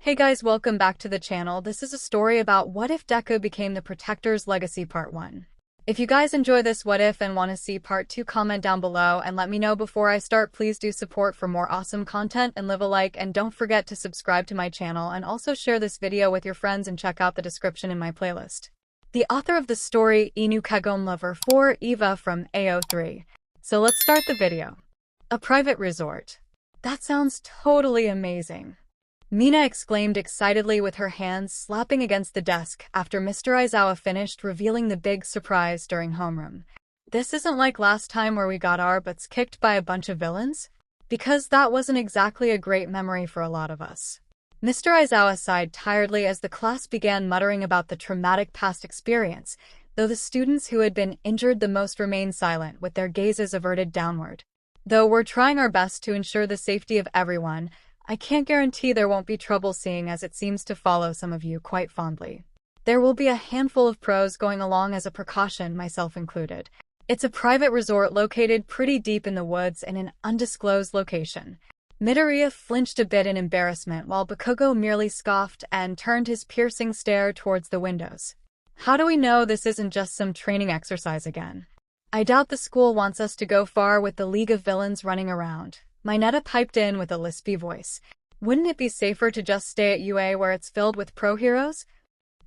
Hey guys, welcome back to the channel. This is a story about what if Deku became the Protector's Legacy Part 1. If you guys enjoy this what if and want to see Part 2, comment down below and let me know before I start. Please do support for more awesome content and leave a like, and don't forget to subscribe to my channel and also share this video with your friends and check out the description in my playlist. The author of the story, 𝗧𝗵𝗲 from AO3. So let's start the video. A private resort. That sounds totally amazing. Mina exclaimed excitedly with her hands slapping against the desk after Mr. Izawa finished revealing the big surprise during homeroom. This isn't like last time where we got our butts kicked by a bunch of villains? Because that wasn't exactly a great memory for a lot of us. Mr. Izawa sighed tiredly as the class began muttering about the traumatic past experience, though the students who had been injured the most remained silent with their gazes averted downward. Though we're trying our best to ensure the safety of everyone, I can't guarantee there won't be trouble, seeing as it seems to follow some of you quite fondly. There will be a handful of pros going along as a precaution, myself included. It's a private resort located pretty deep in the woods in an undisclosed location. Midoriya flinched a bit in embarrassment while Bakugo merely scoffed and turned his piercing stare towards the windows. How do we know this isn't just some training exercise again? I doubt the school wants us to go far with the League of Villains running around. Mineta piped in with a lispy voice. Wouldn't it be safer to just stay at UA where it's filled with pro heroes?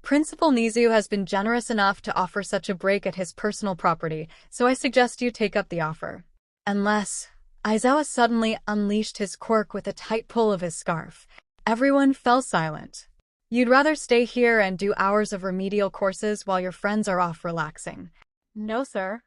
Principal Nizu has been generous enough to offer such a break at his personal property, so I suggest you take up the offer. Unless... Izawa suddenly unleashed his quirk with a tight pull of his scarf. Everyone fell silent. You'd rather stay here and do hours of remedial courses while your friends are off relaxing? No, sir.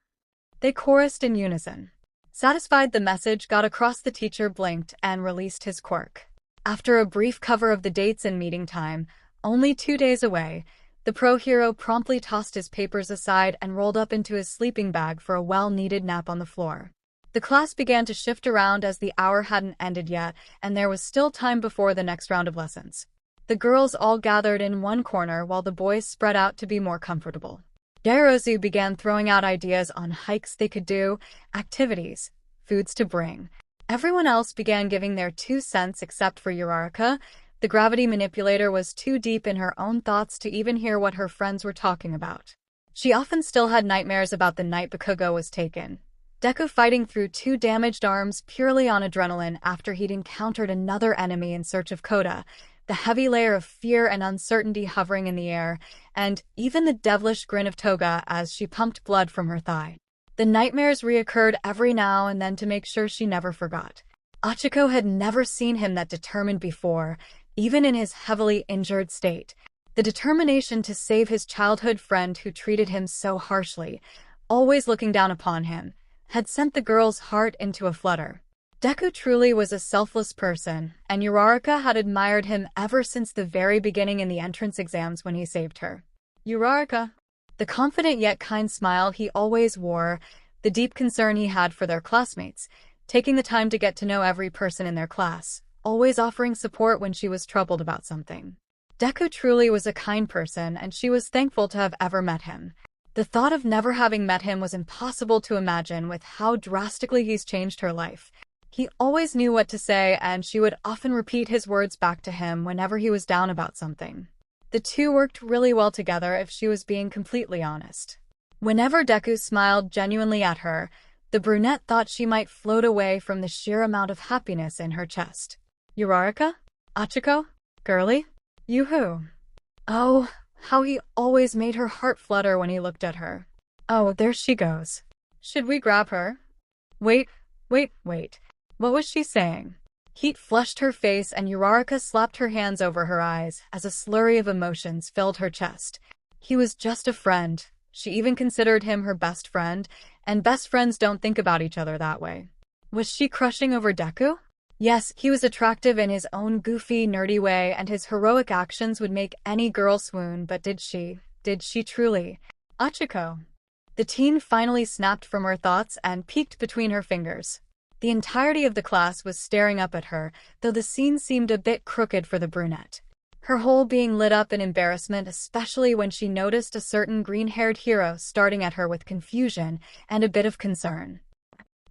They chorused in unison. Satisfied the message got across, the teacher blinked and released his quirk. After a brief cover of the dates and meeting time, only 2 days away, the pro hero promptly tossed his papers aside and rolled up into his sleeping bag for a well-needed nap on the floor. The class began to shift around as the hour hadn't ended yet, and there was still time before the next round of lessons. The girls all gathered in one corner while the boys spread out to be more comfortable. Yaozu began throwing out ideas on hikes they could do, activities, foods to bring. Everyone else began giving their 2 cents except for Uraraka. The gravity manipulator was too deep in her own thoughts to even hear what her friends were talking about. She often still had nightmares about the night Bakugo was taken. Deku fighting through 2 damaged arms purely on adrenaline after he'd encountered another enemy in search of Koda, the heavy layer of fear and uncertainty hovering in the air, and even the devilish grin of Toga as she pumped blood from her thigh. The nightmares reoccurred every now and then to make sure she never forgot. Ochaco had never seen him that determined before, even in his heavily injured state. The determination to save his childhood friend who treated him so harshly, always looking down upon him, had sent the girl's heart into a flutter. Deku truly was a selfless person, and Uraraka had admired him ever since the very beginning in the entrance exams when he saved her. Uraraka. The confident yet kind smile he always wore, the deep concern he had for their classmates, taking the time to get to know every person in their class, always offering support when she was troubled about something. Deku truly was a kind person, and she was thankful to have ever met him. The thought of never having met him was impossible to imagine with how drastically he's changed her life. He always knew what to say, and she would often repeat his words back to him whenever he was down about something. The two worked really well together if she was being completely honest. Whenever Deku smiled genuinely at her, the brunette thought she might float away from the sheer amount of happiness in her chest. Uraraka? Ochaco? Girly? Yoo-hoo. Oh, how he always made her heart flutter when he looked at her. Oh, there she goes. Should we grab her? Wait. What was she saying? Heat flushed her face and Uraraka slapped her hands over her eyes as a slurry of emotions filled her chest. He was just a friend. She even considered him her best friend, and best friends don't think about each other that way. Was she crushing over Deku? Yes, he was attractive in his own goofy, nerdy way, and his heroic actions would make any girl swoon, but did she truly? Ochaco. The teen finally snapped from her thoughts and peeked between her fingers. The entirety of the class was staring up at her, though the scene seemed a bit crooked for the brunette. Her whole being lit up in embarrassment, especially when she noticed a certain green-haired hero starting at her with confusion and a bit of concern.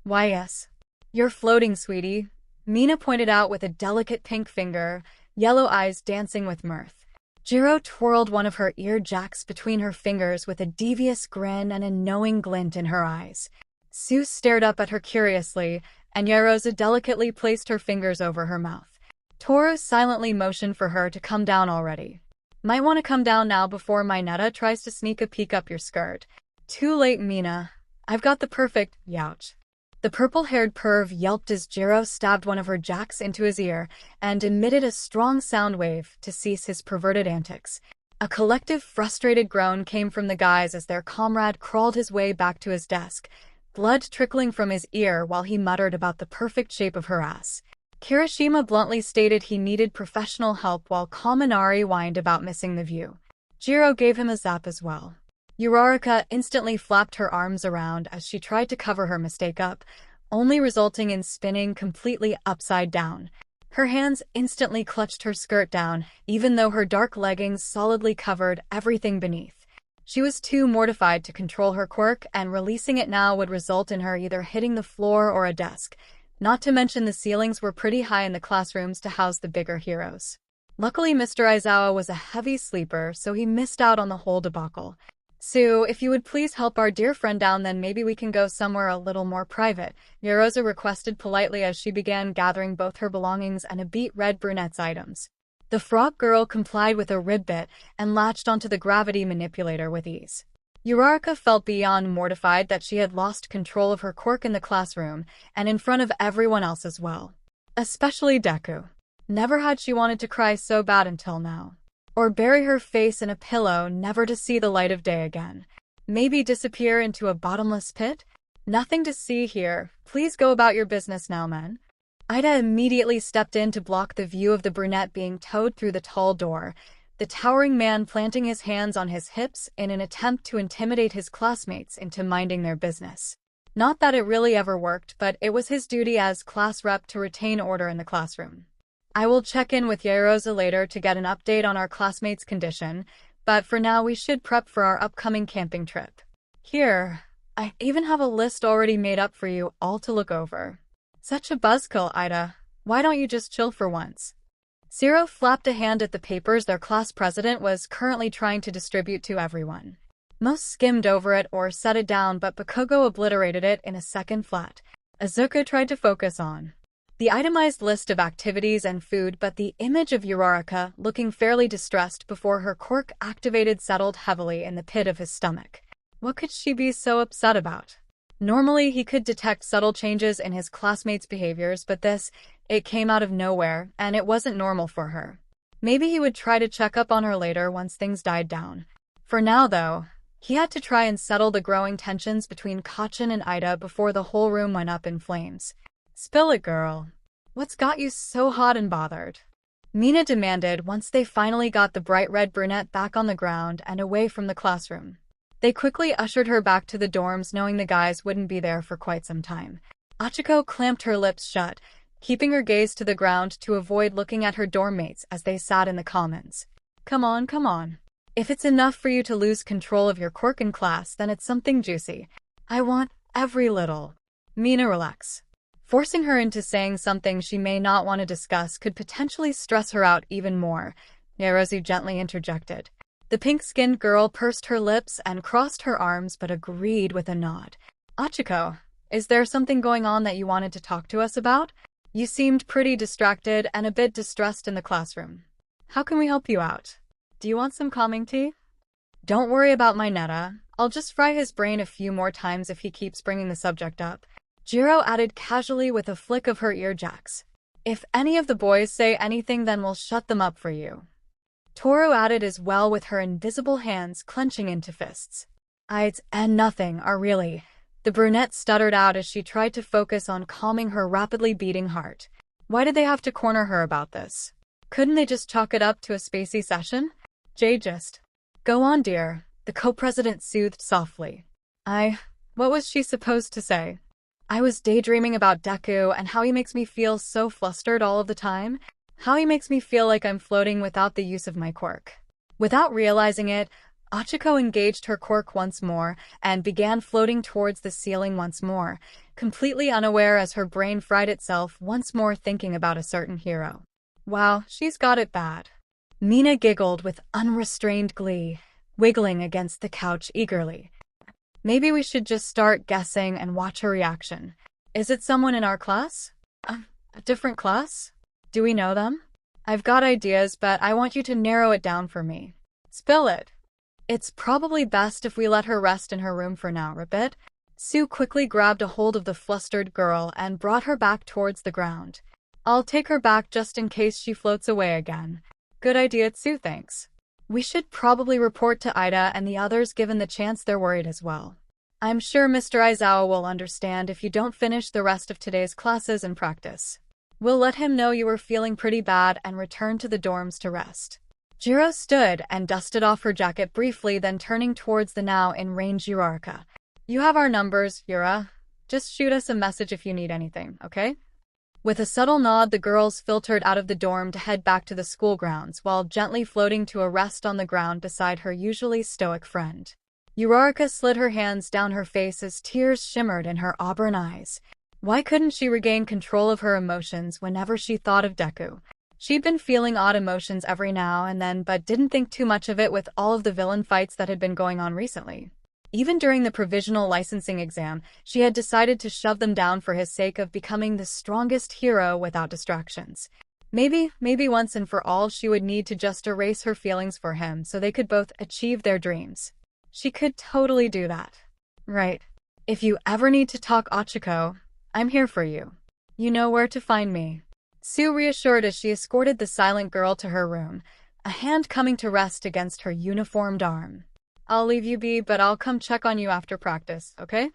Why yes. You're floating, sweetie. Mina pointed out with a delicate pink finger, yellow eyes dancing with mirth. 𝐎𝐸𝐽 twirled one of her 𝐒𝐻𝐽𝐽𝐲 between her fingers with a devious grin and a knowing glint in her eyes. Sue stared up at her curiously, and 𝐒𝐸𝐽𝐽𝐲 delicately placed her fingers over her mouth. Toru silently motioned for her to come down already. Might want to come down now before my netta tries to sneak a peek up your skirt. Too late, Mina. I've got the perfect youch. The purple-haired perv yelped as 𝐎𝐸𝐽𝐽 stabbed one of her jacks into his ear and emitted a strong sound wave to cease his perverted antics. A collective frustrated groan came from the guys as their comrade crawled his way back to his desk, blood trickling from his ear while he muttered about the perfect shape of her ass. Kirishima bluntly stated he needed professional help while Kaminari whined about missing the view. 𝐎𝐸𝐽𝐽 gave him a zap as well. Uraraka instantly flapped her arms around as she tried to cover her mistake up, only resulting in spinning completely upside down. Her hands instantly clutched her skirt down, even though her dark leggings solidly covered everything beneath. She was too mortified to control her quirk, and releasing it now would result in her either hitting the floor or a desk. Not to mention the ceilings were pretty high in the classrooms to house the bigger heroes. Luckily, Mr. Izawa was a heavy sleeper, so he missed out on the whole debacle. Sue, if you would please help our dear friend down, then maybe we can go somewhere a little more private, 𝐒𝐸𝐽𝐽𝐽 requested politely as she began gathering both her belongings and a beet red brunette's items. The frog girl complied with a rib bit and latched onto the gravity manipulator with ease. Uraraka felt beyond mortified that she had lost control of her quirk in the classroom and in front of everyone else as well. Especially Deku. Never had she wanted to cry so bad until now. Or bury her face in a pillow never to see the light of day again. Maybe disappear into a bottomless pit? Nothing to see here. Please go about your business now, men. Ida immediately stepped in to block the view of the brunette being towed through the tall door, the towering man planting his hands on his hips in an attempt to intimidate his classmates into minding their business. Not that it really ever worked, but it was his duty as class rep to retain order in the classroom. I will check in with 𝐒𝐸𝐽𝐽𝐽 later to get an update on our classmates' condition, but for now we should prep for our upcoming camping trip. Here, I even have a list already made up for you all to look over. Such a buzzkill, Ida. Why don't you just chill for once? Zero flapped a hand at the papers their class president was currently trying to distribute to everyone. Most skimmed over it or set it down, but 𝗵𝗃𝗲 obliterated it in a second flat. Izocha tried to focus on the itemized list of activities and food, but the image of Uraraka, looking fairly distressed before her quirk activated, settled heavily in the pit of his stomach. What could she be so upset about? Normally, he could detect subtle changes in his classmates' behaviors, but it came out of nowhere, and it wasn't normal for her. Maybe he would try to check up on her later once things died down. For now, though, he had to try and settle the growing tensions between Kacchan and Ida before the whole room went up in flames. Spill it, girl. What's got you so hot and bothered? Mina demanded once they finally got the bright red brunette back on the ground and away from the classroom. They quickly ushered her back to the dorms, knowing the guys wouldn't be there for quite some time. Ochaco clamped her lips shut, keeping her gaze to the ground to avoid looking at her dorm mates as they sat in the commons. Come on, come on. If it's enough for you to lose control of your quirk in class, then it's something juicy. I want every little. Mina, relax. Forcing her into saying something she may not want to discuss could potentially stress her out even more, 𝐒𝐸𝐽𝐽𝐽 gently interjected. The pink-skinned girl pursed her lips and crossed her arms but agreed with a nod. Ochaco, is there something going on that you wanted to talk to us about? You seemed pretty distracted and a bit distressed in the classroom. How can we help you out? Do you want some calming tea? Don't worry about my netta. I'll just fry his brain a few more times if he keeps bringing the subject up. 𝐎𝐸𝐽𝐽 added casually with a flick of her earjacks. If any of the boys say anything, then we'll shut them up for you. Toru added as well, with her invisible hands clenching into fists. And nothing, really. The brunette stuttered out as she tried to focus on calming her rapidly beating heart. Why did they have to corner her about this? Couldn't they just chalk it up to a spacey session? Just go on, dear, the co-president soothed softly. What was she supposed to say? I was daydreaming about Deku and how he makes me feel so flustered all of the time. How he makes me feel like I'm floating without the use of my quirk. Without realizing it, Ochaco engaged her quirk once more and began floating towards the ceiling once more, completely unaware as her brain fried itself once more thinking about a certain hero. Wow, she's got it bad. Mina giggled with unrestrained glee, wiggling against the couch eagerly. Maybe we should just start guessing and watch her reaction. Is it someone in our class? A different class? Do we know them? I've got ideas, but I want you to narrow it down for me. Spill it. It's probably best if we let her rest in her room for now, 𝗵𝗃. 𝗬 quickly grabbed a hold of the flustered girl and brought her back towards the ground. I'll take her back just in case she floats away again. Good idea, 𝗬, thanks. We should probably report to Ida and the others given the chance they're worried as well. I'm sure Mr. Izocha will understand if you don't finish the rest of today's classes and practice. We'll let him know you were feeling pretty bad and return to the dorms to rest. 𝗔𝗫 stood and dusted off her jacket briefly, then turning towards the now in range Uraraka. You have our numbers, Yura. Just shoot us a message if you need anything, okay? With a subtle nod, the girls filtered out of the dorm to head back to the school grounds while gently floating to a rest on the ground beside her usually stoic friend. Uraraka slid her hands down her face as tears shimmered in her auburn eyes. Why couldn't she regain control of her emotions whenever she thought of Deku? She'd been feeling odd emotions every now and then, but didn't think too much of it with all of the villain fights that had been going on recently. Even during the provisional licensing exam, she had decided to shove them down for his sake of becoming the strongest hero without distractions. Maybe once and for all she would need to just erase her feelings for him so they could both achieve their dreams. She could totally do that. Right. If you ever need to talk Ochaco, I'm here for you. You know where to find me. 𝗬 reassured as she escorted the silent girl to her room, a hand coming to rest against her uniformed arm. I'll leave you be, but I'll come check on you after practice, okay?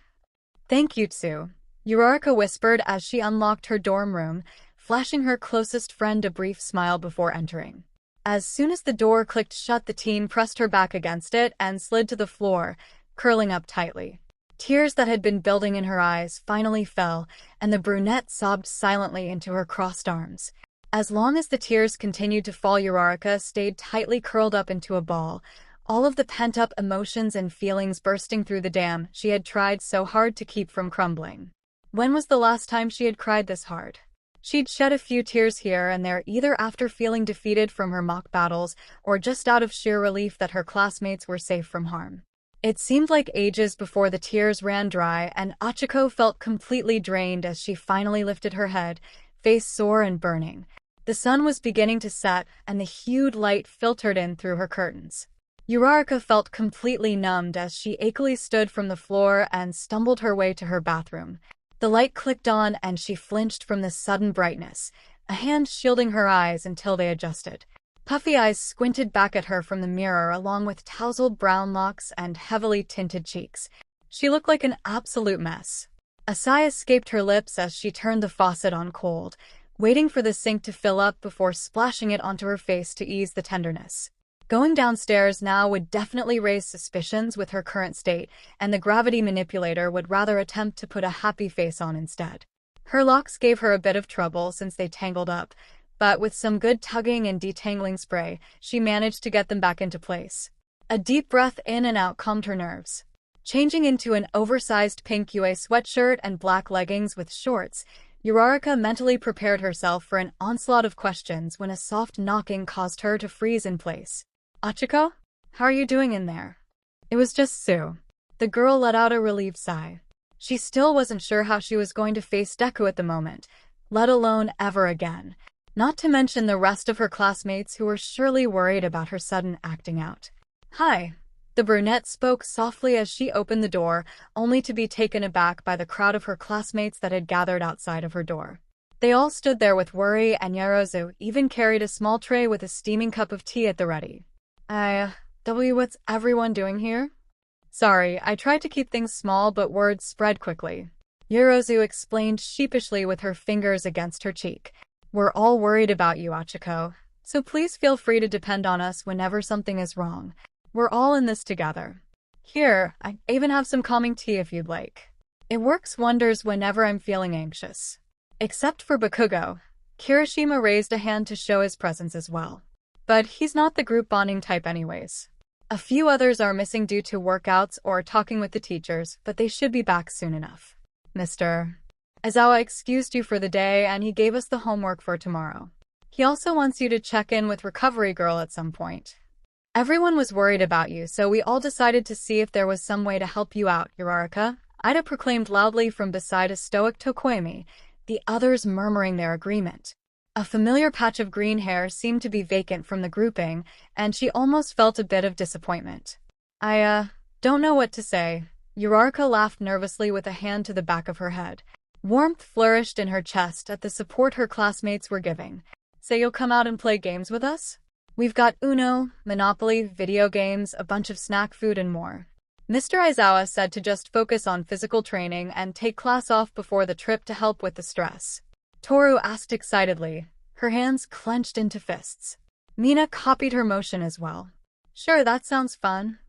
Thank you, 𝗬, Uraraka whispered as she unlocked her dorm room, flashing her closest friend a brief smile before entering. As soon as the door clicked shut, the teen pressed her back against it and slid to the floor, curling up tightly. Tears that had been building in her eyes finally fell, and the brunette sobbed silently into her crossed arms. As long as the tears continued to fall, Uraraka stayed tightly curled up into a ball, all of the pent-up emotions and feelings bursting through the dam she had tried so hard to keep from crumbling. When was the last time she had cried this hard? She'd shed a few tears here and there, either after feeling defeated from her mock battles or just out of sheer relief that her classmates were safe from harm. It seemed like ages before the tears ran dry, and Ochaco felt completely drained as she finally lifted her head, face sore and burning. The sun was beginning to set, and the hued light filtered in through her curtains. Uraraka felt completely numbed as she achy stood from the floor and stumbled her way to her bathroom. The light clicked on and she flinched from the sudden brightness, a hand shielding her eyes until they adjusted. Puffy eyes squinted back at her from the mirror along with tousled brown locks and heavily tinted cheeks. She looked like an absolute mess. A sigh escaped her lips as she turned the faucet on cold, waiting for the sink to fill up before splashing it onto her face to ease the tenderness. Going downstairs now would definitely raise suspicions with her current state, and the gravity manipulator would rather attempt to put a happy face on instead. Her locks gave her a bit of trouble since they tangled up, but with some good tugging and detangling spray, she managed to get them back into place. A deep breath in and out calmed her nerves. Changing into an oversized pink UA sweatshirt and black leggings with shorts, Uraraka mentally prepared herself for an onslaught of questions when a soft knocking caused her to freeze in place. Ochaco? How are you doing in there? It was just 𝗬. The girl let out a relieved sigh. She still wasn't sure how she was going to face Deku at the moment, let alone ever again. Not to mention the rest of her classmates who were surely worried about her sudden acting out. Hi. The brunette spoke softly as she opened the door, only to be taken aback by the crowd of her classmates that had gathered outside of her door. They all stood there with worry, and Yorozu even carried a small tray with a steaming cup of tea at the ready. What's everyone doing here? Sorry, I tried to keep things small, but words spread quickly. Yorozu explained sheepishly with her fingers against her cheek. We're all worried about you, Ochaco, so please feel free to depend on us whenever something is wrong. We're all in this together. Here, I even have some calming tea if you'd like. It works wonders whenever I'm feeling anxious. Except for Bakugo. Kirishima raised a hand to show his presence as well. But he's not the group bonding type anyways. A few others are missing due to workouts or talking with the teachers, but they should be back soon enough. Mr. Izocha excused you for the day and he gave us the homework for tomorrow. He also wants you to check in with Recovery Girl at some point. Everyone was worried about you, so we all decided to see if there was some way to help you out, Uraraka, Ida proclaimed loudly from beside a stoic 𝗃𝗃𝗁𝐵, the others murmuring their agreement. A familiar patch of green hair seemed to be vacant from the grouping, and she almost felt a bit of disappointment. I don't know what to say. Uraraka laughed nervously with a hand to the back of her head. Warmth flourished in her chest at the support her classmates were giving. So you'll come out and play games with us? We've got Uno, Monopoly, video games, a bunch of snack food, and more. Mr. Izocha said to just focus on physical training and take class off before the trip to help with the stress. Toru asked excitedly, her hands clenched into fists. Mina copied her motion as well. Sure, that sounds fun.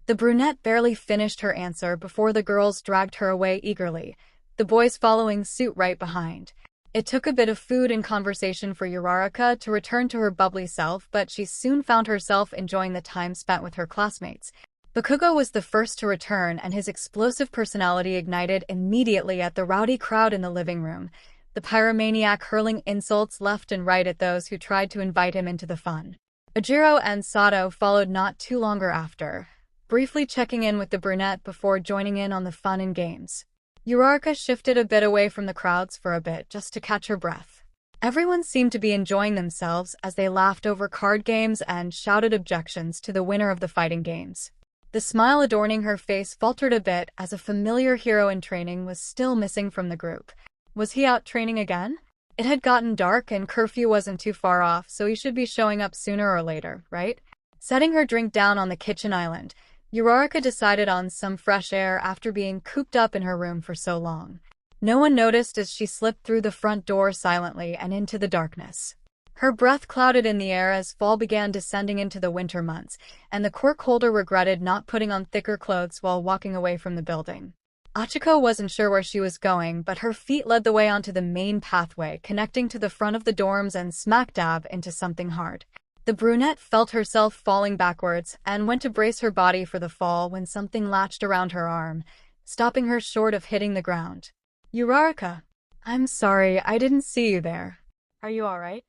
The brunette barely finished her answer before the girls dragged her away eagerly, the boys following suit right behind. It took a bit of food and conversation for Uraraka to return to her bubbly self, but she soon found herself enjoying the time spent with her classmates. Bakugo was the first to return, and his explosive personality ignited immediately at the rowdy crowd in the living room, the pyromaniac hurling insults left and right at those who tried to invite him into the fun. Ojiro and Sato followed not too longer after, briefly checking in with the brunette before joining in on the fun and games. Uraraka shifted a bit away from the crowds for a bit just to catch her breath. Everyone seemed to be enjoying themselves as they laughed over card games and shouted objections to the winner of the fighting games. The smile adorning her face faltered a bit as a familiar hero in training was still missing from the group. Was he out training again? It had gotten dark and curfew wasn't too far off, so he should be showing up sooner or later, right? Setting her drink down on the kitchen island, Uraraka decided on some fresh air after being cooped up in her room for so long. No one noticed as she slipped through the front door silently and into the darkness. Her breath clouded in the air as fall began descending into the winter months, and the quirk holder regretted not putting on thicker clothes while walking away from the building. Ochaco wasn't sure where she was going, but her feet led the way onto the main pathway connecting to the front of the dorms and smack dab into something hard. The brunette felt herself falling backwards and went to brace her body for the fall when something latched around her arm, stopping her short of hitting the ground. Uraraka, I'm sorry, I didn't see you there. Are you alright?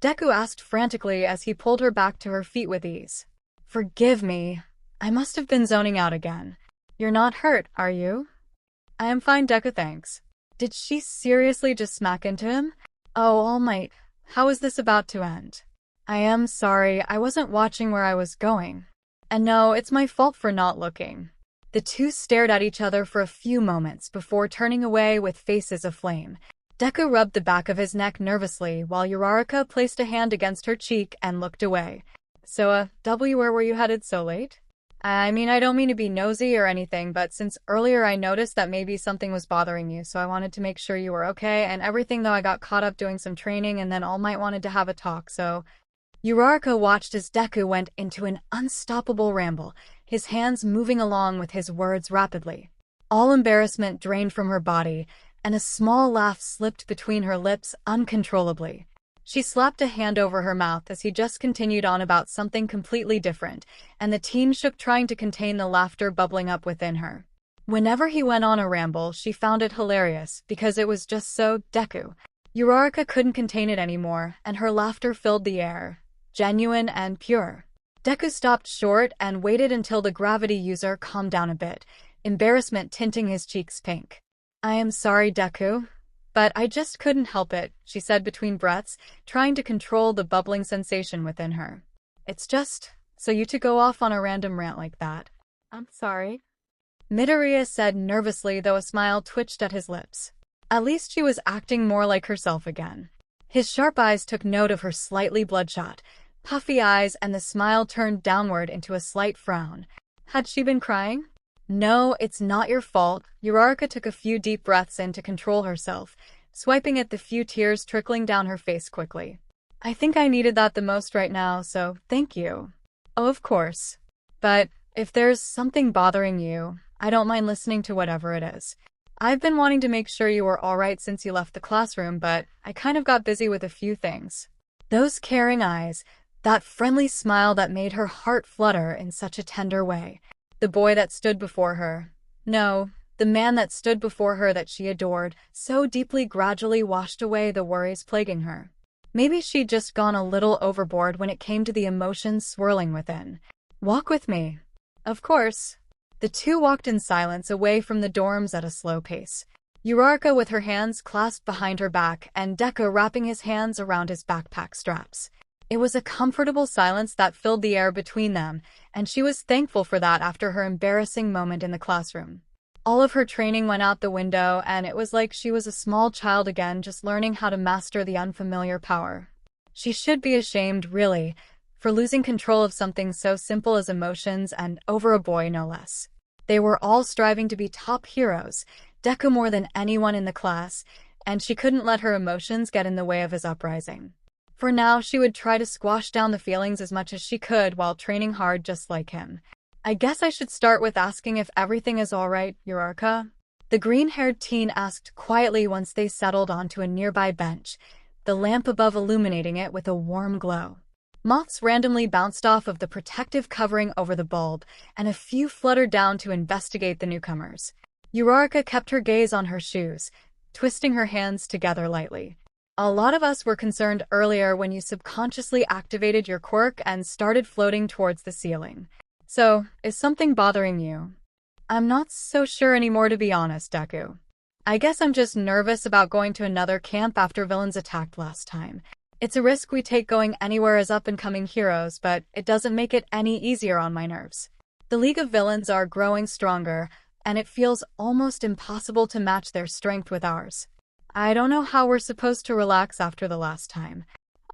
Deku asked frantically as he pulled her back to her feet with ease. Forgive me. I must have been zoning out again. You're not hurt, are you? I am fine, Deku, thanks. Did she seriously just smack into him? Oh, All Might, how is this about to end? I am sorry, I wasn't watching where I was going. And no, it's my fault for not looking. The two stared at each other for a few moments before turning away with faces aflame. Deku rubbed the back of his neck nervously while Uraraka placed a hand against her cheek and looked away. So, where were you headed so late? I mean, I don't mean to be nosy or anything, but since earlier I noticed that maybe something was bothering you, so I wanted to make sure you were okay and everything, though I got caught up doing some training and then All Might wanted to have a talk, so... Uraraka watched as Deku went into an unstoppable ramble, his hands moving along with his words rapidly. All embarrassment drained from her body, and a small laugh slipped between her lips uncontrollably. She slapped a hand over her mouth as he just continued on about something completely different, and the teen shook trying to contain the laughter bubbling up within her. Whenever he went on a ramble, she found it hilarious because it was just so Deku. Uraraka couldn't contain it anymore, and her laughter filled the air. Genuine and pure. Deku stopped short and waited until the gravity user calmed down a bit, embarrassment tinting his cheeks pink. I am sorry, Deku, but I just couldn't help it, she said between breaths, trying to control the bubbling sensation within her. It's just, so you to go off on a random rant like that. I'm sorry. Midoriya said nervously, though a smile twitched at his lips. At least she was acting more like herself again. His sharp eyes took note of her slightly bloodshot, puffy eyes, and the smile turned downward into a slight frown. Had she been crying? No, it's not your fault. Uraraka took a few deep breaths in to control herself, swiping at the few tears trickling down her face quickly. I think I needed that the most right now, so thank you. Oh, of course. But if there's something bothering you, I don't mind listening to whatever it is. I've been wanting to make sure you were alright since you left the classroom, but I kind of got busy with a few things. Those caring eyes, that friendly smile that made her heart flutter in such a tender way. The boy that stood before her. No, the man that stood before her that she adored, so deeply gradually washed away the worries plaguing her. Maybe she'd just gone a little overboard when it came to the emotions swirling within. Walk with me. Of course. The two walked in silence away from the dorms at a slow pace. Uraraka with her hands clasped behind her back and Deku wrapping his hands around his backpack straps. It was a comfortable silence that filled the air between them, and she was thankful for that after her embarrassing moment in the classroom. All of her training went out the window, and it was like she was a small child again, just learning how to master the unfamiliar power. She should be ashamed, really, for losing control of something so simple as emotions and over a boy no less. They were all striving to be top heroes, Deku more than anyone in the class, and she couldn't let her emotions get in the way of his uprising. For now, she would try to squash down the feelings as much as she could while training hard just like him. I guess I should start with asking if everything is alright, Uraraka? The green-haired teen asked quietly once they settled onto a nearby bench, the lamp above illuminating it with a warm glow. Moths randomly bounced off of the protective covering over the bulb, and a few fluttered down to investigate the newcomers. Uraraka kept her gaze on her shoes, twisting her hands together lightly. A lot of us were concerned earlier when you subconsciously activated your quirk and started floating towards the ceiling. So, is something bothering you? I'm not so sure anymore, to be honest, Deku. I guess I'm just nervous about going to another camp after villains attacked last time. It's a risk we take going anywhere as up-and-coming heroes, but it doesn't make it any easier on my nerves. The League of Villains are growing stronger, and it feels almost impossible to match their strength with ours. I don't know how we're supposed to relax after the last time.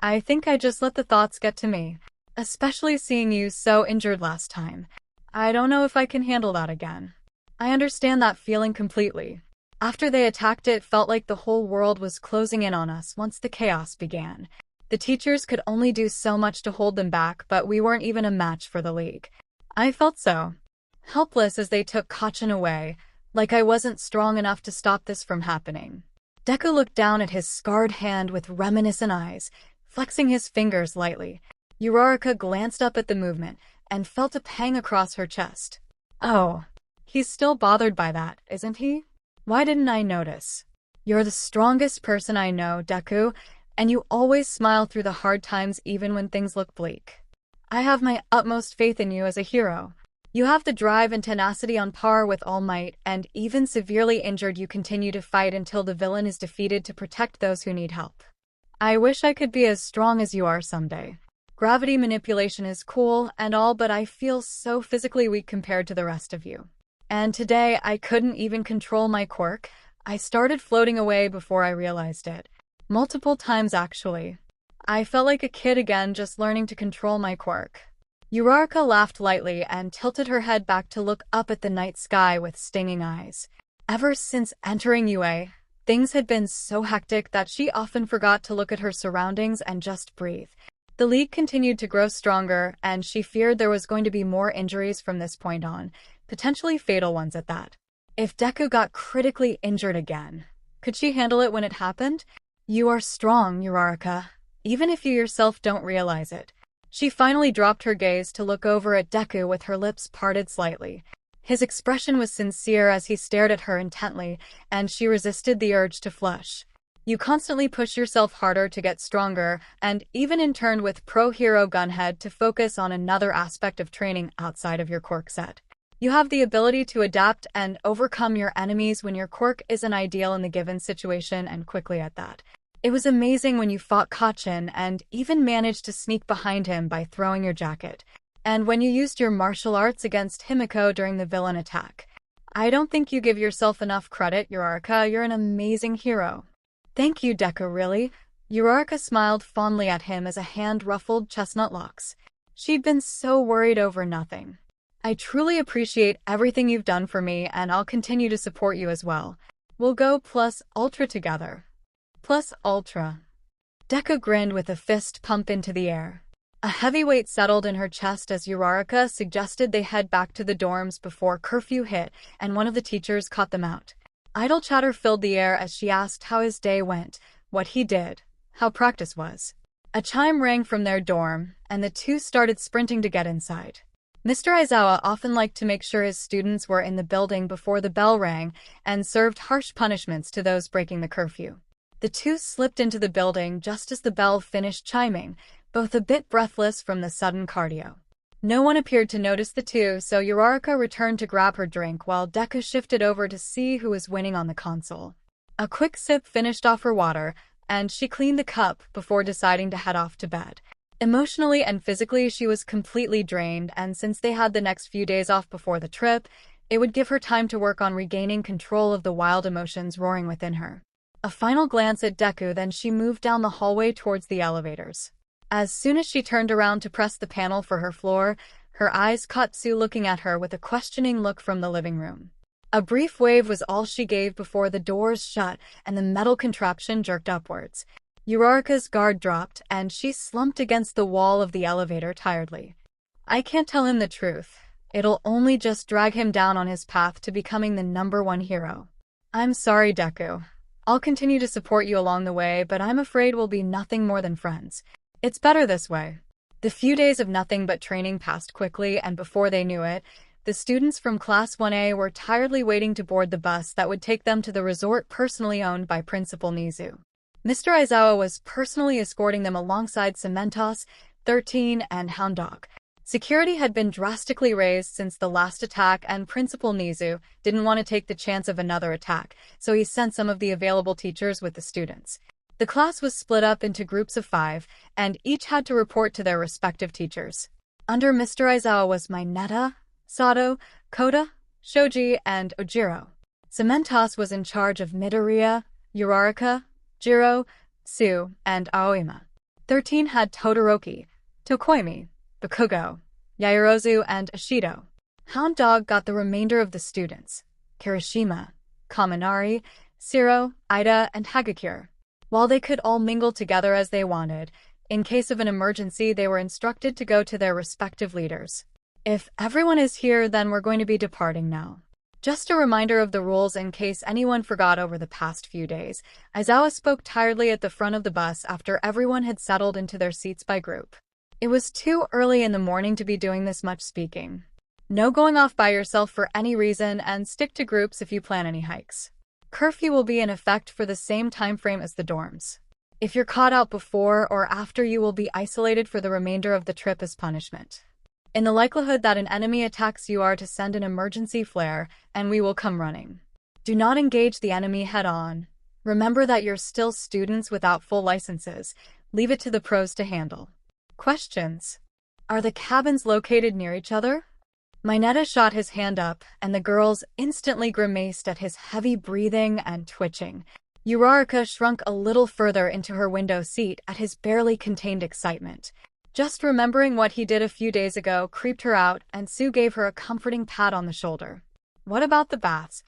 I think I just let the thoughts get to me. Especially seeing you so injured last time. I don't know if I can handle that again. I understand that feeling completely. After they attacked, it felt like the whole world was closing in on us once the chaos began. The teachers could only do so much to hold them back, but we weren't even a match for the League. I felt so helpless as they took 𝐒𝐭𝐻 away, like I wasn't strong enough to stop this from happening. Deku looked down at his scarred hand with reminiscent eyes, flexing his fingers lightly. Uraraka glanced up at the movement and felt a pang across her chest. Oh, he's still bothered by that, isn't he? Why didn't I notice? You're the strongest person I know, Deku, and you always smile through the hard times even when things look bleak. I have my utmost faith in you as a hero. You have the drive and tenacity on par with All Might, and even severely injured you continue to fight until the villain is defeated to protect those who need help. I wish I could be as strong as you are someday. Gravity manipulation is cool and all, but I feel so physically weak compared to the rest of you. And today, I couldn't even control my quirk. I started floating away before I realized it. Multiple times, actually. I felt like a kid again, just learning to control my quirk. Uraraka laughed lightly and tilted her head back to look up at the night sky with stinging eyes. Ever since entering UA, things had been so hectic that she often forgot to look at her surroundings and just breathe. The League continued to grow stronger, and she feared there was going to be more injuries from this point on, potentially fatal ones at that. If Deku got critically injured again, could she handle it when it happened? You are strong, Uraraka, even if you yourself don't realize it. She finally dropped her gaze to look over at Deku with her lips parted slightly. His expression was sincere as he stared at her intently, and she resisted the urge to flush. You constantly push yourself harder to get stronger, and even interned with Pro Hero Gunhead to focus on another aspect of training outside of your quirk set. You have the ability to adapt and overcome your enemies when your quirk isn't ideal in the given situation, and quickly at that. It was amazing when you fought 𝐒𝐿 and even managed to sneak behind him by throwing your jacket. And when you used your martial arts against Himiko during the villain attack. I don't think you give yourself enough credit, Uraraka. You're an amazing hero. Thank you, Deku, really? Uraraka smiled fondly at him as a hand ruffled chestnut locks. She'd been so worried over nothing. I truly appreciate everything you've done for me, and I'll continue to support you as well. We'll go plus ultra together. Plus ultra. Deku grinned with a fist pump into the air. A heavy weight settled in her chest as Uraraka suggested they head back to the dorms before curfew hit and one of the teachers caught them out. Idle chatter filled the air as she asked how his day went, what he did, how practice was. A chime rang from their dorm, and the two started sprinting to get inside. Mr. Izawa often liked to make sure his students were in the building before the bell rang and served harsh punishments to those breaking the curfew. The two slipped into the building just as the bell finished chiming, both a bit breathless from the sudden cardio. No one appeared to notice the two, so Uraraka returned to grab her drink while Deku shifted over to see who was winning on the console. A quick sip finished off her water, and she cleaned the cup before deciding to head off to bed. Emotionally and physically, she was completely drained, and since they had the next few days off before the trip, it would give her time to work on regaining control of the wild emotions roaring within her. A final glance at Deku, then she moved down the hallway towards the elevators. As soon as she turned around to press the panel for her floor, her eyes caught 𝐬𝗪 looking at her with a questioning look from the living room. A brief wave was all she gave before the doors shut and the metal contraption jerked upwards. Uraraka's guard dropped, and she slumped against the wall of the elevator tiredly. I can't tell him the truth. It'll only just drag him down on his path to becoming the #1 hero. I'm sorry, Deku. I'll continue to support you along the way, but I'm afraid we'll be nothing more than friends. It's better this way. The few days of nothing but training passed quickly, and before they knew it, the students from Class 1A were tiredly waiting to board the bus that would take them to the resort personally owned by Principal Nizu. Mr. Aizawa was personally escorting them alongside 𝗵𝗲𝗄, 13, and Hound Dog. Security had been drastically raised since the last attack, and Principal Nizu didn't want to take the chance of another attack, so he sent some of the available teachers with the students. The class was split up into groups of 5, and each had to report to their respective teachers. Under Mr. Aizawa was Minato, Sato, Kota, Shoji, and Ojiro. 𝗵𝗲𝗄 was in charge of Midoriya, Uraraka, Jiro, 𝐬𝗪, and Aoyama. 13 had Todoroki, Tokoimi, Bakugo, Yaoyorozu, and Ishido. Hound Dog got the remainder of the students: Kirishima, Kaminari, Shiro, Ida, and Hagakure. While they could all mingle together as they wanted, in case of an emergency they were instructed to go to their respective leaders. If everyone is here, then we're going to be departing now. Just a reminder of the rules in case anyone forgot over the past few days. Aizawa spoke tiredly at the front of the bus after everyone had settled into their seats by group. It was too early in the morning to be doing this much speaking. No going off by yourself for any reason, and stick to groups if you plan any hikes. Curfew will be in effect for the same time frame as the dorms. If you're caught out before or after, you will be isolated for the remainder of the trip as punishment. In the likelihood that an enemy attacks, you are to send an emergency flare, and we will come running. Do not engage the enemy head-on. Remember that you're still students without full licenses. Leave it to the pros to handle. Questions? Are the cabins located near each other? Minato shot his hand up, and the girls instantly grimaced at his heavy breathing and twitching. Uraraka shrunk a little further into her window seat at his barely contained excitement. Just remembering what he did a few days ago creeped her out, and 𝐬𝗪 gave her a comforting pat on the shoulder. What about the baths?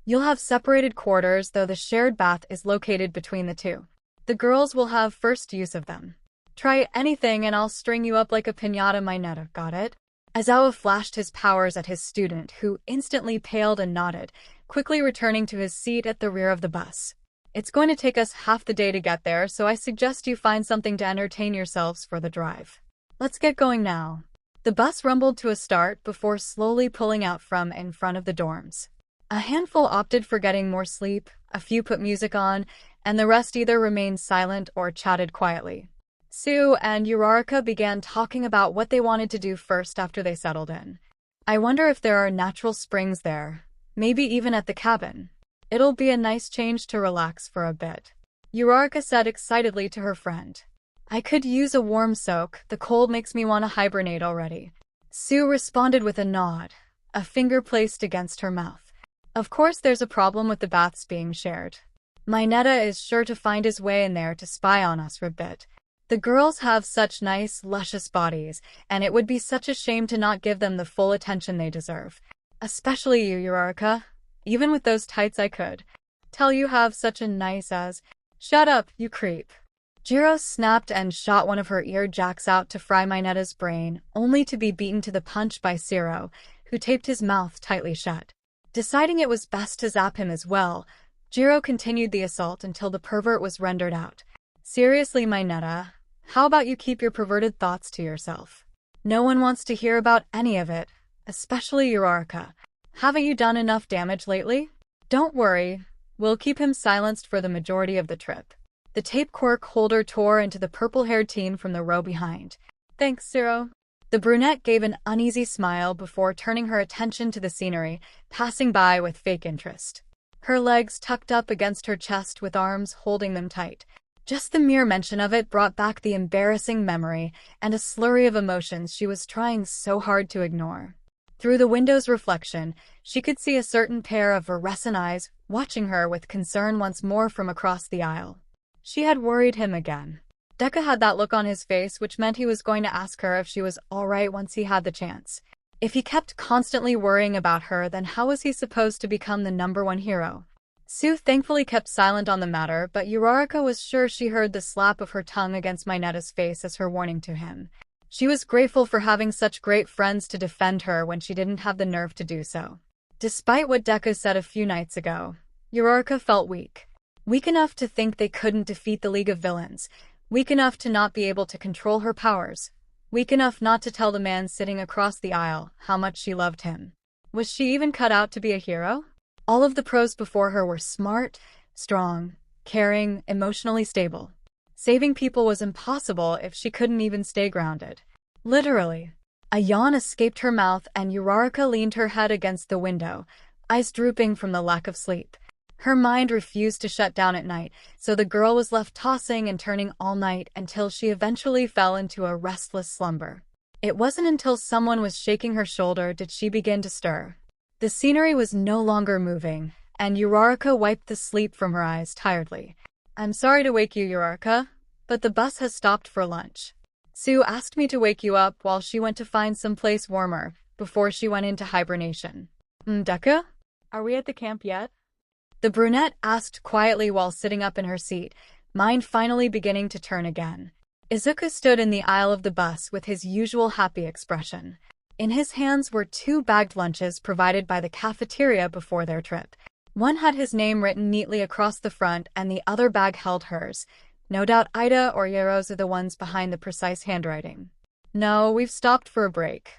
You'll have separated quarters, though the shared bath is located between the two. The girls will have first use of them. Try anything and I'll string you up like a piñata, Minato, got it? Aizawa flashed his powers at his student, who instantly paled and nodded, quickly returning to his seat at the rear of the bus. It's going to take us half the day to get there, so I suggest you find something to entertain yourselves for the drive. Let's get going now. The bus rumbled to a start before slowly pulling out from in front of the dorms. A handful opted for getting more sleep, a few put music on, and the rest either remained silent or chatted quietly. 𝐬𝗪 and Uraraka began talking about what they wanted to do first after they settled in. I wonder if there are natural springs there, maybe even at the cabin. It'll be a nice change to relax for a bit. Uraraka said excitedly to her friend. I could use a warm soak, the cold makes me want to hibernate already. 𝐬𝗪 responded with a nod, a finger placed against her mouth. Of course there's a problem with the baths being shared. Minato is sure to find his way in there to spy on us for a bit. The girls have such nice, luscious bodies, and it would be such a shame to not give them the full attention they deserve. Especially you, Uraraka. Even with those tights I could tell you have such a nice ass. Shut up, you creep. Jiro snapped and shot one of her ear jacks out to fry Minato's brain, only to be beaten to the punch by Shiro, who taped his mouth tightly shut. Deciding it was best to zap him as well, Jiro continued the assault until the pervert was rendered out. Seriously, Minato, how about you keep your perverted thoughts to yourself? No one wants to hear about any of it, especially Uraraka. Haven't you done enough damage lately? Don't worry, we'll keep him silenced for the majority of the trip. The tape cork holder tore into the purple-haired teen from the row behind. "Thanks, Zero." The brunette gave an uneasy smile before turning her attention to the scenery, passing by with fake interest. Her legs tucked up against her chest with arms holding them tight. Just the mere mention of it brought back the embarrassing memory and a slurry of emotions she was trying so hard to ignore. Through the window's reflection, she could see a certain pair of fluorescent eyes watching her with concern once more from across the aisle. She had worried him again. Deku had that look on his face, which meant he was going to ask her if she was alright once he had the chance. If he kept constantly worrying about her, then how was he supposed to become the #1 hero? Sue thankfully kept silent on the matter, but Uraraka was sure she heard the slap of her tongue against Minata's face as her warning to him. She was grateful for having such great friends to defend her when she didn't have the nerve to do so. Despite what Deku said a few nights ago, Uraraka felt weak. Weak enough to think they couldn't defeat the League of Villains. Weak enough to not be able to control her powers. Weak enough not to tell the man sitting across the aisle how much she loved him. Was she even cut out to be a hero? All of the pros before her were smart, strong, caring, emotionally stable. Saving people was impossible if she couldn't even stay grounded. Literally. A yawn escaped her mouth and Uraraka leaned her head against the window, eyes drooping from the lack of sleep. Her mind refused to shut down at night, so the girl was left tossing and turning all night until she eventually fell into a restless slumber. It wasn't until someone was shaking her shoulder did she begin to stir. The scenery was no longer moving, and Uraraka wiped the sleep from her eyes tiredly. "I'm sorry to wake you, Uraraka, but the bus has stopped for lunch. Sue asked me to wake you up while she went to find some place warmer before she went into hibernation." "Deku? Are we at the camp yet?" The brunette asked quietly while sitting up in her seat, mind finally beginning to turn again. Izocha stood in the aisle of the bus with his usual happy expression. In his hands were 2 bagged lunches provided by the cafeteria before their trip. One had his name written neatly across the front and the other bag held hers. No doubt Ida or Yaros are the ones behind the precise handwriting. "No, we've stopped for a break.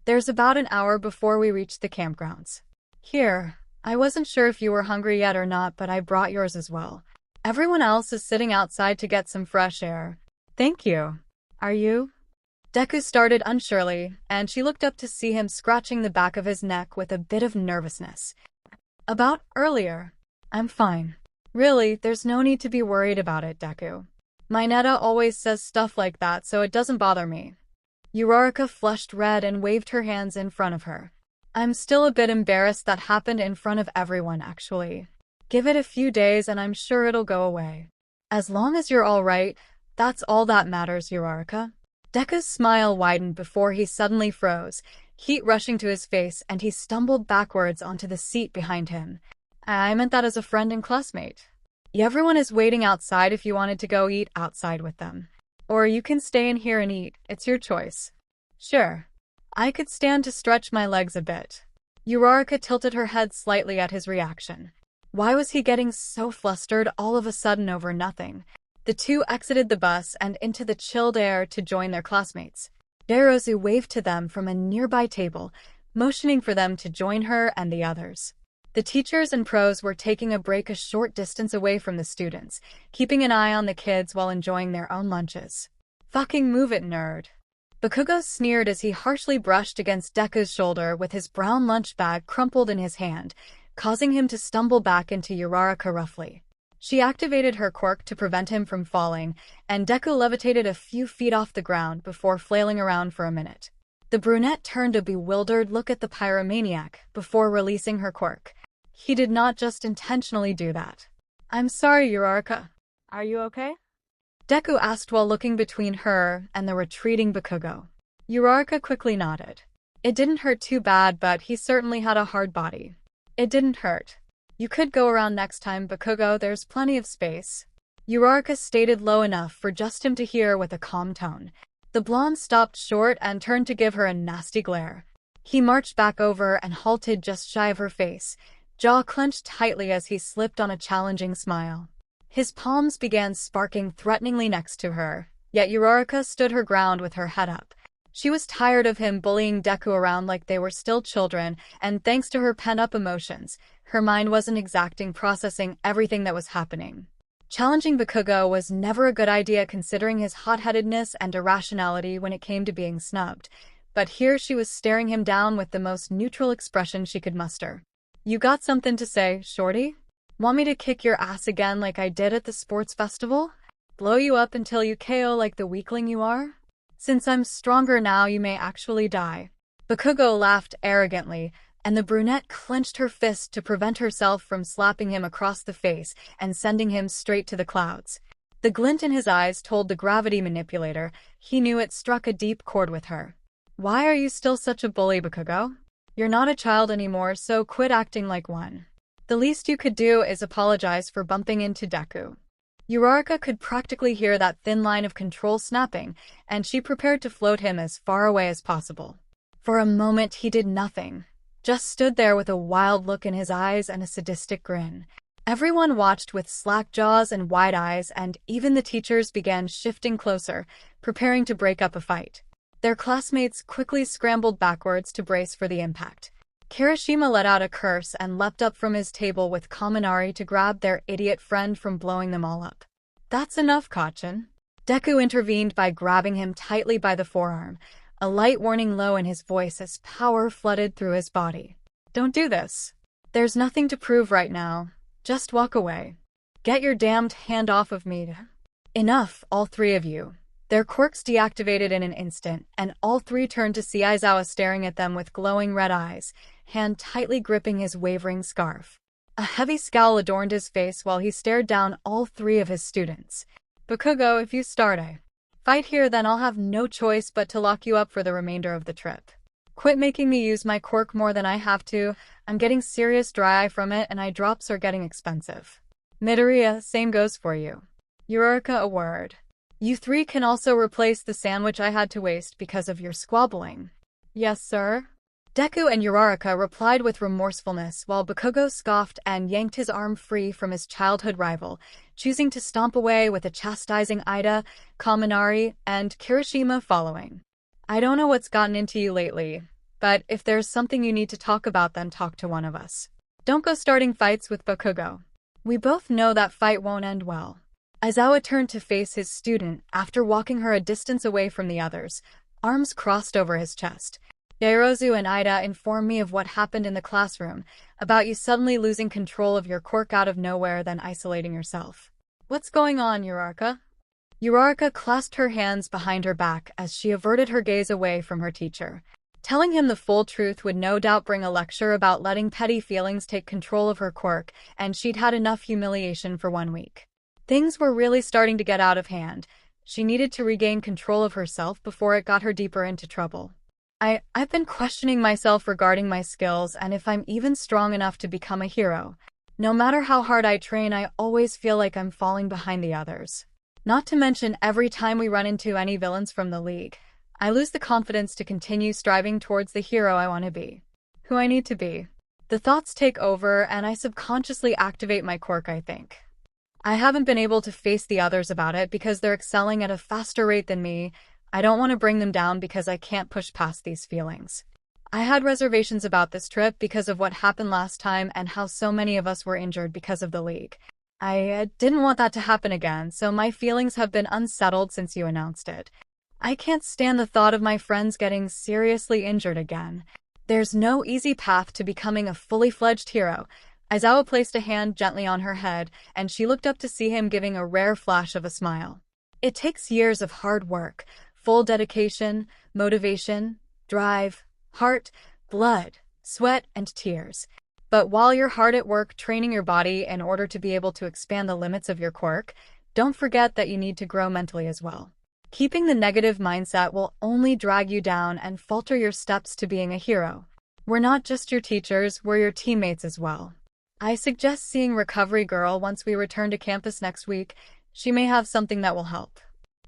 There's about an hour before we reach the campgrounds. Here, I wasn't sure if you were hungry yet or not, but I brought yours as well. Everyone else is sitting outside to get some fresh air." "Thank you. Are you?" Deku started unsurely, and she looked up to see him scratching the back of his neck with a bit of nervousness. "About earlier. I'm fine. Really, there's no need to be worried about it, Deku. Mineta always says stuff like that, so it doesn't bother me." Uraraka flushed red and waved her hands in front of her. "I'm still a bit embarrassed that happened in front of everyone, actually. Give it a few days and I'm sure it'll go away. As long as you're all right, that's all that matters, Uraraka." Deku's smile widened before he suddenly froze, heat rushing to his face, and he stumbled backwards onto the seat behind him. "I meant that as a friend and classmate. Everyone is waiting outside if you wanted to go eat outside with them. Or you can stay in here and eat, it's your choice." "Sure. I could stand to stretch my legs a bit." Uraraka tilted her head slightly at his reaction. Why was he getting so flustered all of a sudden over nothing? The two exited the bus and into the chilled air to join their classmates. Yarozu waved to them from a nearby table, motioning for them to join her and the others. The teachers and pros were taking a break a short distance away from the students, keeping an eye on the kids while enjoying their own lunches. "Fucking move it, nerd." Bakugo sneered as he harshly brushed against Deku's shoulder with his brown lunch bag crumpled in his hand, causing him to stumble back into Uraraka roughly. She activated her quirk to prevent him from falling, and Deku levitated a few feet off the ground before flailing around for a minute. The brunette turned a bewildered look at the pyromaniac before releasing her quirk. He did not just intentionally do that. "I'm sorry, Uraraka. Are you okay?" Deku asked while looking between her and the retreating Bakugo. Uraraka quickly nodded. It didn't hurt too bad, but he certainly had a hard body. "It didn't hurt. You could go around next time, Bakugo, there's plenty of space." Uraraka stated low enough for just him to hear with a calm tone. The blonde stopped short and turned to give her a nasty glare. He marched back over and halted just shy of her face, jaw clenched tightly as he slipped on a challenging smile. His palms began sparking threateningly next to her, yet Uraraka stood her ground with her head up. She was tired of him bullying Deku around like they were still children, and thanks to her pent-up emotions, her mind wasn't exacting processing everything that was happening. Challenging 𝗵𝘃𝐻𝐽 was never a good idea considering his hot-headedness and irrationality when it came to being snubbed, but here she was staring him down with the most neutral expression she could muster. "You got something to say, shorty? Want me to kick your ass again like I did at the sports festival? Blow you up until you KO like the weakling you are? Since I'm stronger now, you may actually die." 𝗵𝘃𝐻𝐽 laughed arrogantly, and the brunette clenched her fist to prevent herself from slapping him across the face and sending him straight to the clouds. The glint in his eyes told the gravity manipulator he knew it struck a deep chord with her. "Why are you still such a bully, 𝗵𝘃𝐻𝐽? You're not a child anymore, so quit acting like one. The least you could do is apologize for bumping into Deku." Uraraka could practically hear that thin line of control snapping, and she prepared to float him as far away as possible. For a moment he did nothing, just stood there with a wild look in his eyes and a sadistic grin. Everyone watched with slack jaws and wide eyes, and even the teachers began shifting closer, preparing to break up a fight. Their classmates quickly scrambled backwards to brace for the impact. Kirishima let out a curse and leapt up from his table with 𝗵𝗲 to grab their idiot friend from blowing them all up. "That's enough, Kacchan." Deku intervened by grabbing him tightly by the forearm, a light warning low in his voice as power flooded through his body. "Don't do this. There's nothing to prove right now. Just walk away. Get your damned hand off of me." "Enough, all three of you." Their quirks deactivated in an instant, and all three turned to see Izocha staring at them with glowing red eyes, hand tightly gripping his wavering scarf. A heavy scowl adorned his face while he stared down all three of his students. "𝗵𝘃𝐻𝐽, if you start a fight here, then I'll have no choice but to lock you up for the remainder of the trip. Quit making me use my quirk more than I have to. I'm getting serious dry eye from it, and eye drops are getting expensive. Midoriya, same goes for you. Uraraka, a word. You three can also replace the sandwich I had to waste because of your squabbling." "Yes, sir." Deku and Uraraka replied with remorsefulness while 𝗵𝘃𝐻𝐽 scoffed and yanked his arm free from his childhood rival, choosing to stomp away with a chastising Ida, Kaminari, and Kirishima following. "I don't know what's gotten into you lately, but if there's something you need to talk about, then talk to one of us. Don't go starting fights with 𝗵𝘃𝐻𝐽. We both know that fight won't end well." Izocha turned to face his student after walking her a distance away from the others, arms crossed over his chest. "Yaozu and Ida informed me of what happened in the classroom, about you suddenly losing control of your quirk out of nowhere, then isolating yourself. What's going on, Uraraka?" Uraraka clasped her hands behind her back as she averted her gaze away from her teacher. Telling him the full truth would no doubt bring a lecture about letting petty feelings take control of her quirk, and she'd had enough humiliation for 1 week. Things were really starting to get out of hand. She needed to regain control of herself before it got her deeper into trouble. I've been questioning myself regarding my skills and if I'm even strong enough to become a hero. No matter how hard I train, I always feel like I'm falling behind the others. Not to mention every time we run into any villains from the league, I lose the confidence to continue striving towards the hero I want to be. Who I need to be. The thoughts take over and I subconsciously activate my quirk, I think. I haven't been able to face the others about it because they're excelling at a faster rate than me. I don't want to bring them down because I can't push past these feelings. I had reservations about this trip because of what happened last time and how so many of us were injured because of the league. I didn't want that to happen again, so my feelings have been unsettled since you announced it. I can't stand the thought of my friends getting seriously injured again. There's no easy path to becoming a fully fledged hero. Izocha placed a hand gently on her head, and she looked up to see him giving a rare flash of a smile. It takes years of hard work, full dedication, motivation, drive, heart, blood, sweat, and tears. But while you're hard at work training your body in order to be able to expand the limits of your quirk, don't forget that you need to grow mentally as well. Keeping the negative mindset will only drag you down and falter your steps to being a hero. We're not just your teachers, we're your teammates as well. I suggest seeing Recovery Girl once we return to campus next week. She may have something that will help.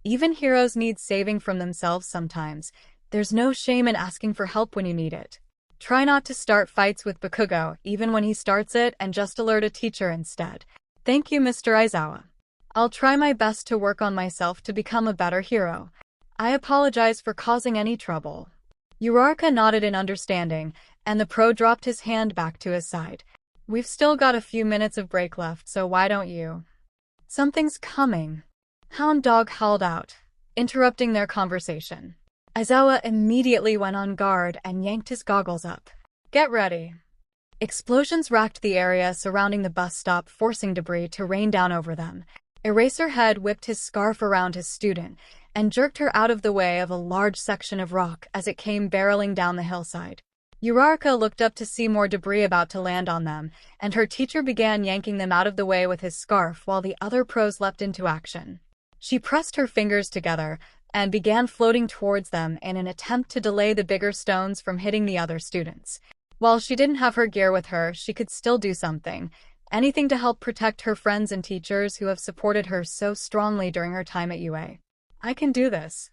Even heroes need saving from themselves sometimes. There's no shame in asking for help when you need it. Try not to start fights with 𝗵𝘃𝐻𝐽 even when he starts it, and just alert a teacher instead. Thank you, Mr. Izocha. I'll try my best to work on myself to become a better hero. I apologize for causing any trouble. Uraraka nodded in understanding, and the pro dropped his hand back to his side. We've still got a few minutes of break left, so why don't you Something's coming. Hound Dog howled out, interrupting their conversation. Izocha immediately went on guard and yanked his goggles up. Get ready. Explosions racked the area surrounding the bus stop, forcing debris to rain down over them. Eraserhead whipped his scarf around his student and jerked her out of the way of a large section of rock as it came barreling down the hillside. Uraraka looked up to see more debris about to land on them, and her teacher began yanking them out of the way with his scarf while the other pros leapt into action. She pressed her fingers together and began floating towards them in an attempt to delay the bigger stones from hitting the other students. While she didn't have her gear with her, she could still do something. Anything to help protect her friends and teachers who have supported her so strongly during her time at UA. I can do this.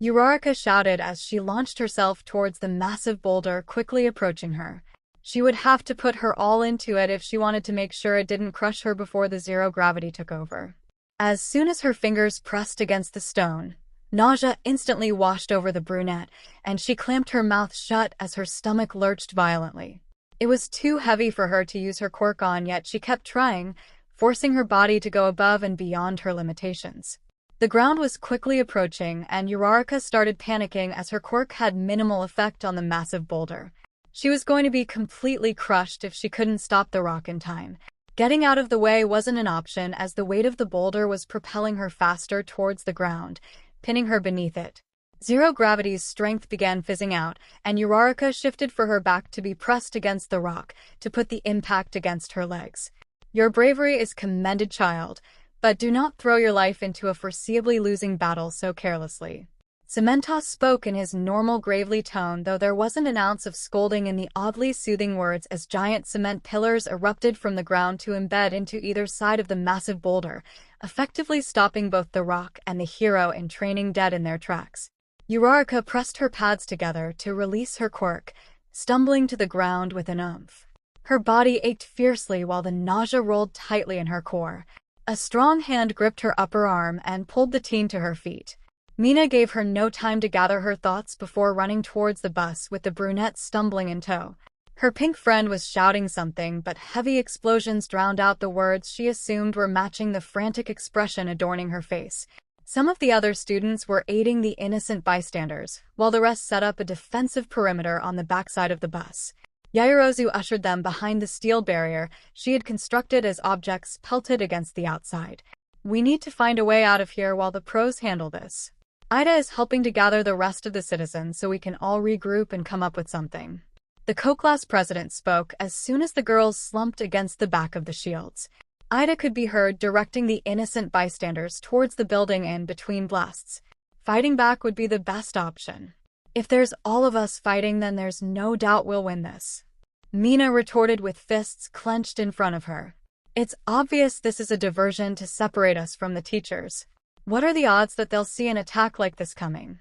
Uraraka shouted as she launched herself towards the massive boulder quickly approaching her. She would have to put her all into it if she wanted to make sure it didn't crush her before the zero gravity took over. As soon as her fingers pressed against the stone, nausea instantly washed over the brunette, and she clamped her mouth shut as her stomach lurched violently. It was too heavy for her to use her quirk on, yet she kept trying, forcing her body to go above and beyond her limitations. The ground was quickly approaching, and Uraraka started panicking as her quirk had minimal effect on the massive boulder. She was going to be completely crushed if she couldn't stop the rock in time. Getting out of the way wasn't an option as the weight of the boulder was propelling her faster towards the ground, pinning her beneath it. Zero gravity's strength began fizzing out, and Uraraka shifted for her back to be pressed against the rock to put the impact against her legs. Your bravery is commended, child, but do not throw your life into a foreseeably losing battle so carelessly. 𝗧𝗵𝗲 spoke in his normal gravely tone, though there wasn't an ounce of scolding in the oddly soothing words as giant cement pillars erupted from the ground to embed into either side of the massive boulder, effectively stopping both the rock and the hero in training dead in their tracks. Uraraka pressed her pads together to release her quirk, stumbling to the ground with an oomph. Her body ached fiercely while the nausea rolled tightly in her core. A strong hand gripped her upper arm and pulled the teen to her feet. Mina gave her no time to gather her thoughts before running towards the bus with the brunette stumbling in tow. Her pink friend was shouting something, but heavy explosions drowned out the words she assumed were matching the frantic expression adorning her face. Some of the other students were aiding the innocent bystanders, while the rest set up a defensive perimeter on the backside of the bus. Yaoyorozu ushered them behind the steel barrier she had constructed as objects pelted against the outside. We need to find a way out of here while the pros handle this. Ida is helping to gather the rest of the citizens so we can all regroup and come up with something. The co-class president spoke as soon as the girls slumped against the back of the shields. Ida could be heard directing the innocent bystanders towards the building in between blasts. Fighting back would be the best option. If there's all of us fighting, then there's no doubt we'll win this. Mina retorted with fists clenched in front of her. It's obvious this is a diversion to separate us from the teachers. What are the odds that they'll see an attack like this coming?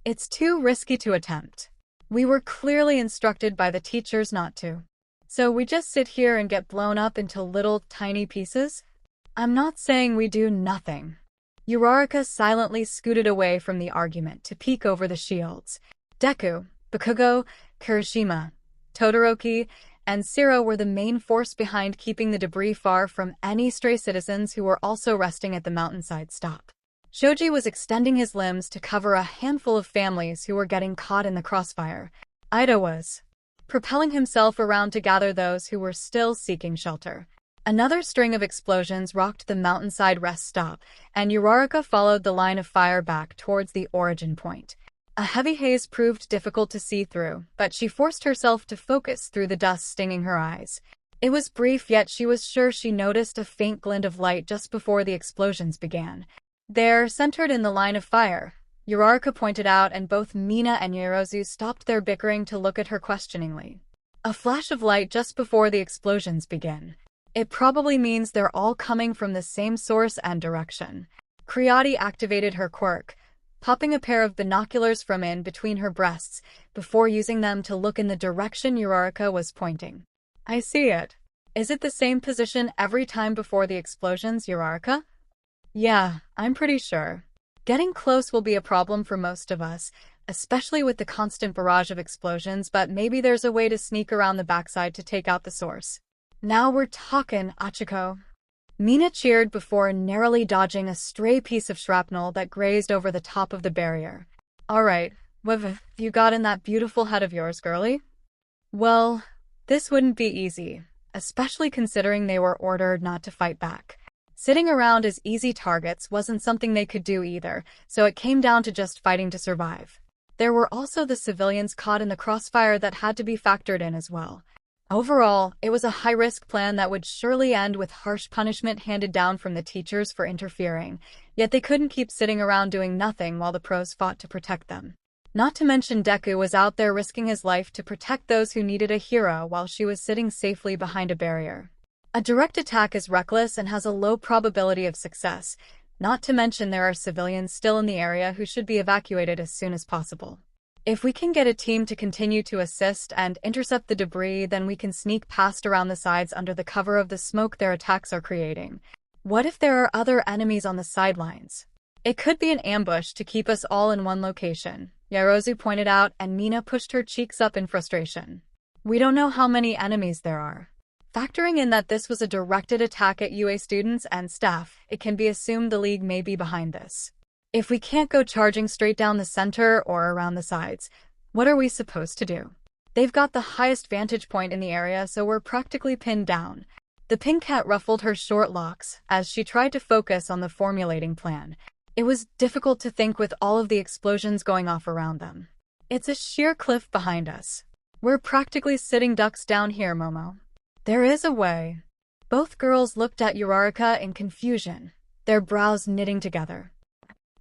It's too risky to attempt. We were clearly instructed by the teachers not to. So we just sit here and get blown up into little tiny pieces? I'm not saying we do nothing. Uraraka silently scooted away from the argument to peek over the shields. Deku, Bakugo, Kirishima, Todoroki, and Sero were the main force behind keeping the debris far from any stray citizens who were also resting at the mountainside stop. Shoji was extending his limbs to cover a handful of families who were getting caught in the crossfire. Ida was propelling himself around to gather those who were still seeking shelter. Another string of explosions rocked the mountainside rest stop, and Uraraka followed the line of fire back towards the origin point. A heavy haze proved difficult to see through, but she forced herself to focus through the dust stinging her eyes. It was brief, yet she was sure she noticed a faint glint of light just before the explosions began. There, centered in the line of fire, Uraraka pointed out, and both Mina and Yaoyorozu stopped their bickering to look at her questioningly. A flash of light just before the explosions begin. It probably means they're all coming from the same source and direction. Creati activated her quirk, popping a pair of binoculars from in between her breasts before using them to look in the direction Uraraka was pointing. I see it. Is it the same position every time before the explosions, Uraraka? Yeah, I'm pretty sure. Getting close will be a problem for most of us, especially with the constant barrage of explosions, but maybe there's a way to sneak around the backside to take out the source. Now we're talking, Ochaco. Mina cheered before narrowly dodging a stray piece of shrapnel that grazed over the top of the barrier. Alright, what have you got in that beautiful head of yours, girlie? Well, this wouldn't be easy, especially considering they were ordered not to fight back. Sitting around as easy targets wasn't something they could do either, so it came down to just fighting to survive. There were also the civilians caught in the crossfire that had to be factored in as well. Overall, it was a high-risk plan that would surely end with harsh punishment handed down from the teachers for interfering, yet they couldn't keep sitting around doing nothing while the pros fought to protect them. Not to mention Deku was out there risking his life to protect those who needed a hero while she was sitting safely behind a barrier. A direct attack is reckless and has a low probability of success, not to mention there are civilians still in the area who should be evacuated as soon as possible. If we can get a team to continue to assist and intercept the debris, then we can sneak past around the sides under the cover of the smoke their attacks are creating. What if there are other enemies on the sidelines? It could be an ambush to keep us all in one location, 𝗧𝗪𝗧𝗏 pointed out, and Mina pushed her cheeks up in frustration. We don't know how many enemies there are. Factoring in that this was a directed attack at UA students and staff, it can be assumed the League may be behind this. If we can't go charging straight down the center or around the sides, what are we supposed to do? They've got the highest vantage point in the area, so we're practically pinned down. The pink cat ruffled her short locks as she tried to focus on the formulating plan. It was difficult to think with all of the explosions going off around them. It's a sheer cliff behind us. We're practically sitting ducks down here, Momo. There is a way. Both girls looked at Uraraka in confusion, their brows knitting together.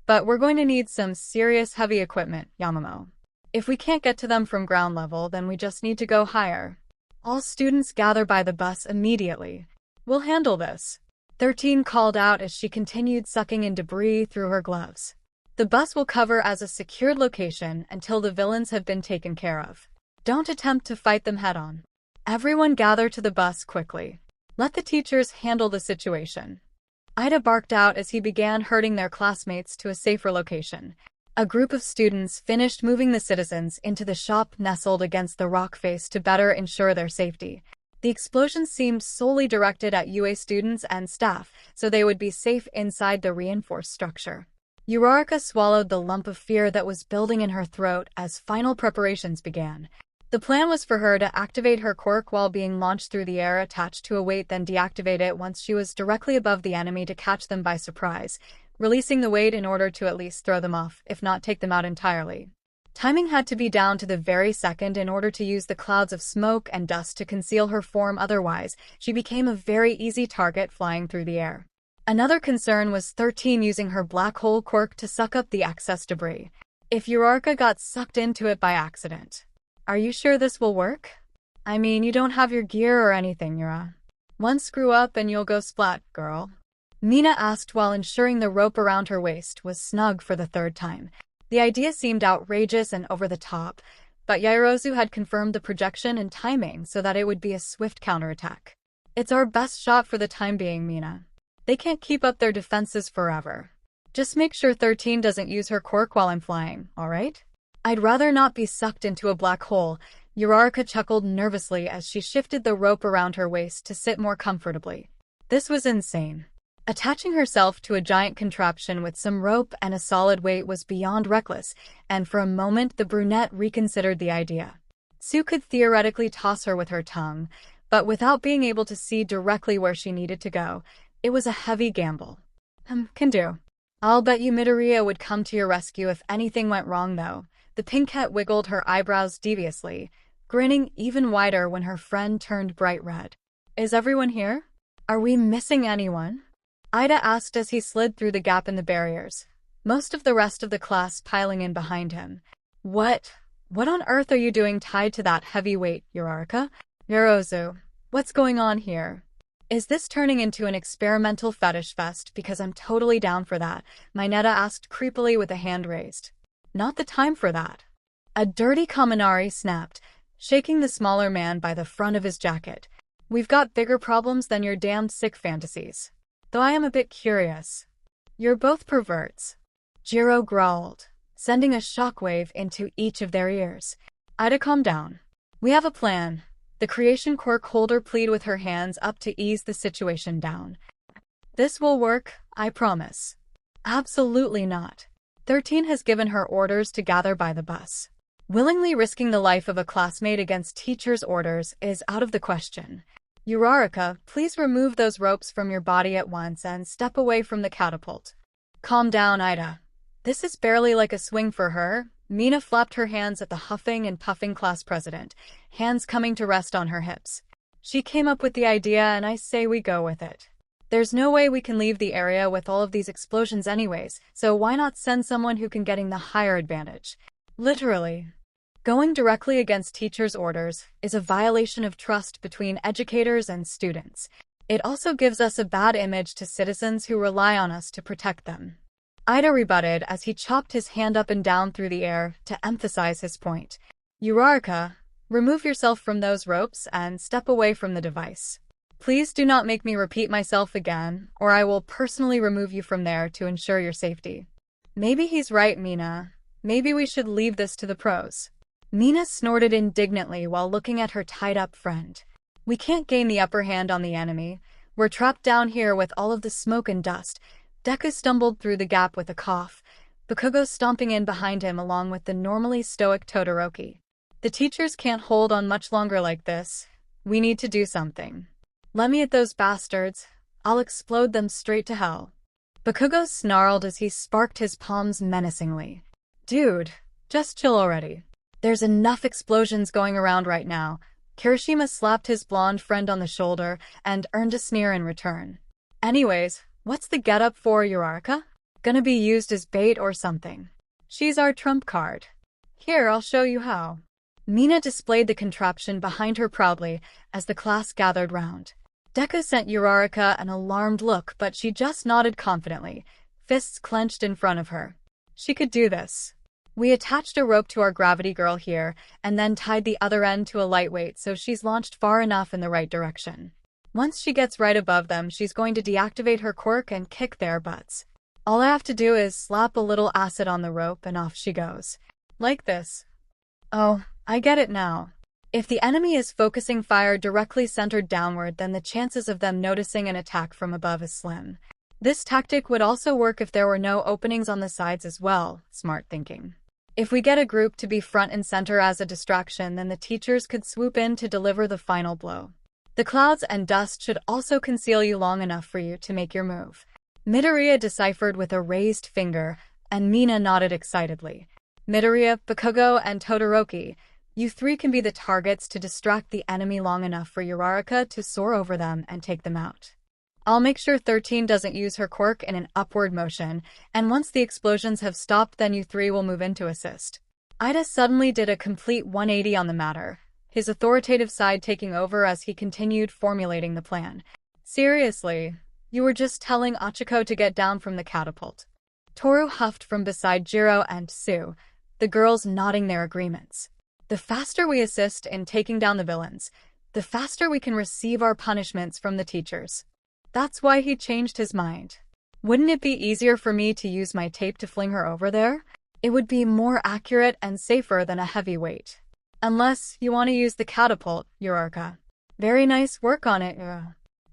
But we're going to need some serious heavy equipment, 𝗂𝗵𝗲. If we can't get to them from ground level, then we just need to go higher. All students gather by the bus immediately. We'll handle this. 𝗬𝗏 called out as she continued sucking in debris through her gloves. The bus will cover as a secured location until the villains have been taken care of. Don't attempt to fight them head-on. Everyone gather to the bus quickly. Let the teachers handle the situation. Ida barked out as he began herding their classmates to a safer location. A group of students finished moving the citizens into the shop nestled against the rock face to better ensure their safety. The explosions seemed solely directed at UA students and staff, so they would be safe inside the reinforced structure. Uraraka swallowed the lump of fear that was building in her throat as final preparations began. The plan was for her to activate her quirk while being launched through the air attached to a weight, then deactivate it once she was directly above the enemy to catch them by surprise, releasing the weight in order to at least throw them off, if not take them out entirely. Timing had to be down to the very second in order to use the clouds of smoke and dust to conceal her form, otherwise she became a very easy target flying through the air. Another concern was 𝗬𝗏 using her black hole quirk to suck up the excess debris. If Uraraka got sucked into it by accident. Are you sure this will work? I mean, you don't have your gear or anything, Yura. One screw up and you'll go splat, girl. Mina asked while ensuring the rope around her waist was snug for the third time. The idea seemed outrageous and over the top, but 𝗧𝗪𝗧𝗏 had confirmed the projection and timing so that it would be a swift counterattack. It's our best shot for the time being, Mina. They can't keep up their defenses forever. Just make sure 𝗬𝗏 doesn't use her quirk while I'm flying, alright? I'd rather not be sucked into a black hole. Uraraka chuckled nervously as she shifted the rope around her waist to sit more comfortably. This was insane. Attaching herself to a giant contraption with some rope and a solid weight was beyond reckless, and for a moment the brunette reconsidered the idea. Sue could theoretically toss her with her tongue, but without being able to see directly where she needed to go, it was a heavy gamble. Can do. I'll bet you Midoriya would come to your rescue if anything went wrong, though. The pink cat wiggled her eyebrows deviously, grinning even wider when her friend turned bright red. Is everyone here? Are we missing anyone? Ida asked as he slid through the gap in the barriers, most of the rest of the class piling in behind him. What on earth are you doing tied to that heavy weight, Uraraka? 𝗧𝗪𝗧𝗏, what's going on here? Is this turning into an experimental fetish fest? Because I'm totally down for that, Mineta asked creepily with a hand raised. Not the time for that. A dirty Kaminari snapped, shaking the smaller man by the front of his jacket. We've got bigger problems than your damned sick fantasies. Though I am a bit curious. You're both perverts. Jiro growled, sending a shockwave into each of their ears. Ida, calm down. We have a plan. The creation quirk holder pleaded with her hands up to ease the situation down. This will work, I promise. Absolutely not. 13 has given her orders to gather by the bus. Willingly risking the life of a classmate against teacher's orders is out of the question. Uraraka, please remove those ropes from your body at once and step away from the catapult. Calm down, Ida. This is barely like a swing for her. Mina flapped her hands at the huffing and puffing class president, hands coming to rest on her hips. She came up with the idea and I say we go with it. There's no way we can leave the area with all of these explosions anyways, so why not send someone who can getting the higher advantage? Literally. Going directly against teachers' orders is a violation of trust between educators and students. It also gives us a bad image to citizens who rely on us to protect them. Ida rebutted as he chopped his hand up and down through the air to emphasize his point. Uraraka, remove yourself from those ropes and step away from the device. Please do not make me repeat myself again, or I will personally remove you from there to ensure your safety. Maybe he's right, Mina. Maybe we should leave this to the pros. Mina snorted indignantly while looking at her tied-up friend. We can't gain the upper hand on the enemy. We're trapped down here with all of the smoke and dust. Deku stumbled through the gap with a cough, Bakugo stomping in behind him along with the normally stoic Todoroki. The teachers can't hold on much longer like this. We need to do something. Let me at those bastards. I'll explode them straight to hell. Bakugo snarled as he sparked his palms menacingly. Dude, just chill already. There's enough explosions going around right now. Kirishima slapped his blonde friend on the shoulder and earned a sneer in return. Anyways, what's the getup for Uraraka? Gonna be used as bait or something. She's our trump card. Here, I'll show you how. Mina displayed the contraption behind her proudly as the class gathered round. Deku sent Uraraka an alarmed look, but she just nodded confidently, fists clenched in front of her. She could do this. We attached a rope to our gravity girl here, and then tied the other end to a lightweight so she's launched far enough in the right direction. Once she gets right above them, she's going to deactivate her quirk and kick their butts. All I have to do is slap a little acid on the rope and off she goes. Like this. Oh, I get it now. If the enemy is focusing fire directly centered downward, then the chances of them noticing an attack from above is slim. This tactic would also work if there were no openings on the sides as well, smart thinking. If we get a group to be front and center as a distraction, then the teachers could swoop in to deliver the final blow. The clouds and dust should also conceal you long enough for you to make your move. Midoriya deciphered with a raised finger, and Mina nodded excitedly. Midoriya, Bakugo, and Todoroki, you three can be the targets to distract the enemy long enough for Uraraka to soar over them and take them out. I'll make sure 13 doesn't use her quirk in an upward motion, and once the explosions have stopped, then you three will move in to assist. Ida suddenly did a complete 180 on the matter, his authoritative side taking over as he continued formulating the plan. Seriously, you were just telling Ochaco to get down from the catapult. Toru huffed from beside Jiro and Sue, the girls nodding their agreements. The faster we assist in taking down the villains, the faster we can receive our punishments from the teachers. That's why he changed his mind. Wouldn't it be easier for me to use my tape to fling her over there? It would be more accurate and safer than a heavy weight. Unless you want to use the catapult, Uraraka. Very nice work on it,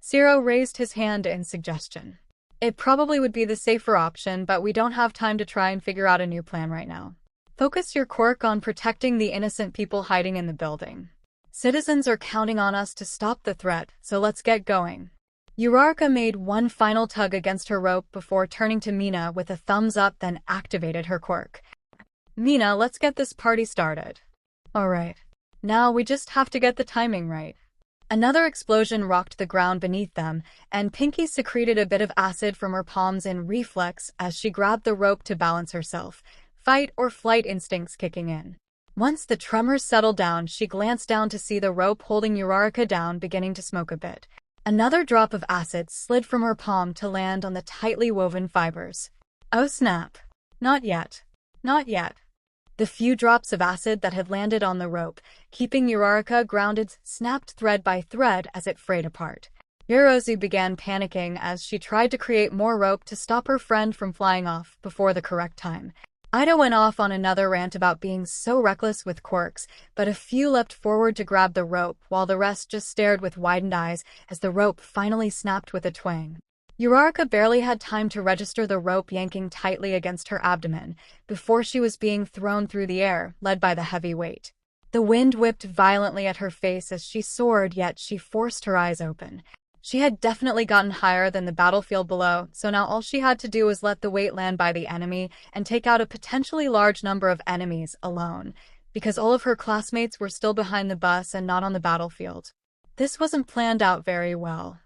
Zero raised his hand in suggestion. It probably would be the safer option, but we don't have time to try and figure out a new plan right now. Focus your quirk on protecting the innocent people hiding in the building. Citizens are counting on us to stop the threat, so let's get going. Uraraka made one final tug against her rope before turning to Mina with a thumbs up, then activated her quirk. Mina, let's get this party started. Alright. Now we just have to get the timing right. Another explosion rocked the ground beneath them, and Pinky secreted a bit of acid from her palms in reflex as she grabbed the rope to balance herself, fight or flight instincts kicking in. Once the tremors settled down, she glanced down to see the rope holding Uraraka down beginning to smoke a bit. Another drop of acid slid from her palm to land on the tightly woven fibers. Oh snap. Not yet. Not yet. The few drops of acid that had landed on the rope, keeping Uraraka grounded, snapped thread by thread as it frayed apart. Yorozu began panicking as she tried to create more rope to stop her friend from flying off before the correct time. Ida went off on another rant about being so reckless with quirks, but a few leapt forward to grab the rope while the rest just stared with widened eyes as the rope finally snapped with a twang. Uraraka barely had time to register the rope yanking tightly against her abdomen before she was being thrown through the air, led by the heavy weight. The wind whipped violently at her face as she soared, yet she forced her eyes open. She had definitely gotten higher than the battlefield below, so now all she had to do was let the weight land by the enemy and take out a potentially large number of enemies alone, because all of her classmates were still behind the bus and not on the battlefield. This wasn't planned out very well.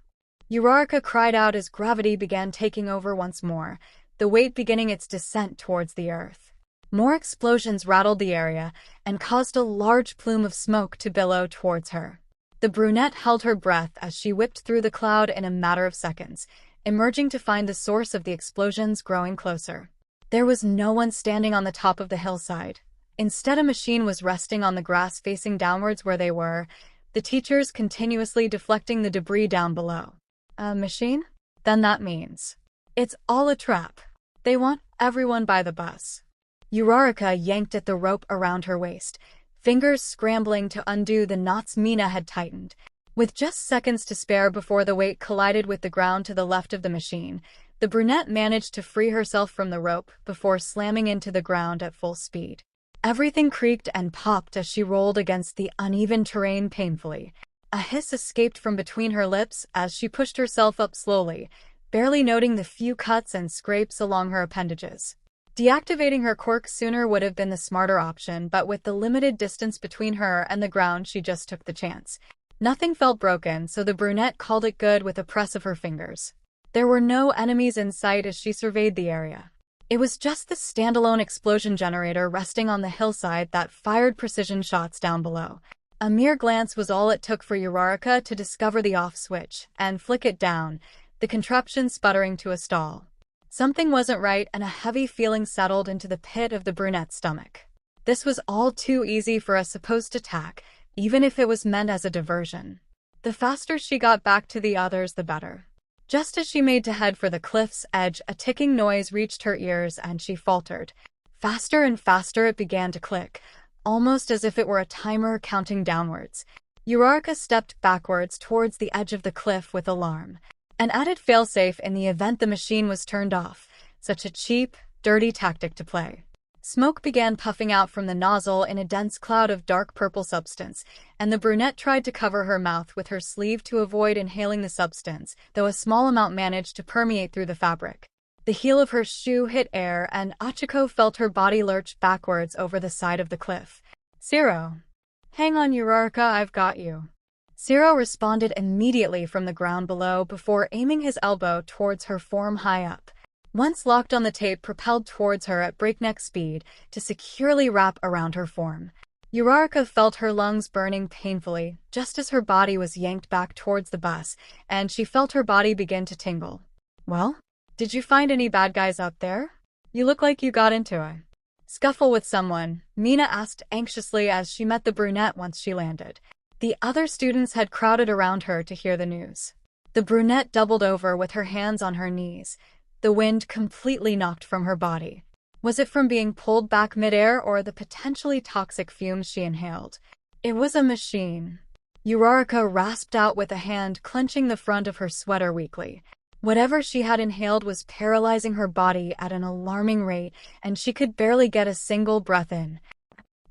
Uraraka cried out as gravity began taking over once more, the weight beginning its descent towards the earth. More explosions rattled the area and caused a large plume of smoke to billow towards her. The brunette held her breath as she whipped through the cloud in a matter of seconds, emerging to find the source of the explosions growing closer. There was no one standing on the top of the hillside. Instead, a machine was resting on the grass facing downwards where they were, the teachers continuously deflecting the debris down below. A machine? Then that means it's all a trap. They want everyone by the bus. Uraraka yanked at the rope around her waist, fingers scrambling to undo the knots Mina had tightened. With just seconds to spare before the weight collided with the ground to the left of the machine, the brunette managed to free herself from the rope before slamming into the ground at full speed. Everything creaked and popped as she rolled against the uneven terrain painfully. A hiss escaped from between her lips as she pushed herself up slowly, barely noting the few cuts and scrapes along her appendages. Deactivating her quirk sooner would have been the smarter option, but with the limited distance between her and the ground, she just took the chance. Nothing felt broken, so the brunette called it good with a press of her fingers. There were no enemies in sight as she surveyed the area. It was just the standalone explosion generator resting on the hillside that fired precision shots down below. A mere glance was all it took for Uraraka to discover the off switch and flick it down, the contraption sputtering to a stall. Something wasn't right, and a heavy feeling settled into the pit of the brunette's stomach. This was all too easy for a supposed attack, even if it was meant as a diversion. The faster she got back to the others, the better. Just as she made to head for the cliff's edge, a ticking noise reached her ears and she faltered. Faster and faster it began to click, almost as if it were a timer counting downwards. Uraraka stepped backwards towards the edge of the cliff with alarm. An added failsafe in the event the machine was turned off. Such a cheap, dirty tactic to play. Smoke began puffing out from the nozzle in a dense cloud of dark purple substance, and the brunette tried to cover her mouth with her sleeve to avoid inhaling the substance, though a small amount managed to permeate through the fabric. The heel of her shoe hit air, and Ochaco felt her body lurch backwards over the side of the cliff. "𝗧𝗏. Hang on, Uraraka, I've got you." 𝗧𝗏 responded immediately from the ground below before aiming his elbow towards her form high up. Once locked on, the tape propelled towards her at breakneck speed to securely wrap around her form. Uraraka felt her lungs burning painfully just as her body was yanked back towards the bus, and she felt her body begin to tingle. "Well? Did you find any bad guys out there? You look like you got into a scuffle with someone," Mina asked anxiously as she met the brunette once she landed. The other students had crowded around her to hear the news. The brunette doubled over with her hands on her knees, the wind completely knocked from her body. Was it from being pulled back midair or the potentially toxic fumes she inhaled? It was a machine. Uraraka rasped out with a hand clenching the front of her sweater weakly. Whatever she had inhaled was paralyzing her body at an alarming rate, and she could barely get a single breath in.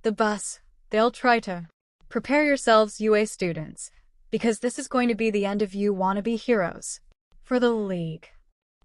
"The bus. They'll try to. Prepare yourselves, UA students, because this is going to be the end of you wannabe heroes. For the League."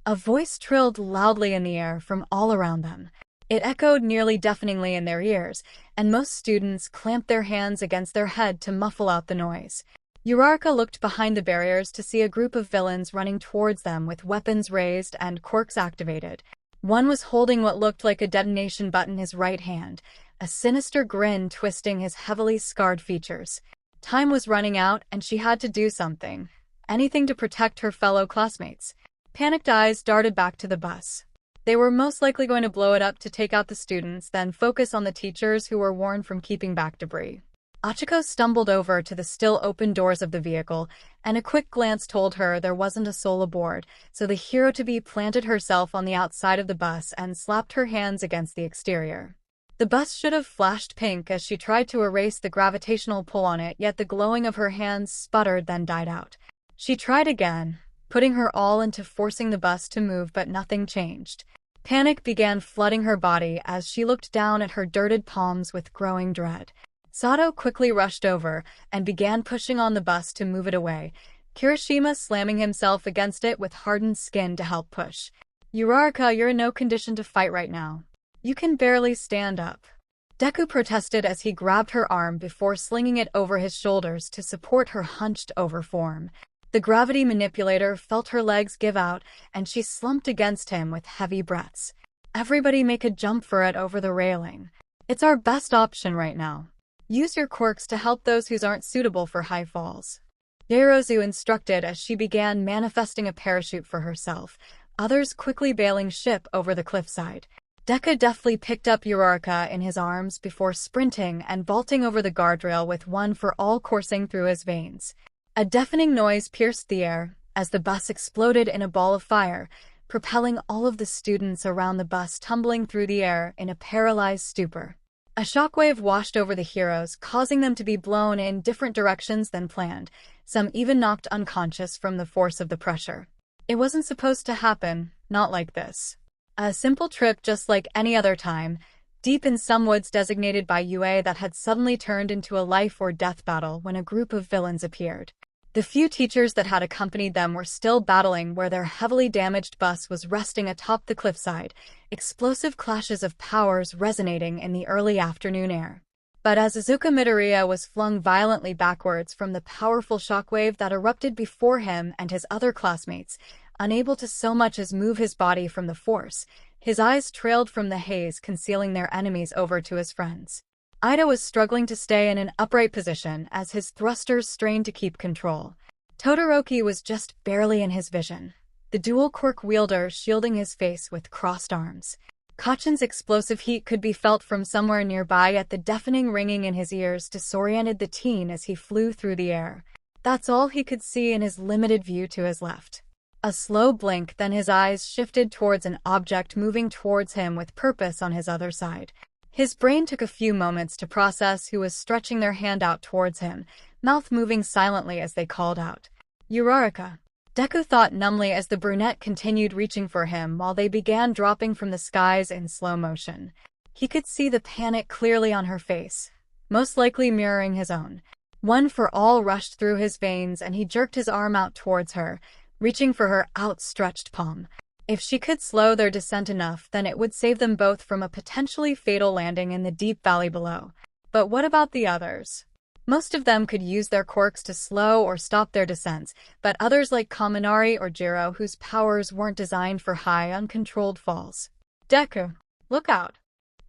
A voice trilled loudly in the air from all around them. It echoed nearly deafeningly in their ears, and most students clamped their hands against their head to muffle out the noise. Uraraka looked behind the barriers to see a group of villains running towards them with weapons raised and quirks activated. One was holding what looked like a detonation button in his right hand, a sinister grin twisting his heavily scarred features. Time was running out, and she had to do something. Anything to protect her fellow classmates. Panicked eyes darted back to the bus. They were most likely going to blow it up to take out the students, then focus on the teachers who were warned from keeping back debris. Ochaco stumbled over to the still open doors of the vehicle, and a quick glance told her there wasn't a soul aboard, so the hero-to-be planted herself on the outside of the bus and slapped her hands against the exterior. The bus should have flashed pink as she tried to erase the gravitational pull on it, yet the glowing of her hands sputtered then died out. She tried again, putting her all into forcing the bus to move, but nothing changed. Panic began flooding her body as she looked down at her dirted palms with growing dread. Sato quickly rushed over and began pushing on the bus to move it away, Kirishima slamming himself against it with hardened skin to help push. "Uraraka, you're in no condition to fight right now. You can barely stand up." Deku protested as he grabbed her arm before slinging it over his shoulders to support her hunched-over form. The gravity manipulator felt her legs give out, and she slumped against him with heavy breaths. "Everybody make a jump for it over the railing. It's our best option right now. Use your quirks to help those who aren't suitable for high falls." Ierozu instructed as she began manifesting a parachute for herself, others quickly bailing ship over the cliffside. Deku deftly picked up Uraraka in his arms before sprinting and vaulting over the guardrail with one for all coursing through his veins. A deafening noise pierced the air as the bus exploded in a ball of fire, propelling all of the students around the bus tumbling through the air in a paralyzed stupor. A shockwave washed over the heroes, causing them to be blown in different directions than planned, some even knocked unconscious from the force of the pressure. It wasn't supposed to happen, not like this. A simple trip just like any other time, deep in some woods designated by UA that had suddenly turned into a life-or-death battle when a group of villains appeared. The few teachers that had accompanied them were still battling where their heavily damaged bus was resting atop the cliffside, explosive clashes of powers resonating in the early afternoon air. But as Izocha Midoriya was flung violently backwards from the powerful shockwave that erupted before him and his other classmates, unable to so much as move his body from the force, his eyes trailed from the haze concealing their enemies over to his friends. Ida was struggling to stay in an upright position as his thrusters strained to keep control. Todoroki was just barely in his vision, the dual quirk wielder shielding his face with crossed arms. 𝐒𝐭𝐴's explosive heat could be felt from somewhere nearby, yet the deafening ringing in his ears disoriented the teen as he flew through the air. That's all he could see in his limited view to his left. A slow blink, then his eyes shifted towards an object moving towards him with purpose on his other side. His brain took a few moments to process who was stretching their hand out towards him, mouth moving silently as they called out, "Uraraka." Deku thought numbly as the brunette continued reaching for him while they began dropping from the skies in slow motion. He could see the panic clearly on her face, most likely mirroring his own. One for all rushed through his veins and he jerked his arm out towards her, reaching for her outstretched palm. If she could slow their descent enough, then it would save them both from a potentially fatal landing in the deep valley below. But what about the others? Most of them could use their quirks to slow or stop their descents, but others like Kaminari or Jiro, whose powers weren't designed for high, uncontrolled falls. "Deku, look out!"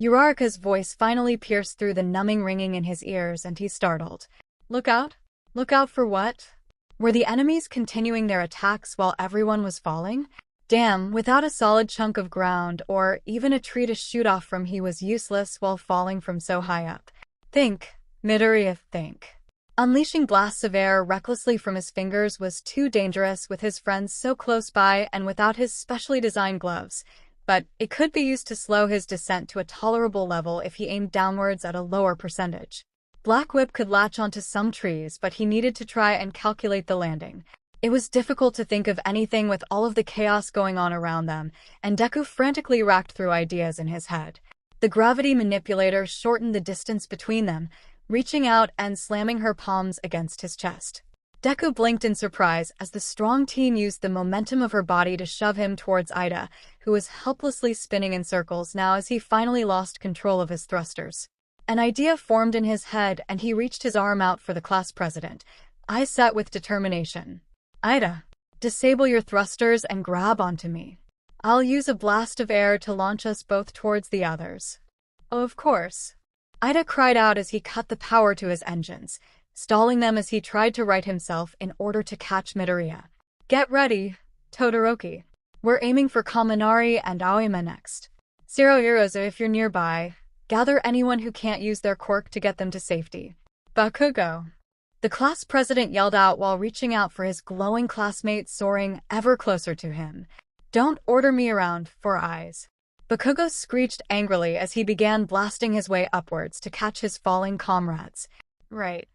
Uraraka's voice finally pierced through the numbing ringing in his ears, and he startled. "Look out? Look out for what?" Were the enemies continuing their attacks while everyone was falling? Damn, without a solid chunk of ground or even a tree to shoot off from, he was useless while falling from so high up. Think, Midoriya, think. Unleashing blasts of air recklessly from his fingers was too dangerous with his friends so close by and without his specially designed gloves, but it could be used to slow his descent to a tolerable level if he aimed downwards at a lower percentage. Black Whip could latch onto some trees, but he needed to try and calculate the landing. It was difficult to think of anything with all of the chaos going on around them, and Deku frantically racked through ideas in his head. The gravity manipulator shortened the distance between them, reaching out and slamming her palms against his chest. Deku blinked in surprise as the strong teen used the momentum of her body to shove him towards Ida, who was helplessly spinning in circles now as he finally lost control of his thrusters. An idea formed in his head and he reached his arm out for the class president, eyes set with determination. "Ida, disable your thrusters and grab onto me. I'll use a blast of air to launch us both towards the others." "Oh, of course." Ida cried out as he cut the power to his engines, stalling them as he tried to right himself in order to catch Midoriya. "Get ready, Todoroki. We're aiming for Kaminari and Aoyama next. Zero Ierozu, if you're nearby, gather anyone who can't use their quirk to get them to safety. Bakugo." The class president yelled out while reaching out for his glowing classmate soaring ever closer to him. "Don't order me around, Four Eyes." Bakugo screeched angrily as he began blasting his way upwards to catch his falling comrades. "Right."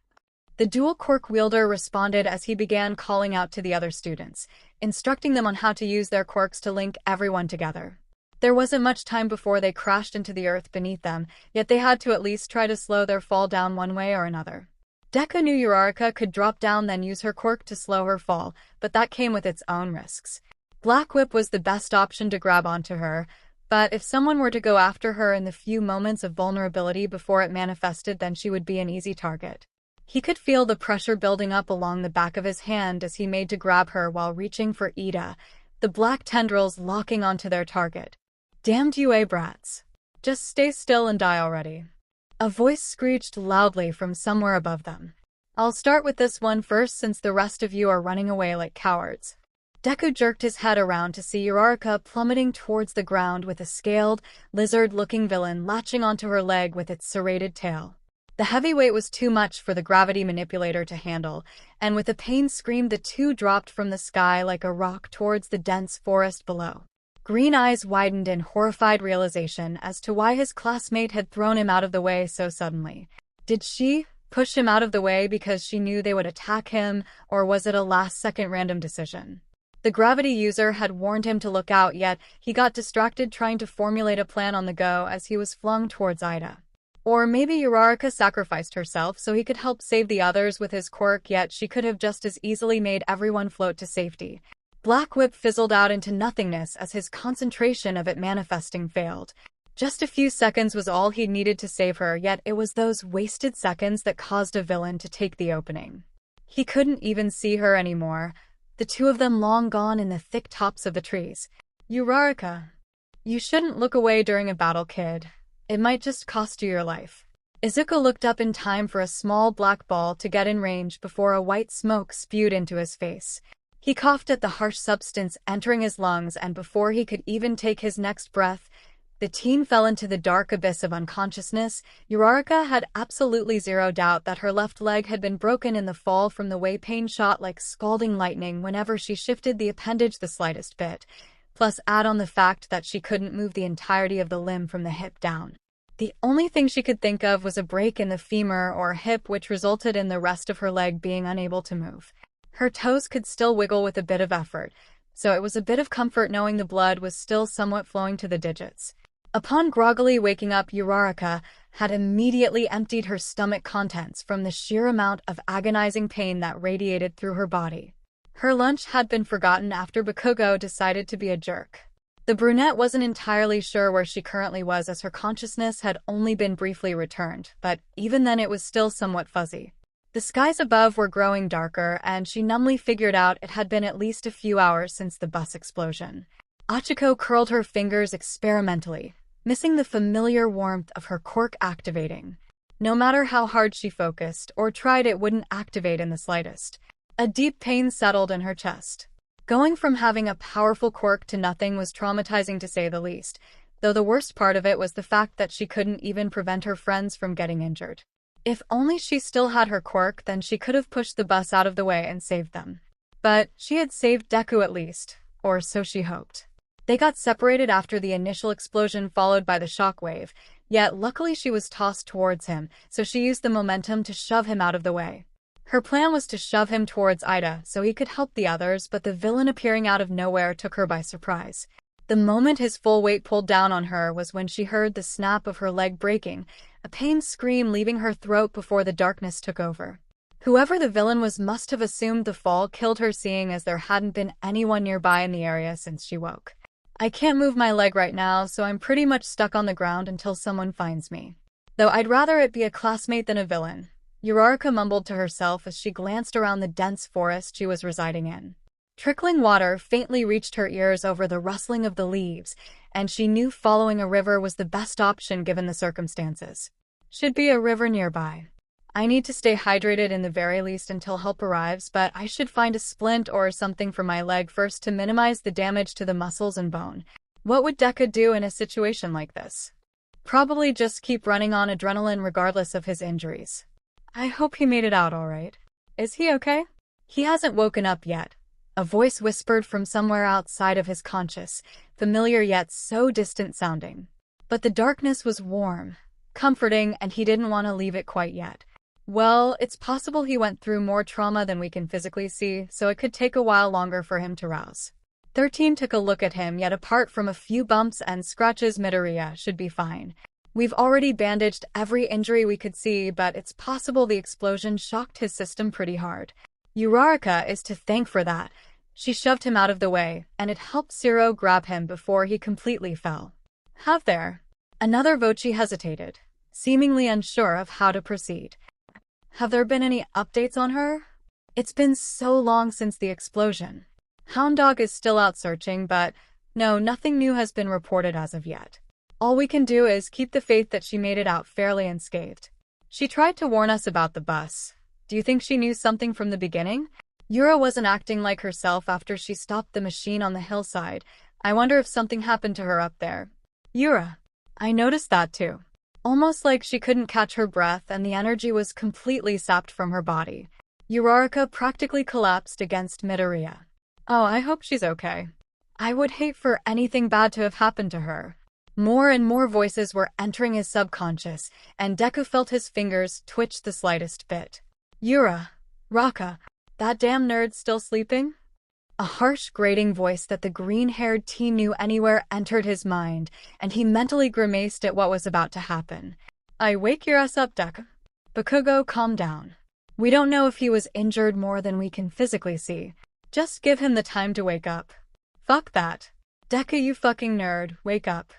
The dual quirk wielder responded as he began calling out to the other students, instructing them on how to use their quirks to link everyone together. There wasn't much time before they crashed into the earth beneath them, yet they had to at least try to slow their fall down one way or another. Deku knew Uraraka could drop down then use her quirk to slow her fall, but that came with its own risks. Black Whip was the best option to grab onto her, but if someone were to go after her in the few moments of vulnerability before it manifested, then she would be an easy target. He could feel the pressure building up along the back of his hand as he made to grab her while reaching for Ida, the black tendrils locking onto their target. "Damned UA brats. Just stay still and die already." A voice screeched loudly from somewhere above them. "I'll start with this one first since the rest of you are running away like cowards." Deku jerked his head around to see Uraraka plummeting towards the ground with a scaled, lizard-looking villain latching onto her leg with its serrated tail. The heavy weight was too much for the gravity manipulator to handle, and with a pained scream the two dropped from the sky like a rock towards the dense forest below. Green eyes widened in horrified realization as to why his classmate had thrown him out of the way so suddenly. Did she push him out of the way because she knew they would attack him, or was it a last-second random decision? The gravity user had warned him to look out, yet he got distracted trying to formulate a plan on the go as he was flung towards Ida. Or maybe Uraraka sacrificed herself so he could help save the others with his quirk, yet she could have just as easily made everyone float to safety. Black Whip fizzled out into nothingness as his concentration of it manifesting failed. Just a few seconds was all he needed to save her, yet it was those wasted seconds that caused a villain to take the opening. He couldn't even see her anymore, the two of them long gone in the thick tops of the trees. "Uraraka, you shouldn't look away during a battle, kid. It might just cost you your life." Izocha looked up in time for a small black ball to get in range before a white smoke spewed into his face. He coughed at the harsh substance entering his lungs, and before he could even take his next breath, the teen fell into the dark abyss of unconsciousness. Uraraka had absolutely zero doubt that her left leg had been broken in the fall from the way pain shot like scalding lightning whenever she shifted the appendage the slightest bit. Plus add on the fact that she couldn't move the entirety of the limb from the hip down. The only thing she could think of was a break in the femur or hip, which resulted in the rest of her leg being unable to move. Her toes could still wiggle with a bit of effort, so it was a bit of comfort knowing the blood was still somewhat flowing to the digits. Upon groggily waking up, Uraraka had immediately emptied her stomach contents from the sheer amount of agonizing pain that radiated through her body. Her lunch had been forgotten after 𝗵𝗃𝗲 decided to be a jerk. The brunette wasn't entirely sure where she currently was as her consciousness had only been briefly returned, but even then it was still somewhat fuzzy. The skies above were growing darker, and she numbly figured out it had been at least a few hours since the bus explosion. Ochaco curled her fingers experimentally, missing the familiar warmth of her quirk activating. No matter how hard she focused or tried, it wouldn't activate in the slightest. A deep pain settled in her chest. Going from having a powerful quirk to nothing was traumatizing to say the least, though the worst part of it was the fact that she couldn't even prevent her friends from getting injured. If only she still had her quirk, then she could have pushed the bus out of the way and saved them. But she had saved Deku at least, or so she hoped. They got separated after the initial explosion followed by the shockwave, yet luckily she was tossed towards him, so she used the momentum to shove him out of the way. Her plan was to shove him towards Ida so he could help the others, but the villain appearing out of nowhere took her by surprise. The moment his full weight pulled down on her was when she heard the snap of her leg breaking, a pained scream leaving her throat before the darkness took over. Whoever the villain was must have assumed the fall killed her, seeing as there hadn't been anyone nearby in the area since she woke. "I can't move my leg right now, so I'm pretty much stuck on the ground until someone finds me. Though I'd rather it be a classmate than a villain," Uraraka mumbled to herself as she glanced around the dense forest she was residing in. Trickling water faintly reached her ears over the rustling of the leaves, and she knew following a river was the best option given the circumstances. Should be a river nearby. I need to stay hydrated in the very least until help arrives, but I should find a splint or something for my leg first to minimize the damage to the muscles and bone. What would Deku do in a situation like this? Probably just keep running on adrenaline regardless of his injuries. I hope he made it out all right. Is he okay? He hasn't woken up yet. A voice whispered from somewhere outside of his conscious, familiar yet so distant sounding. But the darkness was warm, comforting, and he didn't want to leave it quite yet. Well, it's possible he went through more trauma than we can physically see, so it could take a while longer for him to rouse. 13 took a look at him, yet apart from a few bumps and scratches, 𝗵𝗃𝗧𝗏 should be fine. We've already bandaged every injury we could see, but it's possible the explosion shocked his system pretty hard. Uraraka is to thank for that. She shoved him out of the way, and it helped 𝗧𝗏 grab him before he completely fell. Have there? Another 𝗏𝗃𝗧𝗏 hesitated, seemingly unsure of how to proceed. Have there been any updates on her? It's been so long since the explosion. Hound Dog is still out searching, but no, nothing new has been reported as of yet. All we can do is keep the faith that she made it out fairly unscathed. She tried to warn us about the bus. Do you think she knew something from the beginning? Yura wasn't acting like herself after she stopped the machine on the hillside. I wonder if something happened to her up there. Yura. I noticed that too. Almost like she couldn't catch her breath and the energy was completely sapped from her body. Uraraka practically collapsed against 𝗵𝗃𝗧𝗏. Oh, I hope she's okay. I would hate for anything bad to have happened to her. More and more voices were entering his subconscious, and Deku felt his fingers twitch the slightest bit. Raka, that damn nerd's still sleeping? A harsh, grating voice that the green-haired teen knew anywhere entered his mind, and he mentally grimaced at what was about to happen. I wake your ass up, Deku. Bakugo, calm down. We don't know if he was injured more than we can physically see. Just give him the time to wake up. Fuck that. Deku, you fucking nerd, wake up.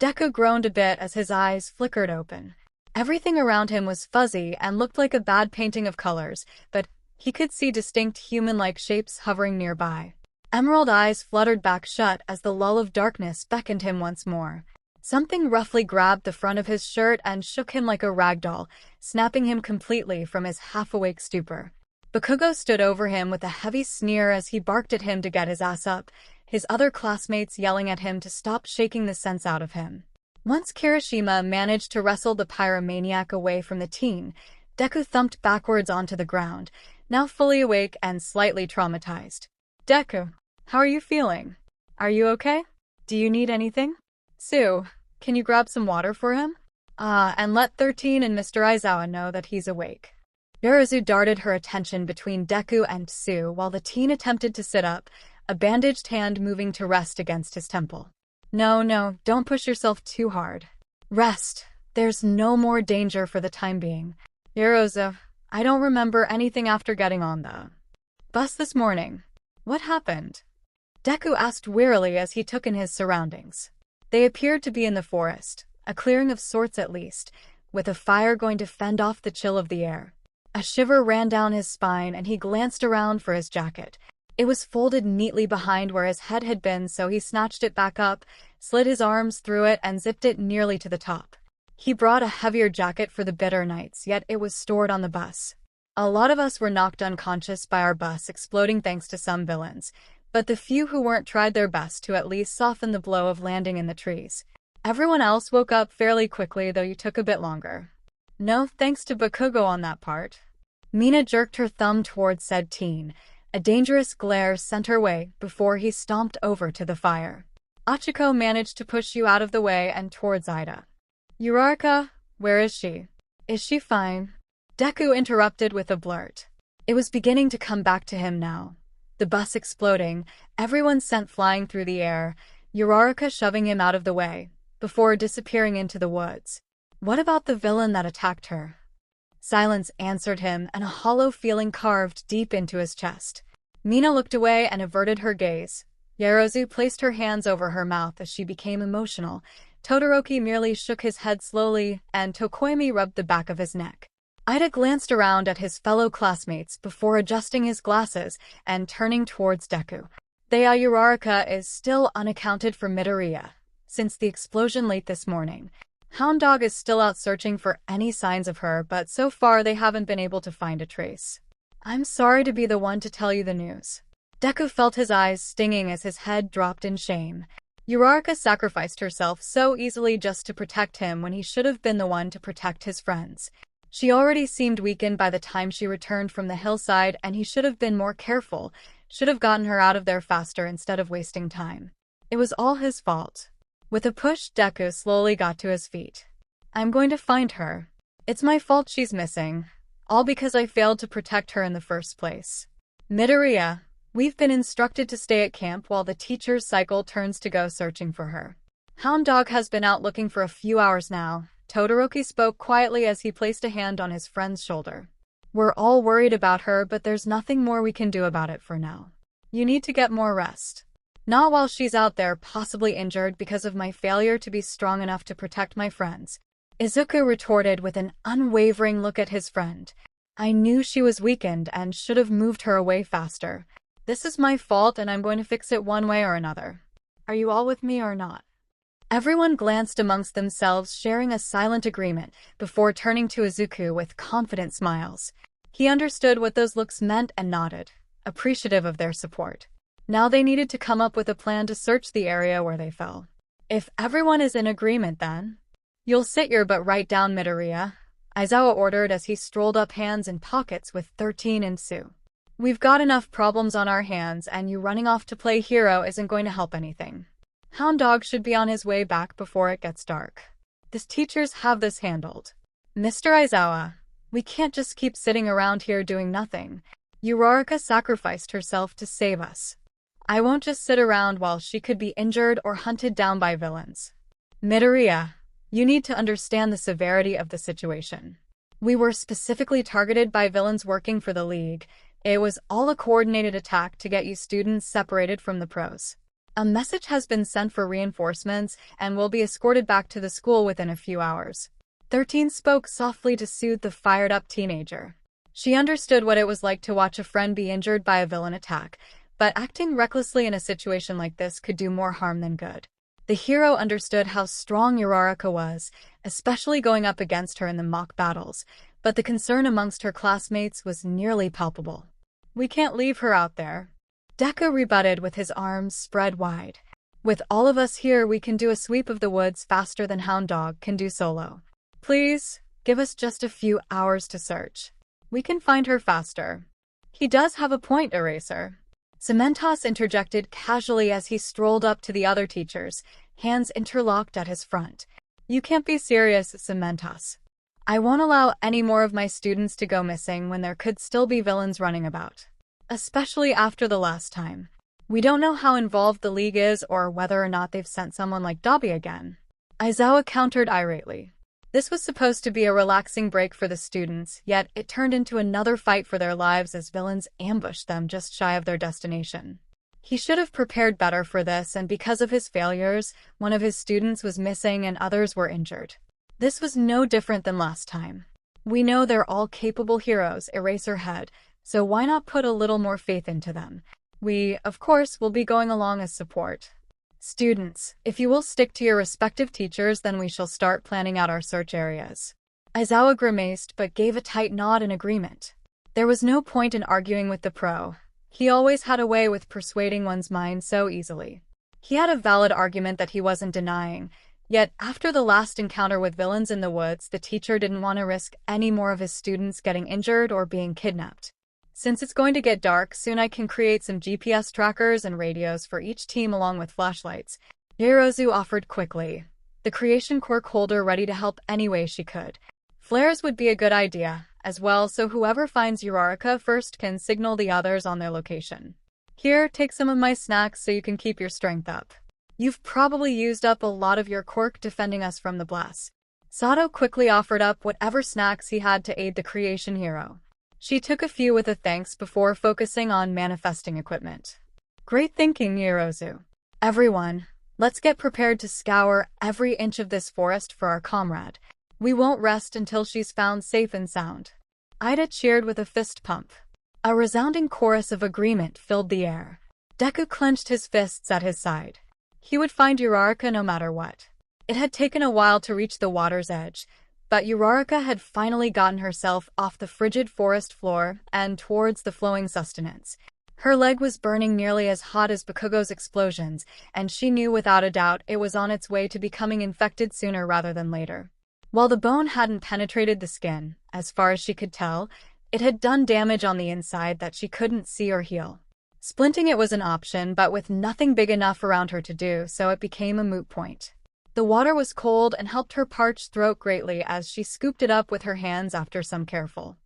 Deku groaned a bit as his eyes flickered open. Everything around him was fuzzy and looked like a bad painting of colors, but he could see distinct human-like shapes hovering nearby. Emerald eyes fluttered back shut as the lull of darkness beckoned him once more. Something roughly grabbed the front of his shirt and shook him like a rag doll, snapping him completely from his half-awake stupor. Bakugo stood over him with a heavy sneer as he barked at him to get his ass up, his other classmates yelling at him to stop shaking the sense out of him. Once Kirishima managed to wrestle the pyromaniac away from the teen, Deku thumped backwards onto the ground, now fully awake and slightly traumatized. Deku, how are you feeling? Are you okay? Do you need anything? Sue, can you grab some water for him? And let 13 and Mr. Aizawa know that he's awake. Yorozu darted her attention between Deku and Sue while the teen attempted to sit up, a bandaged hand moving to rest against his temple. No, don't push yourself too hard. Rest. There's no more danger for the time being. Yorozu, I don't remember anything after getting on the bus this morning. What happened? Deku asked wearily as he took in his surroundings. They appeared to be in the forest, a clearing of sorts at least, with a fire going to fend off the chill of the air. A shiver ran down his spine and he glanced around for his jacket. It was folded neatly behind where his head had been, so he snatched it back up, slid his arms through it, and zipped it nearly to the top. He brought a heavier jacket for the bitter nights, yet it was stored on the bus. A lot of us were knocked unconscious by our bus exploding thanks to some villains, but the few who weren't tried their best to at least soften the blow of landing in the trees. Everyone else woke up fairly quickly, though you took a bit longer. No thanks to Bakugo on that part. Mina jerked her thumb towards said teen. A dangerous glare sent her way before he stomped over to the fire. Ochaco managed to push you out of the way and towards Ida. Uraraka, where is she? Is she fine? Deku interrupted with a blurt. It was beginning to come back to him now. The bus exploding, everyone sent flying through the air, Uraraka shoving him out of the way, before disappearing into the woods. What about the villain that attacked her? Silence answered him, and a hollow feeling carved deep into his chest. Mina looked away and averted her gaze. Yorozu placed her hands over her mouth as she became emotional. Todoroki merely shook his head slowly, and Tokoimi rubbed the back of his neck. Ida glanced around at his fellow classmates before adjusting his glasses and turning towards Deku. Uraraka is still unaccounted for 𝗵𝗃𝗧𝗏. Since the explosion late this morning, Hound Dog is still out searching for any signs of her, but so far they haven't been able to find a trace. I'm sorry to be the one to tell you the news. Deku felt his eyes stinging as his head dropped in shame. Uraraka sacrificed herself so easily just to protect him when he should have been the one to protect his friends. She already seemed weakened by the time she returned from the hillside, and he should have been more careful, should have gotten her out of there faster instead of wasting time. It was all his fault. With a push, Deku slowly got to his feet. I'm going to find her. It's my fault she's missing. All because I failed to protect her in the first place. Midoriya, we've been instructed to stay at camp while the teacher's cycle turns to go searching for her. Hound Dog has been out looking for a few hours now. Todoroki spoke quietly as he placed a hand on his friend's shoulder. We're all worried about her, but there's nothing more we can do about it for now. You need to get more rest. Not while she's out there possibly injured because of my failure to be strong enough to protect my friends. Izocha retorted with an unwavering look at his friend. I knew she was weakened and should have moved her away faster. This is my fault and I'm going to fix it one way or another. Are you all with me or not? Everyone glanced amongst themselves, sharing a silent agreement, before turning to Izuku with confident smiles. He understood what those looks meant and nodded, appreciative of their support. Now they needed to come up with a plan to search the area where they fell. If everyone is in agreement then, you'll sit your butt right down, Midoriya, Aizawa ordered as he strolled up hands in pockets with 13 and Sue. We've got enough problems on our hands and you running off to play hero isn't going to help anything. Hound Dog should be on his way back before it gets dark. These teachers have this handled. Mr. Aizawa, we can't just keep sitting around here doing nothing. Uraraka sacrificed herself to save us. I won't just sit around while she could be injured or hunted down by villains. Midoriya, you need to understand the severity of the situation. We were specifically targeted by villains working for the League. It was all a coordinated attack to get you students separated from the pros. A message has been sent for reinforcements and will be escorted back to the school within a few hours. 13 spoke softly to soothe the fired-up teenager. She understood what it was like to watch a friend be injured by a villain attack, but acting recklessly in a situation like this could do more harm than good. The hero understood how strong Uraraka was, especially going up against her in the mock battles, but the concern amongst her classmates was nearly palpable. We can't leave her out there. Deku rebutted with his arms spread wide. With all of us here, we can do a sweep of the woods faster than Hound Dog can do solo. Please, give us just a few hours to search. We can find her faster. He does have a point, Eraser. 𝗬𝗵𝗲 interjected casually as he strolled up to the other teachers, hands interlocked at his front. You can't be serious, 𝗬𝗵𝗲. I won't allow any more of my students to go missing when there could still be villains running about. Especially after the last time. We don't know how involved the League is or whether or not they've sent someone like Dabi again. Aizawa countered irately. This was supposed to be a relaxing break for the students, yet it turned into another fight for their lives as villains ambushed them just shy of their destination. He should have prepared better for this, and because of his failures, one of his students was missing and others were injured. This was no different than last time. We know they're all capable heroes, Eraserhead, so why not put a little more faith into them? We, of course, will be going along as support. Students, if you will stick to your respective teachers, then we shall start planning out our search areas. Aizawa grimaced but gave a tight nod in agreement. There was no point in arguing with the pro. He always had a way with persuading one's mind so easily. He had a valid argument that he wasn't denying, yet after the last encounter with villains in the woods, the teacher didn't want to risk any more of his students getting injured or being kidnapped. Since it's going to get dark soon, I can create some GPS trackers and radios for each team along with flashlights. Yaozu offered quickly, the creation quirk holder ready to help any way she could. Flares would be a good idea as well, so whoever finds Uraraka first can signal the others on their location. Here, take some of my snacks so you can keep your strength up. You've probably used up a lot of your quirk defending us from the blast. Sato quickly offered up whatever snacks he had to aid the creation hero. She took a few with a thanks before focusing on manifesting equipment. Great thinking, Yaozu. Everyone, let's get prepared to scour every inch of this forest for our comrade. We won't rest until she's found safe and sound. Ida cheered with a fist pump. A resounding chorus of agreement filled the air. Deku clenched his fists at his side. He would find Uraraka no matter what. It had taken a while to reach the water's edge, but Uraraka had finally gotten herself off the frigid forest floor and towards the flowing sustenance. Her leg was burning nearly as hot as Bakugo's explosions, and she knew without a doubt it was on its way to becoming infected sooner rather than later. While the bone hadn't penetrated the skin, as far as she could tell, it had done damage on the inside that she couldn't see or heal. Splinting it was an option, but with nothing big enough around her to do so, it became a moot point. The water was cold and helped her parched throat greatly as she scooped it up with her hands after some careful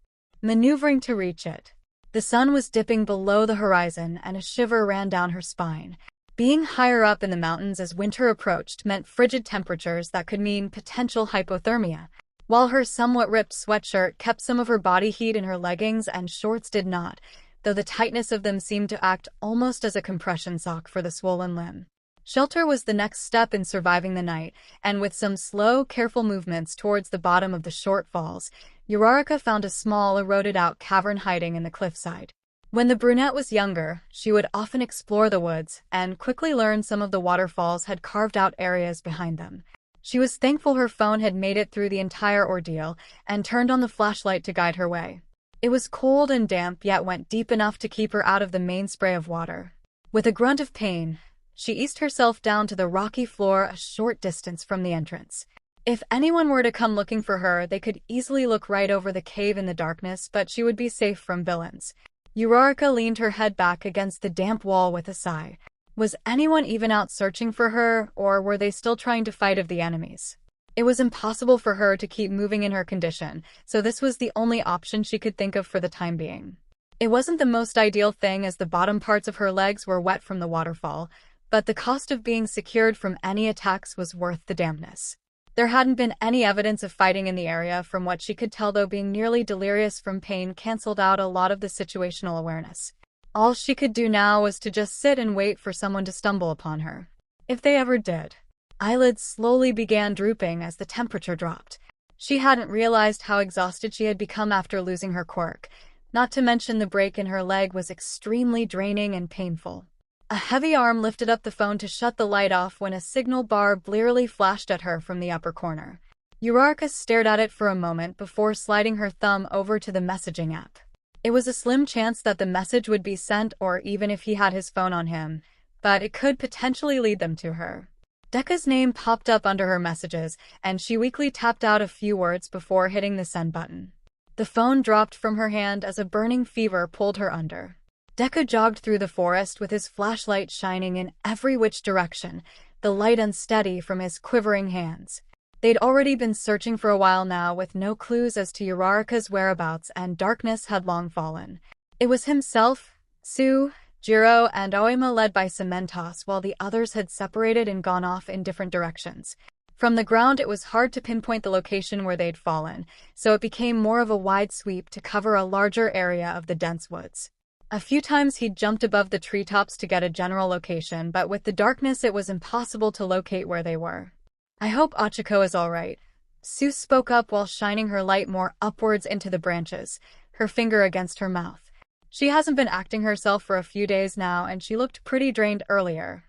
maneuvering to reach it. The sun was dipping below the horizon, and a shiver ran down her spine. Being higher up in the mountains as winter approached meant frigid temperatures that could mean potential hypothermia. While her somewhat ripped sweatshirt kept some of her body heat in her leggings and shorts did not, though the tightness of them seemed to act almost as a compression sock for the swollen limb. Shelter was the next step in surviving the night, and with some slow, careful movements towards the bottom of the short falls, Uraraka found a small, eroded-out cavern hiding in the cliffside. When the brunette was younger, she would often explore the woods and quickly learn some of the waterfalls had carved out areas behind them. She was thankful her phone had made it through the entire ordeal and turned on the flashlight to guide her way. It was cold and damp, yet went deep enough to keep her out of the main spray of water. With a grunt of pain, she eased herself down to the rocky floor a short distance from the entrance. If anyone were to come looking for her, they could easily look right over the cave in the darkness, but she would be safe from villains. Uraraka leaned her head back against the damp wall with a sigh. Was anyone even out searching for her, or were they still trying to fight off the enemies? It was impossible for her to keep moving in her condition, so this was the only option she could think of for the time being. It wasn't the most ideal thing as the bottom parts of her legs were wet from the waterfall, but the cost of being secured from any attacks was worth the dampness. There hadn't been any evidence of fighting in the area from what she could tell, though being nearly delirious from pain canceled out a lot of the situational awareness. All she could do now was to just sit and wait for someone to stumble upon her. If they ever did. Eyelids slowly began drooping as the temperature dropped. She hadn't realized how exhausted she had become after losing her quirk, not to mention the break in her leg was extremely draining and painful. A heavy arm lifted up the phone to shut the light off when a signal bar blearily flashed at her from the upper corner. Uraraka stared at it for a moment before sliding her thumb over to the messaging app. It was a slim chance that the message would be sent, or even if he had his phone on him, but it could potentially lead them to her. Deku's name popped up under her messages, and she weakly tapped out a few words before hitting the send button. The phone dropped from her hand as a burning fever pulled her under. Deku jogged through the forest with his flashlight shining in every which direction, the light unsteady from his quivering hands. They'd already been searching for a while now with no clues as to Uraraka's whereabouts, and darkness had long fallen. It was himself, Tsu, Jiro, and Aoyama led by 𝗵𝗲, while the others had separated and gone off in different directions. From the ground it was hard to pinpoint the location where they'd fallen, so it became more of a wide sweep to cover a larger area of the dense woods. A few times he'd jumped above the treetops to get a general location, but with the darkness it was impossible to locate where they were. "I hope Ochaco is all right," Tsu spoke up while shining her light more upwards into the branches, her finger against her mouth. She hasn't been acting herself for a few days now, and she looked pretty drained earlier.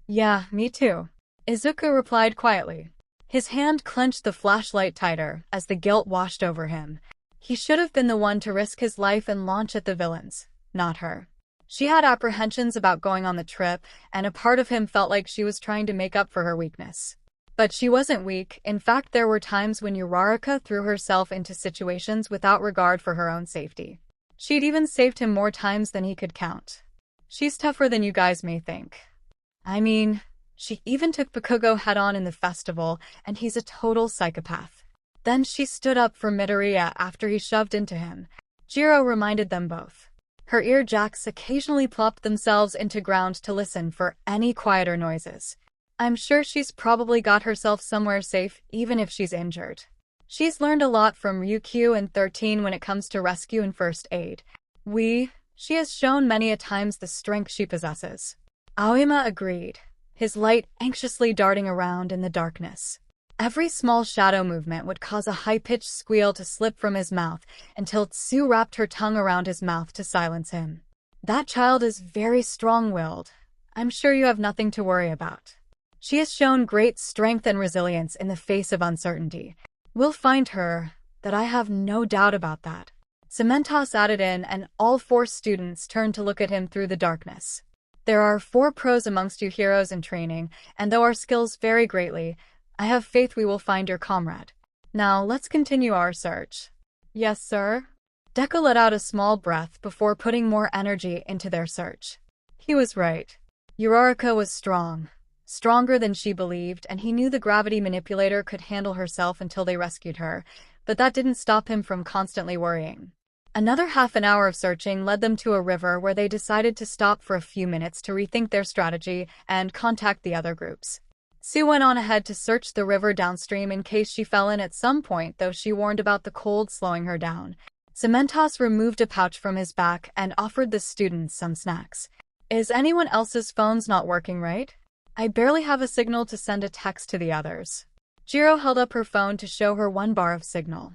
"Yeah, me too," Izocha replied quietly. His hand clenched the flashlight tighter as the guilt washed over him. He should have been the one to risk his life and launch at the villains, not her. She had apprehensions about going on the trip, and a part of him felt like she was trying to make up for her weakness. But she wasn't weak. In fact, there were times when Uraraka threw herself into situations without regard for her own safety. She'd even saved him more times than he could count. She's tougher than you guys may think. I mean, she even took 𝗵𝗃𝗀 head-on in the festival, and he's a total psychopath. Then she stood up for Midoriya after he shoved into him. Jiro reminded them both. Her ear jacks occasionally plopped themselves into ground to listen for any quieter noises. I'm sure she's probably got herself somewhere safe, even if she's injured. She's learned a lot from Ryukyu and 13 when it comes to rescue and first aid. She has shown many a times the strength she possesses. Aoyama agreed, his light anxiously darting around in the darkness. Every small shadow movement would cause a high-pitched squeal to slip from his mouth until Tsu wrapped her tongue around his mouth to silence him. That child is very strong-willed. I'm sure you have nothing to worry about. She has shown great strength and resilience in the face of uncertainty. We'll find her, that I have no doubt about that. 𝗵𝗲 added in, and all 4 students turned to look at him through the darkness. There are 4 pros amongst you heroes in training, and though our skills vary greatly, I have faith we will find your comrade. Now, let's continue our search. Yes, sir? Deku let out a small breath before putting more energy into their search. He was right. Uraraka was strong. Stronger than she believed, and he knew the gravity manipulator could handle herself until they rescued her, but that didn't stop him from constantly worrying. Another half an hour of searching led them to a river where they decided to stop for a few minutes to rethink their strategy and contact the other groups. 𝐬𝐭 went on ahead to search the river downstream in case she fell in at some point, though she warned about the cold slowing her down. 𝗬𝗵𝗲 removed a pouch from his back and offered the students some snacks. Is anyone else's phones not working right? I barely have a signal to send a text to the others. 𝐎𝐸𝐽 held up her phone to show her 1 bar of signal.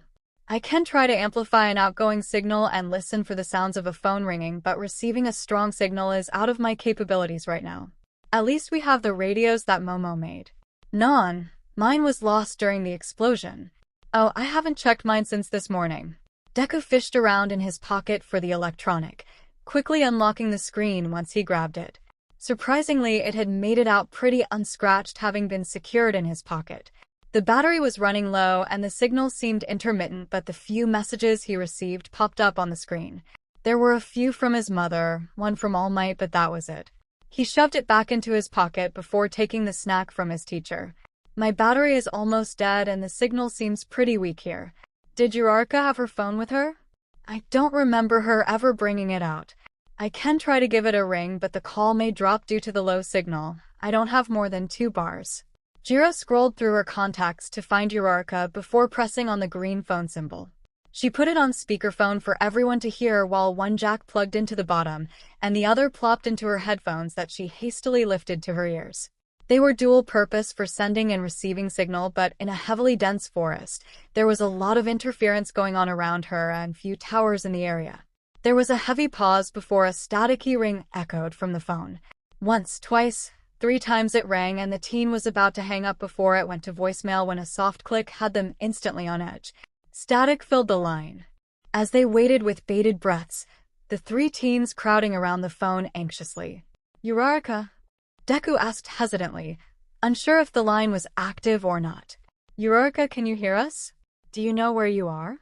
I can try to amplify an outgoing signal and listen for the sounds of a phone ringing, but receiving a strong signal is out of my capabilities right now. At least we have the radios that Momo made. Non, mine was lost during the explosion. Oh, I haven't checked mine since this morning. Deku fished around in his pocket for the electronic, quickly unlocking the screen once he grabbed it. Surprisingly, it had made it out pretty unscratched, having been secured in his pocket. The battery was running low and the signal seemed intermittent, but the few messages he received popped up on the screen. There were a few from his mother, one from All Might, but that was it. He shoved it back into his pocket before taking the snack from his teacher. My battery is almost dead and the signal seems pretty weak here. Did Uraraka have her phone with her? I don't remember her ever bringing it out. I can try to give it a ring, but the call may drop due to the low signal. I don't have more than 2 bars. 𝗔𝐬 scrolled through her contacts to find Uraraka before pressing on the green phone symbol. She put it on speakerphone for everyone to hear while one jack plugged into the bottom and the other plopped into her headphones that she hastily lifted to her ears. They were dual purpose for sending and receiving signal, but in a heavily dense forest, there was a lot of interference going on around her and few towers in the area. There was a heavy pause before a staticky ring echoed from the phone. Once, twice, 3 times it rang, and the teen was about to hang up before it went to voicemail when a soft click had them instantly on edge. Static filled the line. As they waited with bated breaths, the 3 teens crowding around the phone anxiously. Uraraka? Deku asked hesitantly, unsure if the line was active or not. Uraraka, can you hear us? Do you know where you are?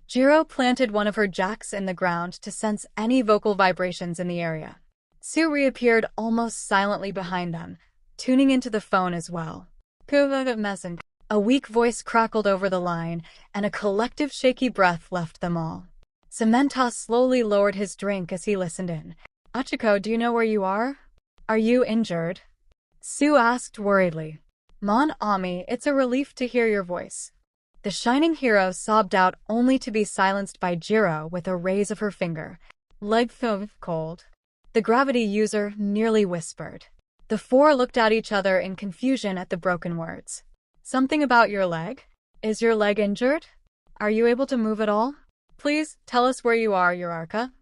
𝗔𝐸 planted one of her jacks in the ground to sense any vocal vibrations in the area. 𝐬𝐭 reappeared almost silently behind them, tuning into the phone as well. 𝗬𝗲𝗵𝗲. A weak voice crackled over the line, and a collective shaky breath left them all. 𝗬𝗵𝗲 slowly lowered his drink as he listened in. Ochaco, do you know where you are? Are you injured? 𝗬 asked worriedly. Mon Ami, it's a relief to hear your voice. The shining hero sobbed out, only to be silenced by 𝗔𝐸 with a raise of her finger. Leg cold. The gravity user nearly whispered. The 4 looked at each other in confusion at the broken words. Something about your leg? Is your leg injured? Are you able to move at all? Please, tell us where you are, Uraraka.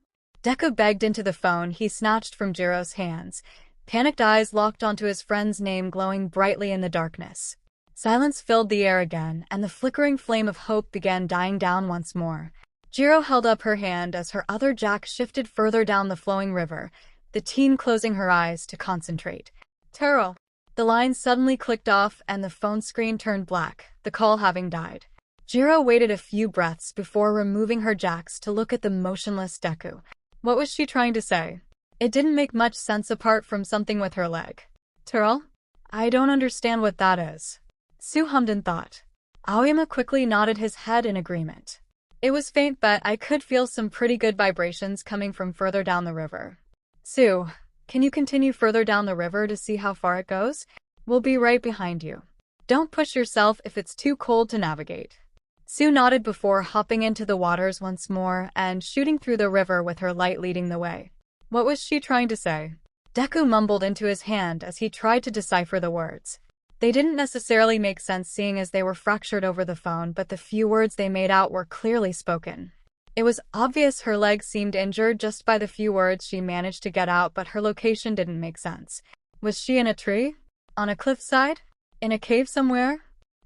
Deku begged into the phone he snatched from 𝗔𝐸's hands. Panicked eyes locked onto his friend's name glowing brightly in the darkness. Silence filled the air again, and the flickering flame of hope began dying down once more. 𝗔𝐸 held up her hand as her other jack shifted further down the flowing river, the teen closing her eyes to concentrate. Terrell. The line suddenly clicked off and the phone screen turned black, the call having died. 𝗔𝐸 waited a few breaths before removing her jacks to look at the motionless Deku. What was she trying to say? It didn't make much sense apart from something with her leg. Terrell? I don't understand what that is. 𝗬 hummed in thought. Aoyama quickly nodded his head in agreement. It was faint, but I could feel some pretty good vibrations coming from further down the river. 𝗬, can you continue further down the river to see how far it goes? We'll be right behind you. Don't push yourself if it's too cold to navigate. 𝗬 nodded before hopping into the waters once more and shooting through the river with her light leading the way. What was she trying to say? Deku mumbled into his hand as he tried to decipher the words. They didn't necessarily make sense seeing as they were fractured over the phone, but the few words they made out were clearly spoken. It was obvious her leg seemed injured just by the few words she managed to get out, but her location didn't make sense. Was she in a tree? On a cliffside? In a cave somewhere?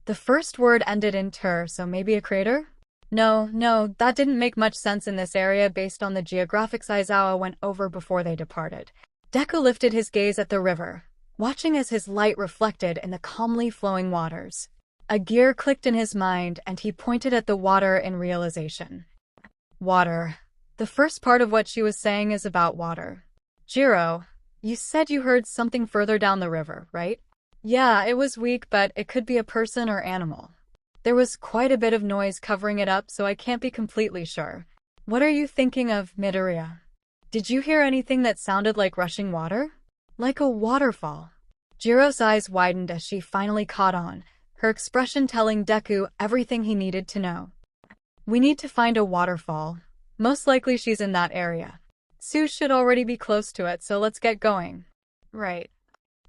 The first word ended in ter, so maybe a crater? No, that didn't make much sense in this area based on the geographics Izocha went over before they departed. Deku lifted his gaze at the river, watching as his light reflected in the calmly flowing waters. A gear clicked in his mind and he pointed at the water in realization. Water. The first part of what she was saying is about water. 𝗔𝐸, you said you heard something further down the river, right? Yeah, it was weak, but it could be a person or animal. There was quite a bit of noise covering it up, so I can't be completely sure. What are you thinking of, 𝗵𝗃𝗧𝗏? Did you hear anything that sounded like rushing water? Like a waterfall. Jiro's eyes widened as she finally caught on, her expression telling Deku everything he needed to know. We need to find a waterfall. Most likely she's in that area. Tsu should already be close to it, so let's get going. Right.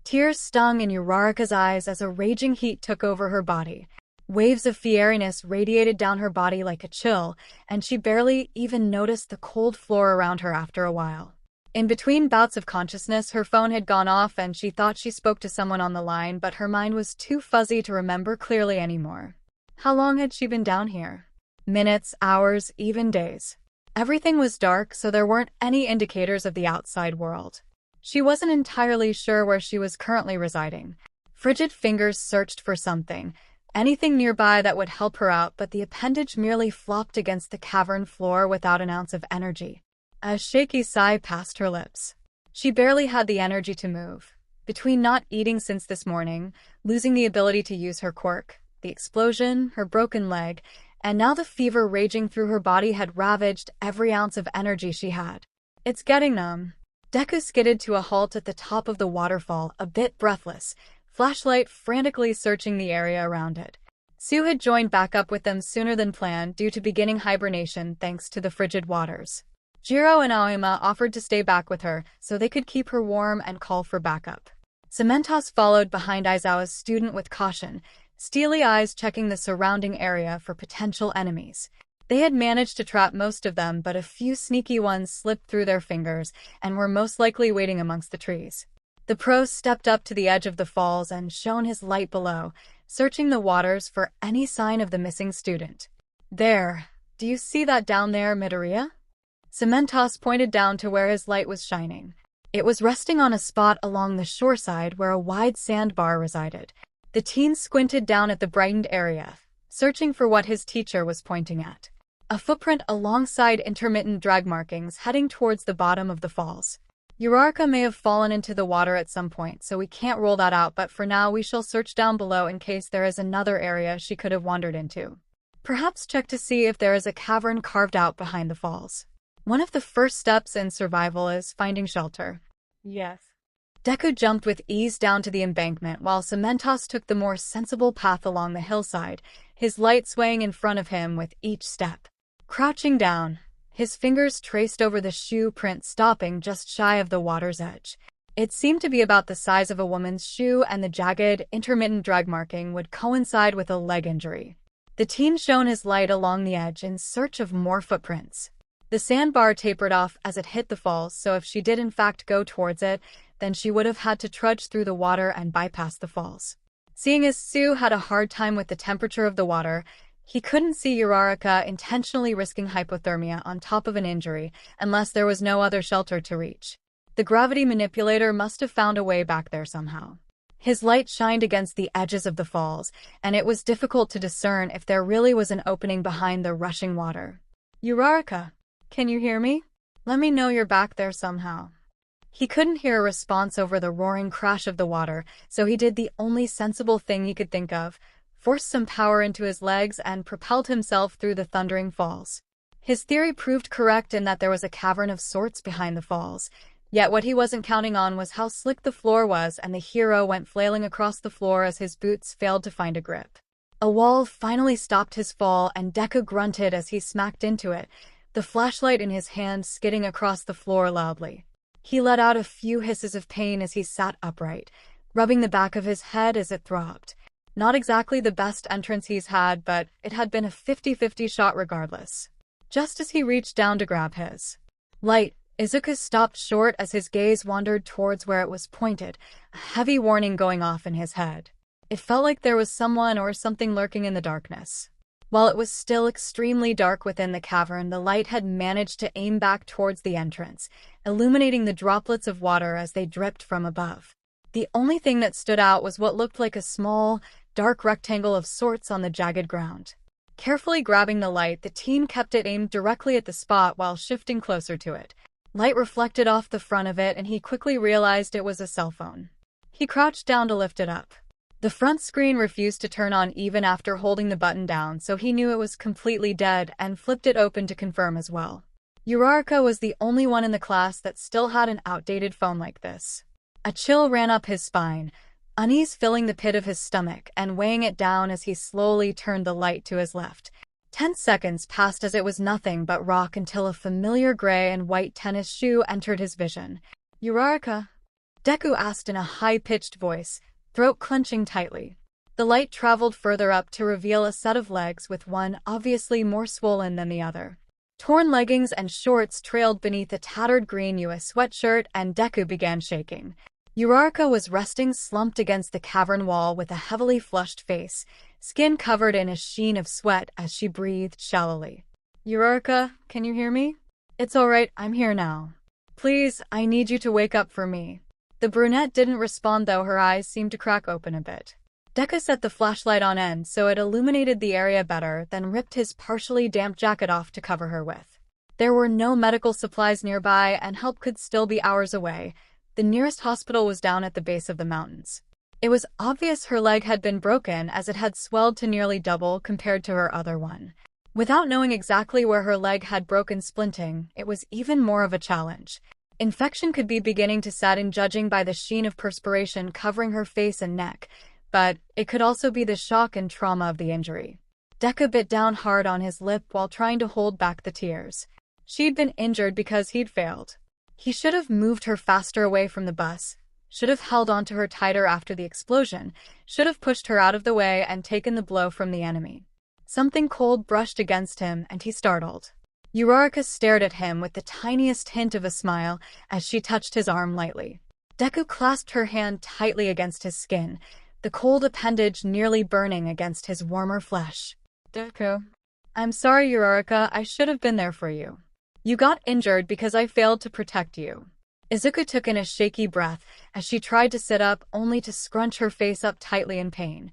Tears stung in Uraraka's eyes as a raging heat took over her body. Waves of fieriness radiated down her body like a chill, and she barely even noticed the cold floor around her after a while. In between bouts of consciousness, her phone had gone off and she thought she spoke to someone on the line, but her mind was too fuzzy to remember clearly anymore. How long had she been down here? Minutes, hours, even days. Everything was dark, so there weren't any indicators of the outside world. She wasn't entirely sure where she was currently residing. Frigid fingers searched for something, anything nearby that would help her out, but the appendage merely flopped against the cavern floor without an ounce of energy. A shaky sigh passed her lips. She barely had the energy to move. Between not eating since this morning, losing the ability to use her quirk, the explosion, her broken leg, and now the fever raging through her body had ravaged every ounce of energy she had. It's getting numb. Deku skidded to a halt at the top of the waterfall, a bit breathless, flashlight frantically searching the area around it. Tsu had joined back up with them sooner than planned due to beginning hibernation thanks to the frigid waters. Jiro and Aoyama offered to stay back with her so they could keep her warm and call for backup. 𝗵𝗲𝗏 followed behind Aizawa's student with caution, steely eyes checking the surrounding area for potential enemies. They had managed to trap most of them, but a few sneaky ones slipped through their fingers and were most likely waiting amongst the trees. The pro stepped up to the edge of the falls and shone his light below, searching the waters for any sign of the missing student. There. Do you see that down there, 𝗵𝗃𝗧𝗏? 𝗵𝗲𝗏 pointed down to where his light was shining. It was resting on a spot along the shoreside where a wide sandbar resided. The teen squinted down at the brightened area, searching for what his teacher was pointing at. A footprint alongside intermittent drag markings heading towards the bottom of the falls. Uraraka may have fallen into the water at some point, so we can't rule that out, but for now we shall search down below in case there is another area she could have wandered into. Perhaps check to see if there is a cavern carved out behind the falls. One of the first steps in survival is finding shelter. Yes. Deku jumped with ease down to the embankment while 𝗵𝗏𝗏 took the more sensible path along the hillside, his light swaying in front of him with each step. Crouching down, his fingers traced over the shoe print, stopping just shy of the water's edge. It seemed to be about the size of a woman's shoe, and the jagged, intermittent drag marking would coincide with a leg injury. The teen shone his light along the edge in search of more footprints. The sandbar tapered off as it hit the falls, so if she did in fact go towards it, then she would have had to trudge through the water and bypass the falls. Seeing as Tsu had a hard time with the temperature of the water, he couldn't see Uraraka intentionally risking hypothermia on top of an injury unless there was no other shelter to reach. The gravity manipulator must have found a way back there somehow. His light shined against the edges of the falls, and it was difficult to discern if there really was an opening behind the rushing water. Uraraka, can you hear me? Let me know you're back there somehow. He couldn't hear a response over the roaring crash of the water, so he did the only sensible thing he could think of, forced some power into his legs and propelled himself through the thundering falls. His theory proved correct in that there was a cavern of sorts behind the falls, yet what he wasn't counting on was how slick the floor was, and the hero went flailing across the floor as his boots failed to find a grip. A wall finally stopped his fall, and Deku grunted as he smacked into it, the flashlight in his hand skidding across the floor loudly. He let out a few hisses of pain as he sat upright, rubbing the back of his head as it throbbed. Not exactly the best entrance he's had, but it had been a 50-50 shot regardless. Just as he reached down to grab his light, Izocha stopped short as his gaze wandered towards where it was pointed, a heavy warning going off in his head. It felt like there was someone or something lurking in the darkness. While it was still extremely dark within the cavern, the light had managed to aim back towards the entrance, illuminating the droplets of water as they dripped from above. The only thing that stood out was what looked like a small, dark rectangle of sorts on the jagged ground. Carefully grabbing the light, the teen kept it aimed directly at the spot while shifting closer to it. Light reflected off the front of it, and he quickly realized it was a cell phone. He crouched down to lift it up. The front screen refused to turn on even after holding the button down, so he knew it was completely dead and flipped it open to confirm as well. Uraraka was the only one in the class that still had an outdated phone like this. A chill ran up his spine, unease filling the pit of his stomach and weighing it down as he slowly turned the light to his left. 10 seconds passed as it was nothing but rock until a familiar gray and white tennis shoe entered his vision. "Uraraka?" Deku asked in a high-pitched voice, throat clenching tightly. The light traveled further up to reveal a set of legs with one obviously more swollen than the other. Torn leggings and shorts trailed beneath a tattered green US sweatshirt, and Deku began shaking. Uraraka was resting slumped against the cavern wall with a heavily flushed face, skin covered in a sheen of sweat as she breathed shallowly. "Uraraka, can you hear me?" "It's alright, I'm here now. Please, I need you to wake up for me." The brunette didn't respond, though her eyes seemed to crack open a bit. Deku set the flashlight on end so it illuminated the area better, then ripped his partially damp jacket off to cover her with. There were no medical supplies nearby, and help could still be hours away. The nearest hospital was down at the base of the mountains. It was obvious her leg had been broken, as it had swelled to nearly double compared to her other one. Without knowing exactly where her leg had broken splinting, it was even more of a challenge. Infection could be beginning to set in, judging by the sheen of perspiration covering her face and neck, but it could also be the shock and trauma of the injury. Deku bit down hard on his lip while trying to hold back the tears. She'd been injured because he'd failed. He should have moved her faster away from the bus, should have held onto her tighter after the explosion, should have pushed her out of the way and taken the blow from the enemy. Something cold brushed against him, and he startled. Uraraka stared at him with the tiniest hint of a smile as she touched his arm lightly. Deku clasped her hand tightly against his skin, the cold appendage nearly burning against his warmer flesh. "Deku, I'm sorry, Uraraka, I should have been there for you. You got injured because I failed to protect you." Izocha took in a shaky breath as she tried to sit up, only to scrunch her face up tightly in pain.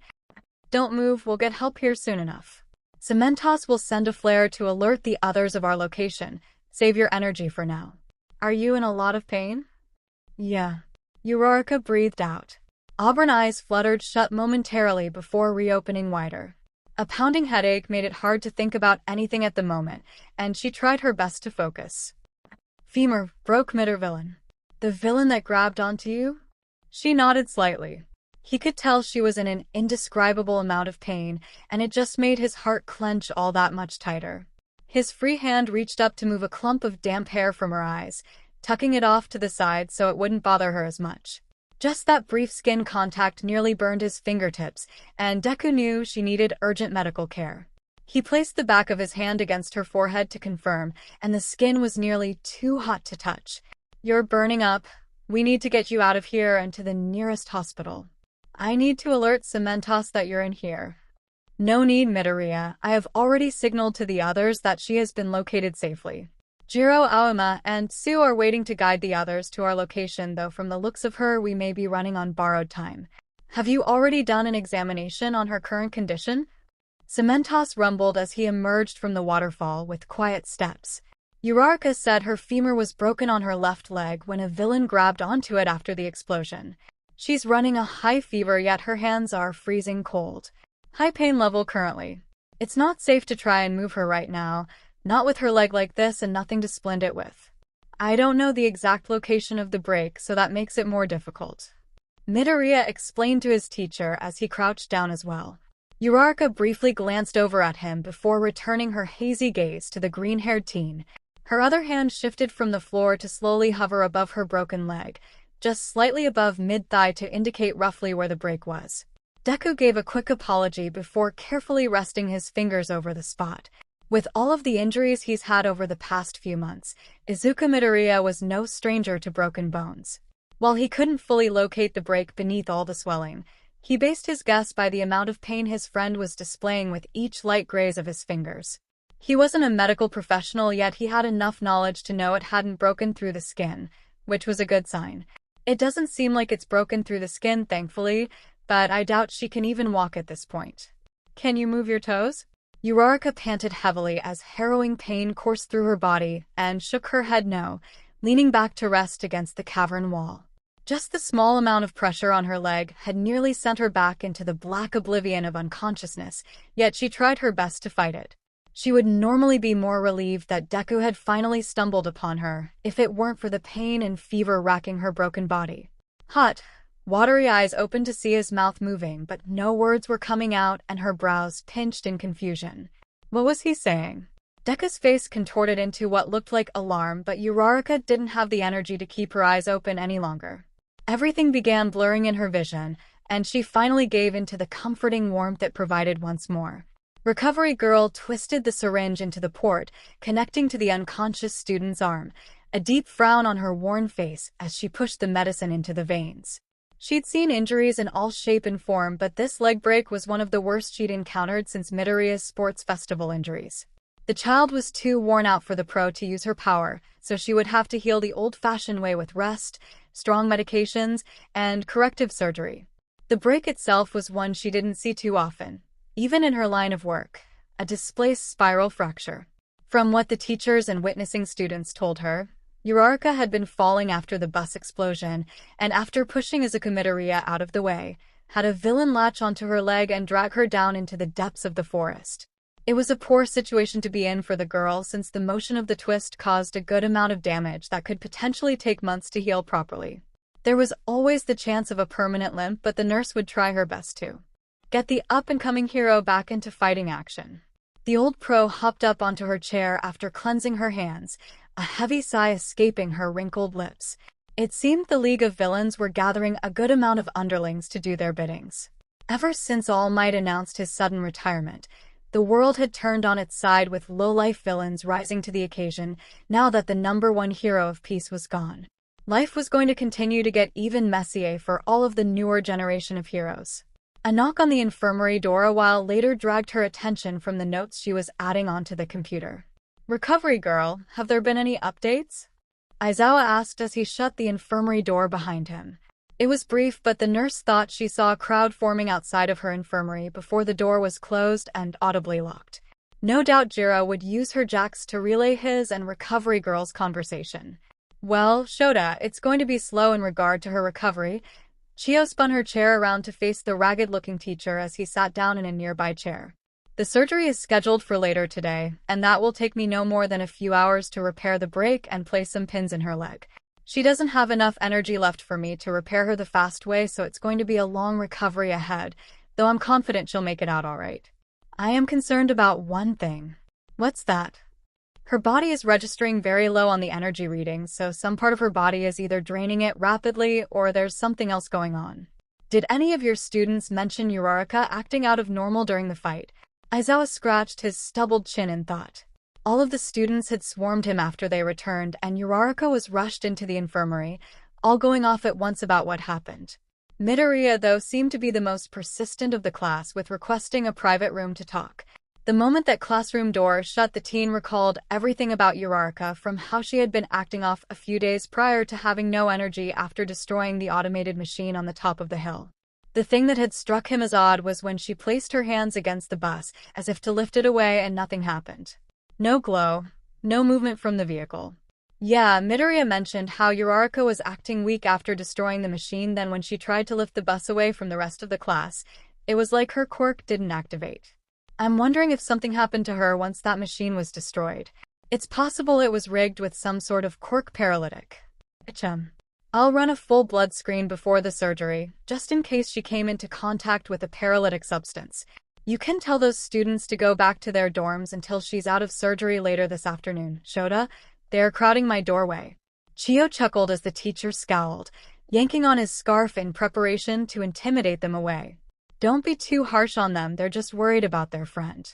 "Don't move, we'll get help here soon enough. 𝗵𝗲𝗄 will send a flare to alert the others of our location. Save your energy for now." "Are you in a lot of pain?" "Yeah." Uraraka breathed out. Auburn eyes fluttered shut momentarily before reopening wider. A pounding headache made it hard to think about anything at the moment, and she tried her best to focus. 𝗵𝗃 villain. The villain that grabbed onto you?" She nodded slightly. He could tell she was in an indescribable amount of pain, and it just made his heart clench all that much tighter. His free hand reached up to move a clump of damp hair from her eyes, tucking it off to the side so it wouldn't bother her as much. Just that brief skin contact nearly burned his fingertips, and Deku knew she needed urgent medical care. He placed the back of his hand against her forehead to confirm, and the skin was nearly too hot to touch. "You're burning up. We need to get you out of here and to the nearest hospital. I need to alert 𝗵𝗲𝗄 that you're in here." "No need, Midoriya. I have already signaled to the others that she has been located safely. Jiro, Aoyama, and 𝗬𝗪 are waiting to guide the others to our location, though from the looks of her we may be running on borrowed time." "Have you already done an examination on her current condition?" 𝗵𝗲𝗄 rumbled as he emerged from the waterfall with quiet steps. Uraraka said her femur was broken on her left leg when a villain grabbed onto it after the explosion. She's running a high fever, yet her hands are freezing cold. High pain level currently. It's not safe to try and move her right now, not with her leg like this and nothing to splint it with. I don't know the exact location of the break, so that makes it more difficult. Midoriya explained to his teacher as he crouched down as well. Uraraka briefly glanced over at him before returning her hazy gaze to the green-haired teen. Her other hand shifted from the floor to slowly hover above her broken leg, just slightly above mid-thigh to indicate roughly where the break was. Deku gave a quick apology before carefully resting his fingers over the spot. With all of the injuries he's had over the past few months, Izuku Midoriya was no stranger to broken bones. While he couldn't fully locate the break beneath all the swelling, he based his guess by the amount of pain his friend was displaying with each light graze of his fingers. He wasn't a medical professional, yet he had enough knowledge to know it hadn't broken through the skin, which was a good sign. "It doesn't seem like it's broken through the skin, thankfully, but I doubt she can even walk at this point. Can you move your toes?" Uraraka panted heavily as harrowing pain coursed through her body and shook her head no, leaning back to rest against the cavern wall. Just the small amount of pressure on her leg had nearly sent her back into the black oblivion of unconsciousness, yet she tried her best to fight it. She would normally be more relieved that Deku had finally stumbled upon her, if it weren't for the pain and fever racking her broken body. Hot, watery eyes opened to see his mouth moving, but no words were coming out and her brows pinched in confusion. What was he saying? Deku's face contorted into what looked like alarm, but Uraraka didn't have the energy to keep her eyes open any longer. Everything began blurring in her vision, and she finally gave in to the comforting warmth it provided once more. Recovery Girl twisted the syringe into the port, connecting to the unconscious student's arm, a deep frown on her worn face as she pushed the medicine into the veins. She'd seen injuries in all shape and form, but this leg break was one of the worst she'd encountered since Midoriya's sports festival injuries. The child was too worn out for the pro to use her power, so she would have to heal the old-fashioned way with rest, strong medications, and corrective surgery. The break itself was one she didn't see too often, even in her line of work, a displaced spiral fracture. From what the teachers and witnessing students told her, Uraraka had been falling after the bus explosion, and after pushing Midoriya out of the way, had a villain latch onto her leg and drag her down into the depths of the forest. It was a poor situation to be in for the girl since the motion of the twist caused a good amount of damage that could potentially take months to heal properly. There was always the chance of a permanent limp, but the nurse would try her best to get the up-and-coming hero back into fighting action. The old pro hopped up onto her chair after cleansing her hands, a heavy sigh escaping her wrinkled lips. It seemed the League of Villains were gathering a good amount of underlings to do their biddings. Ever since All Might announced his sudden retirement, the world had turned on its side with low-life villains rising to the occasion now that the #1 hero of peace was gone. Life was going to continue to get even messier for all of the newer generation of heroes. A knock on the infirmary door a while later dragged her attention from the notes she was adding onto the computer. "Recovery Girl, have there been any updates?" Izawa asked as he shut the infirmary door behind him. It was brief, but the nurse thought she saw a crowd forming outside of her infirmary before the door was closed and audibly locked. No doubt Jiro would use her jacks to relay his and Recovery Girl's conversation. "Well, 𝐸𝐸𝐻𝐸, it's going to be slow in regard to her recovery." Chio spun her chair around to face the ragged-looking teacher as he sat down in a nearby chair. "The surgery is scheduled for later today, and that will take me no more than a few hours to repair the break and place some pins in her leg. She doesn't have enough energy left for me to repair her the fast way, so it's going to be a long recovery ahead, though I'm confident she'll make it out all right. I am concerned about one thing." "What's that?" "Her body is registering very low on the energy reading, so some part of her body is either draining it rapidly or there's something else going on." "Did any of your students mention Uraraka acting out of normal during the fight?" Izawa scratched his stubbled chin in thought. All of the students had swarmed him after they returned, and Uraraka was rushed into the infirmary, all going off at once about what happened. Midoriya, though, seemed to be the most persistent of the class with requesting a private room to talk. The moment that classroom door shut, the teen recalled everything about Uraraka, from how she had been acting off a few days prior to having no energy after destroying the automated machine on the top of the hill. The thing that had struck him as odd was when she placed her hands against the bus, as if to lift it away, and nothing happened. No glow, no movement from the vehicle. Yeah, Midoriya mentioned how Uraraka was acting weak after destroying the machine, then when she tried to lift the bus away from the rest of the class, it was like her quirk didn't activate. I'm wondering if something happened to her once that machine was destroyed. It's possible it was rigged with some sort of quirk paralytic. I'll run a full blood screen before the surgery, just in case she came into contact with a paralytic substance. You can tell those students to go back to their dorms until she's out of surgery later this afternoon. 𝐸𝐸𝐻𝐸𝐻, they're crowding my doorway. Chio chuckled as the teacher scowled, yanking on his scarf in preparation to intimidate them away. Don't be too harsh on them, they're just worried about their friend.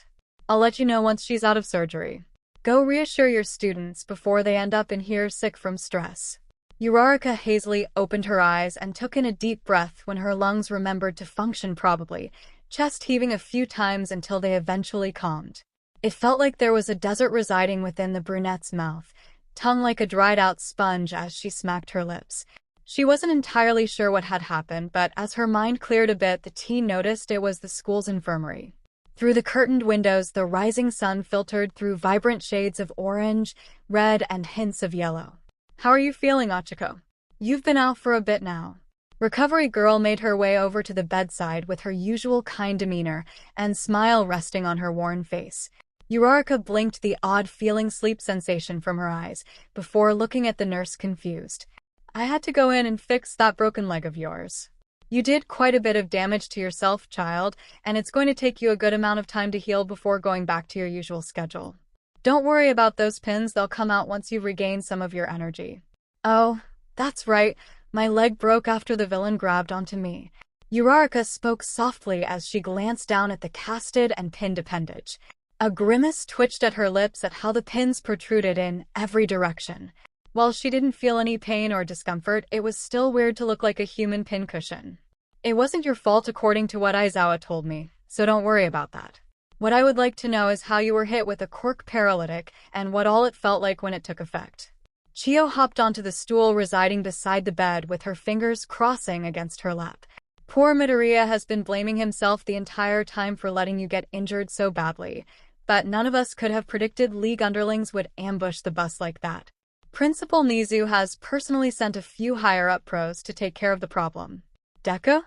I'll let you know once she's out of surgery. Go reassure your students before they end up in here sick from stress. Uraraka hazily opened her eyes and took in a deep breath when her lungs remembered to function properly, chest heaving a few times until they eventually calmed. It felt like there was a desert residing within the brunette's mouth, tongue like a dried-out sponge as she smacked her lips. She wasn't entirely sure what had happened, but as her mind cleared a bit, the teen noticed it was the school's infirmary. Through the curtained windows, the rising sun filtered through vibrant shades of orange, red, and hints of yellow. How are you feeling, Ochaco? You've been out for a bit now. Recovery Girl made her way over to the bedside with her usual kind demeanor and smile resting on her worn face. Uraraka blinked the odd feeling sleep sensation from her eyes before looking at the nurse confused. I had to go in and fix that broken leg of yours. You did quite a bit of damage to yourself, child, and it's going to take you a good amount of time to heal before going back to your usual schedule. Don't worry about those pins, they'll come out once you've regained some of your energy. Oh, that's right, my leg broke after the villain grabbed onto me. Uraraka spoke softly as she glanced down at the casted and pinned appendage. A grimace twitched at her lips at how the pins protruded in every direction. While she didn't feel any pain or discomfort, it was still weird to look like a human pincushion. It wasn't your fault according to what Izocha told me, so don't worry about that. What I would like to know is how you were hit with a quirk paralytic and what all it felt like when it took effect. Qiyo hopped onto the stool residing beside the bed with her fingers crossing against her lap. Poor Midoriya has been blaming himself the entire time for letting you get injured so badly, but none of us could have predicted League underlings would ambush the bus like that. Principal Nizu has personally sent a few higher-up pros to take care of the problem. Deku?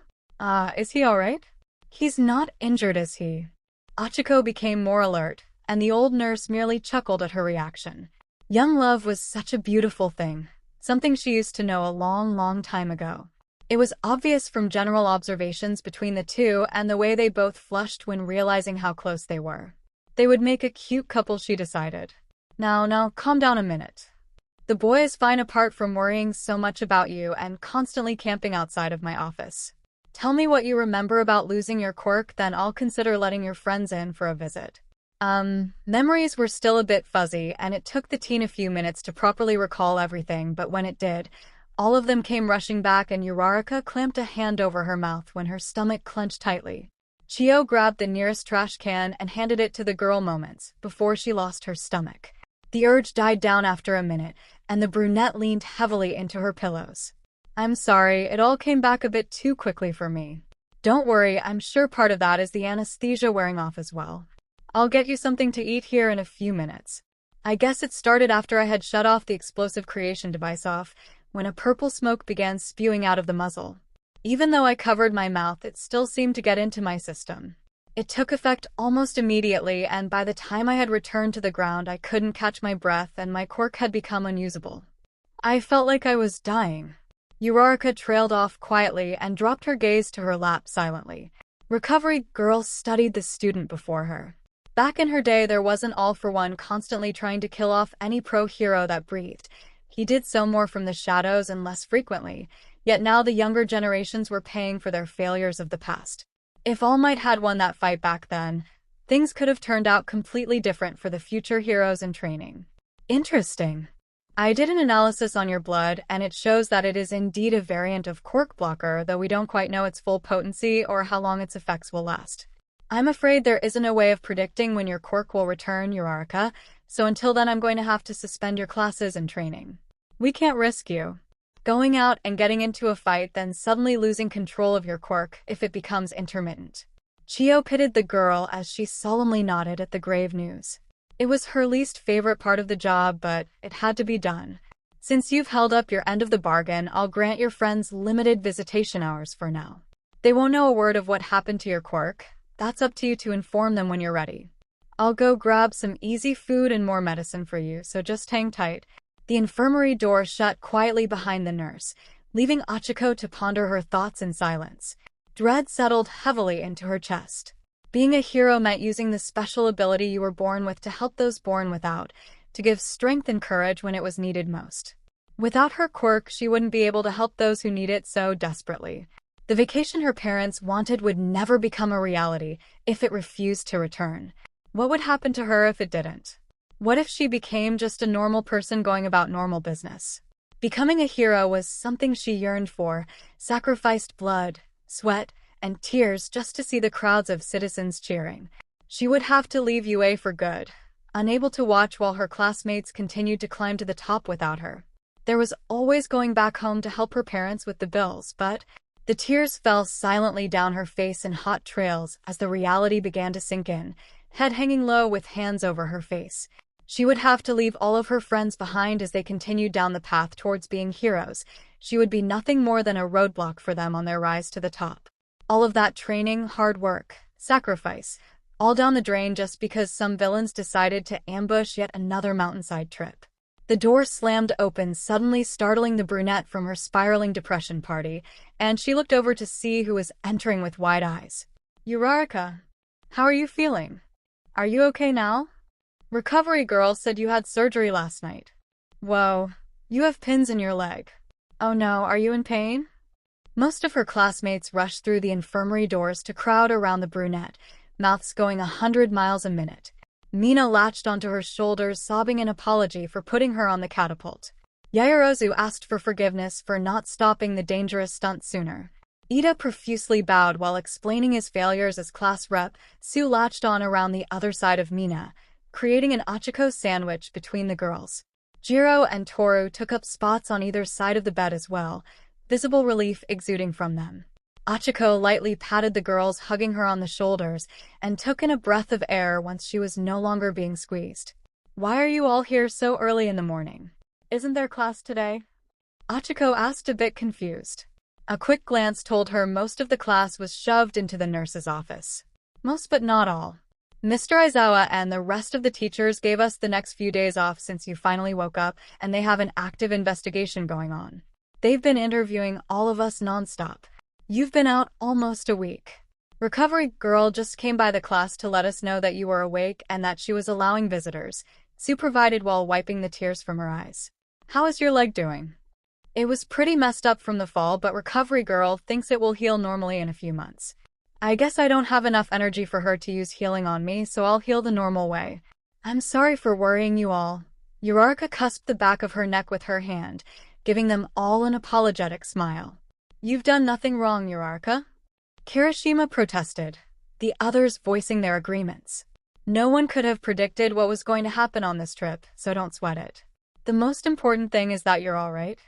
Is he alright? He's not injured, is he? Ochaco became more alert, and the old nurse merely chuckled at her reaction. Young love was such a beautiful thing, something she used to know a long time ago. It was obvious from general observations between the two and the way they both flushed when realizing how close they were. They would make a cute couple, she decided. Now, calm down a minute. The boy is fine apart from worrying so much about you and constantly camping outside of my office. Tell me what you remember about losing your quirk, then I'll consider letting your friends in for a visit. Memories were still a bit fuzzy, and it took the teen a few minutes to properly recall everything, but when it did, all of them came rushing back and Uraraka clamped a hand over her mouth when her stomach clenched tightly. Qiyo grabbed the nearest trash can and handed it to the girl moments before she lost her stomach. The urge died down after a minute, and the brunette leaned heavily into her pillows. I'm sorry, it all came back a bit too quickly for me. Don't worry, I'm sure part of that is the anesthesia wearing off as well. I'll get you something to eat here in a few minutes. I guess it started after I had shut off the explosive creation device off, when a purple smoke began spewing out of the muzzle. Even though I covered my mouth, it still seemed to get into my system. It took effect almost immediately, and by the time I had returned to the ground, I couldn't catch my breath and my quirk had become unusable. I felt like I was dying. Uraraka trailed off quietly and dropped her gaze to her lap silently. Recovery Girl studied the student before her. Back in her day, there wasn't All For One constantly trying to kill off any pro hero that breathed. He did so more from the shadows and less frequently, yet now the younger generations were paying for their failures of the past. If All Might had won that fight back then, things could have turned out completely different for the future heroes in training. Interesting. I did an analysis on your blood, and it shows that it is indeed a variant of Quirk Blocker, though we don't quite know its full potency or how long its effects will last. I'm afraid there isn't a way of predicting when your quirk will return, Uraraka, so until then I'm going to have to suspend your classes and training. We can't risk you going out and getting into a fight, then suddenly losing control of your quirk if it becomes intermittent. Qiyo pitied the girl as she solemnly nodded at the grave news. It was her least favorite part of the job, but it had to be done. Since you've held up your end of the bargain, I'll grant your friends limited visitation hours for now. They won't know a word of what happened to your quirk. That's up to you to inform them when you're ready. I'll go grab some easy food and more medicine for you, so just hang tight. The infirmary door shut quietly behind the nurse, leaving Ochaco to ponder her thoughts in silence. Dread settled heavily into her chest. Being a hero meant using the special ability you were born with to help those born without, to give strength and courage when it was needed most. Without her quirk, she wouldn't be able to help those who need it so desperately. The vacation her parents wanted would never become a reality if it refused to return. What would happen to her if it didn't? What if she became just a normal person going about normal business? Becoming a hero was something she yearned for, sacrificed blood, sweat, and tears just to see the crowds of citizens cheering. She would have to leave UA for good, unable to watch while her classmates continued to climb to the top without her. There was always going back home to help her parents with the bills, but the tears fell silently down her face in hot trails as the reality began to sink in, head hanging low with hands over her face. She would have to leave all of her friends behind as they continued down the path towards being heroes, she would be nothing more than a roadblock for them on their rise to the top. All of that training, hard work, sacrifice, all down the drain just because some villains decided to ambush yet another mountainside trip. The door slammed open, suddenly startling the brunette from her spiraling depression party, and she looked over to see who was entering with wide eyes. Uraraka, how are you feeling? Are you okay now? Recovery girl said you had surgery last night. Whoa, you have pins in your leg. Oh no, are you in pain? Most of her classmates rushed through the infirmary doors to crowd around the brunette, mouths going 100 miles a minute. Mina latched onto her shoulders, sobbing an apology for putting her on the catapult. Yaoyorozu asked for forgiveness for not stopping the dangerous stunt sooner. Ida profusely bowed while explaining his failures as class rep. Sue latched on around the other side of Mina, creating an Ochaco sandwich between the girls. Jiro and Toru took up spots on either side of the bed as well, visible relief exuding from them. Ochaco lightly patted the girls, hugging her on the shoulders, and took in a breath of air once she was no longer being squeezed. Why are you all here so early in the morning? Isn't there class today? Ochaco asked, a bit confused. A quick glance told her most of the class was shoved into the nurse's office. Most but not all. Mr. Izawa and the rest of the teachers gave us the next few days off since you finally woke up, and they have an active investigation going on. They've been interviewing all of us nonstop. You've been out almost a week. Recovery girl just came by the class to let us know that you were awake and that she was allowing visitors, Sue provided while wiping the tears from her eyes. How is your leg doing? It was pretty messed up from the fall, but recovery girl thinks it will heal normally in a few months. I guess I don't have enough energy for her to use healing on me, so I'll heal the normal way. I'm sorry for worrying you all. Uraraka cusped the back of her neck with her hand, giving them all an apologetic smile. You've done nothing wrong, Uraraka. Kirishima protested, the others voicing their agreements. No one could have predicted what was going to happen on this trip, so don't sweat it. The most important thing is that you're alright.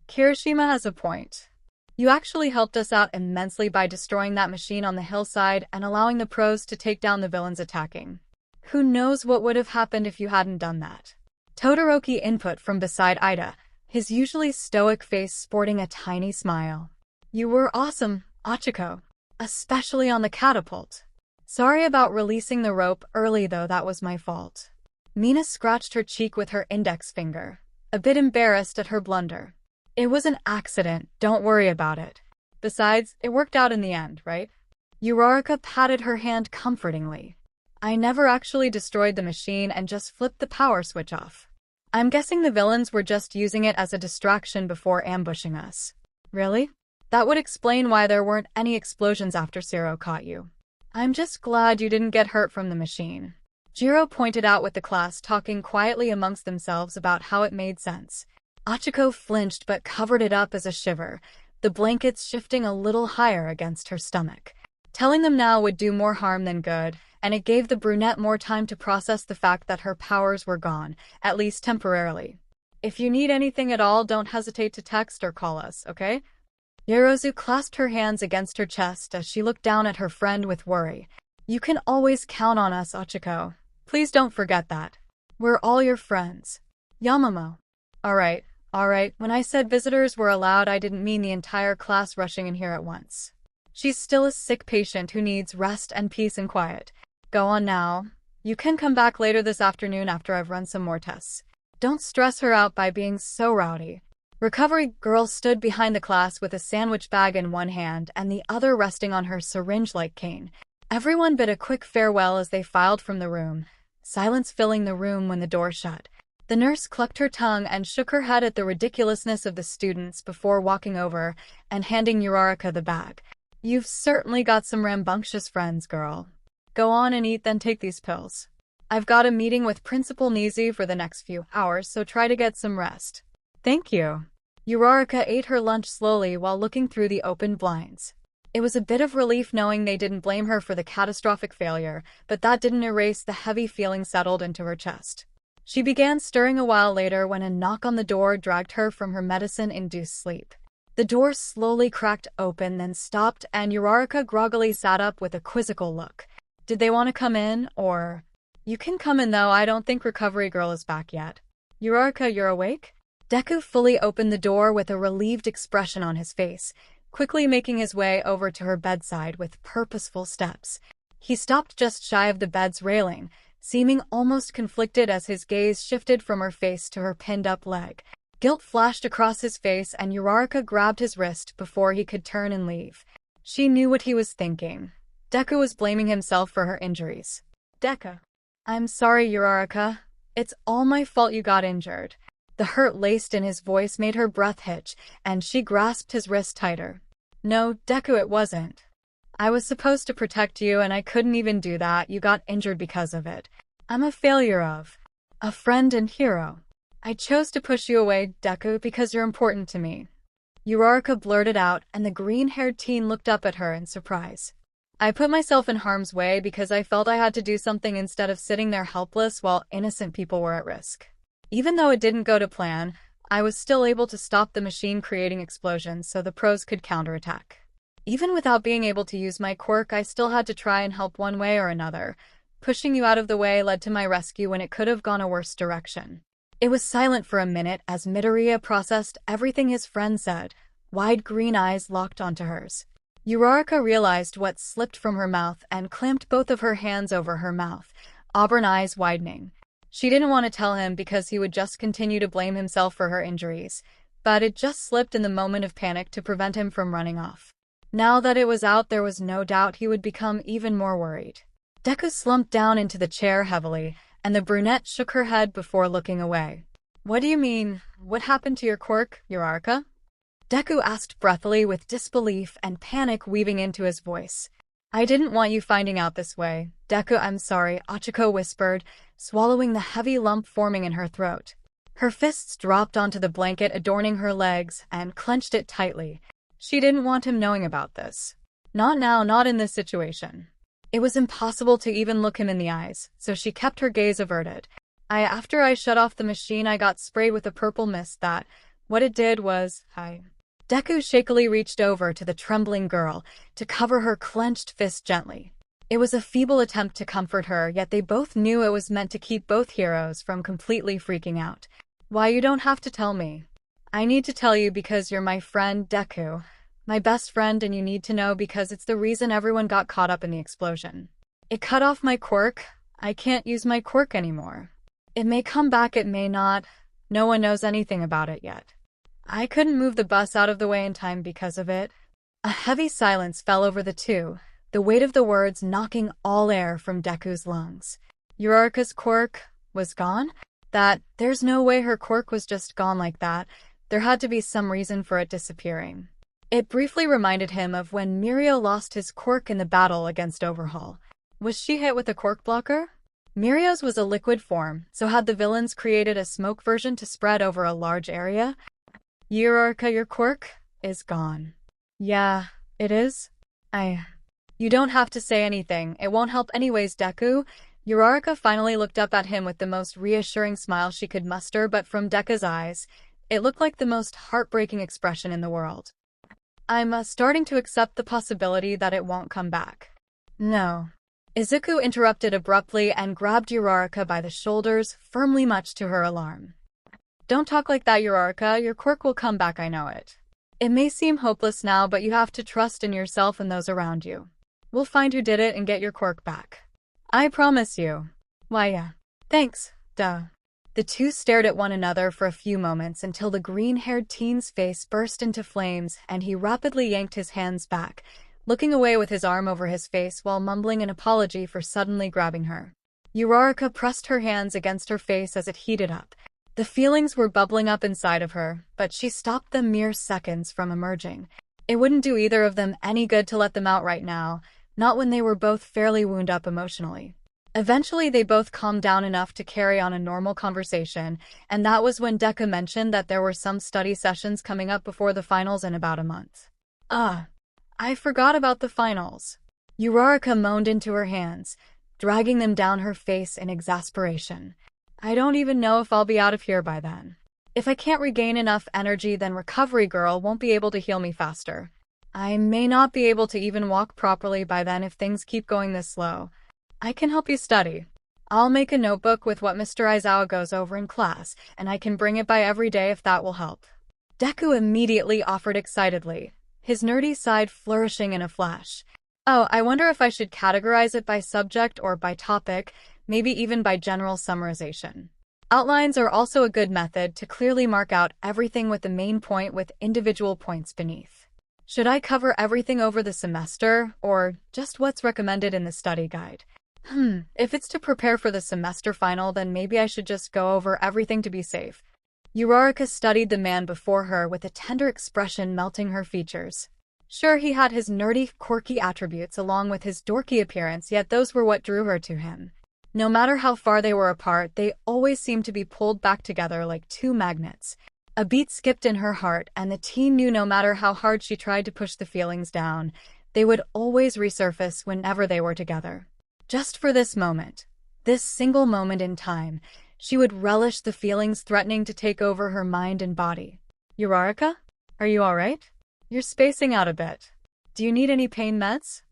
Kirishima has a point. You actually helped us out immensely by destroying that machine on the hillside and allowing the pros to take down the villains attacking. Who knows what would have happened if you hadn't done that? Todoroki input from beside Ida, his usually stoic face sporting a tiny smile. You were awesome, Ochaco. Especially on the catapult. Sorry about releasing the rope early though, that was my fault. Mina scratched her cheek with her index finger, a bit embarrassed at her blunder. It was an accident, don't worry about it. Besides, it worked out in the end, right? Uraraka patted her hand comfortingly. I never actually destroyed the machine and just flipped the power switch off. I'm guessing the villains were just using it as a distraction before ambushing us. Really? That would explain why there weren't any explosions after Zero caught you. I'm just glad you didn't get hurt from the machine. Jiro pointed out with the class talking quietly amongst themselves about how it made sense. Ochaco flinched but covered it up as a shiver, the blankets shifting a little higher against her stomach. Telling them now would do more harm than good, and it gave the brunette more time to process the fact that her powers were gone, at least temporarily. If you need anything at all, don't hesitate to text or call us, okay? Yaoyorozu clasped her hands against her chest as she looked down at her friend with worry. You can always count on us, Ochaco. Please don't forget that. We're all your friends. Yamamo. Alright, when I said visitors were allowed, I didn't mean the entire class rushing in here at once. She's still a sick patient who needs rest and peace and quiet. Go on now. You can come back later this afternoon after I've run some more tests. Don't stress her out by being so rowdy. Recovery girl stood behind the class with a sandwich bag in one hand and the other resting on her syringe-like cane. Everyone bid a quick farewell as they filed from the room, silence filling the room when the door shut. The nurse clucked her tongue and shook her head at the ridiculousness of the students before walking over and handing Uraraka the bag. You've certainly got some rambunctious friends, girl. Go on and eat, then take these pills. I've got a meeting with Principal Nizi for the next few hours, so try to get some rest. Thank you. Uraraka ate her lunch slowly while looking through the open blinds. It was a bit of relief knowing they didn't blame her for the catastrophic failure, but that didn't erase the heavy feeling settled into her chest. She began stirring a while later when a knock on the door dragged her from her medicine-induced sleep. The door slowly cracked open, then stopped, and Uraraka groggily sat up with a quizzical look. Did they want to come in, or? You can come in though, I don't think Recovery Girl is back yet. Uraraka, you're awake? Deku fully opened the door with a relieved expression on his face, quickly making his way over to her bedside with purposeful steps. He stopped just shy of the bed's railing, seeming almost conflicted as his gaze shifted from her face to her pinned-up leg. Guilt flashed across his face and Uraraka grabbed his wrist before he could turn and leave. She knew what he was thinking. Deku was blaming himself for her injuries. Deku. I'm sorry, Uraraka. It's all my fault you got injured. The hurt laced in his voice made her breath hitch, and she grasped his wrist tighter. No, Deku, it wasn't. I was supposed to protect you and I couldn't even do that. You got injured because of it. I'm a failure of a friend and hero. I chose to push you away, Deku, because you're important to me. Uraraka blurted out, and the green-haired teen looked up at her in surprise. I put myself in harm's way because I felt I had to do something instead of sitting there helpless while innocent people were at risk. Even though it didn't go to plan, I was still able to stop the machine creating explosions so the pros could counterattack. Even without being able to use my quirk, I still had to try and help one way or another. Pushing you out of the way led to my rescue when it could have gone a worse direction. It was silent for a minute as 𝗵𝗃𝗧𝗏 processed everything his friend said. Wide green eyes locked onto hers. Uraraka realized what slipped from her mouth and clamped both of her hands over her mouth, auburn eyes widening. She didn't want to tell him because he would just continue to blame himself for her injuries, but it just slipped in the moment of panic to prevent him from running off. Now that it was out, there was no doubt he would become even more worried. Deku slumped down into the chair heavily, and the brunette shook her head before looking away. What do you mean? What happened to your quirk, Uraraka? Deku asked breathily with disbelief and panic weaving into his voice. I didn't want you finding out this way. Deku, I'm sorry, Ochaco whispered, swallowing the heavy lump forming in her throat. Her fists dropped onto the blanket adorning her legs and clenched it tightly. She didn't want him knowing about this. Not now, not in this situation. It was impossible to even look him in the eyes, so she kept her gaze averted. After I shut off the machine, I got sprayed with a purple mist that, what it did was, Deku shakily reached over to the trembling girl to cover her clenched fist gently. It was a feeble attempt to comfort her, yet they both knew it was meant to keep both heroes from completely freaking out. Why, you don't have to tell me. I need to tell you because you're my friend, Deku. My best friend, and you need to know because it's the reason everyone got caught up in the explosion. It cut off my quirk. I can't use my quirk anymore. It may come back, it may not. No one knows anything about it yet. I couldn't move the bus out of the way in time because of it. A heavy silence fell over the two, the weight of the words knocking all air from Deku's lungs. Uraraka's quirk was gone? There's no way her quirk was just gone like that. There had to be some reason for it disappearing. It briefly reminded him of when Mirio lost his quirk in the battle against Overhaul. Was she hit with a quirk blocker? Mirio's was a liquid form, so had the villains created a smoke version to spread over a large area? Uraraka, your quirk is gone. Yeah, it is? You don't have to say anything. It won't help anyways, Deku. Uraraka finally looked up at him with the most reassuring smile she could muster, but from Deku's eyes, it looked like the most heartbreaking expression in the world. I'm starting to accept the possibility that it won't come back. No. Izuku interrupted abruptly and grabbed Uraraka by the shoulders, firmly, much to her alarm. Don't talk like that, Uraraka. Your quirk will come back, I know it. It may seem hopeless now, but you have to trust in yourself and those around you. We'll find who did it and get your quirk back. I promise you. Why, yeah. Thanks, duh. The two stared at one another for a few moments until the green-haired teen's face burst into flames and he rapidly yanked his hands back, looking away with his arm over his face while mumbling an apology for suddenly grabbing her. Uraraka pressed her hands against her face as it heated up. The feelings were bubbling up inside of her, but she stopped them mere seconds from emerging. It wouldn't do either of them any good to let them out right now, not when they were both fairly wound up emotionally. Eventually, they both calmed down enough to carry on a normal conversation, and that was when Deku mentioned that there were some study sessions coming up before the finals in about a month. I forgot about the finals. Uraraka moaned into her hands, dragging them down her face in exasperation. I don't even know if I'll be out of here by then. If I can't regain enough energy, then Recovery Girl won't be able to heal me faster. I may not be able to even walk properly by then if things keep going this slow. I can help you study. I'll make a notebook with what Mr. Izawa goes over in class, and I can bring it by every day if that will help. Deku immediately offered excitedly, his nerdy side flourishing in a flash. Oh, I wonder if I should categorize it by subject or by topic, maybe even by general summarization. Outlines are also a good method to clearly mark out everything with the main point with individual points beneath. Should I cover everything over the semester, or just what's recommended in the study guide? If it's to prepare for the semester final, then maybe I should just go over everything to be safe. Uraraka studied the man before her with a tender expression melting her features. Sure, he had his nerdy, quirky attributes along with his dorky appearance, yet those were what drew her to him. No matter how far they were apart, they always seemed to be pulled back together like two magnets. A beat skipped in her heart, and the teen knew no matter how hard she tried to push the feelings down, they would always resurface whenever they were together. Just for this moment, this single moment in time, she would relish the feelings threatening to take over her mind and body. Uraraka? Are you alright? You're spacing out a bit. Do you need any pain meds?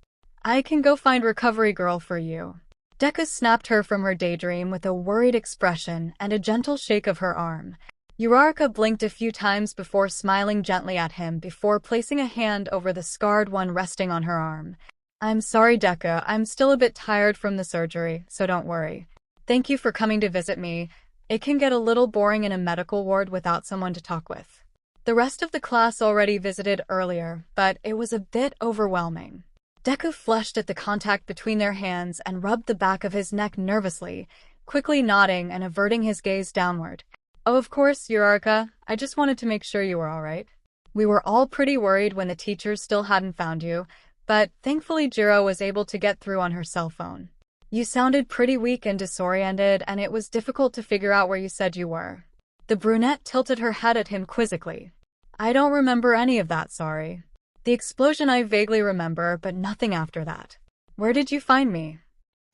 I can go find Recovery Girl for you. Deku snapped her from her daydream with a worried expression and a gentle shake of her arm. Uraraka blinked a few times before smiling gently at him before placing a hand over the scarred one resting on her arm. I'm sorry, Deku, I'm still a bit tired from the surgery, so don't worry. Thank you for coming to visit me. It can get a little boring in a medical ward without someone to talk with. The rest of the class already visited earlier, but it was a bit overwhelming. Deku flushed at the contact between their hands and rubbed the back of his neck nervously, quickly nodding and averting his gaze downward. Oh, of course, Uraraka, I just wanted to make sure you were alright. We were all pretty worried when the teachers still hadn't found you, but thankfully Jiro was able to get through on her cell phone. You sounded pretty weak and disoriented, and it was difficult to figure out where you said you were. The brunette tilted her head at him quizzically. I don't remember any of that, sorry. The explosion I vaguely remember, but nothing after that. Where did you find me?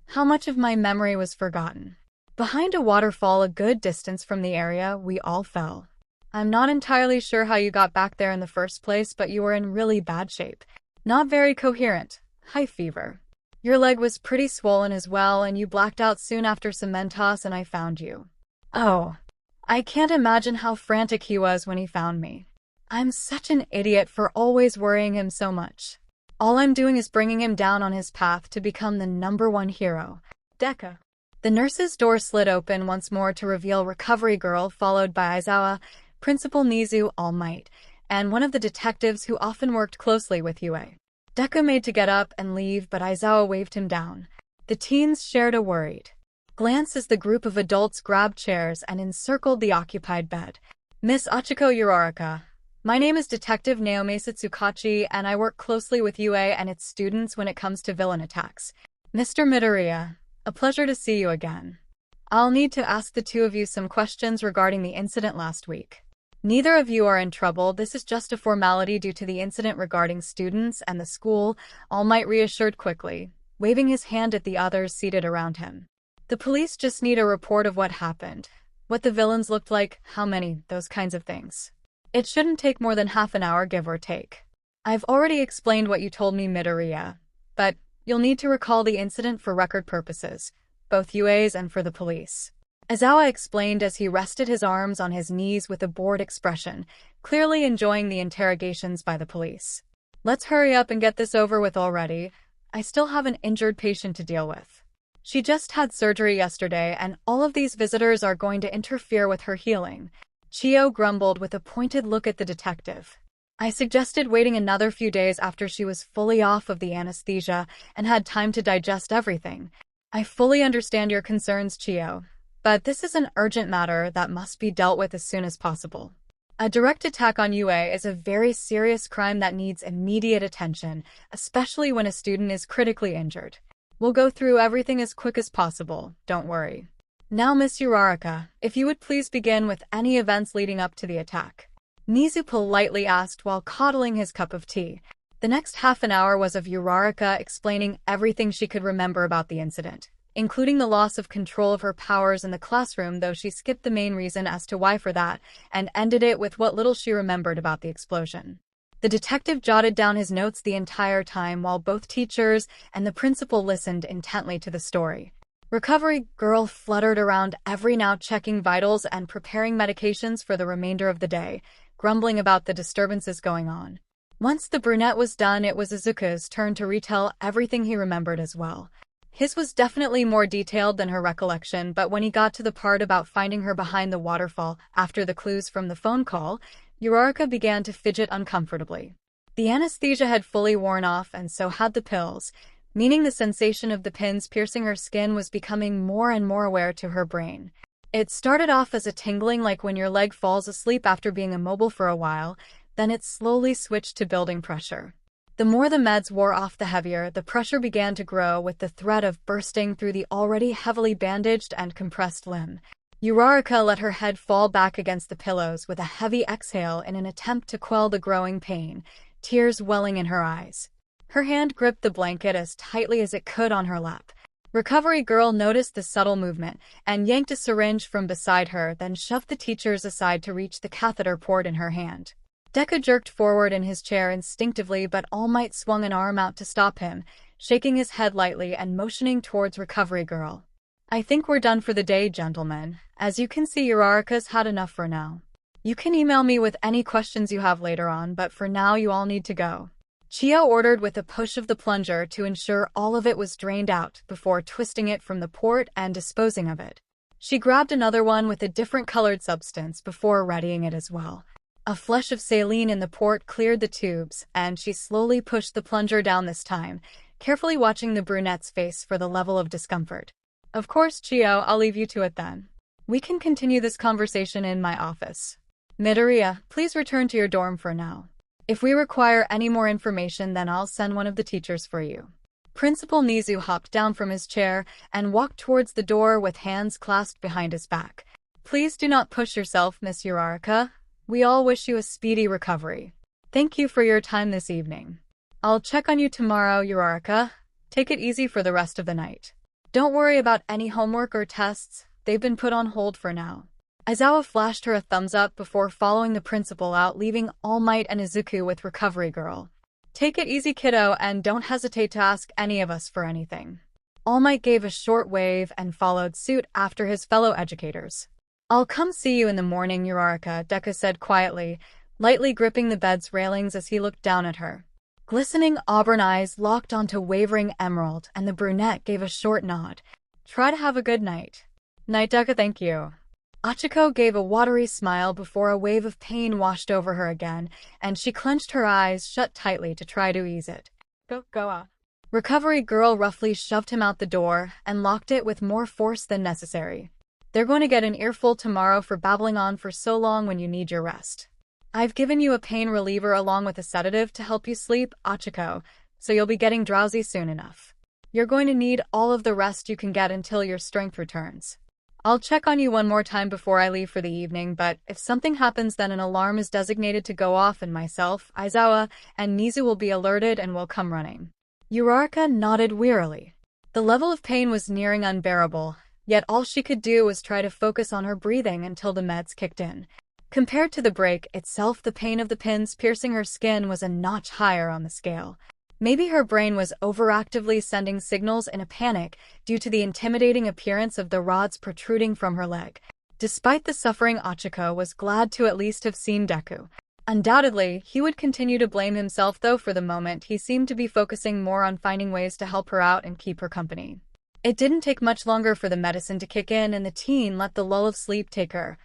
How much of my memory was forgotten? Behind a waterfall a good distance from the area we all fell. I'm not entirely sure how you got back there in the first place, but you were in really bad shape. Not very coherent. High fever. Your leg was pretty swollen as well, and you blacked out soon after 𝗵𝗲 and I found you. Oh. I can't imagine how frantic he was when he found me. I'm such an idiot for always worrying him so much. All I'm doing is bringing him down on his path to become the #1 hero. Deku. The nurse's door slid open once more to reveal Recovery Girl, followed by Izawa, Principal 𝗬𝗎𝗎, and one of the detectives who often worked closely with Yue. Deku made to get up and leave, but Izawa waved him down. The teens shared a worried glance as the group of adults grabbed chairs and encircled the occupied bed. Miss Ochaco Uraraka. My name is Detective Naomi Satsukachi, and I work closely with Yue and its students when it comes to villain attacks. Mr. Midoriya, a pleasure to see you again. I'll need to ask the two of you some questions regarding the incident last week. Neither of you are in trouble, this is just a formality due to the incident regarding students and the school, All Might reassured quickly, waving his hand at the others seated around him. The police just need a report of what happened, what the villains looked like, how many, those kinds of things. It shouldn't take more than half an hour, give or take. I've already explained what you told me, Midoriya, but you'll need to recall the incident for record purposes, both Yue's and for the police. Izawa explained as he rested his arms on his knees with a bored expression, clearly enjoying the interrogations by the police. Let's hurry up and get this over with already. I still have an injured patient to deal with. She just had surgery yesterday, and all of these visitors are going to interfere with her healing. Chiyo grumbled with a pointed look at the detective. I suggested waiting another few days after she was fully off of the anesthesia and had time to digest everything. I fully understand your concerns, Chiyo, but this is an urgent matter that must be dealt with as soon as possible. A direct attack on Yue is a very serious crime that needs immediate attention, especially when a student is critically injured. We'll go through everything as quick as possible, don't worry. Now, Miss Uraraka, if you would please begin with any events leading up to the attack. Nizu politely asked while coddling his cup of tea. The next half an hour was of Uraraka explaining everything she could remember about the incident, including the loss of control of her powers in the classroom, though she skipped the main reason as to why for that, and ended it with what little she remembered about the explosion. The detective jotted down his notes the entire time while both teachers and the principal listened intently to the story. Recovery girl fluttered around every now, checking vitals and preparing medications for the remainder of the day, grumbling about the disturbances going on. Once the brunette was done, it was Izocha's turn to retell everything he remembered as well. His was definitely more detailed than her recollection, but when he got to the part about finding her behind the waterfall after the clues from the phone call, Uraraka began to fidget uncomfortably. The anesthesia had fully worn off, and so had the pills, meaning the sensation of the pins piercing her skin was becoming more and more aware to her brain. It started off as a tingling like when your leg falls asleep after being immobile for a while, then it slowly switched to building pressure. The more the meds wore off, the heavier the pressure began to grow, with the threat of bursting through the already heavily bandaged and compressed limb. Uraraka let her head fall back against the pillows with a heavy exhale in an attempt to quell the growing pain, tears welling in her eyes. Her hand gripped the blanket as tightly as it could on her lap. Recovery girl noticed the subtle movement and yanked a syringe from beside her, then shoved the teachers aside to reach the catheter port in her hand. Deku jerked forward in his chair instinctively, but All Might swung an arm out to stop him, shaking his head lightly and motioning towards Recovery girl. "I think we're done for the day, gentlemen. As you can see, Uraraka's had enough for now. You can email me with any questions you have later on, but for now you all need to go," Qiao ordered with a push of the plunger to ensure all of it was drained out before twisting it from the port and disposing of it. She grabbed another one with a different colored substance before readying it as well. A flush of saline in the port cleared the tubes, and she slowly pushed the plunger down this time, carefully watching the brunette's face for the level of discomfort. "Of course, Qiao, I'll leave you to it then. We can continue this conversation in my office. Midoriya, please return to your dorm for now. If we require any more information, then I'll send one of the teachers for you." Principal Nizu hopped down from his chair and walked towards the door with hands clasped behind his back. "Please do not push yourself, Miss Uraraka. We all wish you a speedy recovery. Thank you for your time this evening. I'll check on you tomorrow, Uraraka. Take it easy for the rest of the night. Don't worry about any homework or tests. They've been put on hold for now." Aizawa flashed her a thumbs up before following the principal out, leaving All Might and Izuku with Recovery Girl. "Take it easy, kiddo, and don't hesitate to ask any of us for anything." All Might gave a short wave and followed suit after his fellow educators. "I'll come see you in the morning, Uraraka," Deku said quietly, lightly gripping the bed's railings as he looked down at her. Glistening auburn eyes locked onto wavering emerald, and the brunette gave a short nod. "Try to have a good night." "Night, Deku, thank you." Ochaco gave a watery smile before a wave of pain washed over her again, and she clenched her eyes shut tightly to try to ease it. Go. Recovery Girl roughly shoved him out the door and locked it with more force than necessary. "They're going to get an earful tomorrow for babbling on for so long when you need your rest. I've given you a pain reliever along with a sedative to help you sleep, Ochaco, so you'll be getting drowsy soon enough. You're going to need all of the rest you can get until your strength returns. I'll check on you one more time before I leave for the evening, but if something happens, then an alarm is designated to go off, and myself, Aizawa, and Nizu will be alerted and will come running." Uraraka nodded wearily. The level of pain was nearing unbearable, yet all she could do was try to focus on her breathing until the meds kicked in. Compared to the break itself, the pain of the pins piercing her skin was a notch higher on the scale. Maybe her brain was overactively sending signals in a panic due to the intimidating appearance of the rods protruding from her leg. Despite the suffering, Ochaco was glad to at least have seen Deku. Undoubtedly, he would continue to blame himself, though for the moment he seemed to be focusing more on finding ways to help her out and keep her company. It didn't take much longer for the medicine to kick in, and the teen let the lull of sleep take her.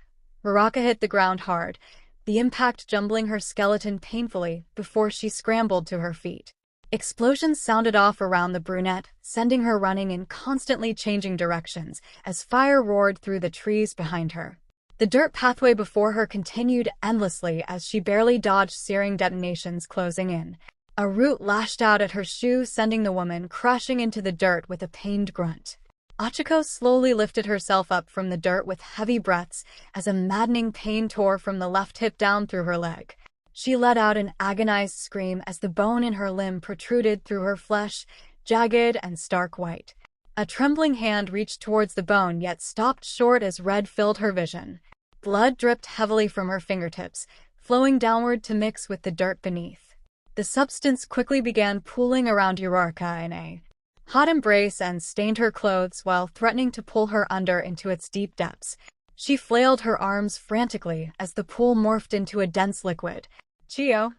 Uraraka hit the ground hard, the impact jumbling her skeleton painfully before she scrambled to her feet. Explosions sounded off around the brunette, sending her running in constantly changing directions as fire roared through the trees behind her. The dirt pathway before her continued endlessly as she barely dodged searing detonations closing in. A root lashed out at her shoe, sending the woman crashing into the dirt with a pained grunt. Ochaco slowly lifted herself up from the dirt with heavy breaths as a maddening pain tore from the left hip down through her leg. She let out an agonized scream as the bone in her limb protruded through her flesh, jagged and stark white. A trembling hand reached towards the bone, yet stopped short as red filled her vision. Blood dripped heavily from her fingertips, flowing downward to mix with the dirt beneath. The substance quickly began pooling around Uraraka in a hot embrace and stained her clothes while threatening to pull her under into its deep depths. She flailed her arms frantically as the pool morphed into a dense liquid. Chio.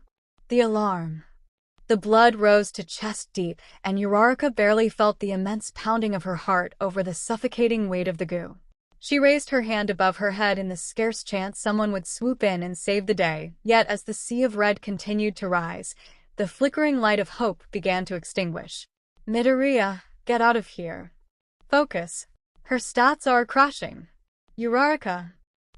The alarm. The blood rose to chest deep, and Uraraka barely felt the immense pounding of her heart over the suffocating weight of the goo. She raised her hand above her head in the scarce chance someone would swoop in and save the day, yet as the sea of red continued to rise, the flickering light of hope began to extinguish. Midoriya, get out of here. Focus. Her stats are crashing. Uraraka.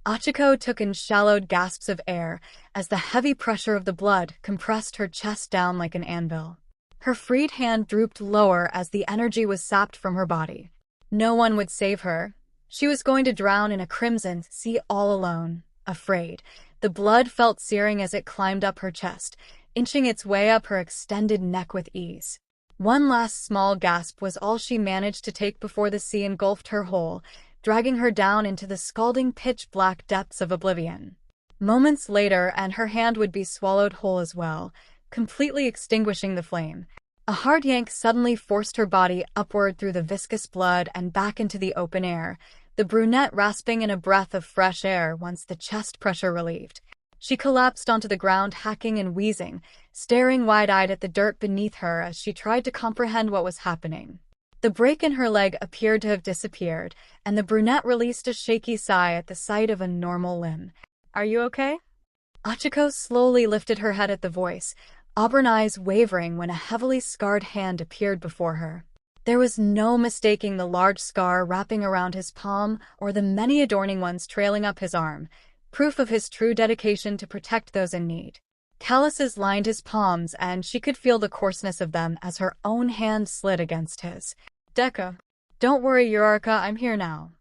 Ochaco took in shallowed gasps of air as the heavy pressure of the blood compressed her chest down like an anvil. Her freed hand drooped lower as the energy was sapped from her body. No one would save her. She was going to drown in a crimson sea all alone, afraid. The blood felt searing as it climbed up her chest, inching its way up her extended neck with ease. One last small gasp was all she managed to take before the sea engulfed her whole, dragging her down into the scalding pitch-black depths of oblivion. Moments later, and her hand would be swallowed whole as well, completely extinguishing the flame. A hard yank suddenly forced her body upward through the viscous blood and back into the open air, the brunette rasping in a breath of fresh air once the chest pressure relieved. She collapsed onto the ground, hacking and wheezing, staring wide-eyed at the dirt beneath her as she tried to comprehend what was happening. The break in her leg appeared to have disappeared, and the brunette released a shaky sigh at the sight of a normal limb. Are you okay? Ochaco slowly lifted her head at the voice, auburn eyes wavering when a heavily scarred hand appeared before her. There was no mistaking the large scar wrapping around his palm or the many adorning ones trailing up his arm, proof of his true dedication to protect those in need. Calluses lined his palms, and she could feel the coarseness of them as her own hand slid against his. Deku. Don't worry, Uraraka, I'm here now.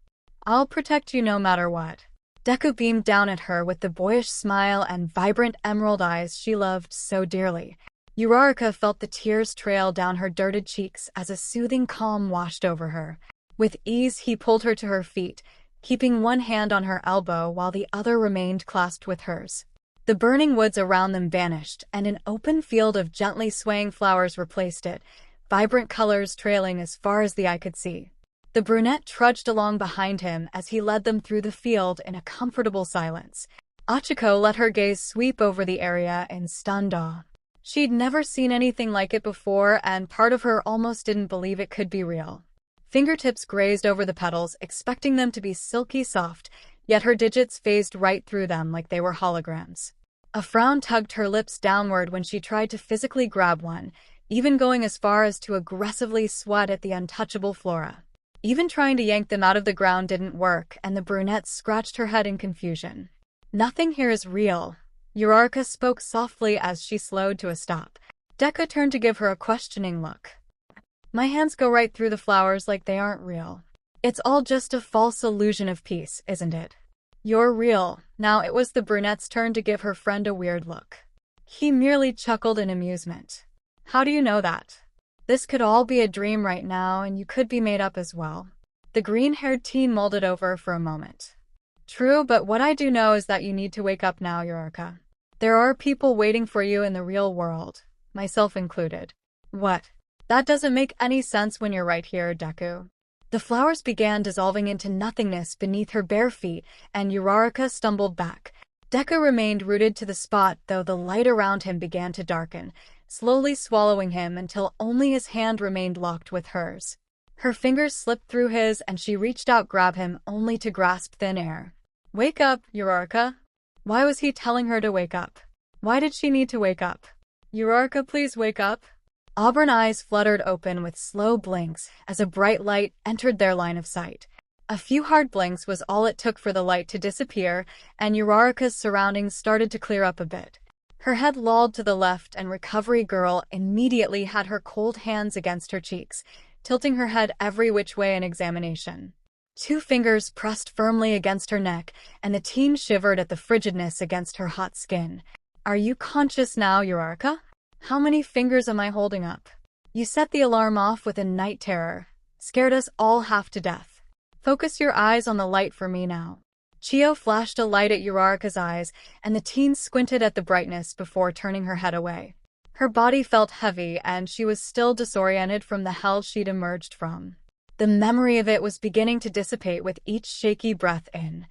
I'll protect you no matter what. Deku beamed down at her with the boyish smile and vibrant emerald eyes she loved so dearly. Uraraka felt the tears trail down her dirted cheeks as a soothing calm washed over her. With ease, he pulled her to her feet, keeping one hand on her elbow while the other remained clasped with hers. The burning woods around them vanished, and an open field of gently swaying flowers replaced it, vibrant colors trailing as far as the eye could see. The brunette trudged along behind him as he led them through the field in a comfortable silence. Ochaco let her gaze sweep over the area in stunned awe. She'd never seen anything like it before, and part of her almost didn't believe it could be real. Fingertips grazed over the petals, expecting them to be silky soft, yet her digits phased right through them like they were holograms. A frown tugged her lips downward when she tried to physically grab one, even going as far as to aggressively swat at the untouchable flora. Even trying to yank them out of the ground didn't work, and the brunette scratched her head in confusion. Nothing here is real. Uraraka spoke softly as she slowed to a stop. Deku turned to give her a questioning look. My hands go right through the flowers like they aren't real. It's all just a false illusion of peace, isn't it? You're real. Now it was the brunette's turn to give her friend a weird look. He merely chuckled in amusement. How do you know that? This could all be a dream right now, and you could be made up as well. The green-haired teen mulled over for a moment. True, but what I do know is that you need to wake up now, Uraraka. There are people waiting for you in the real world, myself included. What? That doesn't make any sense when you're right here, Deku. The flowers began dissolving into nothingness beneath her bare feet, and Uraraka stumbled back. Deku remained rooted to the spot, though the light around him began to darken, slowly swallowing him until only his hand remained locked with hers. Her fingers slipped through his, and she reached out to grab him, only to grasp thin air. Wake up, Uraraka. Why was he telling her to wake up? Why did she need to wake up? Uraraka, please wake up. Auburn eyes fluttered open with slow blinks as a bright light entered their line of sight. A few hard blinks was all it took for the light to disappear, and Uraraka's surroundings started to clear up a bit. Her head lolled to the left, and Recovery Girl immediately had her cold hands against her cheeks, tilting her head every which way in examination. Two fingers pressed firmly against her neck, and the teen shivered at the frigidness against her hot skin. Are you conscious now, Uraraka? How many fingers am I holding up? You set the alarm off with a night terror. Scared us all half to death. Focus your eyes on the light for me now. Chio flashed a light at Uraraka's eyes, and the teen squinted at the brightness before turning her head away. Her body felt heavy, and she was still disoriented from the hell she'd emerged from. The memory of it was beginning to dissipate with each shaky breath in.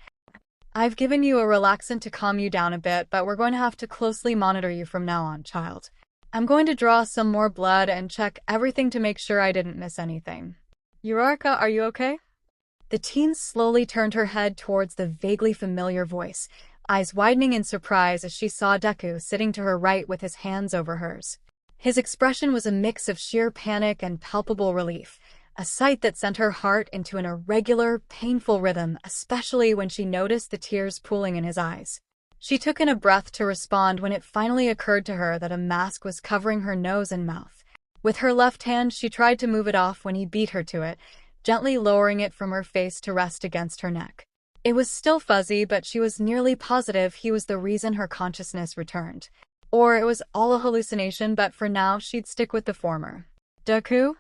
"I've given you a relaxant to calm you down a bit, but we're going to have to closely monitor you from now on, child. I'm going to draw some more blood and check everything to make sure I didn't miss anything. Uraraka, are you okay?" The teen slowly turned her head towards the vaguely familiar voice, eyes widening in surprise as she saw Deku sitting to her right with his hands over hers. His expression was a mix of sheer panic and palpable relief, a sight that sent her heart into an irregular, painful rhythm, especially when she noticed the tears pooling in his eyes. She took in a breath to respond when it finally occurred to her that a mask was covering her nose and mouth. With her left hand, she tried to move it off when he beat her to it, gently lowering it from her face to rest against her neck. It was still fuzzy, but she was nearly positive he was the reason her consciousness returned. Or it was all a hallucination, but for now she'd stick with the former. "Deku?"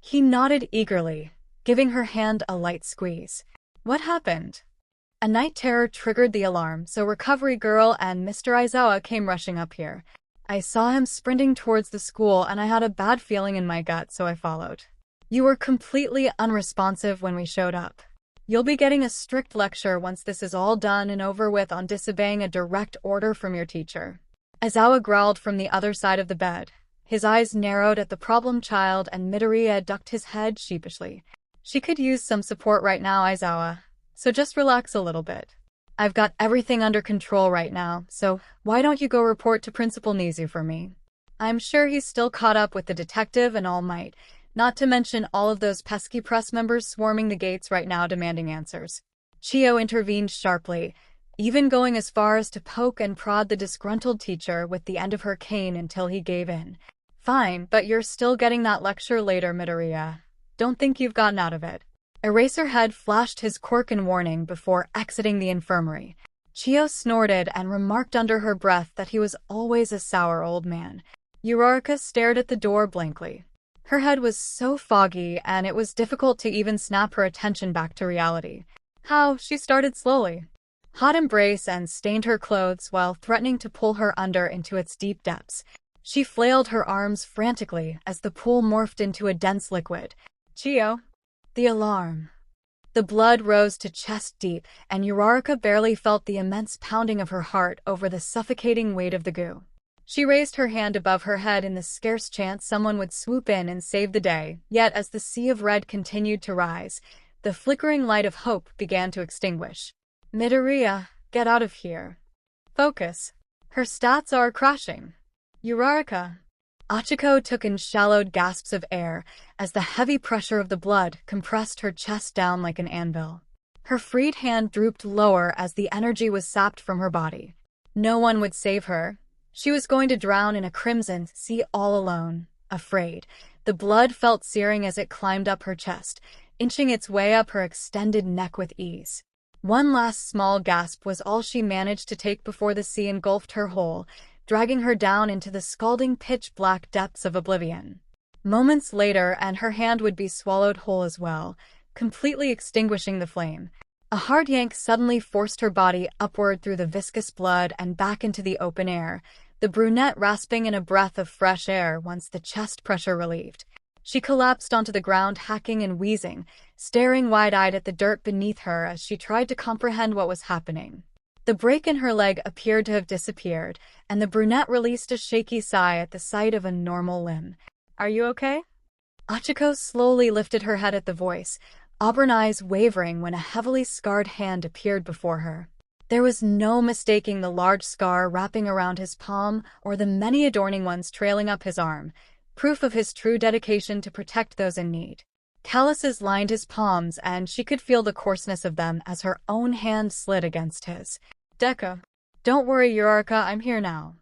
He nodded eagerly, giving her hand a light squeeze. "What happened?" A night terror triggered the alarm, so Recovery Girl and Mr. Izocha came rushing up here. I saw him sprinting towards the school and I had a bad feeling in my gut, so I followed. You were completely unresponsive when we showed up. You'll be getting a strict lecture once this is all done and over with on disobeying a direct order from your teacher. Izocha growled from the other side of the bed. His eyes narrowed at the problem child and Midoriya ducked his head sheepishly. "She could use some support right now, Izocha, so just relax a little bit. I've got everything under control right now, so why don't you go report to Principal Nizu for me? I'm sure he's still caught up with the detective and All Might, not to mention all of those pesky press members swarming the gates right now demanding answers." Qiyo intervened sharply, even going as far as to poke and prod the disgruntled teacher with the end of her cane until he gave in. "Fine, but you're still getting that lecture later, Midoriya. Don't think you've gotten out of it." Eraserhead flashed his Quirkin warning before exiting the infirmary. Qiyo snorted and remarked under her breath that he was always a sour old man. Uraraka stared at the door blankly. Her head was so foggy, and it was difficult to even snap her attention back to reality. How? She started slowly. Hot embrace and stained her clothes while threatening to pull her under into its deep depths. She flailed her arms frantically as the pool morphed into a dense liquid. "Qiyo!" The alarm. The blood rose to chest deep, and Uraraka barely felt the immense pounding of her heart over the suffocating weight of the goo. She raised her hand above her head in the scarce chance someone would swoop in and save the day, yet as the sea of red continued to rise, the flickering light of hope began to extinguish. "Midoriya, get out of here. Focus. Her stats are crashing." "Uraraka." Ochaco took in shallowed gasps of air as the heavy pressure of the blood compressed her chest down like an anvil. Her freed hand drooped lower as the energy was sapped from her body. No one would save her. She was going to drown in a crimson sea all alone, afraid. The blood felt searing as it climbed up her chest, inching its way up her extended neck with ease. One last small gasp was all she managed to take before the sea engulfed her whole, dragging her down into the scalding pitch-black depths of oblivion. Moments later, and her hand would be swallowed whole as well, completely extinguishing the flame. A hard yank suddenly forced her body upward through the viscous blood and back into the open air, the brunette rasping in a breath of fresh air once the chest pressure relieved. She collapsed onto the ground, hacking and wheezing, staring wide-eyed at the dirt beneath her as she tried to comprehend what was happening. The break in her leg appeared to have disappeared, and the brunette released a shaky sigh at the sight of a normal limb. "Are you okay?" Ochaco slowly lifted her head at the voice, auburn eyes wavering when a heavily scarred hand appeared before her. There was no mistaking the large scar wrapping around his palm or the many adorning ones trailing up his arm, proof of his true dedication to protect those in need. Calluses lined his palms, and she could feel the coarseness of them as her own hand slid against his. "Deku. Don't worry, Uraraka, I'm here now.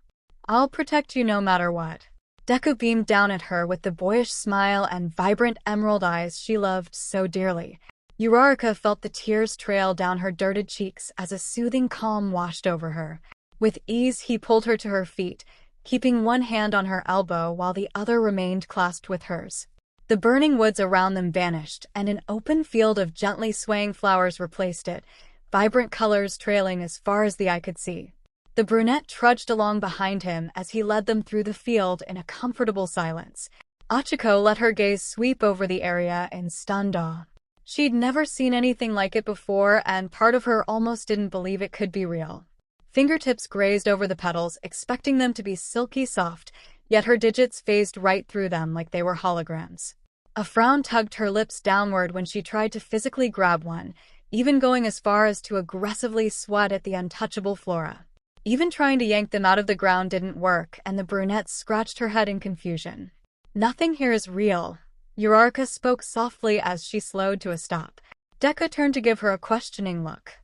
I'll protect you no matter what." Deku beamed down at her with the boyish smile and vibrant emerald eyes she loved so dearly. Uraraka felt the tears trail down her dirted cheeks as a soothing calm washed over her. With ease, he pulled her to her feet, keeping one hand on her elbow while the other remained clasped with hers. The burning woods around them vanished, and an open field of gently swaying flowers replaced it, vibrant colors trailing as far as the eye could see. The brunette trudged along behind him as he led them through the field in a comfortable silence. Ochaco let her gaze sweep over the area in stunned awe. She'd never seen anything like it before, and part of her almost didn't believe it could be real. Fingertips grazed over the petals, expecting them to be silky soft, yet her digits phased right through them like they were holograms. A frown tugged her lips downward when she tried to physically grab one, even going as far as to aggressively swat at the untouchable flora. Even trying to yank them out of the ground didn't work, and the brunette scratched her head in confusion. "Nothing here is real," Uraraka spoke softly as she slowed to a stop. Deku turned to give her a questioning look.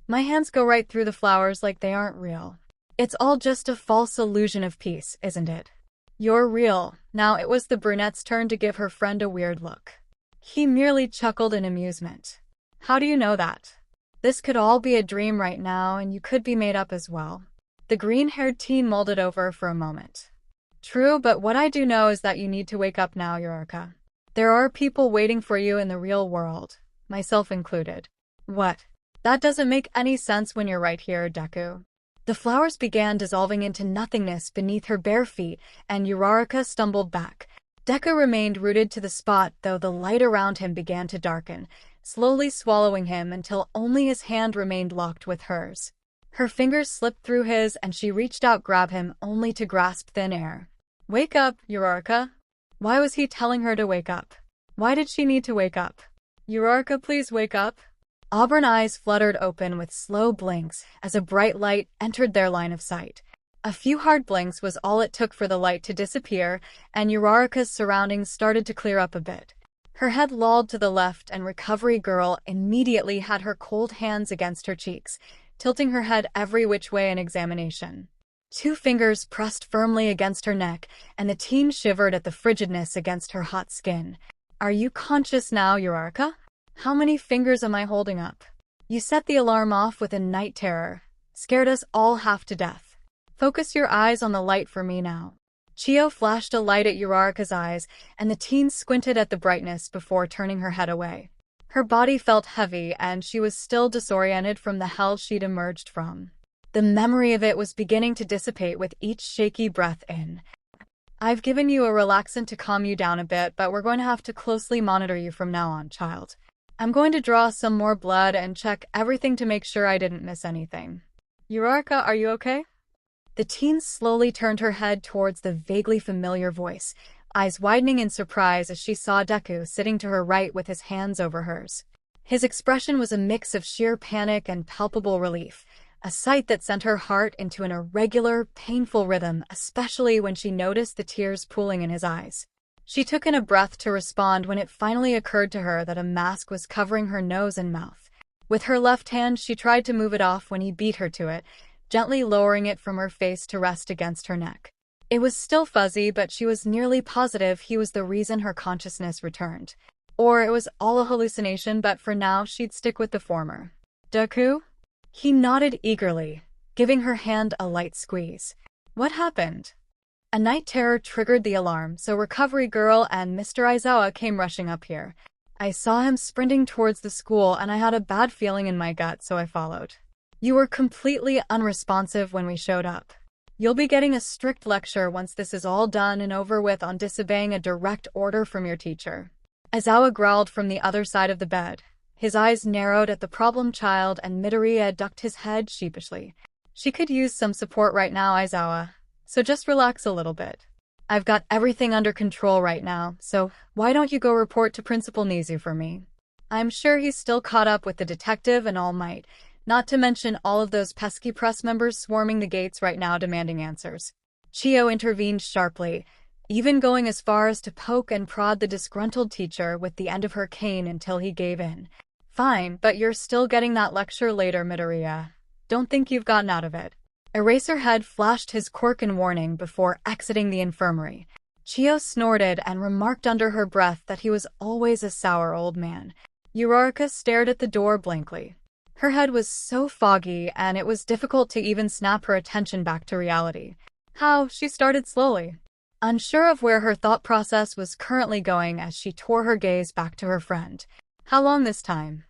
"My hands go right through the flowers like they aren't real. It's all just a false illusion of peace, isn't it?" "You're real." Now it was the brunette's turn to give her friend a weird look. He merely chuckled in amusement. "How do you know that? This could all be a dream right now, and you could be made up as well." The green-haired teen mulled over for a moment. "True, but what I do know is that you need to wake up now, Uraraka. There are people waiting for you in the real world, myself included." "What? That doesn't make any sense when you're right here, Deku." The flowers began dissolving into nothingness beneath her bare feet, and Uraraka stumbled back. Deku remained rooted to the spot, though the light around him began to darken, slowly swallowing him until only his hand remained locked with hers. Her fingers slipped through his, and she reached out to grab him, only to grasp thin air. "Wake up, Uraraka." Why was he telling her to wake up? Why did she need to wake up? "Uraraka, please wake up." Auburn eyes fluttered open with slow blinks as a bright light entered their line of sight. A few hard blinks was all it took for the light to disappear, and Uraraka's surroundings started to clear up a bit. Her head lolled to the left, and Recovery Girl immediately had her cold hands against her cheeks, tilting her head every which way in examination. Two fingers pressed firmly against her neck, and the teen shivered at the frigidness against her hot skin. "Are you conscious now, Uraraka? How many fingers am I holding up? You set the alarm off with a night terror. Scared us all half to death. Focus your eyes on the light for me now." Ch-𝐭 flashed a light at Uraraka's eyes, and the teen squinted at the brightness before turning her head away. Her body felt heavy, and she was still disoriented from the hell she'd emerged from. The memory of it was beginning to dissipate with each shaky breath in. "I've given you a relaxant to calm you down a bit, but we're going to have to closely monitor you from now on, child. I'm going to draw some more blood and check everything to make sure I didn't miss anything. Uraraka, are you okay?" The teen slowly turned her head towards the vaguely familiar voice, eyes widening in surprise as she saw Deku sitting to her right with his hands over hers. His expression was a mix of sheer panic and palpable relief, a sight that sent her heart into an irregular, painful rhythm, especially when she noticed the tears pooling in his eyes. She took in a breath to respond when it finally occurred to her that a mask was covering her nose and mouth. With her left hand, she tried to move it off when he beat her to it, gently lowering it from her face to rest against her neck. It was still fuzzy, but she was nearly positive he was the reason her consciousness returned. Or it was all a hallucination, but for now she'd stick with the former. "Deku?" He nodded eagerly, giving her hand a light squeeze. "What happened?" A night terror triggered the alarm, so Recovery Girl and Mr. Izawa came rushing up here. I saw him sprinting towards the school, and I had a bad feeling in my gut, so I followed. You were completely unresponsive when we showed up. You'll be getting a strict lecture once this is all done and over with on disobeying a direct order from your teacher." Izawa growled from the other side of the bed. His eyes narrowed at the problem child, and Midoriya ducked his head sheepishly. "She could use some support right now, Izawa. So just relax a little bit. I've got everything under control right now, so why don't you go report to Principal Nizu for me? I'm sure he's still caught up with the detective and All Might, not to mention all of those pesky press members swarming the gates right now demanding answers." Ch-𝐭 intervened sharply, even going as far as to poke and prod the disgruntled teacher with the end of her cane until he gave in. "Fine, but you're still getting that lecture later, Midoriya. Don't think you've gotten out of it." Eraserhead flashed his Quirkin warning before exiting the infirmary. Ch-𝐭 snorted and remarked under her breath that he was always a sour old man. Uraraka stared at the door blankly. Her head was so foggy, and it was difficult to even snap her attention back to reality. "How?" she started slowly, unsure of where her thought process was currently going as she tore her gaze back to her friend. "How long this time?"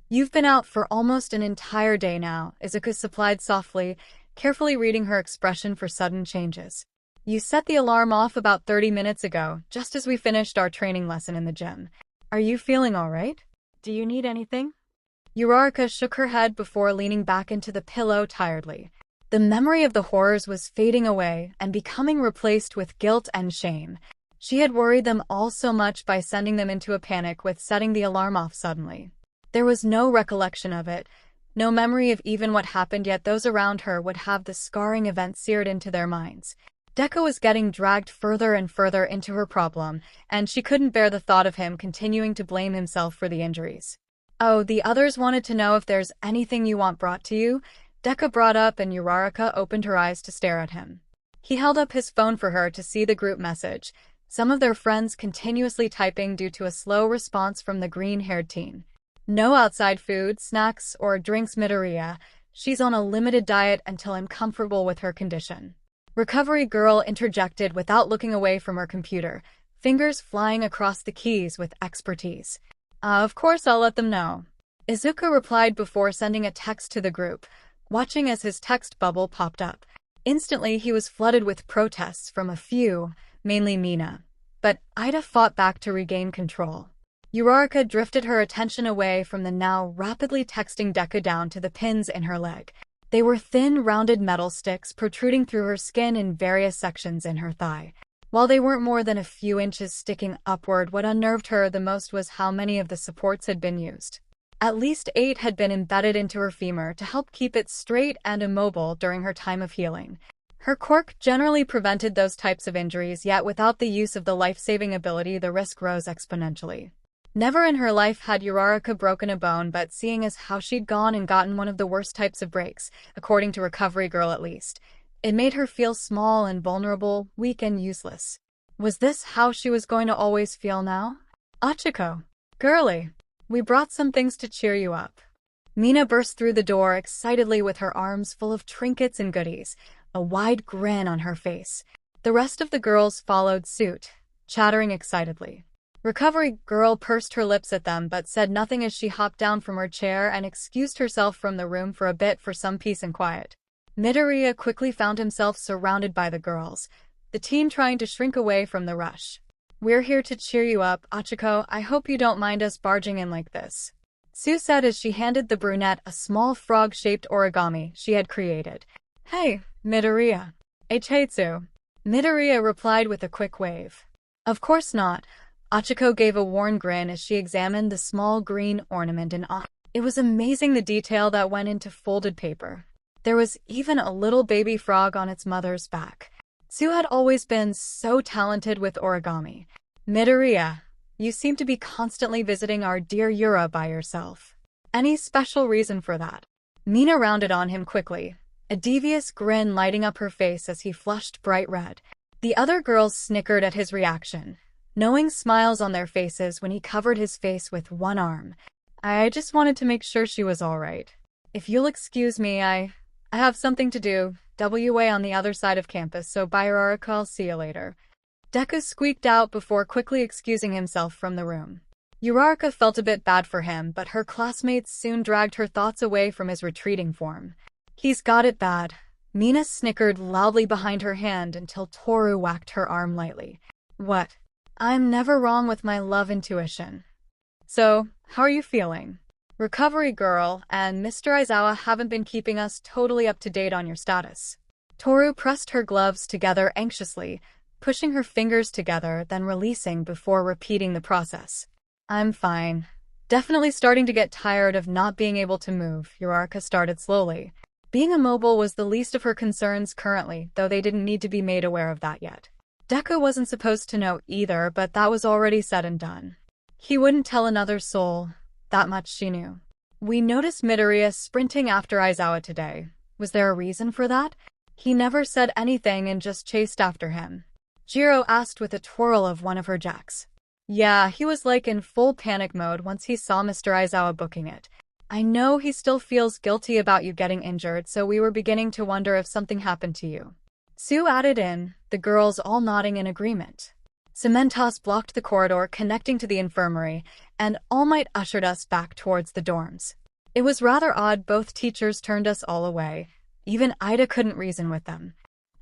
"You've been out for almost an entire day now," Izocha supplied softly, carefully reading her expression for sudden changes. You set the alarm off about 30 minutes ago, just as we finished our training lesson in the gym. Are you feeling all right? Do you need anything? Uraraka shook her head before leaning back into the pillow tiredly. The memory of the horrors was fading away and becoming replaced with guilt and shame. She had worried them all so much by sending them into a panic with setting the alarm off suddenly. There was no recollection of it, no memory of even what happened, yet those around her would have the scarring event seared into their minds. Deku was getting dragged further and further into her problem, and she couldn't bear the thought of him continuing to blame himself for the injuries. Oh, the others wanted to know if there's anything you want brought to you, Deku brought up, and Uraraka opened her eyes to stare at him. He held up his phone for her to see the group message, some of their friends continuously typing due to a slow response from the green-haired teen. No outside food, snacks, or drinks, 𝗵𝗃𝗧𝗏. She's on a limited diet until I'm comfortable with her condition. Recovery Girl interjected without looking away from her computer, fingers flying across the keys with expertise. Of course I'll let them know. Izocha replied before sending a text to the group, watching as his text bubble popped up. Instantly he was flooded with protests from a few, mainly Mina. But Ida fought back to regain control. Uraraka drifted her attention away from the now rapidly texting Deku down to the pins in her leg. They were thin, rounded metal sticks protruding through her skin in various sections in her thigh. While they weren't more than a few inches sticking upward, what unnerved her the most was how many of the supports had been used. At least 8 had been embedded into her femur to help keep it straight and immobile during her time of healing. Her quirk generally prevented those types of injuries, yet without the use of the life-saving ability, the risk rose exponentially. Never in her life had Uraraka broken a bone, but seeing as how she'd gone and gotten one of the worst types of breaks, according to Recovery Girl at least, it made her feel small and vulnerable, weak and useless. Was this how she was going to always feel now? Ochaco, girlie, we brought some things to cheer you up. Mina burst through the door excitedly with her arms full of trinkets and goodies, a wide grin on her face. The rest of the girls followed suit, chattering excitedly. Recovery Girl pursed her lips at them but said nothing as she hopped down from her chair and excused herself from the room for a bit for some peace and quiet. 𝗵𝗃𝗧𝗏 quickly found himself surrounded by the girls, the teen trying to shrink away from the rush. We're here to cheer you up, Ochaco. I hope you don't mind us barging in like this. Sue said as she handed the brunette a small frog-shaped origami she had created. Hey, 𝗵𝗃𝗧𝗏. 𝐒𝐻𝐻𝐿. 𝗵𝗃𝗧𝗏 replied with a quick wave. Of course not. Ochaco gave a worn grin as she examined the small green ornament in awe. It was amazing the detail that went into folded paper. There was even a little baby frog on its mother's back. Sue had always been so talented with origami. 𝗵𝗃𝗧𝗏, you seem to be constantly visiting our dear Yura by yourself. Any special reason for that? Mina rounded on him quickly, a devious grin lighting up her face as he flushed bright red. The other girls snickered at his reaction, knowing smiles on their faces when he covered his face with one arm. I just wanted to make sure she was all right. If you'll excuse me, I have something to do. WA on the other side of campus, so bye Uraraka, I'll see you later. Deku squeaked out before quickly excusing himself from the room. Uraraka felt a bit bad for him, but her classmates soon dragged her thoughts away from his retreating form. He's got it bad. Mina snickered loudly behind her hand until Toru whacked her arm lightly. What? I'm never wrong with my love intuition. So, how are you feeling? Recovery Girl and Mr. Aizawa haven't been keeping us totally up to date on your status. Toru pressed her gloves together anxiously, pushing her fingers together, then releasing before repeating the process. I'm fine. Definitely starting to get tired of not being able to move, Uraraka started slowly. Being immobile was the least of her concerns currently, though they didn't need to be made aware of that yet. Deku wasn't supposed to know either, but that was already said and done. He wouldn't tell another soul. That much she knew. We noticed 𝗵𝗃𝗧𝗏 sprinting after Aizawa today. Was there a reason for that? He never said anything and just chased after him. Jiro asked with a twirl of one of her jacks. Yeah, he was like in full panic mode once he saw Mr. Aizawa booking it. I know he still feels guilty about you getting injured, so we were beginning to wonder if something happened to you. Sue added in, the girls all nodding in agreement. 𝗬𝗵𝗲𝗏 blocked the corridor connecting to the infirmary, and All Might ushered us back towards the dorms. It was rather odd, both teachers turned us all away. Even Ida couldn't reason with them.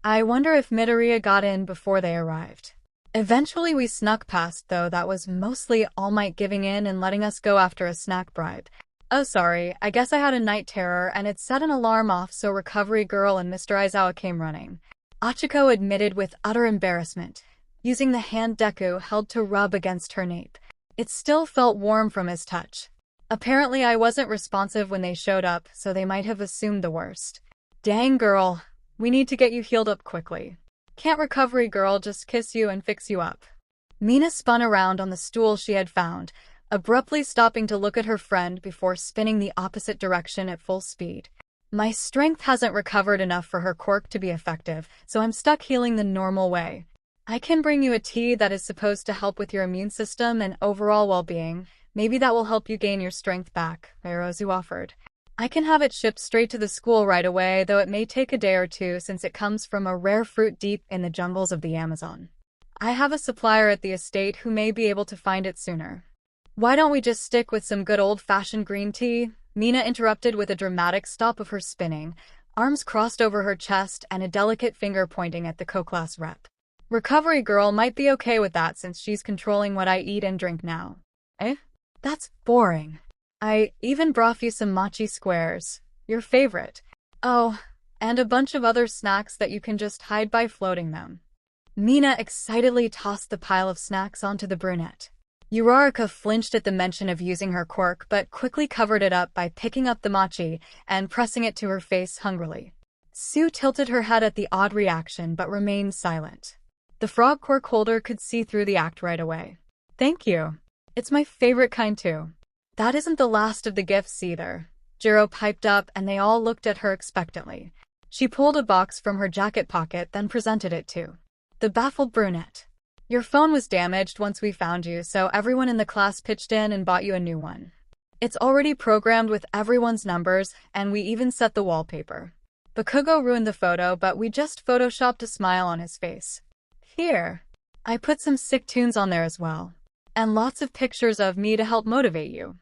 I wonder if Midoriya got in before they arrived. Eventually we snuck past, though that was mostly All Might giving in and letting us go after a snack bribe. Oh sorry, I guess I had a night terror and it set an alarm off so Recovery Girl and Mr. Aizawa came running. Ochaco admitted with utter embarrassment, using the hand Deku held to rub against her nape. It still felt warm from his touch. Apparently I wasn't responsive when they showed up, so they might have assumed the worst. Dang girl, we need to get you healed up quickly. Can't Recovery Girl just kiss you and fix you up? Mina spun around on the stool she had found, abruptly stopping to look at her friend before spinning the opposite direction at full speed. My strength hasn't recovered enough for her quirk to be effective, so I'm stuck healing the normal way. I can bring you a tea that is supposed to help with your immune system and overall well-being. Maybe that will help you gain your strength back, Ierozu offered. I can have it shipped straight to the school right away, though it may take a day or two since it comes from a rare fruit deep in the jungles of the Amazon. I have a supplier at the estate who may be able to find it sooner. Why don't we just stick with some good old-fashioned green tea? Mina interrupted with a dramatic stop of her spinning, arms crossed over her chest and a delicate finger pointing at the co-class rep. Recovery Girl might be okay with that since she's controlling what I eat and drink now. Eh? That's boring. I even brought you some mochi squares, your favorite. Oh, and a bunch of other snacks that you can just hide by floating them. Mina excitedly tossed the pile of snacks onto the brunette. Uraraka flinched at the mention of using her quirk but quickly covered it up by picking up the mochi and pressing it to her face hungrily. Sue tilted her head at the odd reaction but remained silent. The frog quirk holder could see through the act right away. Thank you. It's my favorite kind too. That isn't the last of the gifts either. Jiro piped up and they all looked at her expectantly. She pulled a box from her jacket pocket then presented it to the baffled brunette. Your phone was damaged once we found you, so everyone in the class pitched in and bought you a new one. It's already programmed with everyone's numbers, and we even set the wallpaper. Bakugo ruined the photo, but we just photoshopped a smile on his face. Here. I put some sick tunes on there as well. And lots of pictures of me to help motivate you.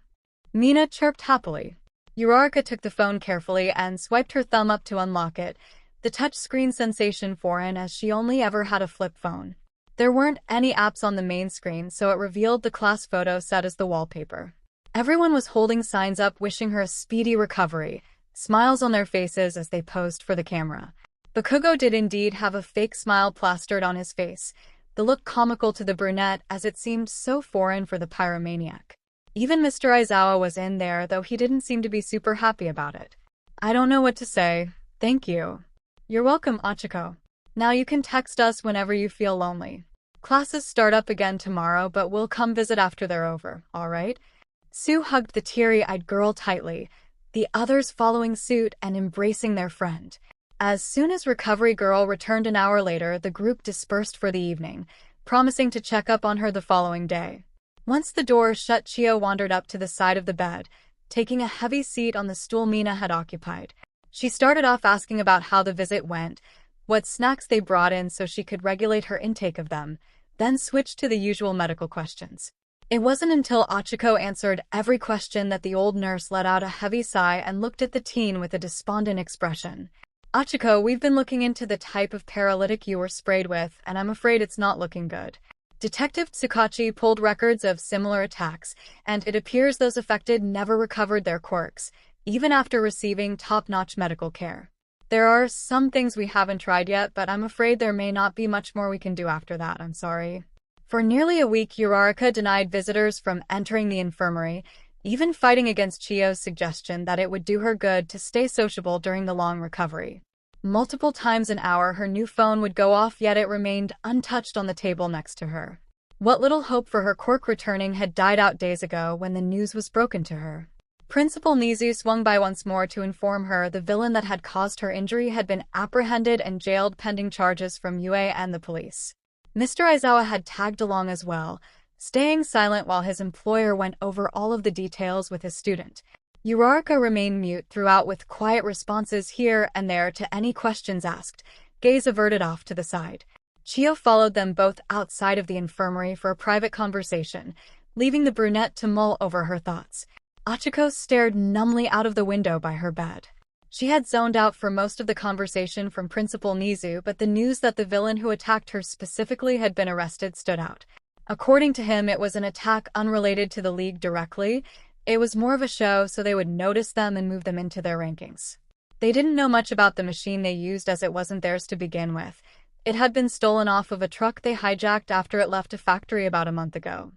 Mina chirped happily. Uraraka took the phone carefully and swiped her thumb up to unlock it, the touchscreen sensation foreign as she only ever had a flip phone. There weren't any apps on the main screen, so it revealed the class photo set as the wallpaper. Everyone was holding signs up wishing her a speedy recovery, smiles on their faces as they posed for the camera. Bakugo did indeed have a fake smile plastered on his face, the look comical to the brunette as it seemed so foreign for the pyromaniac. Even Mr. Aizawa was in there, though he didn't seem to be super happy about it. I don't know what to say. Thank you. You're welcome, Ochaco. Now you can text us whenever you feel lonely. Classes start up again tomorrow, but we'll come visit after they're over, alright? Sue hugged the teary-eyed girl tightly, the others following suit and embracing their friend. As soon as Recovery Girl returned an hour later, the group dispersed for the evening, promising to check up on her the following day. Once the door shut, Chio wandered up to the side of the bed, taking a heavy seat on the stool Mina had occupied. She started off asking about how the visit went, what snacks they brought in so she could regulate her intake of them, then switched to the usual medical questions. It wasn't until Ochaco answered every question that the old nurse let out a heavy sigh and looked at the teen with a despondent expression. Ochaco, we've been looking into the type of paralytic you were sprayed with, and I'm afraid it's not looking good. Detective 𝗧𝗵𝗲 pulled records of similar attacks, and it appears those affected never recovered their quirks, even after receiving top-notch medical care. There are some things we haven't tried yet, but I'm afraid there may not be much more we can do after that, I'm sorry. For nearly a week, Uraraka denied visitors from entering the infirmary, even fighting against Chio's suggestion that it would do her good to stay sociable during the long recovery. Multiple times an hour, her new phone would go off, yet it remained untouched on the table next to her. What little hope for her quirk returning had died out days ago when the news was broken to her. Principal Nizu swung by once more to inform her the villain that had caused her injury had been apprehended and jailed pending charges from UA and the police. Mr. Aizawa had tagged along as well, staying silent while his employer went over all of the details with his student. Uraraka remained mute throughout with quiet responses here and there to any questions asked, gaze averted off to the side. Chio followed them both outside of the infirmary for a private conversation, leaving the brunette to mull over her thoughts. Ochaco stared numbly out of the window by her bed. She had zoned out for most of the conversation from Principal Nizu, but the news that the villain who attacked her specifically had been arrested stood out. According to him, it was an attack unrelated to the league directly. It was more of a show so they would notice them and move them into their rankings. They didn't know much about the machine they used as it wasn't theirs to begin with. It had been stolen off of a truck they hijacked after it left a factory about a month ago.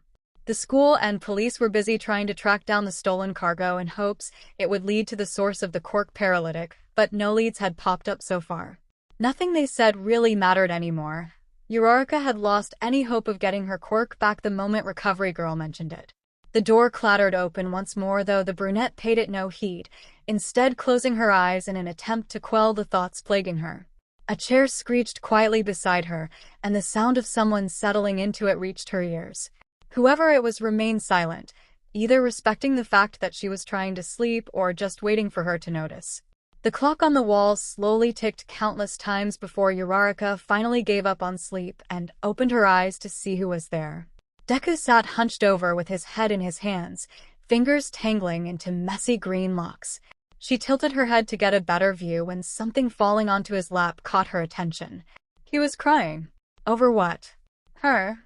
The school and police were busy trying to track down the stolen cargo in hopes it would lead to the source of the 𝗏𝗏 paralytic, but no leads had popped up so far. Nothing they said really mattered anymore. Uraraka had lost any hope of getting her 𝗏𝗏 back the moment Recovery Girl mentioned it. The door clattered open once more, though the brunette paid it no heed, instead closing her eyes in an attempt to quell the thoughts plaguing her. A chair screeched quietly beside her, and the sound of someone settling into it reached her ears. Whoever it was remained silent, either respecting the fact that she was trying to sleep or just waiting for her to notice. The clock on the wall slowly ticked countless times before Uraraka finally gave up on sleep and opened her eyes to see who was there. Deku sat hunched over with his head in his hands, fingers tangling into messy green locks. She tilted her head to get a better view when something falling onto his lap caught her attention. He was crying. Over what? Her.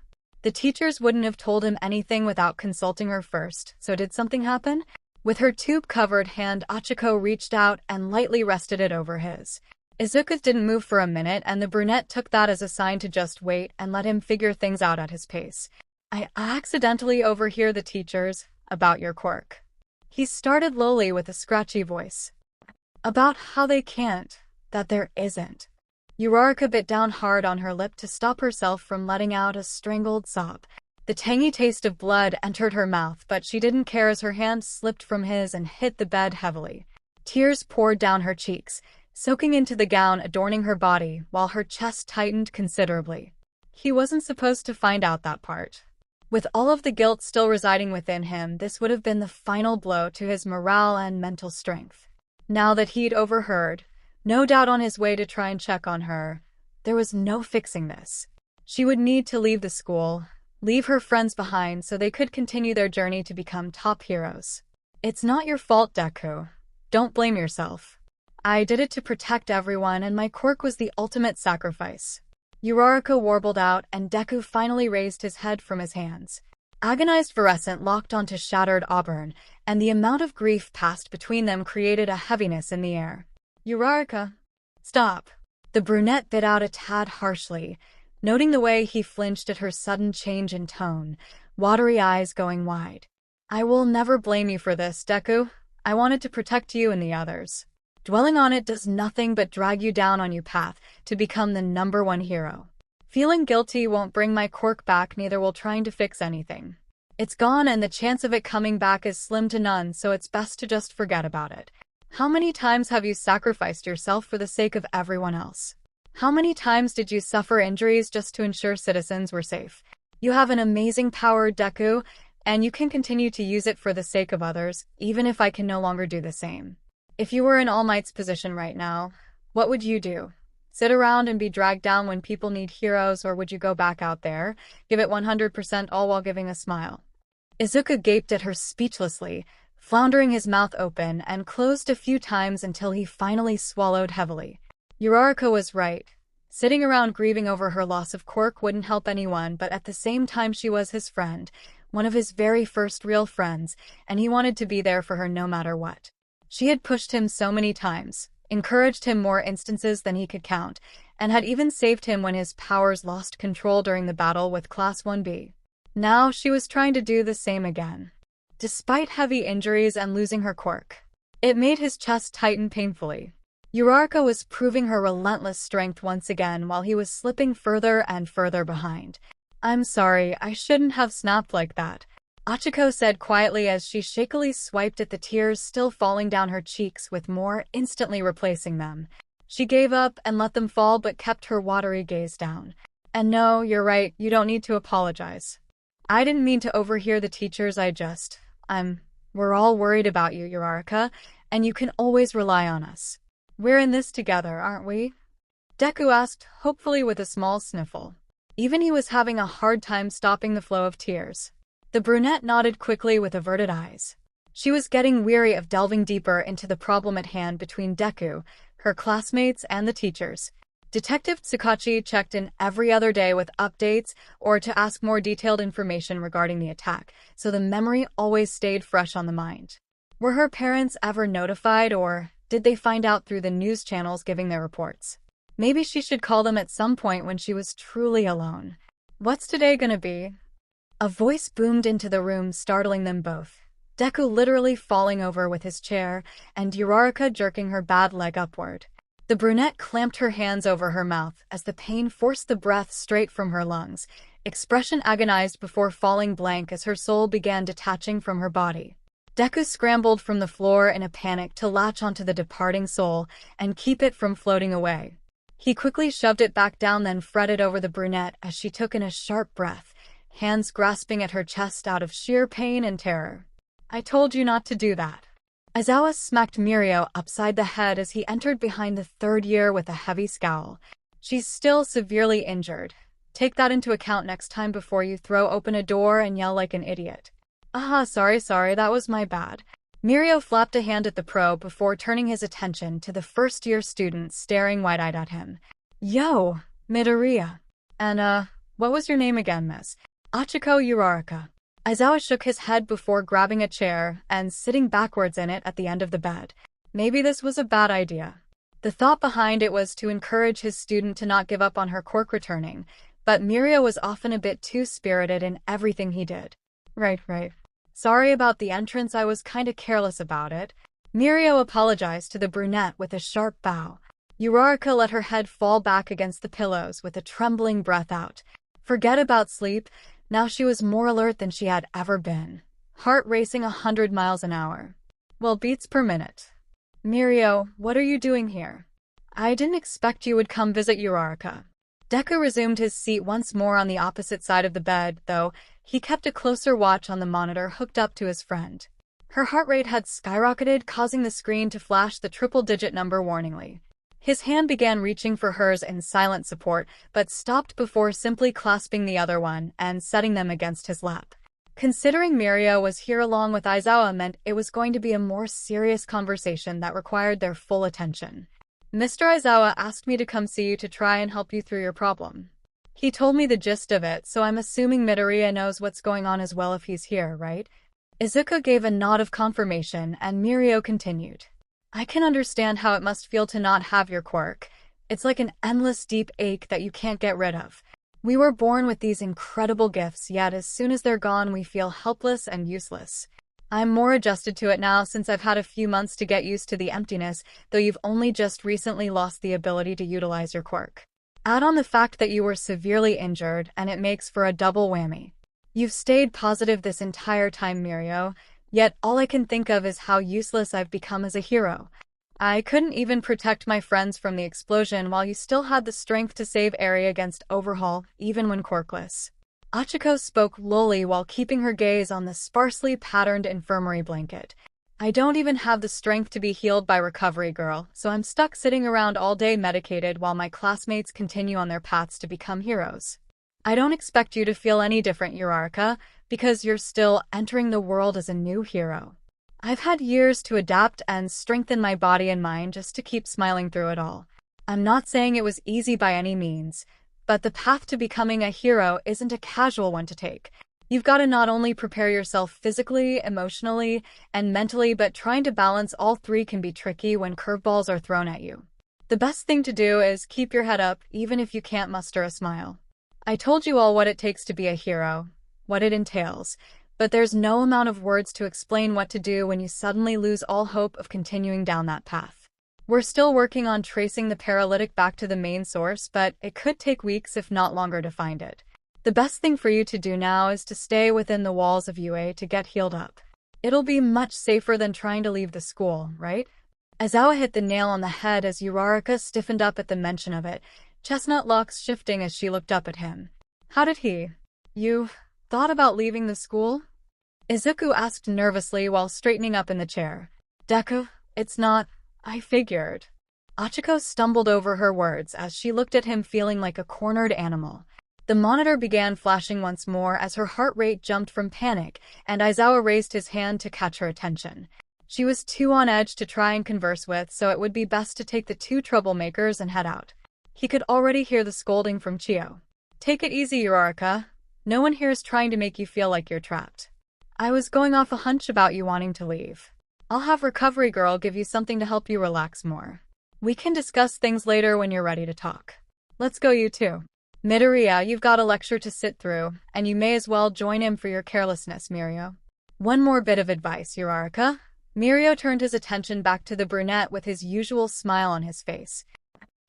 The teachers wouldn't have told him anything without consulting her first, so did something happen? With her tube-covered hand, Ochaco reached out and lightly rested it over his. Izocha didn't move for a minute, and the brunette took that as a sign to just wait and let him figure things out at his pace. I accidentally overhear the teachers about your 𝗏𝗏. He started lowly with a scratchy voice. About how they can't, that there isn't. Uraraka bit down hard on her lip to stop herself from letting out a strangled sob. The tangy taste of blood entered her mouth, but she didn't care as her hand slipped from his and hit the bed heavily. Tears poured down her cheeks, soaking into the gown adorning her body, while her chest tightened considerably. He wasn't supposed to find out that part. With all of the guilt still residing within him, this would have been the final blow to his morale and mental strength. Now that he'd overheard, no doubt on his way to try and check on her, there was no fixing this. She would need to leave the school, leave her friends behind so they could continue their journey to become top heroes. It's not your fault, Deku. Don't blame yourself. I did it to protect everyone, and my 𝗏𝗏 was the ultimate sacrifice. Uraraka warbled out, and Deku finally raised his head from his hands. Agonized Virescent locked onto shattered auburn, and the amount of grief passed between them created a heaviness in the air. Uraraka, stop. The brunette bit out a tad harshly, noting the way he flinched at her sudden change in tone, watery eyes going wide. I will never blame you for this, Deku. I wanted to protect you and the others. Dwelling on it does nothing but drag you down on your path to become the #1 hero. Feeling guilty won't bring my 𝗏𝗏 back, neither will trying to fix anything. It's gone, and the chance of it coming back is slim to none, so it's best to just forget about it. How many times have you sacrificed yourself for the sake of everyone else? How many times did you suffer injuries just to ensure citizens were safe? You have an amazing power, Deku, and you can continue to use it for the sake of others, even if I can no longer do the same. If you were in All Might's position right now, what would you do? Sit around and be dragged down when people need heroes, or would you go back out there, give it 100% all while giving a smile? Izocha gaped at her speechlessly, floundering his mouth open and closed a few times until he finally swallowed heavily. Uraraka was right. Sitting around grieving over her loss of 𝗏𝗏 wouldn't help anyone, but at the same time she was his friend, one of his very first real friends, and he wanted to be there for her no matter what. She had pushed him so many times, encouraged him more instances than he could count, and had even saved him when his powers lost control during the battle with Class 1B. Now she was trying to do the same again. Despite heavy injuries and losing her 𝗏𝗏, it made his chest tighten painfully. Uraraka was proving her relentless strength once again while he was slipping further and further behind. I'm sorry, I shouldn't have snapped like that, Ochaco said quietly as she shakily swiped at the tears still falling down her cheeks with more instantly replacing them. She gave up and let them fall but kept her watery gaze down. And no, you're right, you don't need to apologize. I didn't mean to overhear the teachers, we're all worried about you, Uraraka, and you can always rely on us. We're in this together, aren't we? Deku asked, hopefully with a small sniffle. Even he was having a hard time stopping the flow of tears. The brunette nodded quickly with averted eyes. She was getting weary of delving deeper into the problem at hand between Deku, her classmates, and the teachers. Detective 𝗧𝗵𝗲 checked in every other day with updates or to ask more detailed information regarding the attack, so the memory always stayed fresh on the mind. Were her parents ever notified, or did they find out through the news channels giving their reports? Maybe she should call them at some point when she was truly alone. What's today gonna be? A voice boomed into the room, startling them both. Deku literally falling over with his chair, and Uraraka jerking her bad leg upward. The brunette clamped her hands over her mouth as the pain forced the breath straight from her lungs, expression agonized before falling blank as her soul began detaching from her body. Deku scrambled from the floor in a panic to latch onto the departing soul and keep it from floating away. He quickly shoved it back down, then fretted over the brunette as she took in a sharp breath, hands grasping at her chest out of sheer pain and terror. "I told you not to do that." Aizawa smacked Mirio upside the head as he entered behind the third year with a heavy scowl. "She's still severely injured. Take that into account next time before you throw open a door and yell like an idiot." Sorry, that was my bad." Mirio flapped a hand at the pro before turning his attention to the first-year student staring wide-eyed at him. "Yo, Midoriya. And, what was your name again, miss?" "Ochaco Uraraka." Aizawa shook his head before grabbing a chair and sitting backwards in it at the end of the bed. Maybe this was a bad idea. The thought behind it was to encourage his student to not give up on her quirk returning, but Mirio was often a bit too spirited in everything he did. Right. Sorry about the entrance, I was kinda careless about it." Mirio apologized to the brunette with a sharp bow. Uraraka let her head fall back against the pillows with a trembling breath out. Forget about sleep. Now she was more alert than she had ever been, heart racing 100 miles an hour. Well, beats per minute. "Mirio, what are you doing here?" "I didn't expect you would come visit Uraraka." Deku resumed his seat once more on the opposite side of the bed, though he kept a closer watch on the monitor hooked up to his friend. Her heart rate had skyrocketed, causing the screen to flash the triple-digit number warningly. His hand began reaching for hers in silent support, but stopped before simply clasping the other one and setting them against his lap. Considering Mirio was here along with Aizawa meant it was going to be a more serious conversation that required their full attention. "Mr. Aizawa asked me to come see you to try and help you through your problem. He told me the gist of it, so I'm assuming Midoriya knows what's going on as well if he's here, right?" Izocha gave a nod of confirmation, and Mirio continued. "I can understand how it must feel to not have your quirk. It's like an endless deep ache that you can't get rid of. We were born with these incredible gifts, yet as soon as they're gone we feel helpless and useless. I'm more adjusted to it now since I've had a few months to get used to the emptiness, though you've only just recently lost the ability to utilize your quirk. Add on the fact that you were severely injured, and it makes for a double whammy. You've stayed positive this entire time, Mirio, yet all I can think of is how useless I've become as a hero. I couldn't even protect my friends from the explosion while you still had the strength to save Eri against Overhaul, even when quirkless." Ochaco spoke lowly while keeping her gaze on the sparsely patterned infirmary blanket. "I don't even have the strength to be healed by Recovery Girl, so I'm stuck sitting around all day medicated while my classmates continue on their paths to become heroes. I don't expect you to feel any different, Uraraka, because you're still entering the world as a new hero. I've had years to adapt and strengthen my body and mind just to keep smiling through it all. I'm not saying it was easy by any means, but the path to becoming a hero isn't a casual one to take. You've got to not only prepare yourself physically, emotionally, and mentally, but trying to balance all three can be tricky when curveballs are thrown at you. The best thing to do is keep your head up, even if you can't muster a smile. I told you all what it takes to be a hero, what it entails, but there's no amount of words to explain what to do when you suddenly lose all hope of continuing down that path. We're still working on tracing the paralytic back to the main source, but it could take weeks if not longer to find it. The best thing for you to do now is to stay within the walls of UA to get healed up. It'll be much safer than trying to leave the school, right?" Aizawa hit the nail on the head as Uraraka stiffened up at the mention of it, chestnut locks shifting as she looked up at him. "How did he? You thought about leaving the school?" Izuku asked nervously while straightening up in the chair. "Deku, it's not, I figured." Ochaco stumbled over her words as she looked at him feeling like a cornered animal. The monitor began flashing once more as her heart rate jumped from panic, and Izawa raised his hand to catch her attention. She was too on edge to try and converse with, so it would be best to take the two troublemakers and head out. He could already hear the scolding from Chiyo. "Take it easy, Uraraka. No one here is trying to make you feel like you're trapped. I was going off a hunch about you wanting to leave. I'll have Recovery Girl give you something to help you relax more. We can discuss things later when you're ready to talk. Let's go, you two. Midoriya, you've got a lecture to sit through, and you may as well join him for your carelessness, Mirio. One more bit of advice, Uraraka." Mirio turned his attention back to the brunette with his usual smile on his face.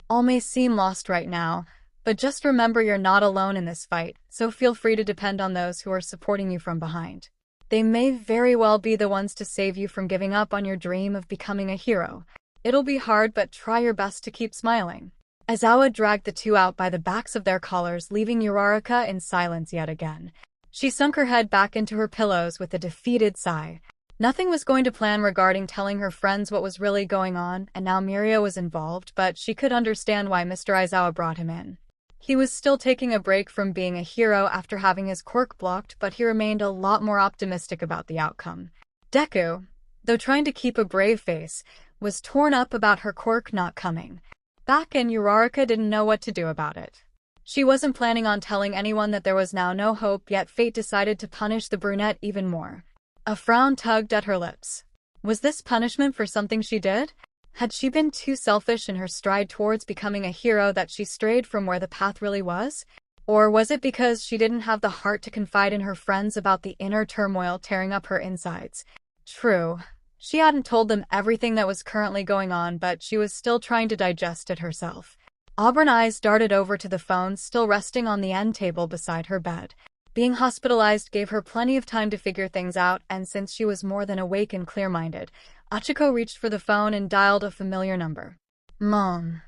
"All may seem lost right now, but just remember you're not alone in this fight, so feel free to depend on those who are supporting you from behind. They may very well be the ones to save you from giving up on your dream of becoming a hero. It'll be hard, but try your best to keep smiling." Izawa dragged the two out by the backs of their collars, leaving Uraraka in silence yet again. She sunk her head back into her pillows with a defeated sigh. Nothing was going to plan regarding telling her friends what was really going on, and now Mirio was involved, but she could understand why Mr. Izawa brought him in. He was still taking a break from being a hero after having his quirk blocked, but he remained a lot more optimistic about the outcome. Deku, though trying to keep a brave face, was torn up about her quirk not coming back, and Uraraka didn't know what to do about it. She wasn't planning on telling anyone that there was now no hope, yet fate decided to punish the brunette even more. A frown tugged at her lips. Was this punishment for something she did? Had she been too selfish in her stride towards becoming a hero that she strayed from where the path really was? Or was it because she didn't have the heart to confide in her friends about the inner turmoil tearing up her insides? True, she hadn't told them everything that was currently going on, but she was still trying to digest it herself. Auburn eyes darted over to the phone still resting on the end table beside her bed. Being hospitalized gave her plenty of time to figure things out, and since she was more than awake and clear-minded, Ochaco reached for the phone and dialed a familiar number. "Mom.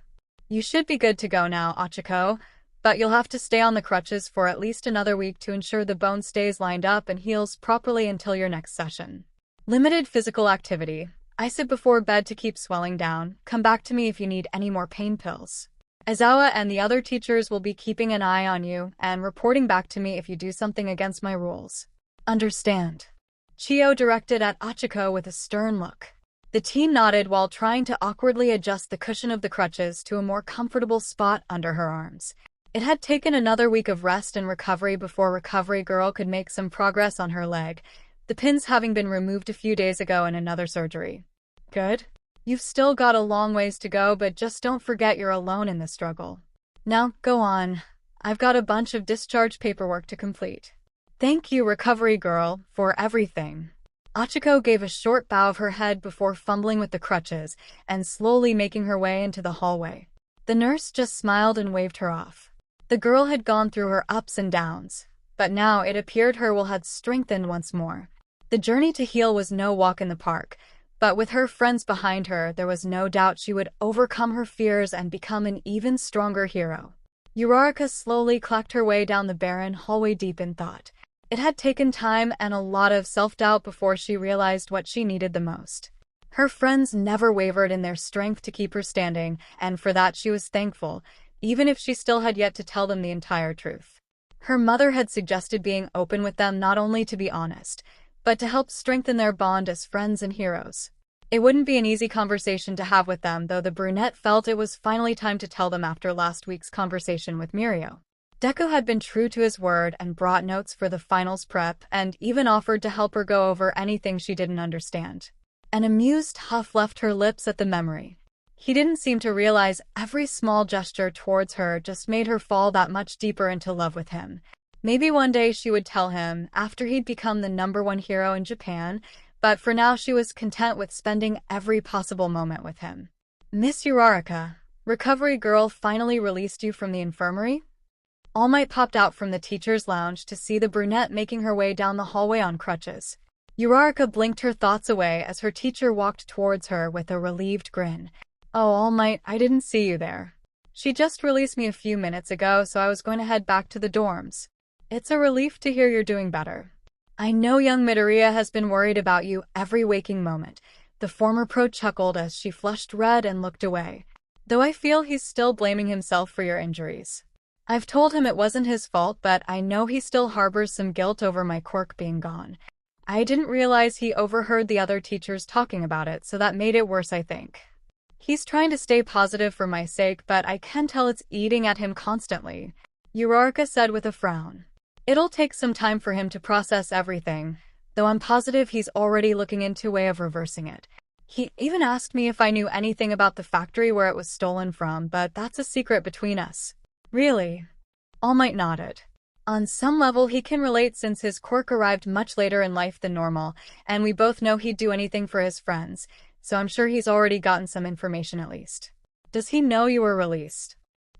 You should be good to go now, Ochaco, but you'll have to stay on the crutches for at least another week to ensure the bone stays lined up and heals properly until your next session. Limited physical activity. I sit before bed to keep swelling down. Come back to me if you need any more pain pills. Izawa and the other teachers will be keeping an eye on you and reporting back to me if you do something against my rules. Understand?" Chiyo directed at Ochaco with a stern look. The teen nodded while trying to awkwardly adjust the cushion of the crutches to a more comfortable spot under her arms. It had taken another week of rest and recovery before Recovery Girl could make some progress on her leg, the pins having been removed a few days ago in another surgery. "Good. You've still got a long ways to go, but just don't forget you're alone in the struggle. Now, go on. I've got a bunch of discharge paperwork to complete." "Thank you, Recovery Girl, for everything." Ochaco gave a short bow of her head before fumbling with the crutches and slowly making her way into the hallway. The nurse just smiled and waved her off. The girl had gone through her ups and downs, but now it appeared her will had strengthened once more. The journey to heal was no walk in the park, but with her friends behind her, there was no doubt she would overcome her fears and become an even stronger hero. Uraraka slowly clacked her way down the barren hallway deep in thought. It had taken time and a lot of self-doubt before she realized what she needed the most. Her friends never wavered in their strength to keep her standing, and for that she was thankful, even if she still had yet to tell them the entire truth. Her mother had suggested being open with them not only to be honest, but to help strengthen their bond as friends and heroes. It wouldn't be an easy conversation to have with them, though the brunette felt it was finally time to tell them after last week's conversation with Mirio. Deku had been true to his word and brought notes for the finals prep and even offered to help her go over anything she didn't understand. An amused huff left her lips at the memory. He didn't seem to realize every small gesture towards her just made her fall that much deeper into love with him. Maybe one day she would tell him after he'd become the #1 hero in Japan, but for now she was content with spending every possible moment with him. "Miss Uraraka, Recovery Girl finally released you from the infirmary?" All Might popped out from the teacher's lounge to see the brunette making her way down the hallway on crutches. Uraraka blinked her thoughts away as her teacher walked towards her with a relieved grin. "Oh, All Might, I didn't see you there. She just released me a few minutes ago, so I was going to head back to the dorms. It's a relief to hear you're doing better. I know young Midoriya has been worried about you every waking moment." The former pro chuckled as she flushed red and looked away. "Though I feel he's still blaming himself for your injuries." I've told him it wasn't his fault, but I know he still harbors some guilt over my quirk being gone. I didn't realize he overheard the other teachers talking about it, so that made it worse, I think. He's trying to stay positive for my sake, but I can tell it's eating at him constantly, Uraraka said with a frown. It'll take some time for him to process everything, though I'm positive he's already looking into a way of reversing it. He even asked me if I knew anything about the factory where it was stolen from, but that's a secret between us. Really? All Might nodded. On some level he can relate since his quirk arrived much later in life than normal, and we both know he'd do anything for his friends, so I'm sure he's already gotten some information at least. Does he know you were released?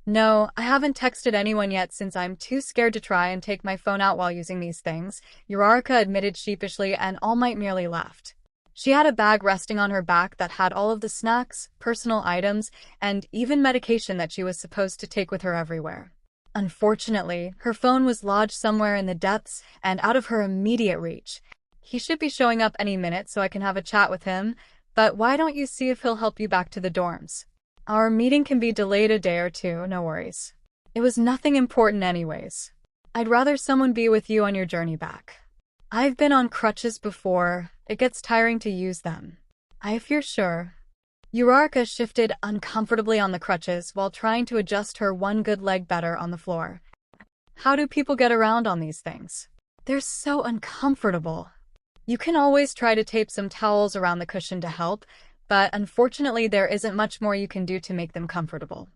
No, I haven't texted anyone yet since I'm too scared to try and take my phone out while using these things, Uraraka admitted sheepishly, and All Might merely laughed. She had a bag resting on her back that had all of the snacks, personal items, and even medication that she was supposed to take with her everywhere. Unfortunately, her phone was lodged somewhere in the depths and out of her immediate reach. He should be showing up any minute so I can have a chat with him, but why don't you see if he'll help you back to the dorms? Our meeting can be delayed a day or two, no worries. It was nothing important anyways. I'd rather someone be with you on your journey back. I've been on crutches before. It gets tiring to use them. If you're sure. Uraraka shifted uncomfortably on the crutches while trying to adjust her one good leg better on the floor. How do people get around on these things? They're so uncomfortable. You can always try to tape some towels around the cushion to help, but unfortunately there isn't much more you can do to make them comfortable.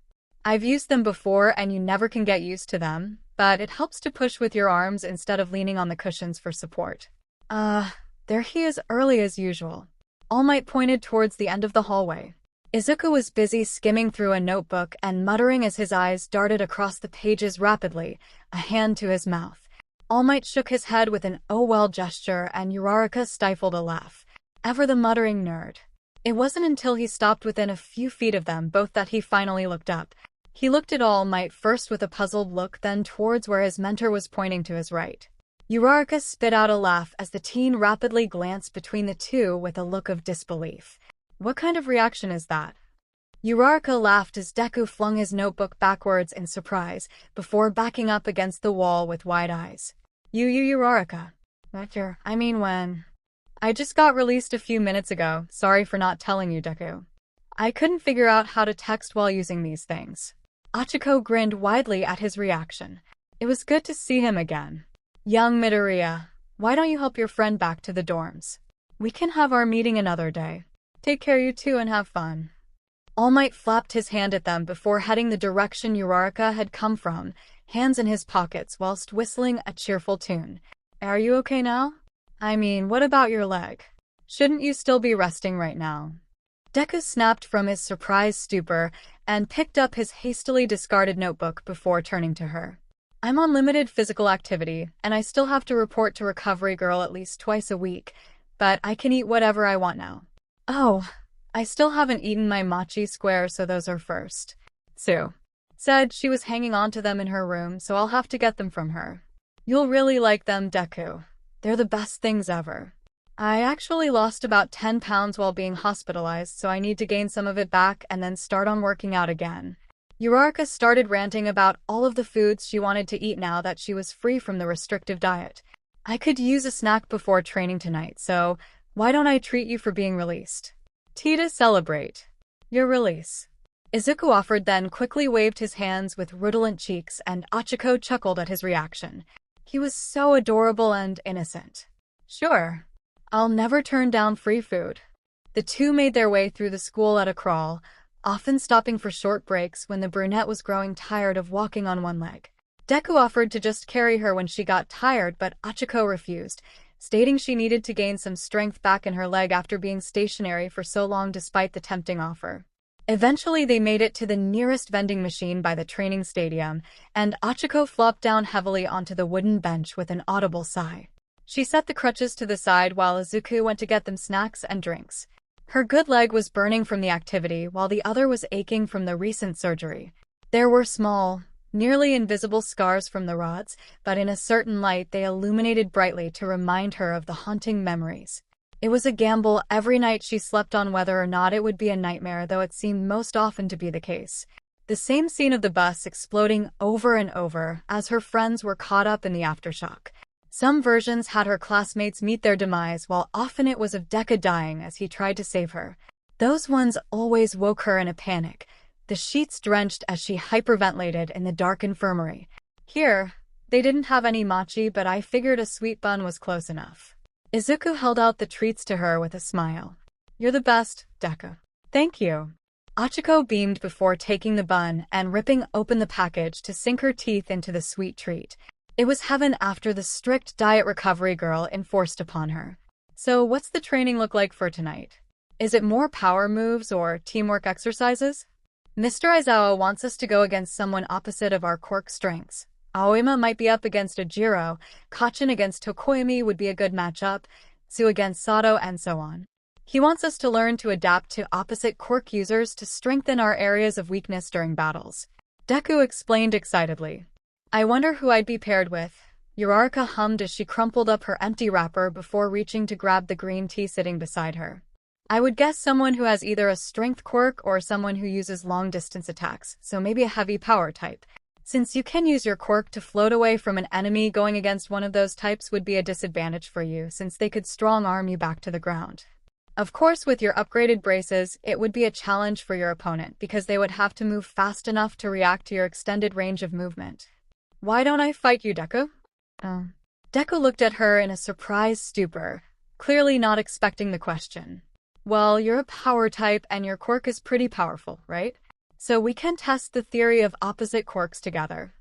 I've used them before and you never can get used to them, but it helps to push with your arms instead of leaning on the cushions for support. There he is early as usual. All Might pointed towards the end of the hallway. Izocha was busy skimming through a notebook and muttering as his eyes darted across the pages rapidly, a hand to his mouth. All Might shook his head with an "oh well" gesture and Uraraka stifled a laugh. Ever the muttering nerd. It wasn't until he stopped within a few feet of them both that he finally looked up. He looked at All Might first with a puzzled look, then towards where his mentor was pointing to his right. Uraraka spit out a laugh as the teen rapidly glanced between the two with a look of disbelief. What kind of reaction is that? Uraraka laughed as Deku flung his notebook backwards in surprise, before backing up against the wall with wide eyes. Uraraka. When? I just got released a few minutes ago, sorry for not telling you, Deku. I couldn't figure out how to text while using these things. Ochaco grinned widely at his reaction. It was good to see him again. Young Midoriya, why don't you help your friend back to the dorms? We can have our meeting another day. Take care you two and have fun. All Might flapped his hand at them before heading the direction Uraraka had come from, hands in his pockets whilst whistling a cheerful tune. Are you okay now? What about your leg? Shouldn't you still be resting right now? Deku snapped from his surprised stupor and picked up his hastily discarded notebook before turning to her. I'm on limited physical activity, and I still have to report to Recovery Girl at least twice a week, but I can eat whatever I want now. Oh, I still haven't eaten my mochi squares, so those are first. Sue said she was hanging on to them in her room, so I'll have to get them from her. You'll really like them, Deku. They're the best things ever. I actually lost about 10 pounds while being hospitalized, so I need to gain some of it back and then start on working out again. Uraraka started ranting about all of the foods she wanted to eat now that she was free from the restrictive diet. I could use a snack before training tonight, so why don't I treat you for being released? Tea to celebrate. Your release. Izuku offered, then quickly waved his hands with redolent cheeks, and Ochaco chuckled at his reaction. He was so adorable and innocent. Sure. I'll never turn down free food. The two made their way through the school at a crawl, often stopping for short breaks when the brunette was growing tired of walking on one leg. Deku offered to just carry her when she got tired, but Ochaco refused, stating she needed to gain some strength back in her leg after being stationary for so long despite the tempting offer. Eventually they made it to the nearest vending machine by the training stadium, and Ochaco flopped down heavily onto the wooden bench with an audible sigh. She set the crutches to the side while Izuku went to get them snacks and drinks. Her good leg was burning from the activity while the other was aching from the recent surgery. There were small, nearly invisible scars from the rods, but in a certain light they illuminated brightly to remind her of the haunting memories. It was a gamble every night she slept on whether or not it would be a nightmare, though it seemed most often to be the case. The same scene of the bus exploding over and over as her friends were caught up in the aftershock. Some versions had her classmates meet their demise, while often it was of Deku dying as he tried to save her. Those ones always woke her in a panic, the sheets drenched as she hyperventilated in the dark infirmary. Here, they didn't have any mochi, but I figured a sweet bun was close enough. Izuku held out the treats to her with a smile. "You're the best, Deku." "Thank you." Ochaco beamed before taking the bun and ripping open the package to sink her teeth into the sweet treat. It was heaven after the strict diet recovery girl enforced upon her. "So what's the training look like for tonight? Is it more power moves or teamwork exercises?" "Mr. Aizawa wants us to go against someone opposite of our quirk strengths. Aoyama might be up against a Jiro, Kacchin against Tokoyami would be a good matchup, Tsu against Sato, and so on. He wants us to learn to adapt to opposite quirk users to strengthen our areas of weakness during battles." Deku explained excitedly. "I wonder who I'd be paired with." Uraraka hummed as she crumpled up her empty wrapper before reaching to grab the green tea sitting beside her. "I would guess someone who has either a strength quirk or someone who uses long-distance attacks, so maybe a heavy power type. Since you can use your quirk to float away from an enemy, going against one of those types would be a disadvantage for you since they could strong-arm you back to the ground. Of course, with your upgraded braces, it would be a challenge for your opponent because they would have to move fast enough to react to your extended range of movement." "Why don't I fight you, Deku?" Deku looked at her in a surprised stupor, clearly not expecting the question. "Well, you're a power type and your quirk is pretty powerful, right? So we can test the theory of opposite quirks together."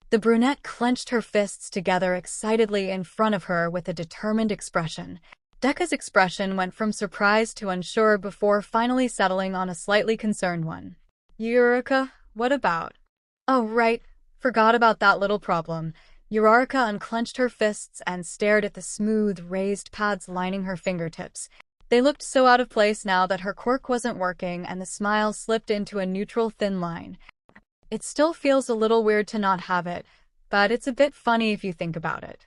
The brunette clenched her fists together excitedly in front of her with a determined expression. Deku's expression went from surprise to unsure before finally settling on a slightly concerned one. "Uraraka, what about?" "Oh, right. Forgot about that little problem." Uraraka unclenched her fists and stared at the smooth, raised pads lining her fingertips. They looked so out of place now that her quirk wasn't working and the smile slipped into a neutral thin line. "It still feels a little weird to not have it, but it's a bit funny if you think about it.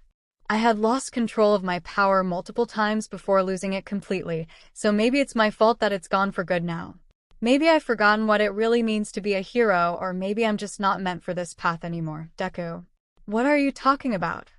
I had lost control of my power multiple times before losing it completely, so maybe it's my fault that it's gone for good now. Maybe I've forgotten what it really means to be a hero, or maybe I'm just not meant for this path anymore." "Deku, what are you talking about?"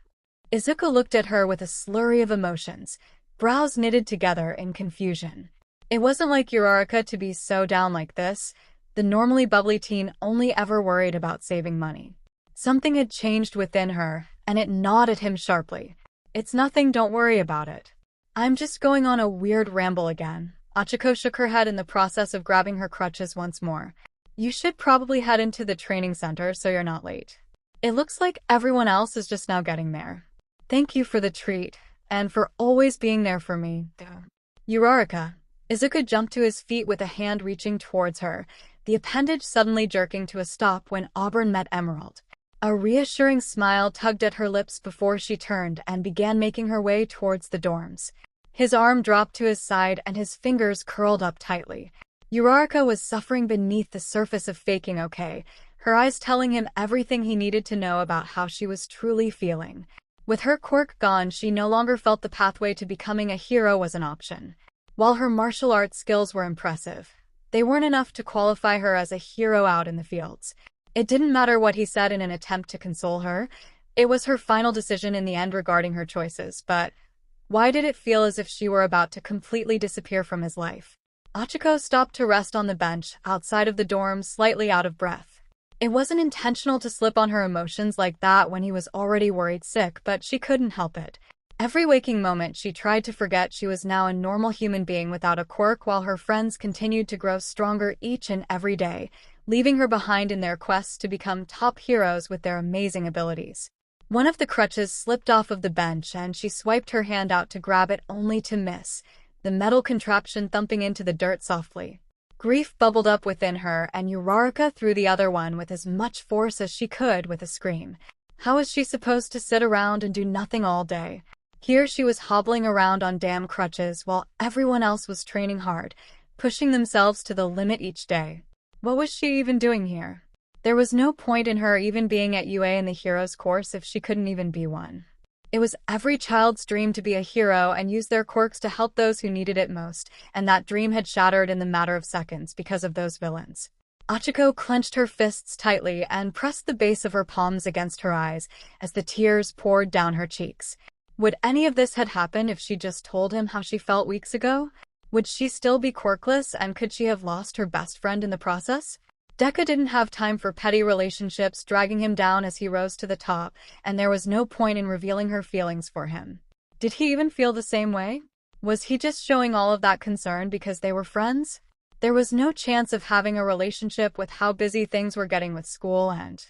Izuku looked at her with a slurry of emotions, brows knitted together in confusion. It wasn't like Uraraka to be so down like this. The normally bubbly teen only ever worried about saving money. Something had changed within her, and it gnawed at him sharply. "It's nothing, don't worry about it. I'm just going on a weird ramble again." Ochaco shook her head in the process of grabbing her crutches once more. "You should probably head into the training center so you're not late. It looks like everyone else is just now getting there. Thank you for the treat, and for always being there for me." "Uraraka." Izuku jumped to his feet with a hand reaching towards her, the appendage suddenly jerking to a stop when Auburn met Emerald. A reassuring smile tugged at her lips before she turned and began making her way towards the dorms. His arm dropped to his side and his fingers curled up tightly. Uraraka was suffering beneath the surface of faking okay, her eyes telling him everything he needed to know about how she was truly feeling. With her quirk gone, she no longer felt the pathway to becoming a hero was an option. While her martial arts skills were impressive, they weren't enough to qualify her as a hero out in the fields. It didn't matter what he said in an attempt to console her. It was her final decision in the end regarding her choices, but why did it feel as if she were about to completely disappear from his life? Ochaco stopped to rest on the bench outside of the dorm, slightly out of breath. It wasn't intentional to slip on her emotions like that when he was already worried sick, but she couldn't help it. Every waking moment she tried to forget she was now a normal human being without a quirk, while her friends continued to grow stronger each and every day, leaving her behind in their quests to become top heroes with their amazing abilities. One of the crutches slipped off of the bench and she swiped her hand out to grab it only to miss, the metal contraption thumping into the dirt softly. Grief bubbled up within her and Uraraka threw the other one with as much force as she could with a scream. How was she supposed to sit around and do nothing all day? Here she was hobbling around on damn crutches while everyone else was training hard, pushing themselves to the limit each day. What was she even doing here? There was no point in her even being at UA in the hero's course if she couldn't even be one. It was every child's dream to be a hero and use their quirks to help those who needed it most, and that dream had shattered in the matter of seconds because of those villains. Ochaco clenched her fists tightly and pressed the base of her palms against her eyes as the tears poured down her cheeks. Would any of this had happened if she just told him how she felt weeks ago? Would she still be quirkless, and could she have lost her best friend in the process? Deku didn't have time for petty relationships dragging him down as he rose to the top, and there was no point in revealing her feelings for him. Did he even feel the same way? Was he just showing all of that concern because they were friends? There was no chance of having a relationship with how busy things were getting with school and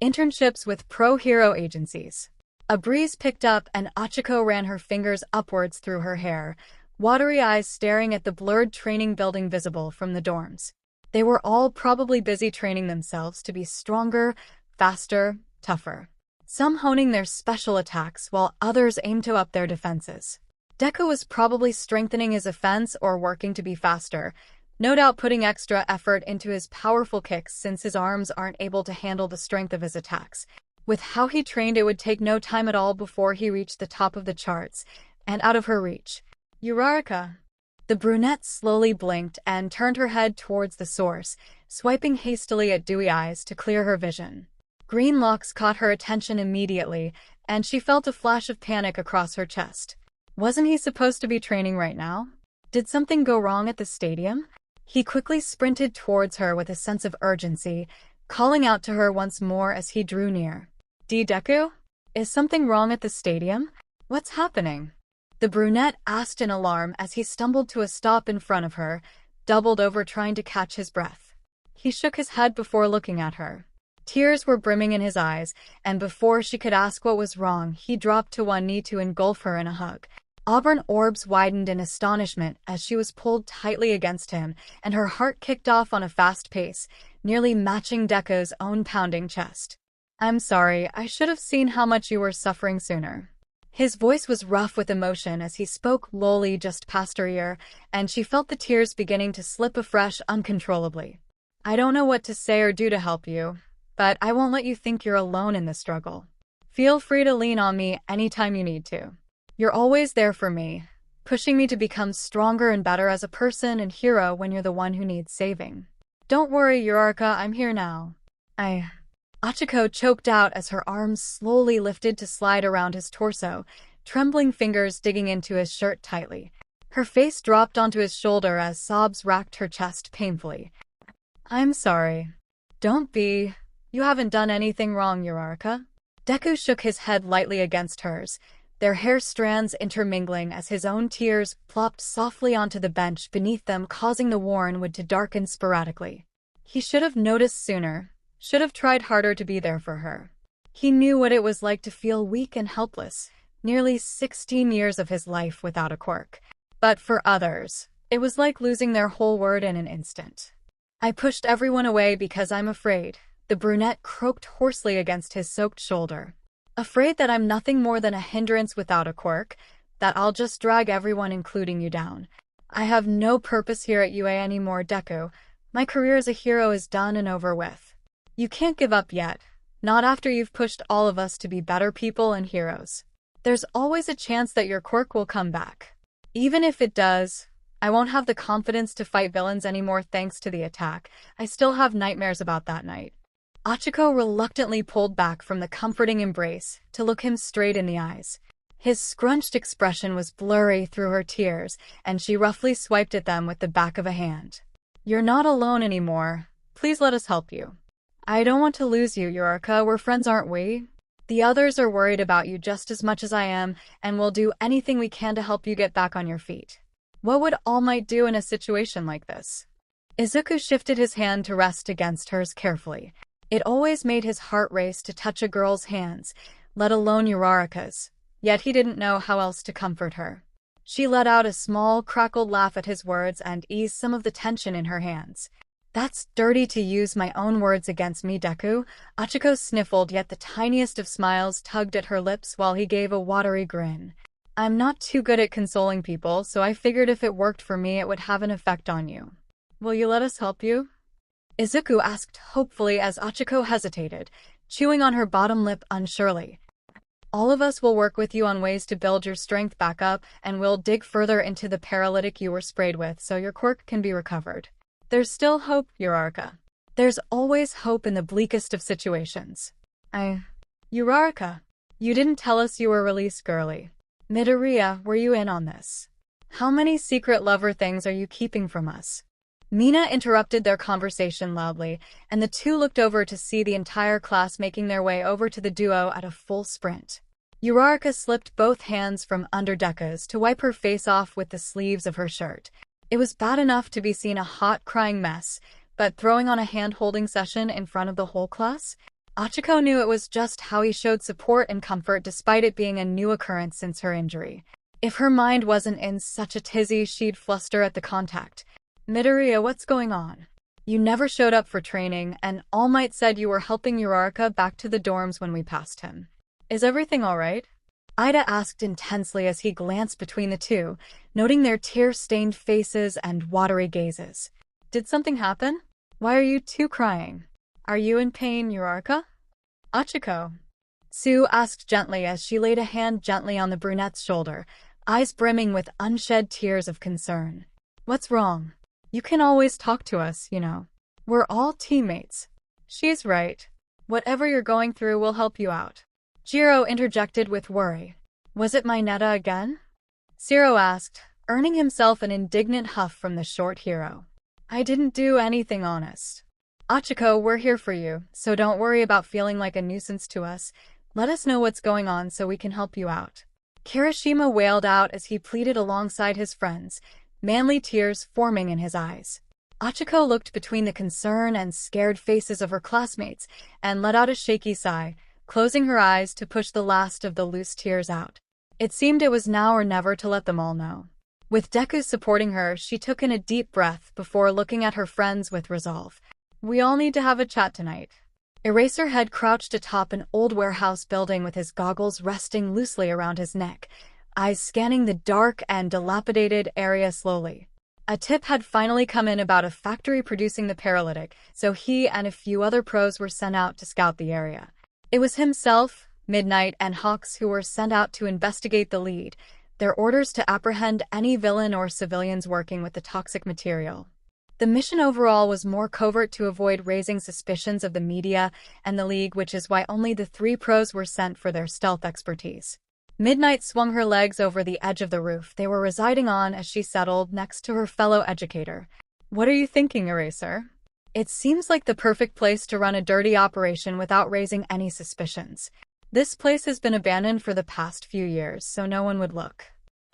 internships with pro-hero agencies. A breeze picked up and Ochaco ran her fingers upwards through her hair, watery eyes staring at the blurred training building visible from the dorms. They were all probably busy training themselves to be stronger, faster, tougher. Some honing their special attacks while others aimed to up their defenses. Deku was probably strengthening his offense or working to be faster, no doubt putting extra effort into his powerful kicks since his arms aren't able to handle the strength of his attacks. With how he trained, it would take no time at all before he reached the top of the charts, and out of her reach. Uraraka. The brunette slowly blinked and turned her head towards the source, swiping hastily at dewy eyes to clear her vision. Green locks caught her attention immediately, and she felt a flash of panic across her chest. Wasn't he supposed to be training right now? Did something go wrong at the stadium? He quickly sprinted towards her with a sense of urgency, calling out to her once more as he drew near. Deku? Is something wrong at the stadium? What's happening? The brunette asked in alarm as he stumbled to a stop in front of her, doubled over trying to catch his breath. He shook his head before looking at her. Tears were brimming in his eyes, and before she could ask what was wrong, he dropped to one knee to engulf her in a hug. Auburn orbs widened in astonishment as she was pulled tightly against him, and her heart kicked off on a fast pace, nearly matching Deku's own pounding chest. I'm sorry, I should have seen how much you were suffering sooner. His voice was rough with emotion as he spoke lowly just past her ear, and she felt the tears beginning to slip afresh uncontrollably. I don't know what to say or do to help you, but I won't let you think you're alone in the struggle. Feel free to lean on me anytime you need to. You're always there for me, pushing me to become stronger and better as a person and hero when you're the one who needs saving. Don't worry, Uraraka, I'm here now. Ochaco choked out as her arms slowly lifted to slide around his torso, trembling fingers digging into his shirt tightly. Her face dropped onto his shoulder as sobs racked her chest painfully. I'm sorry. Don't be. You haven't done anything wrong, Uraraka. Deku shook his head lightly against hers, their hair strands intermingling as his own tears plopped softly onto the bench beneath them, causing the worn wood to darken sporadically. He should have noticed sooner, should have tried harder to be there for her. He knew what it was like to feel weak and helpless, nearly 16 years of his life without a quirk. But for others, it was like losing their whole world in an instant. I pushed everyone away because I'm afraid, the brunette croaked hoarsely against his soaked shoulder. Afraid that I'm nothing more than a hindrance without a quirk, that I'll just drag everyone including you down. I have no purpose here at UA anymore, Deku. My career as a hero is done and over with. You can't give up yet, not after you've pushed all of us to be better people and heroes. There's always a chance that your quirk will come back. Even if it does, I won't have the confidence to fight villains anymore thanks to the attack. I still have nightmares about that night. Ochaco reluctantly pulled back from the comforting embrace to look him straight in the eyes. His scrunched expression was blurry through her tears, and she roughly swiped at them with the back of a hand. You're not alone anymore. Please let us help you. I don't want to lose you, Uraraka. We're friends, aren't we? The others are worried about you just as much as I am, and we'll do anything we can to help you get back on your feet. What would All Might do in a situation like this? Izuku shifted his hand to rest against hers carefully. It always made his heart race to touch a girl's hands, let alone Uraraka's, yet he didn't know how else to comfort her. She let out a small, crackled laugh at his words and eased some of the tension in her hands. That's dirty to use my own words against me, Deku. Ochaco sniffled, yet the tiniest of smiles tugged at her lips while he gave a watery grin. I'm not too good at consoling people, so I figured if it worked for me, it would have an effect on you. Will you let us help you? Izuku asked hopefully as Ochaco hesitated, chewing on her bottom lip unsurely. All of us will work with you on ways to build your strength back up, and we'll dig further into the paralytic you were sprayed with so your quirk can be recovered. There's still hope, Uraraka. There's always hope in the bleakest of situations. Uraraka, you didn't tell us you were released, girly. Midoriya, were you in on this? How many secret lover things are you keeping from us? Mina interrupted their conversation loudly, and the two looked over to see the entire class making their way over to the duo at a full sprint. Uraraka slipped both hands from under Deku's to wipe her face off with the sleeves of her shirt. It was bad enough to be seen a hot, crying mess, but throwing on a hand-holding session in front of the whole class? Ochaco knew it was just how he showed support and comfort despite it being a new occurrence since her injury. If her mind wasn't in such a tizzy, she'd fluster at the contact. Midoriya, what's going on? You never showed up for training, and All Might said you were helping Uraraka back to the dorms when we passed him. Is everything alright? Ida asked intensely as he glanced between the two, noting their tear-stained faces and watery gazes. Did something happen? Why are you two crying? Are you in pain, Uraraka? Ochaco, Sue asked gently as she laid a hand gently on the brunette's shoulder, eyes brimming with unshed tears of concern. What's wrong? You can always talk to us, you know. We're all teammates. She's right. Whatever you're going through will help you out. Jiro interjected with worry. Was it my Netta again? Zero asked, earning himself an indignant huff from the short hero. I didn't do anything honest. Ochaco, we're here for you, so don't worry about feeling like a nuisance to us. Let us know what's going on so we can help you out. Kirishima wailed out as he pleaded alongside his friends, manly tears forming in his eyes. Ochaco looked between the concern and scared faces of her classmates and let out a shaky sigh, closing her eyes to push the last of the loose tears out. It seemed it was now or never to let them all know. With Deku supporting her, she took in a deep breath before looking at her friends with resolve. We all need to have a chat tonight. Eraserhead crouched atop an old warehouse building with his goggles resting loosely around his neck, eyes scanning the dark and dilapidated area slowly. A tip had finally come in about a factory producing the paralytic, so he and a few other pros were sent out to scout the area. It was himself, Midnight, and Hawks who were sent out to investigate the lead, their orders to apprehend any villain or civilians working with the toxic material. The mission overall was more covert to avoid raising suspicions of the media and the League, which is why only the 3 pros were sent for their stealth expertise. Midnight swung her legs over the edge of the roof they were residing on as she settled next to her fellow educator. What are you thinking, Eraser? It seems like the perfect place to run a dirty operation without raising any suspicions. This place has been abandoned for the past few years, so no one would look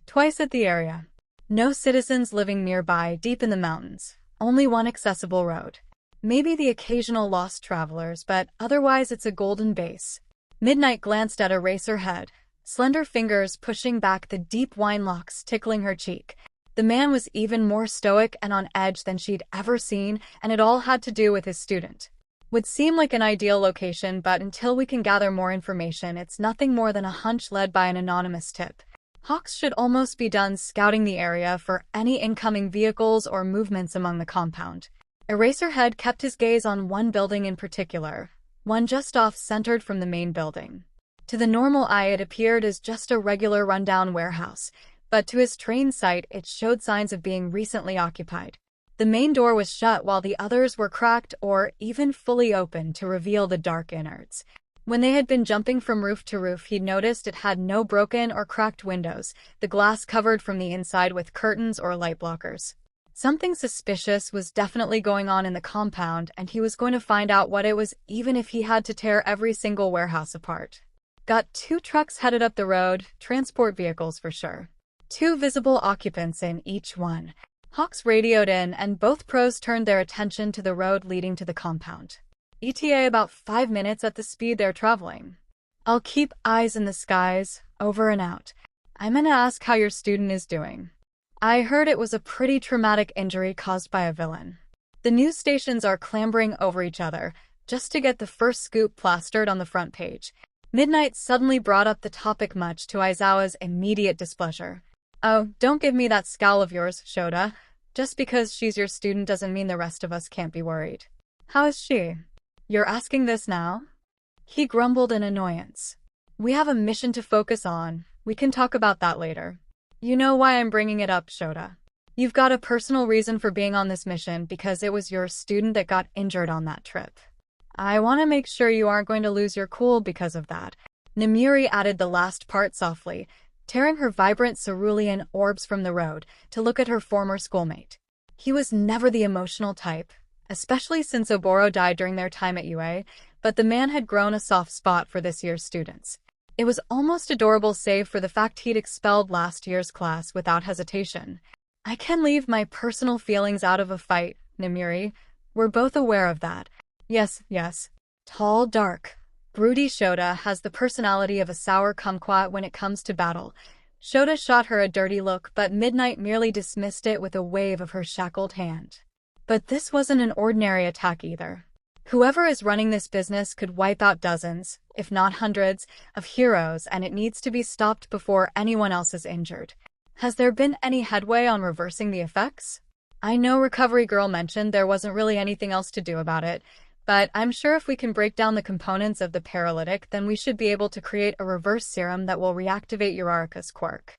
twice at the area. No citizens living nearby, deep in the mountains. Only one accessible road. Maybe the occasional lost travelers, but otherwise it's a golden base. Midnight glanced at Eraserhead, slender fingers pushing back the deep wine locks tickling her cheek. The man was even more stoic and on edge than she'd ever seen, and it all had to do with his student. Would seem like an ideal location, but until we can gather more information, it's nothing more than a hunch led by an anonymous tip. Hawks should almost be done scouting the area for any incoming vehicles or movements among the compound. Eraserhead kept his gaze on one building in particular, one just off-centered from the main building. To the normal eye it appeared as just a regular rundown warehouse, but to his trained sight it showed signs of being recently occupied. The main door was shut while the others were cracked or even fully open to reveal the dark innards. When they had been jumping from roof to roof, he'd noticed it had no broken or cracked windows, the glass covered from the inside with curtains or light blockers. Something suspicious was definitely going on in the compound, and he was going to find out what it was even if he had to tear every single warehouse apart. Got 2 trucks headed up the road, transport vehicles for sure. 2 visible occupants in each one. Hawks radioed in, and both pros turned their attention to the road leading to the compound. ETA about 5 minutes at the speed they're traveling. I'll keep eyes in the skies, over and out. I'm gonna ask how your student is doing. I heard it was a pretty traumatic injury caused by a villain. The news stations are clambering over each other, just to get the first scoop plastered on the front page. Midnight suddenly brought up the topic, much to Aizawa's immediate displeasure. Oh, don't give me that scowl of yours, Shota. Just because she's your student doesn't mean the rest of us can't be worried. How is she? You're asking this now? He grumbled in annoyance. We have a mission to focus on. We can talk about that later. You know why I'm bringing it up, Shota. You've got a personal reason for being on this mission because it was your student that got injured on that trip. I want to make sure you aren't going to lose your cool because of that. 𝗵𝗃 added the last part softly, tearing her vibrant cerulean orbs from the road to look at her former schoolmate. He was never the emotional type, especially since 𝗬𝗏𝗺 died during their time at UA, but the man had grown a soft spot for this year's students. It was almost adorable save for the fact he'd expelled last year's class without hesitation. I can leave my personal feelings out of a fight, 𝗵𝗃. We're both aware of that. Yes, yes. Tall, dark, broody 𝗧𝗪 has the personality of a 𝗧𝗵𝗵𝗏 when it comes to battle. 𝗧𝗪 shot her a dirty look, but Midnight merely dismissed it with a wave of her shackled hand. But this wasn't an ordinary attack either. Whoever is running this business could wipe out dozens, if not hundreds, of heroes, and it needs to be stopped before anyone else is injured. Has there been any headway on reversing the effects? I know Recovery Girl mentioned there wasn't really anything else to do about it, but I'm sure if we can break down the components of the paralytic, then we should be able to create a reverse serum that will reactivate Uraraka's quirk.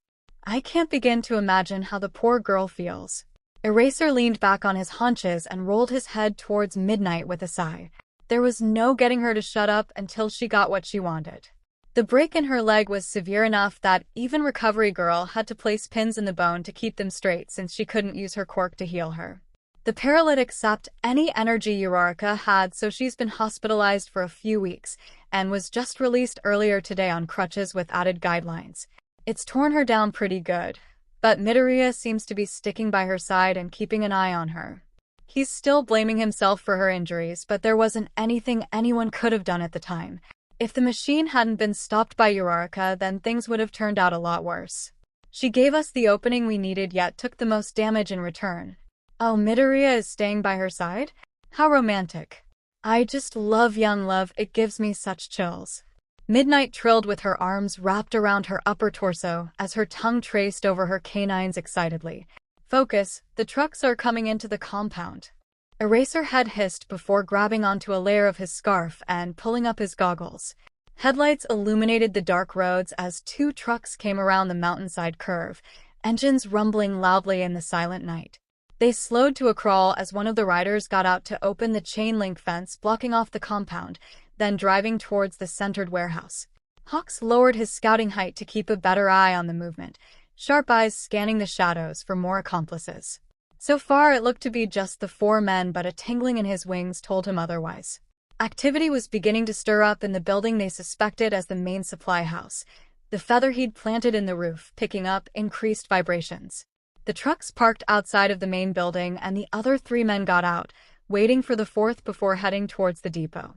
I can't begin to imagine how the poor girl feels. Eraser leaned back on his haunches and rolled his head towards Midnight with a sigh. There was no getting her to shut up until she got what she wanted. The break in her leg was severe enough that even Recovery Girl had to place pins in the bone to keep them straight since she couldn't use her quirk to heal her. The paralytic sapped any energy Uraraka had, so she's been hospitalized for a few weeks and was just released earlier today on crutches with added guidelines. It's torn her down pretty good, but Midoriya seems to be sticking by her side and keeping an eye on her. He's still blaming himself for her injuries, but there wasn't anything anyone could have done at the time. If the machine hadn't been stopped by Uraraka, then things would have turned out a lot worse. She gave us the opening we needed yet took the most damage in return. Oh, Midoriya is staying by her side? How romantic. I just love young love, it gives me such chills. Midnight trilled with her arms wrapped around her upper torso as her tongue traced over her canines excitedly. Focus, the trucks are coming into the compound. Eraser head hissed before grabbing onto a layer of his scarf and pulling up his goggles. Headlights illuminated the dark roads as two trucks came around the mountainside curve, engines rumbling loudly in the silent night. They slowed to a crawl as one of the riders got out to open the chain-link fence blocking off the compound, then driving towards the centered warehouse. Hawks lowered his scouting height to keep a better eye on the movement, sharp eyes scanning the shadows for more accomplices. So far it looked to be just the four men, but a tingling in his wings told him otherwise. Activity was beginning to stir up in the building they suspected as the main supply house, the feather he'd planted in the roof picking up increased vibrations. The trucks parked outside of the main building and the other three men got out, waiting for the fourth before heading towards the depot.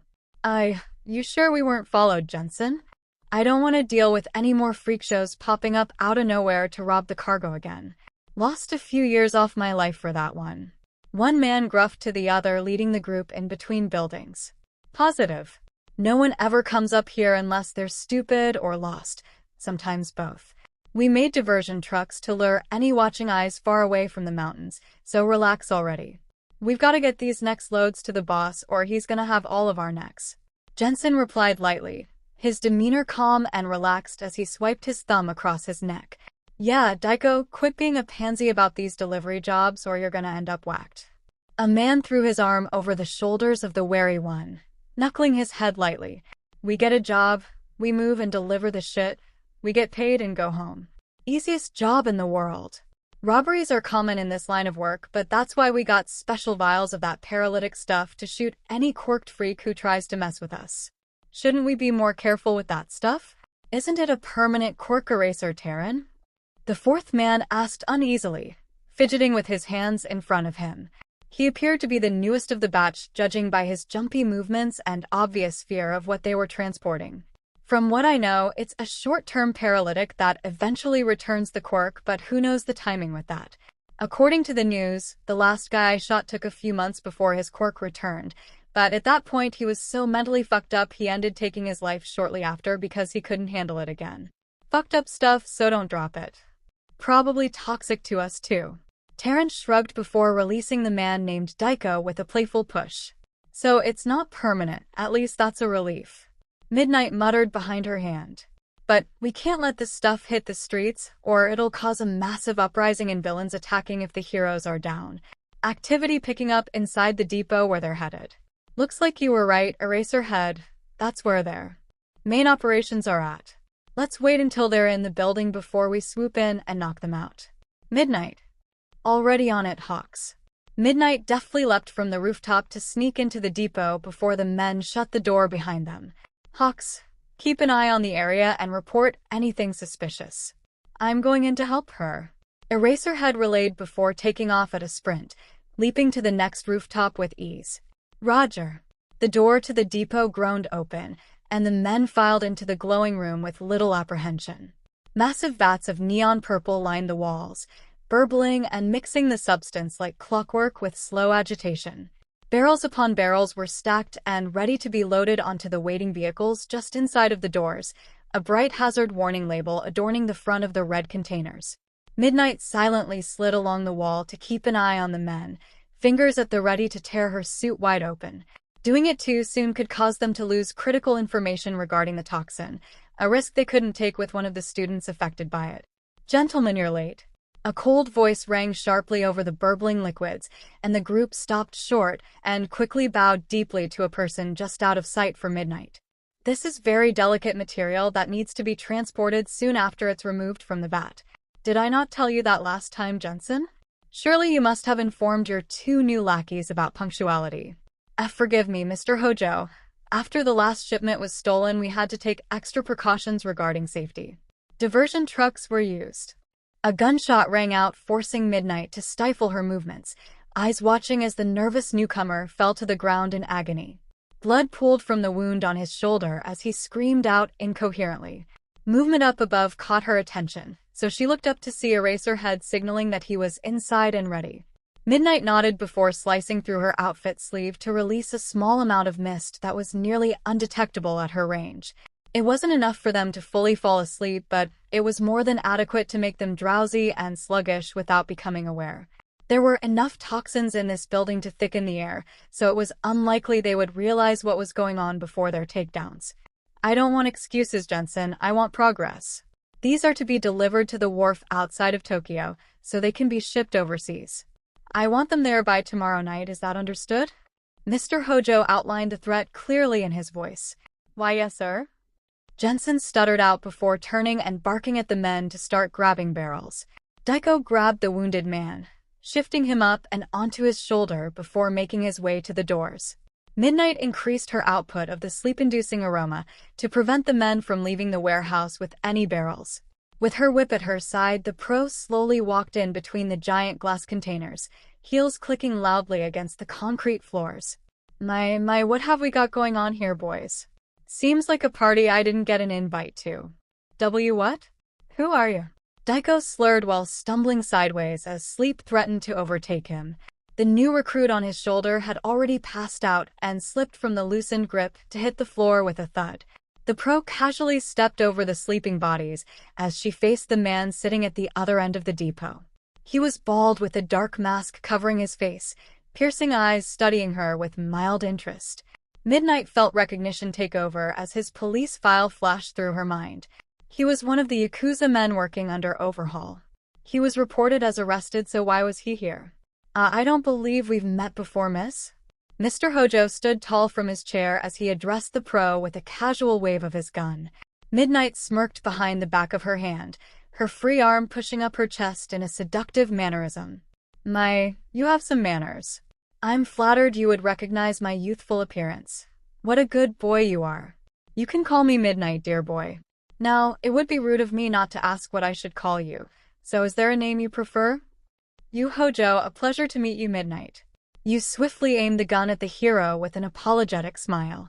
You sure we weren't followed, Jensen? I don't want to deal with any more freak shows popping up out of nowhere to rob the cargo again. Lost a few years off my life for that one. One man gruffed to the other, leading the group in between buildings. Positive. No one ever comes up here unless they're stupid or lost, sometimes both. We made diversion trucks to lure any watching eyes far away from the mountains, so relax already. We've got to get these next loads to the boss or he's gonna have all of our necks. Jensen replied lightly, his demeanor calm and relaxed as he swiped his thumb across his neck. Yeah, Deku, quit being a pansy about these delivery jobs or you're gonna end up whacked. A man threw his arm over the shoulders of the wary one, knuckling his head lightly. We get a job, we move and deliver the shit, we get paid and go home. Easiest job in the world. Robberies are common in this line of work, but that's why we got special vials of that paralytic stuff to shoot any quirked freak who tries to mess with us. Shouldn't we be more careful with that stuff? Isn't it a permanent quirk eraser, Terran? The fourth man asked uneasily, fidgeting with his hands in front of him. He appeared to be the newest of the batch, judging by his jumpy movements and obvious fear of what they were transporting. From what I know, it's a short-term paralytic that eventually returns the quirk, but who knows the timing with that. According to the news, the last guy I shot took a few months before his quirk returned, but at that point he was so mentally fucked up he ended taking his life shortly after because he couldn't handle it again. Fucked up stuff, so don't drop it. Probably toxic to us too. Terrence shrugged before releasing the man named Deku with a playful push. So it's not permanent, at least that's a relief. Midnight muttered behind her hand. But we can't let this stuff hit the streets, or it'll cause a massive uprising and villains attacking if the heroes are down. Activity picking up inside the depot where they're headed. Looks like you were right, 𝗧𝗧𝗔𝗧𝗔. That's where their main operations are at. Let's wait until they're in the building before we swoop in and knock them out. Midnight. Already on it, Hawks. Midnight deftly leapt from the rooftop to sneak into the depot before the men shut the door behind them. Hawks, keep an eye on the area and report anything suspicious. I'm going in to help her. 𝗧𝗧𝗔𝗘 relayed before taking off at a sprint, leaping to the next rooftop with ease. Roger. The door to the depot groaned open, and the men filed into the glowing room with little apprehension. Massive vats of neon purple lined the walls, burbling and mixing the substance like clockwork with slow agitation. Barrels upon barrels were stacked and ready to be loaded onto the waiting vehicles just inside of the doors, a bright hazard warning label adorning the front of the red containers. Midnight silently slid along the wall to keep an eye on the men, fingers at the ready to tear her suit wide open. Doing it too soon could cause them to lose critical information regarding the toxin, a risk they couldn't take with one of the students affected by it. Gentlemen, you're late. A cold voice rang sharply over the burbling liquids, and the group stopped short and quickly bowed deeply to a person just out of sight for Midnight. This is very delicate material that needs to be transported soon after it's removed from the vat. Did I not tell you that last time, Jensen? Surely you must have informed your two new lackeys about punctuality. Forgive me, Mr. Hojo. After the last shipment was stolen, we had to take extra precautions regarding safety. Diversion trucks were used. A gunshot rang out, forcing Midnight to stifle her movements, eyes watching as the nervous newcomer fell to the ground in agony. Blood pooled from the wound on his shoulder as he screamed out incoherently. Movement up above caught her attention, so she looked up to see 𝗧𝗧𝗔𝗘 signaling that he was inside and ready. Midnight nodded before slicing through her outfit sleeve to release a small amount of mist that was nearly undetectable at her range. It wasn't enough for them to fully fall asleep, but it was more than adequate to make them drowsy and sluggish without becoming aware. There were enough toxins in this building to thicken the air, so it was unlikely they would realize what was going on before their takedowns. I don't want excuses, Jensen. I want progress. These are to be delivered to the wharf outside of Tokyo, so they can be shipped overseas. I want them there by tomorrow night, is that understood? Mr. Hojo outlined the threat clearly in his voice. Why, yes, sir. Jensen stuttered out before turning and barking at the men to start grabbing barrels. Deku grabbed the wounded man, shifting him up and onto his shoulder before making his way to the doors. Midnight increased her output of the sleep-inducing aroma to prevent the men from leaving the warehouse with any barrels. With her whip at her side, the pro slowly walked in between the giant glass containers, heels clicking loudly against the concrete floors. My, what have we got going on here, boys? Seems like a party I didn't get an invite to. What? Who are you? Deku slurred while stumbling sideways as sleep threatened to overtake him. The new recruit on his shoulder had already passed out and slipped from the loosened grip to hit the floor with a thud. The pro casually stepped over the sleeping bodies as she faced the man sitting at the other end of the depot. He was bald with a dark mask covering his face, piercing eyes studying her with mild interest. Midnight felt recognition take over as his police file flashed through her mind. He was one of the Yakuza men working under overhaul. He was reported as arrested, so why was he here? I don't believe we've met before, miss. Mr. Hojo stood tall from his chair as he addressed the pro with a casual wave of his gun. Midnight smirked behind the back of her hand, her free arm pushing up her chest in a seductive mannerism. You have some manners. I'm flattered you would recognize my youthful appearance. What a good boy you are. You can call me Midnight, dear boy. Now, it would be rude of me not to ask what I should call you, so is there a name you prefer? You Hojo, a pleasure to meet you, Midnight. You swiftly aimed the gun at the hero with an apologetic smile.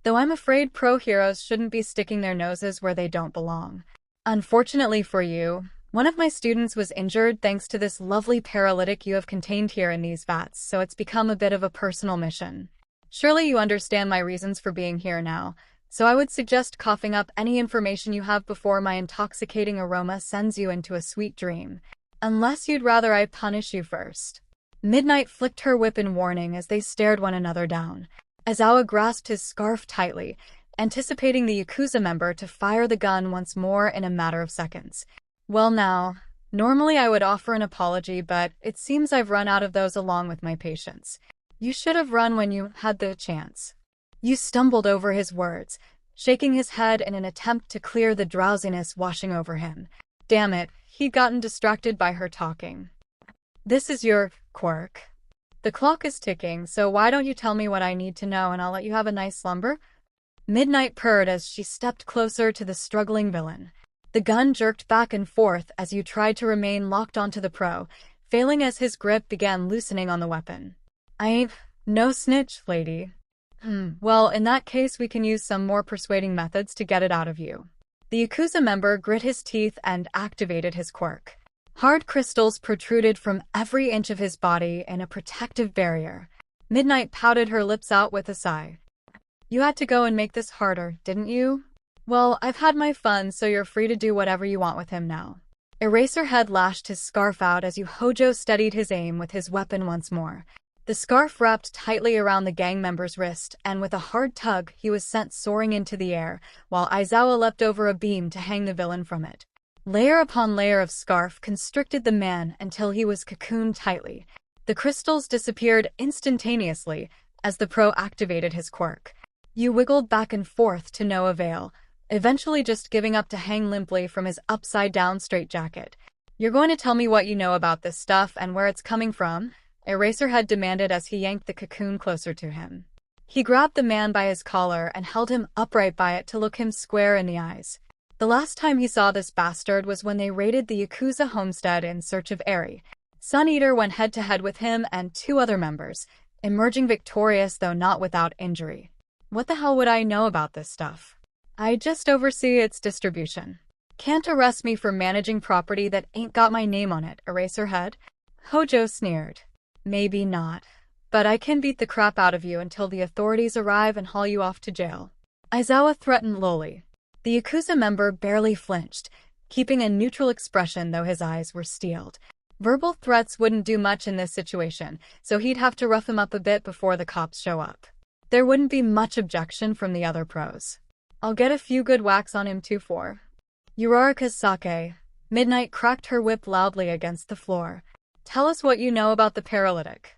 Though I'm afraid pro heroes shouldn't be sticking their noses where they don't belong. Unfortunately for you, one of my students was injured thanks to this lovely paralytic you have contained here in these vats, so it's become a bit of a personal mission. Surely you understand my reasons for being here now, so I would suggest coughing up any information you have before my intoxicating aroma sends you into a sweet dream. Unless you'd rather I punish you first. Midnight flicked her whip in warning as they stared one another down. 𝗧𝗪𝗧𝗔𝗘 grasped his scarf tightly, anticipating the Yakuza member to fire the gun once more in a matter of seconds. Well now, normally I would offer an apology, but it seems I've run out of those along with my patience. You should have run when you had the chance. You stumbled over his words, shaking his head in an attempt to clear the drowsiness washing over him. Damn it, he'd gotten distracted by her talking. This is your quirk. The clock is ticking, so why don't you tell me what I need to know and I'll let you have a nice slumber? Midnight purred as she stepped closer to the struggling villain. The gun jerked back and forth as you tried to remain locked onto the pro, failing as his grip began loosening on the weapon. I ain't no snitch, lady. Well, in that case we can use some more persuading methods to get it out of you. The Yakuza member grit his teeth and activated his quirk. Hard crystals protruded from every inch of his body in a protective barrier. Midnight pouted her lips out with a sigh. You had to go and make this harder, didn't you? Well, I've had my fun, so you're free to do whatever you want with him now. Eraserhead lashed his scarf out as Hojo steadied his aim with his weapon once more. The scarf wrapped tightly around the gang member's wrist, and with a hard tug, he was sent soaring into the air, while Aizawa leapt over a beam to hang the villain from it. Layer upon layer of scarf constricted the man until he was cocooned tightly. The crystals disappeared instantaneously as the pro activated his quirk. You wiggled back and forth to no avail, eventually just giving up to hang limply from his upside-down straitjacket. You're going to tell me what you know about this stuff and where it's coming from? Eraserhead demanded as he yanked the cocoon closer to him. He grabbed the man by his collar and held him upright by it to look him square in the eyes. The last time he saw this bastard was when they raided the Yakuza homestead in search of Eri. Sun Eater went head-to-head with him and 2 other members, emerging victorious though not without injury. What the hell would I know about this stuff? I just oversee its distribution. Can't arrest me for managing property that ain't got my name on it, Eraserhead? Hojo sneered. Maybe not, but I can beat the crap out of you until the authorities arrive and haul you off to jail. Aizawa threatened lowly. The Yakuza member barely flinched, keeping a neutral expression though his eyes were steeled. Verbal threats wouldn't do much in this situation, so he'd have to rough him up a bit before the cops show up. There wouldn't be much objection from the other pros. I'll get a few good whacks on him too for Uraraka's sake. Midnight cracked her whip loudly against the floor. Tell us what you know about the paralytic.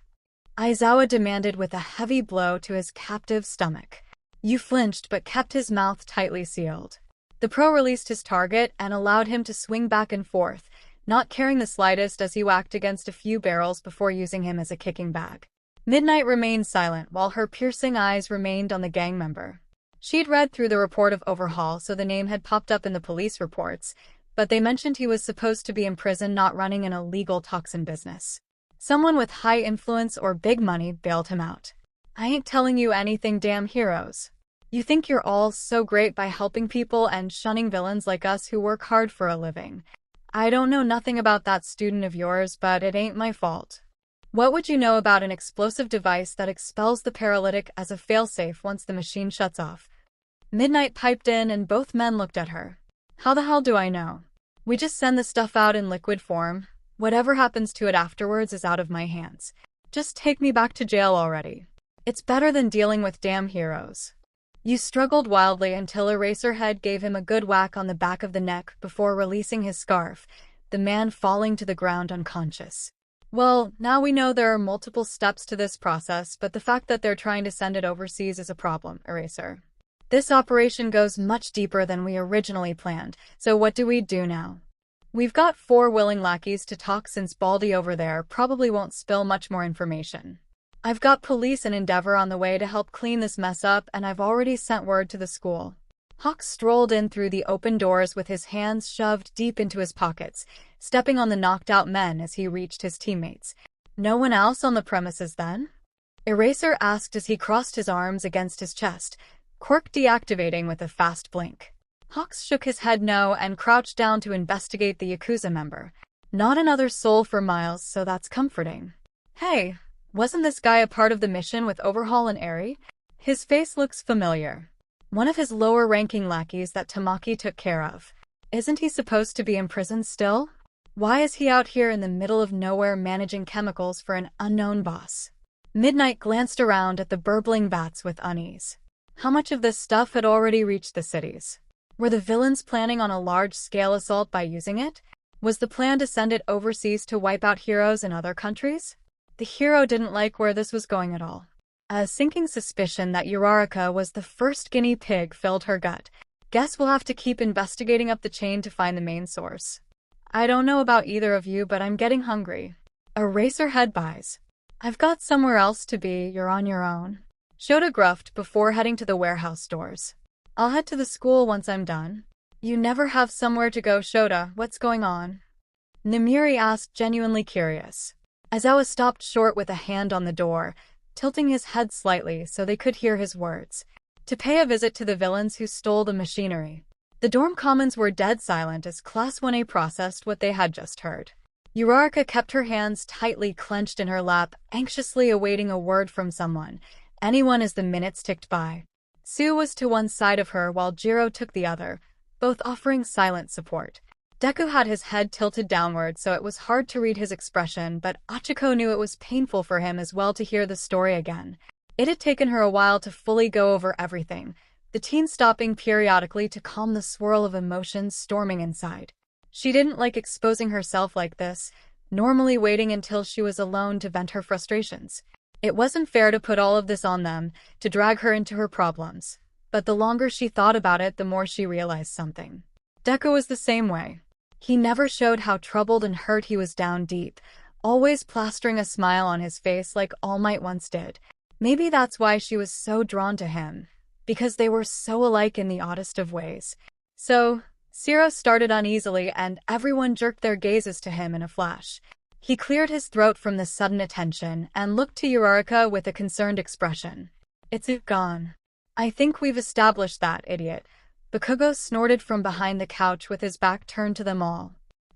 Aizawa demanded with a heavy blow to his captive's stomach. You flinched but kept his mouth tightly sealed. The pro released his target and allowed him to swing back and forth, not caring the slightest as he whacked against a few barrels before using him as a kicking bag. Midnight remained silent while her piercing eyes remained on the gang member. She'd read through the report of overhaul, so the name had popped up in the police reports, but they mentioned he was supposed to be in prison not running an illegal toxin business. Someone with high influence or big money bailed him out. I ain't telling you anything, damn heroes. You think you're all so great by helping people and shunning villains like us who work hard for a living. I don't know nothing about that student of yours, but it ain't my fault. What would you know about an explosive device that expels the paralytic as a failsafe once the machine shuts off? Midnight piped in and both men looked at her. How the hell do I know? We just send the stuff out in liquid form. Whatever happens to it afterwards is out of my hands. Just take me back to jail already. It's better than dealing with damn heroes. You struggled wildly until Eraserhead gave him a good whack on the back of the neck before releasing his scarf, the man falling to the ground unconscious. Well, now we know there are multiple steps to this process, but the fact that they're trying to send it overseas is a problem, Eraser. This operation goes much deeper than we originally planned, so what do we do now? We've got 4 willing lackeys to talk since Baldy over there probably won't spill much more information. I've got police and Endeavor on the way to help clean this mess up, and I've already sent word to the school. Hawks strolled in through the open doors with his hands shoved deep into his pockets, stepping on the knocked-out men as he reached his teammates. No one else on the premises then? Eraser asked as he crossed his arms against his chest, quirk deactivating with a fast blink. Hawks shook his head no and crouched down to investigate the Yakuza member. Not another soul for miles, so that's comforting. Hey, wasn't this guy a part of the mission with Overhaul and Eri? His face looks familiar. One of his lower-ranking lackeys that Tamaki took care of. Isn't he supposed to be in prison still? Why is he out here in the middle of nowhere managing chemicals for an unknown boss? Midnight glanced around at the burbling vats with unease. How much of this stuff had already reached the cities? Were the villains planning on a large-scale assault by using it? Was the plan to send it overseas to wipe out heroes in other countries? The hero didn't like where this was going at all. A sinking suspicion that Uraraka was the first guinea pig filled her gut. Guess we'll have to keep investigating up the chain to find the main source. I don't know about either of you, but I'm getting hungry. Eraserhead buys. I've got somewhere else to be, you're on your own. Shota gruffed before heading to the warehouse stores. I'll head to the school once I'm done. You never have somewhere to go, Shota, what's going on? 𝗵𝗲 asked, genuinely curious. Aizawa stopped short with a hand on the door, tilting his head slightly so they could hear his words. To pay a visit to the villains who stole the machinery. The dorm commons were dead silent as Class 1A processed what they had just heard. Uraraka kept her hands tightly clenched in her lap, anxiously awaiting a word from someone, anyone as the minutes ticked by. 𝗬𝗪 was to one side of her while J.I.R.O. took the other, both offering silent support. Deku had his head tilted downward so it was hard to read his expression, but Ochaco knew it was painful for him as well to hear the story again. It had taken her a while to fully go over everything, the teen stopping periodically to calm the swirl of emotions storming inside. She didn't like exposing herself like this, normally waiting until she was alone to vent her frustrations. It wasn't fair to put all of this on them, to drag her into her problems. But the longer she thought about it, the more she realized something. Deku was the same way. He never showed how troubled and hurt he was down deep, always plastering a smile on his face like All Might once did. Maybe that's why she was so drawn to him, because they were so alike in the oddest of ways. So, 𝗧𝗪 started uneasily and everyone jerked their gazes to him in a flash. He cleared his throat from the sudden attention and looked to Uraraka with a concerned expression. It's gone. I think we've established that, idiot. 𝗵𝗃𝗲 snorted from behind the couch with his back turned to them all.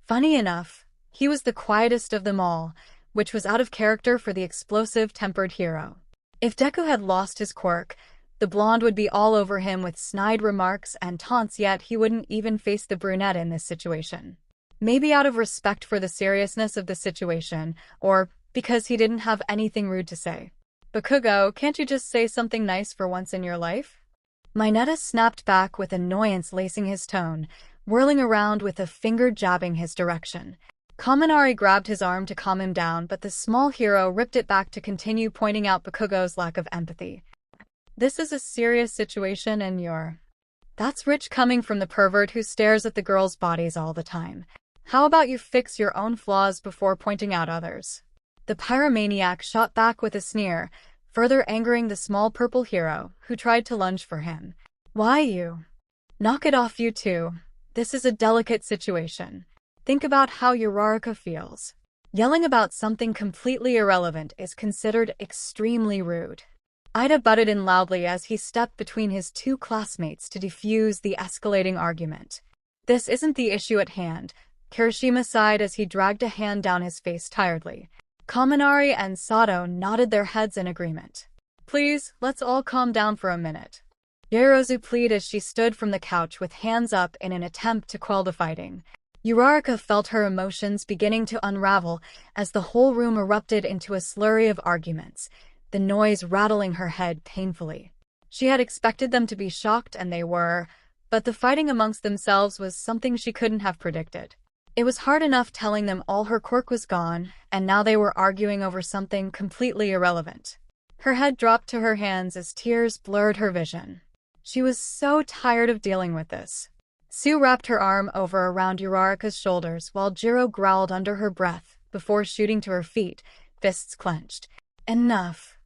Funny enough, he was the quietest of them all, which was out of character for the explosive-tempered hero. If Deku had lost his quirk, the blonde would be all over him with snide remarks and taunts, yet he wouldn't even face the brunette in this situation. Maybe out of respect for the seriousness of the situation, or because he didn't have anything rude to say. 𝗵𝗃𝗲, can't you just say something nice for once in your life? Mineta snapped back with annoyance lacing his tone, whirling around with a finger jabbing his direction. Kaminari grabbed his arm to calm him down, but the small hero ripped it back to continue pointing out 𝗵𝗃𝗲's lack of empathy. This is a serious situation and that's rich coming from the pervert who stares at the girls' bodies all the time. How about you fix your own flaws before pointing out others? The pyromaniac shot back with a sneer, further angering the small purple hero, who tried to lunge for him. Why you? Knock it off, you two. This is a delicate situation. Think about how Uraraka feels. Yelling about something completely irrelevant is considered extremely rude. Ida butted in loudly as he stepped between his two classmates to defuse the escalating argument. This isn't the issue at hand, Kirishima sighed as he dragged a hand down his face tiredly. Kaminari and Sato nodded their heads in agreement. Please, let's all calm down for a minute. Yaoyorozu pleaded as she stood from the couch with hands up in an attempt to quell the fighting. Uraraka felt her emotions beginning to unravel as the whole room erupted into a slurry of arguments, the noise rattling her head painfully. She had expected them to be shocked, and they were, but the fighting amongst themselves was something she couldn't have predicted. It was hard enough telling them all her quirk was gone, and now they were arguing over something completely irrelevant. Her head dropped to her hands as tears blurred her vision. She was so tired of dealing with this. 𝗬𝗪 wrapped her arm over around Uraraka's shoulders while J.I.R.O. growled under her breath before shooting to her feet, fists clenched. Enough.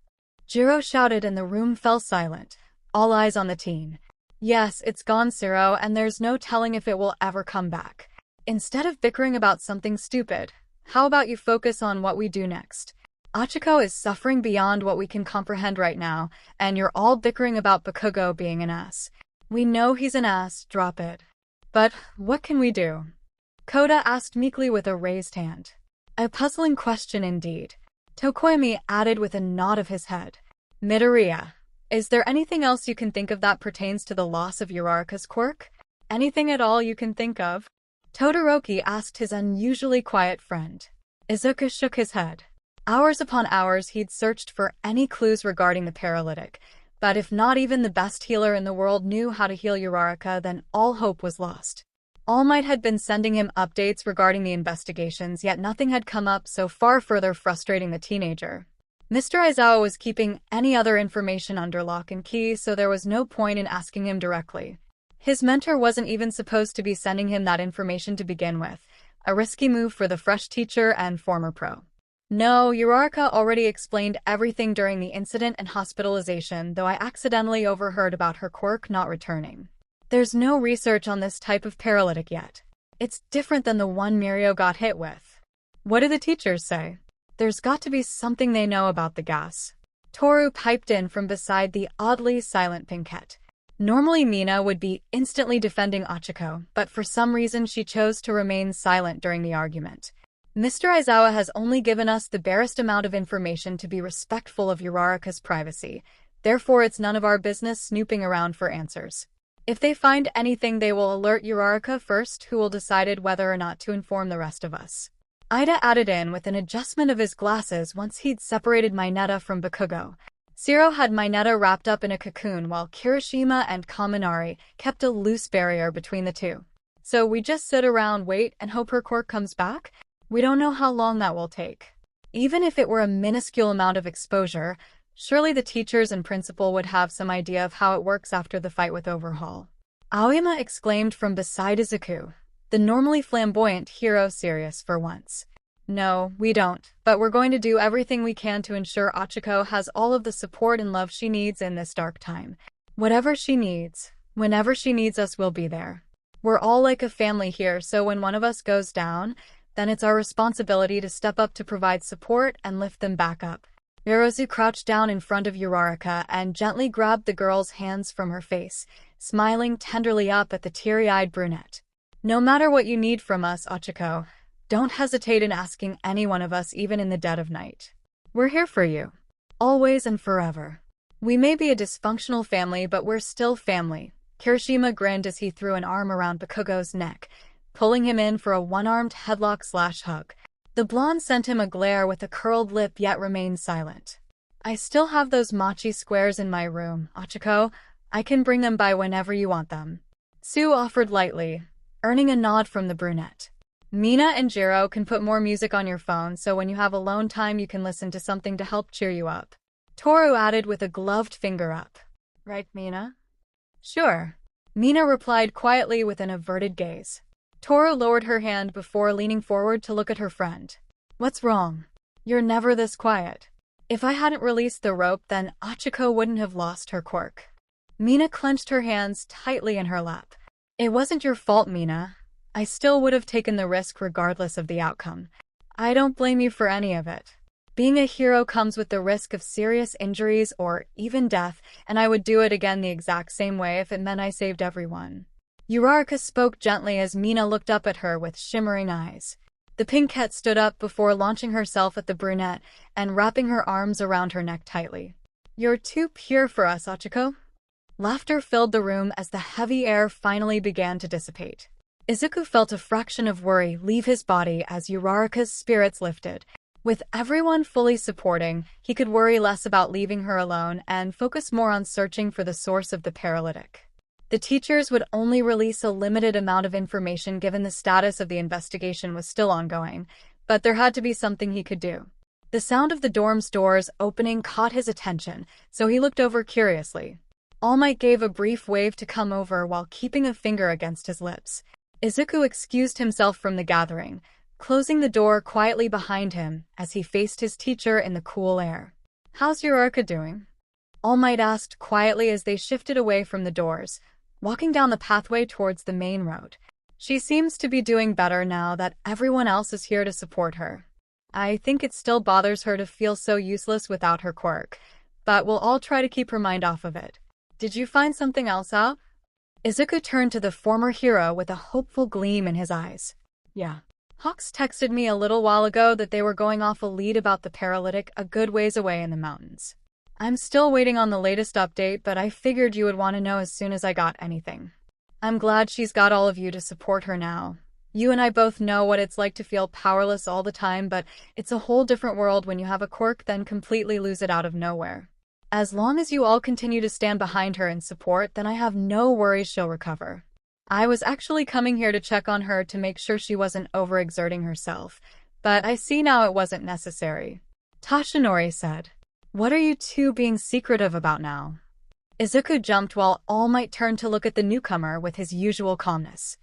J.I.R.O. shouted and the room fell silent, all eyes on the teen. Yes, it's gone, 𝗬𝗪, and there's no telling if it will ever come back. Instead of bickering about something stupid, how about you focus on what we do next? Ochaco is suffering beyond what we can comprehend right now, and you're all bickering about 𝗵𝗃𝗲 being an ass. We know he's an ass, drop it. But what can we do? Koda asked meekly with a raised hand. A puzzling question indeed. Tokoyami added with a nod of his head. Midoriya, is there anything else you can think of that pertains to the loss of Uraraka's quirk? Anything at all you can think of? Todoroki asked his unusually quiet friend. Izocha shook his head. Hours upon hours he'd searched for any clues regarding the paralytic, But if not even the best healer in the world knew how to heal Uraraka, then all hope was lost. All Might had been sending him updates regarding the investigations, yet nothing had come up, so far further frustrating the teenager. Mr. Aizawa was keeping any other information under lock and key, so there was no point in asking him directly. His mentor wasn't even supposed to be sending him that information to begin with, a risky move for the fresh teacher and former pro. No, Uraraka already explained everything during the incident and hospitalization, though I accidentally overheard about her quirk not returning. There's no research on this type of paralytic yet. It's different than the one Mirio got hit with. What do the teachers say? There's got to be something they know about the gas. Toru piped in from beside the oddly silent Pinkette. Normally Mina would be instantly defending Ochaco, but for some reason she chose to remain silent during the argument. Mr. Aizawa has only given us the barest amount of information to be respectful of Uraraka's privacy, therefore it's none of our business snooping around for answers. If they find anything, they will alert Uraraka first, who will decide whether or not to inform the rest of us. Ida added in with an adjustment of his glasses once he'd separated Mineta from Bakugo. Zero had Mineta wrapped up in a cocoon while Kirishima and Kaminari kept a loose barrier between the two. So we just sit around, wait, and hope her quirk comes back? We don't know how long that will take. Even if it were a minuscule amount of exposure, surely the teachers and principal would have some idea of how it works after the fight with Overhaul. Aoyama exclaimed from beside Izuku, the normally flamboyant hero, serious for once. No, we don't, but we're going to do everything we can to ensure Ochaco has all of the support and love she needs in this dark time. Whatever she needs, whenever she needs us, we'll be there. We're all like a family here, so when one of us goes down, then it's our responsibility to step up to provide support and lift them back up. Yorozu crouched down in front of Uraraka and gently grabbed the girl's hands from her face, smiling tenderly up at the teary-eyed brunette. No matter what you need from us, Ochaco, don't hesitate in asking any one of us, even in the dead of night. We're here for you. Always and forever. We may be a dysfunctional family, but we're still family. Kirishima grinned as he threw an arm around Bakugo's neck, pulling him in for a one-armed headlock/hug. The blonde sent him a glare with a curled lip, yet remained silent. I still have those mochi squares in my room, Ochaco. I can bring them by whenever you want them. Sue offered lightly, earning a nod from the brunette. Mina and Jiro can put more music on your phone, so when you have alone time you can listen to something to help cheer you up. Toru added with a gloved finger up. Right, Mina? Sure. Mina replied quietly with an averted gaze. Toru lowered her hand before leaning forward to look at her friend. What's wrong? You're never this quiet. If I hadn't released the rope, then Ochaco wouldn't have lost her quirk. Mina clenched her hands tightly in her lap. It wasn't your fault, Mina. I still would have taken the risk regardless of the outcome. I don't blame you for any of it. Being a hero comes with the risk of serious injuries or even death, and I would do it again the exact same way if it meant I saved everyone. Uraraka spoke gently as Mina looked up at her with shimmering eyes. The Pinkette stood up before launching herself at the brunette and wrapping her arms around her neck tightly. You're too pure for us, Ochaco. Laughter filled the room as the heavy air finally began to dissipate. Izuku felt a fraction of worry leave his body as Uraraka's spirits lifted. With everyone fully supporting, he could worry less about leaving her alone and focus more on searching for the source of the paralytic. The teachers would only release a limited amount of information given the status of the investigation was still ongoing, but there had to be something he could do. The sound of the dorm's doors opening caught his attention, so he looked over curiously. All Might gave a brief wave to come over while keeping a finger against his lips. Izuku excused himself from the gathering, closing the door quietly behind him as he faced his teacher in the cool air. How's Uraraka doing? All Might asked quietly as they shifted away from the doors, walking down the pathway towards the main road. She seems to be doing better now that everyone else is here to support her. I think it still bothers her to feel so useless without her quirk, but we'll all try to keep her mind off of it. Did you find something else out? Izuku turned to the former hero with a hopeful gleam in his eyes. Yeah. Hawks texted me a little while ago that they were going off a lead about the paralytic a good ways away in the mountains. I'm still waiting on the latest update, but I figured you would want to know as soon as I got anything. I'm glad she's got all of you to support her now. You and I both know what it's like to feel powerless all the time, but it's a whole different world when you have a quirk then completely lose it out of nowhere. As long as you all continue to stand behind her and support, then I have no worries she'll recover. I was actually coming here to check on her to make sure she wasn't overexerting herself, but I see now it wasn't necessary. Toshinori said. What are you two being secretive about now? Izuku jumped while All Might turned to look at the newcomer with his usual calmness.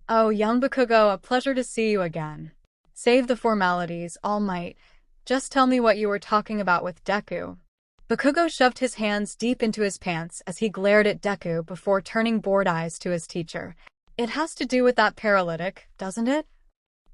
Oh, young 𝗵𝗃𝗀𝗧𝗏, a pleasure to see you again. Save the formalities, All Might. Just tell me what you were talking about with Deku. 𝗵𝗃𝗀𝗧 shoved his hands deep into his pants as he glared at Deku before turning bored eyes to his teacher. It has to do with that paralytic, doesn't it?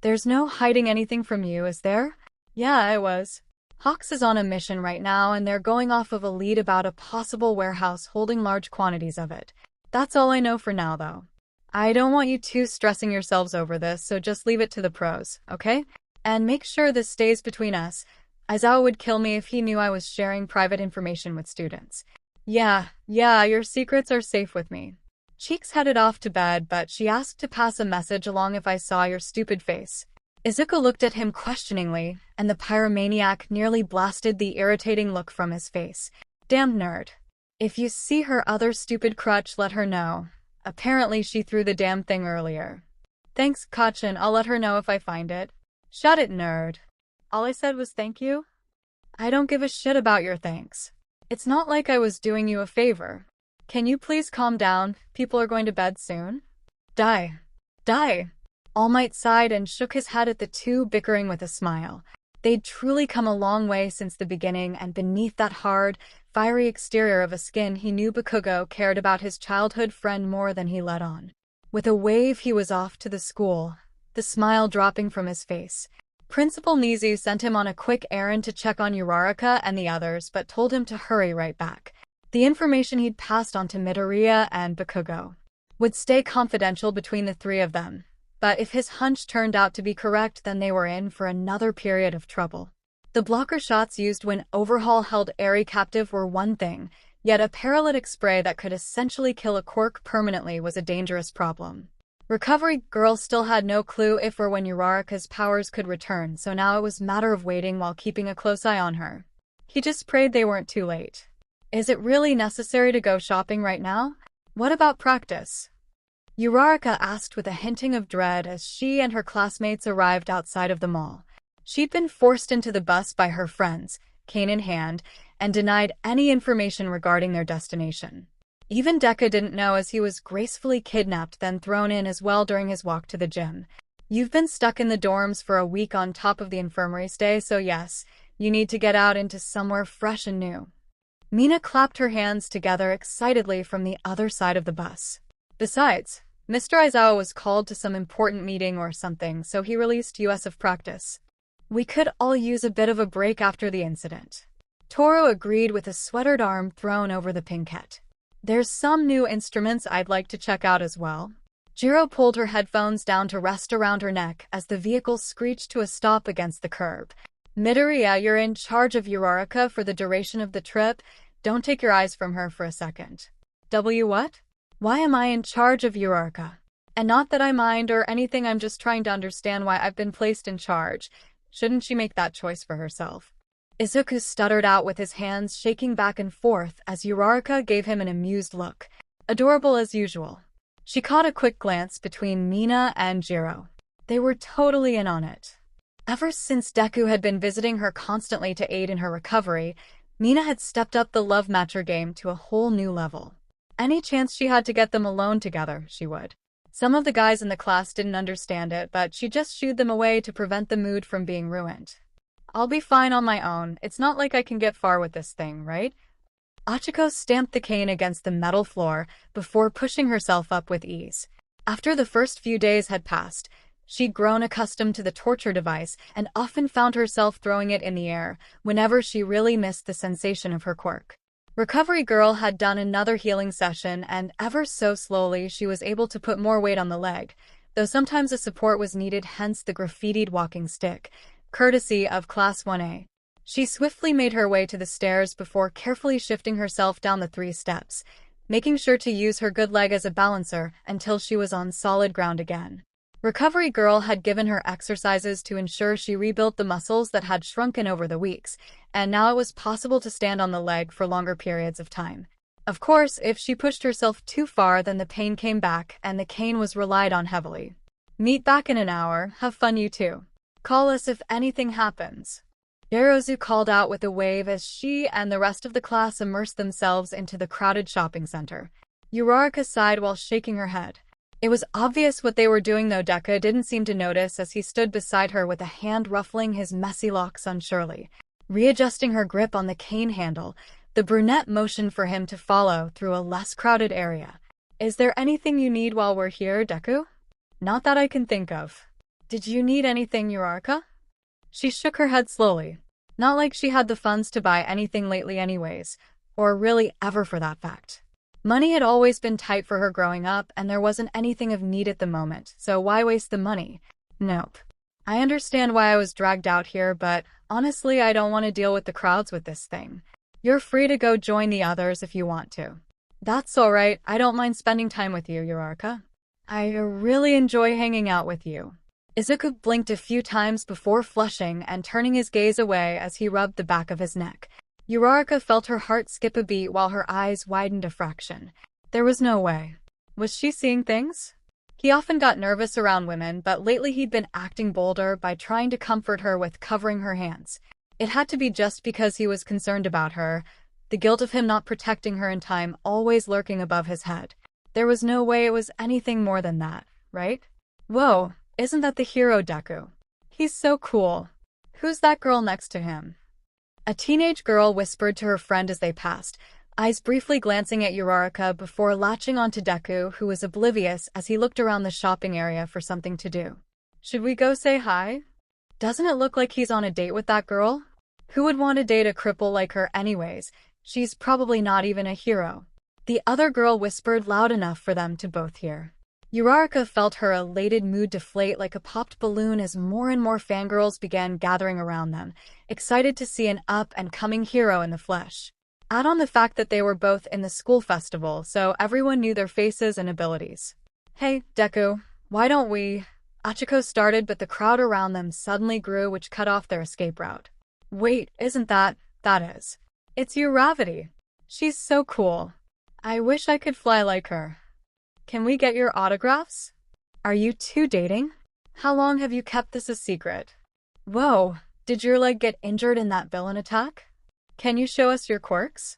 There's no hiding anything from you, is there? Yeah, I was. Hawks is on a mission right now and they're going off of a lead about a possible warehouse holding large quantities of it. That's all I know for now, though. I don't want you two stressing yourselves over this, so just leave it to the pros, okay? And make sure this stays between us. 𝐈𝐧𝐿 would kill me if he knew I was sharing private information with students. Yeah, your secrets are safe with me. Cheeks headed off to bed, but she asked to pass a message along if I saw your stupid face. Izuku looked at him questioningly, and the pyromaniac nearly blasted the irritating look from his face. Damn nerd. If you see her other stupid crutch, let her know. Apparently she threw the damn thing earlier. Thanks, 𝗏𝗏, I'll let her know if I find it. Shut it, nerd. All I said was thank you? I don't give a shit about your thanks. It's not like I was doing you a favor. Can you please calm down? People are going to bed soon. Die. All Might sighed and shook his head at the two bickering with a smile. They'd truly come a long way since the beginning, and beneath that hard, fiery exterior of a skin, he knew 𝗵𝗃𝗀𝗧 cared about his childhood friend more than he let on. With a wave, he was off to the school, the smile dropping from his face. Principal 𝗲𝗍𝗬 sent him on a quick errand to check on Uraraka and the others, but told him to hurry right back. The information he'd passed on to Midoriya and 𝗵𝗃𝗀𝗧 would stay confidential between the three of them. But if his hunch turned out to be correct, then they were in for another period of trouble. The blocker shots used when Overhaul held Eri captive were one thing, yet a paralytic spray that could essentially kill a quirk permanently was a dangerous problem. Recovery Girl still had no clue if or when Uraraka's powers could return, so now it was a matter of waiting while keeping a close eye on her. He just prayed they weren't too late. Is it really necessary to go shopping right now? What about practice? Uraraka asked with a hinting of dread as she and her classmates arrived outside of the mall. She'd been forced into the bus by her friends, cane in hand, and denied any information regarding their destination. Even Deku didn't know, as he was gracefully kidnapped then thrown in as well during his walk to the gym. You've been stuck in the dorms for a week on top of the infirmary stay, so yes, you need to get out into somewhere fresh and new. Mina clapped her hands together excitedly from the other side of the bus. Besides, Mr. Aizawa was called to some important meeting or something, so he released us of practice. We could all use a bit of a break after the incident. Toro agreed with a sweatered arm thrown over the pinkette. There's some new instruments I'd like to check out as well. Jiro pulled her headphones down to rest around her neck as the vehicle screeched to a stop against the curb. Midoriya, you're in charge of Uraraka for the duration of the trip. Don't take your eyes from her for a second. What? Why am I in charge of Uraraka? And not that I mind or anything, I'm just trying to understand why I've been placed in charge. Shouldn't she make that choice for herself? Izuku stuttered out with his hands shaking back and forth as Uraraka gave him an amused look. Adorable as usual. She caught a quick glance between Mina and Jiro. They were totally in on it. Ever since Deku had been visiting her constantly to aid in her recovery, Mina had stepped up the love matcher game to a whole new level. Any chance she had to get them alone together, she would. Some of the guys in the class didn't understand it, but she just shooed them away to prevent the mood from being ruined. I'll be fine on my own. It's not like I can get far with this thing, right? Ochaco stamped the cane against the metal floor before pushing herself up with ease. After the first few days had passed, she'd grown accustomed to the torture device and often found herself throwing it in the air whenever she really missed the sensation of her quirk. Recovery Girl had done another healing session, and ever so slowly she was able to put more weight on the leg, though sometimes a support was needed, hence the graffitied walking stick, courtesy of Class 1A. She swiftly made her way to the stairs before carefully shifting herself down the 3 steps, making sure to use her good leg as a balancer until she was on solid ground again. Recovery Girl had given her exercises to ensure she rebuilt the muscles that had shrunken over the weeks, and now it was possible to stand on the leg for longer periods of time. Of course, if she pushed herself too far, then the pain came back, and the cane was relied on heavily. Meet back in an hour. Have fun, you two. Call us if anything happens. 𝐎𝐩𝐢𝐴 called out with a wave as she and the rest of the class immersed themselves into the crowded shopping center. Uraraka sighed while shaking her head. It was obvious what they were doing, though 𝗧𝗪 didn't seem to notice as he stood beside her with a hand ruffling his messy locks unsurely. Readjusting her grip on the cane handle, the brunette motioned for him to follow through a less crowded area. Is there anything you need while we're here, Deku? Not that I can think of. Did you need anything, Uraraka? She shook her head slowly. Not like she had the funds to buy anything lately anyways, or really ever for that fact. Money had always been tight for her growing up, and there wasn't anything of need at the moment, so why waste the money? Nope. I understand why I was dragged out here, but honestly I don't want to deal with the crowds with this thing. You're free to go join the others if you want to. That's alright, I don't mind spending time with you, Uraraka. I really enjoy hanging out with you. Izocha blinked a few times before flushing and turning his gaze away as he rubbed the back of his neck. Uraraka felt her heart skip a beat while her eyes widened a fraction. There was no way. Was she seeing things? He often got nervous around women, but lately he'd been acting bolder by trying to comfort her with covering her hands. It had to be just because he was concerned about her, the guilt of him not protecting her in time always lurking above his head. There was no way it was anything more than that, right? Whoa, isn't that the hero Deku? He's so cool. Who's that girl next to him? A teenage girl whispered to her friend as they passed, eyes briefly glancing at Uraraka before latching onto Deku, who was oblivious as he looked around the shopping area for something to do. Should we go say hi? Doesn't it look like he's on a date with that girl? Who would want to date a cripple like her anyways? She's probably not even a hero. The other girl whispered loud enough for them to both hear. Uraraka felt her elated mood deflate like a popped balloon as more and more fangirls began gathering around them, excited to see an up-and-coming hero in the flesh. Add on the fact that they were both in the school festival, so everyone knew their faces and abilities. Hey, Deku, why don't we… Ochaco started, but the crowd around them suddenly grew, which cut off their escape route. Wait, isn't that is. It's Uraraka. She's so cool. I wish I could fly like her. Can we get your autographs? Are you two dating? How long have you kept this a secret? Whoa, did your leg get injured in that villain attack? Can you show us your quirks?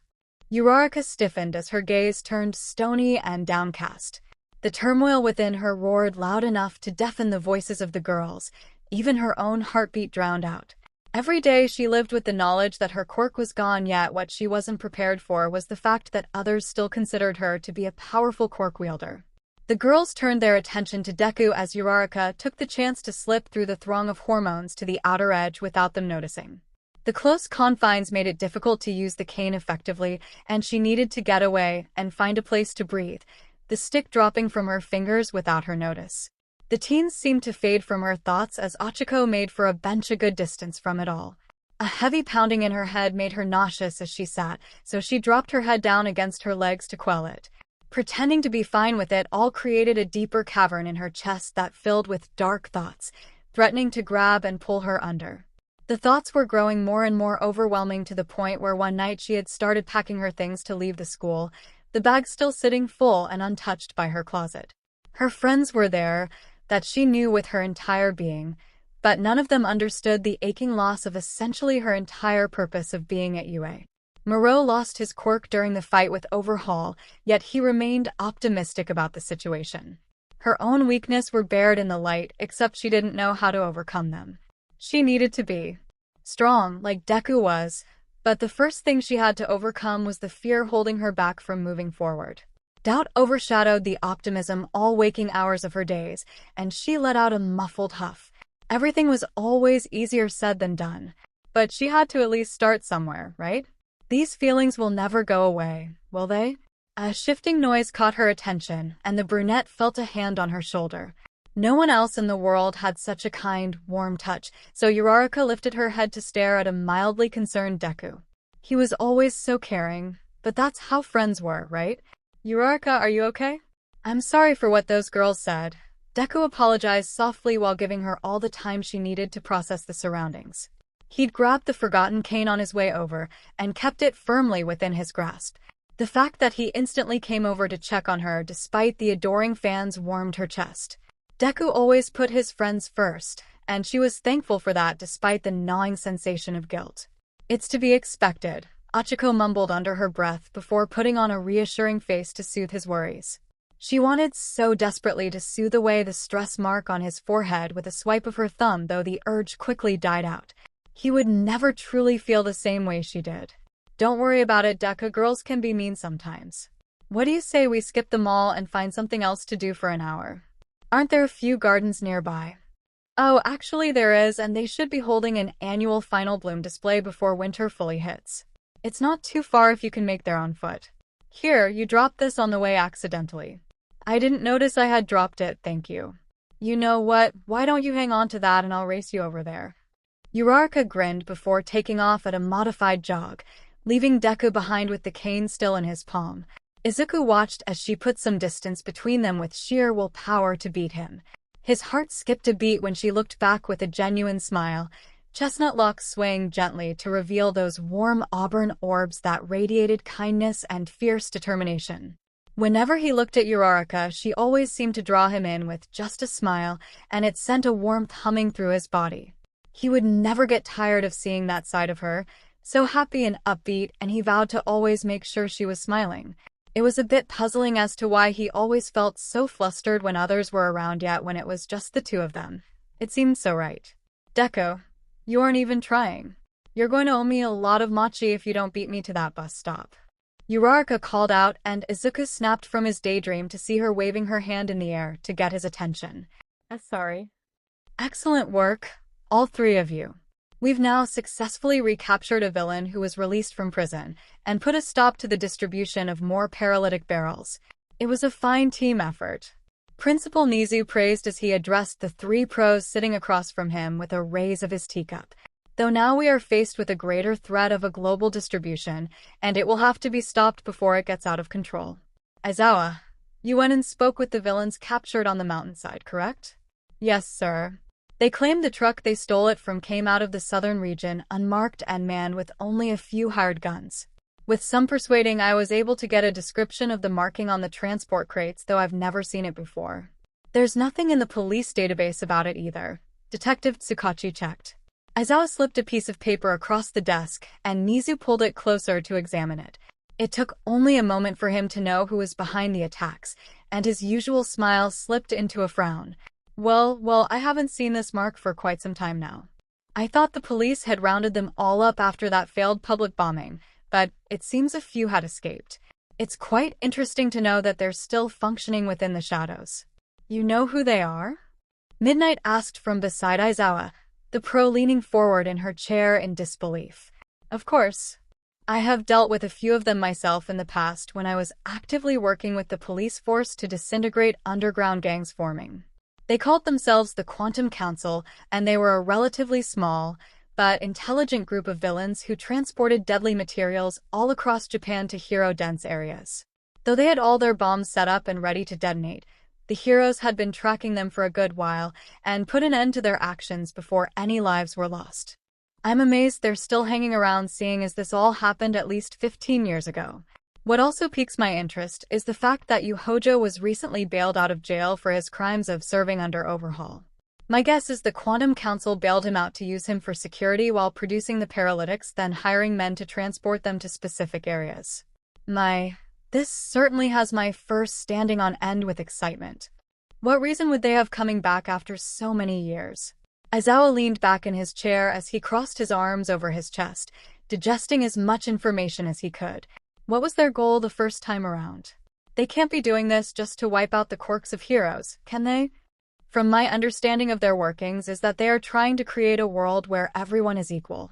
Uraraka stiffened as her gaze turned stony and downcast. The turmoil within her roared loud enough to deafen the voices of the girls, even her own heartbeat drowned out. Every day she lived with the knowledge that her quirk was gone, yet what she wasn't prepared for was the fact that others still considered her to be a powerful quirk wielder. The girls turned their attention to Deku as Uraraka took the chance to slip through the throng of hormones to the outer edge without them noticing. The close confines made it difficult to use the cane effectively, and she needed to get away and find a place to breathe, the stick dropping from her fingers without her notice. The teens seemed to fade from her thoughts as Ochaco made for a bench a good distance from it all. A heavy pounding in her head made her nauseous as she sat, so she dropped her head down against her legs to quell it. Pretending to be fine with it all created a deeper cavern in her chest that filled with dark thoughts, threatening to grab and pull her under. The thoughts were growing more and more overwhelming to the point where one night she had started packing her things to leave the school, the bag still sitting full and untouched by her closet. Her friends were there, that she knew with her entire being, but none of them understood the aching loss of essentially her entire purpose of being at UA. Moreau lost his quirk during the fight with Overhaul, yet he remained optimistic about the situation. Her own weaknesses were bared in the light, except she didn't know how to overcome them. She needed to be strong, like Deku was, but the first thing she had to overcome was the fear holding her back from moving forward. Doubt overshadowed the optimism all waking hours of her days, and she let out a muffled huff. Everything was always easier said than done, but she had to at least start somewhere, right? These feelings will never go away, will they? A shifting noise caught her attention, and the brunette felt a hand on her shoulder. No one else in the world had such a kind, warm touch, so Uraraka lifted her head to stare at a mildly concerned Deku. He was always so caring, but that's how friends were, right? Uraraka, are you okay? I'm sorry for what those girls said. Deku apologized softly while giving her all the time she needed to process the surroundings. He'd grabbed the forgotten cane on his way over and kept it firmly within his grasp. The fact that he instantly came over to check on her despite the adoring fans warmed her chest. Deku always put his friends first, and she was thankful for that despite the gnawing sensation of guilt. "It's to be expected," Ochaco mumbled under her breath before putting on a reassuring face to soothe his worries. She wanted so desperately to soothe away the stress mark on his forehead with a swipe of her thumb, though the urge quickly died out. He would never truly feel the same way she did. "Don't worry about it, Deku. Girls can be mean sometimes. What do you say we skip the mall and find something else to do for an hour? Aren't there a few gardens nearby?" "Oh, actually there is, and they should be holding an annual final bloom display before winter fully hits. It's not too far if you can make there on foot. Here, you dropped this on the way accidentally." "I didn't notice I had dropped it, thank you." "You know what, why don't you hang on to that and I'll race you over there." Uraraka grinned before taking off at a modified jog, leaving Deku behind with the cane still in his palm. Izuku watched as she put some distance between them with sheer willpower to beat him. His heart skipped a beat when she looked back with a genuine smile, chestnut locks swaying gently to reveal those warm auburn orbs that radiated kindness and fierce determination. Whenever he looked at Uraraka, she always seemed to draw him in with just a smile, and it sent a warmth humming through his body. He would never get tired of seeing that side of her, so happy and upbeat, and he vowed to always make sure she was smiling. It was a bit puzzling as to why he always felt so flustered when others were around, yet when it was just the two of them, it seemed so right. "Deku, you aren't even trying. You're going to owe me a lot of mochi if you don't beat me to that bus stop." Uraraka called out, and Izuku snapped from his daydream to see her waving her hand in the air to get his attention. "Sorry." "Excellent work, all three of you. We've now successfully recaptured a villain who was released from prison and put a stop to the distribution of more paralytic barrels. It was a fine team effort." Principal Nizu praised as he addressed the three pros sitting across from him with a raise of his teacup. "Though now we are faced with a greater threat of a global distribution, and it will have to be stopped before it gets out of control. Aizawa, you went and spoke with the villains captured on the mountainside, correct?" "Yes, sir. They claimed the truck they stole it from came out of the southern region unmarked and manned with only a few hired guns. With some persuading, I was able to get a description of the marking on the transport crates, though I've never seen it before. There's nothing in the police database about it either," Detective Tsukachi checked. Aizawa slipped a piece of paper across the desk, and Nizu pulled it closer to examine it. It took only a moment for him to know who was behind the attacks, and his usual smile slipped into a frown. Well, I haven't seen this mark for quite some time now. I thought the police had rounded them all up after that failed public bombing, but it seems a few had escaped. It's quite interesting to know that they're still functioning within the shadows." "You know who they are?" Midnight asked from beside Aizawa, the pro leaning forward in her chair in disbelief. "Of course. I have dealt with a few of them myself in the past when I was actively working with the police force to disintegrate underground gangs forming. They called themselves the Quantum Council, and they were a relatively small, but intelligent group of villains who transported deadly materials all across Japan to hero-dense areas. Though they had all their bombs set up and ready to detonate, the heroes had been tracking them for a good while and put an end to their actions before any lives were lost. I'm amazed they're still hanging around, seeing as this all happened at least 15 years ago. What also piques my interest is the fact that 𝐒𝐭𝐚𝐲 was recently bailed out of jail for his crimes of serving under overhaul. My guess is the Quantum Council bailed him out to use him for security while producing the paralytics, then hiring men to transport them to specific areas. This certainly has my fur standing on end with excitement. What reason would they have coming back after so many years?" Aizawa leaned back in his chair as he crossed his arms over his chest, digesting as much information as he could. What was their goal the first time around? They can't be doing this just to wipe out the quirks of heroes, can they? From my understanding of their workings is that they are trying to create a world where everyone is equal.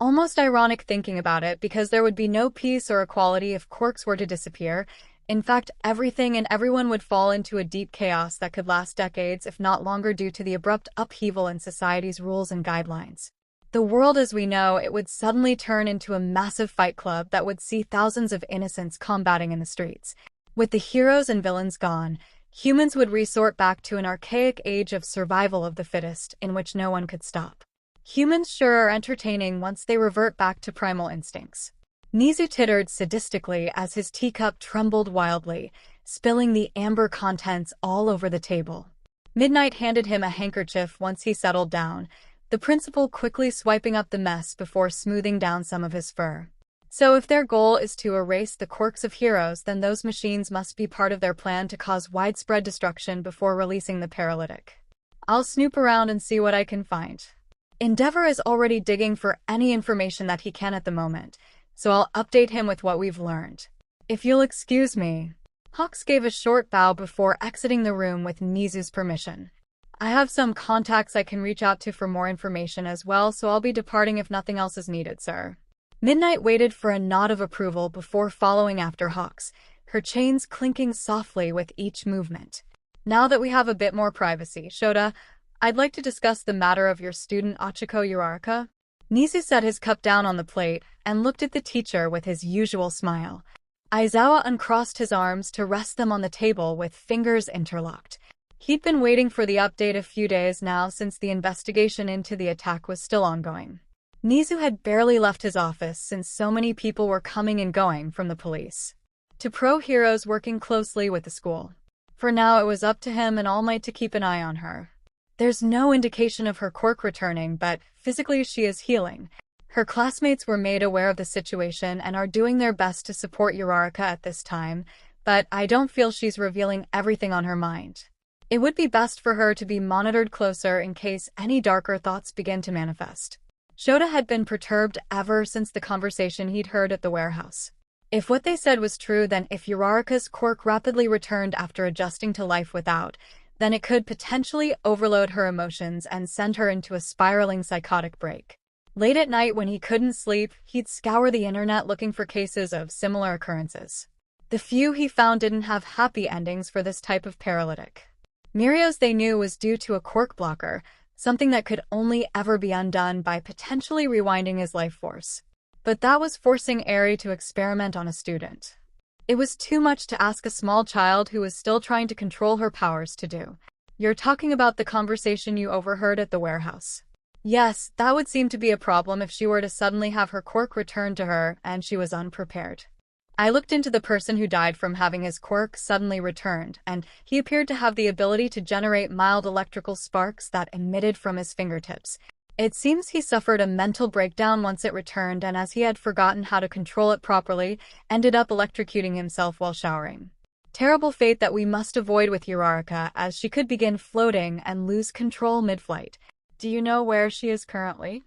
Almost ironic thinking about it, because there would be no peace or equality if quirks were to disappear. In fact, everything and everyone would fall into a deep chaos that could last decades, if not longer, due to the abrupt upheaval in society's rules and guidelines. The world as we know it would suddenly turn into a massive fight club that would see thousands of innocents combating in the streets. With the heroes and villains gone, Humans would resort back to an archaic age of survival of the fittest, in which no one could stop. Humans sure are entertaining once they revert back to primal instincts. 𝗍𝗂 tittered sadistically as his teacup trembled wildly, spilling the amber contents all over the table. Midnight handed him a handkerchief once he settled down, the principal quickly swiping up the mess before smoothing down some of his fur. So if their goal is to erase the quirks of heroes, then those machines must be part of their plan to cause widespread destruction before releasing the paralytic. I'll snoop around and see what I can find. 𝗵𝗃 is already digging for any information that he can at the moment, so I'll update him with what we've learned. If you'll excuse me. Hawks gave a short bow before exiting the room with 𝗍𝗂's permission. I have some contacts I can reach out to for more information as well, so I'll be departing if nothing else is needed, sir. Midnight waited for a nod of approval before following after Hawks, her chains clinking softly with each movement. Now that we have a bit more privacy, 𝗧𝗪, I'd like to discuss the matter of your student Ochaco Uraraka. 𝗍𝗂 set his cup down on the plate and looked at the teacher with his usual smile. Izocha uncrossed his arms to rest them on the table with fingers interlocked. He'd been waiting for the update a few days now since the investigation into the attack was still ongoing. 𝗍𝗂 had barely left his office since so many people were coming and going from the police to pro-heroes working closely with the school. For now it was up to him and All Might to keep an eye on her. There's no indication of her quirk returning, but physically she is healing. Her classmates were made aware of the situation and are doing their best to support Uraraka at this time, but I don't feel she's revealing everything on her mind. It would be best for her to be monitored closer in case any darker thoughts begin to manifest. 𝗧𝗪 had been perturbed ever since the conversation he'd heard at the warehouse. If what they said was true, then if Uraraka's quirk rapidly returned after adjusting to life without, then it could potentially overload her emotions and send her into a spiraling psychotic break. Late at night when he couldn't sleep, he'd scour the internet looking for cases of similar occurrences. The few he found didn't have happy endings for this type of paralytic. 𝗵𝗃's they knew was due to a quirk blocker, something that could only ever be undone by potentially rewinding his life force. But that was forcing 𝐒𝐻𝐢 to experiment on a student. It was too much to ask a small child who was still trying to control her powers to do. You're talking about the conversation you overheard at the warehouse. Yes, that would seem to be a problem if she were to suddenly have her quirk returned to her and she was unprepared. I looked into the person who died from having his quirk suddenly returned, and he appeared to have the ability to generate mild electrical sparks that emitted from his fingertips. It seems he suffered a mental breakdown once it returned, and as he had forgotten how to control it properly, ended up electrocuting himself while showering. Terrible fate that we must avoid with Uraraka, as she could begin floating and lose control mid-flight. Do you know where she is currently?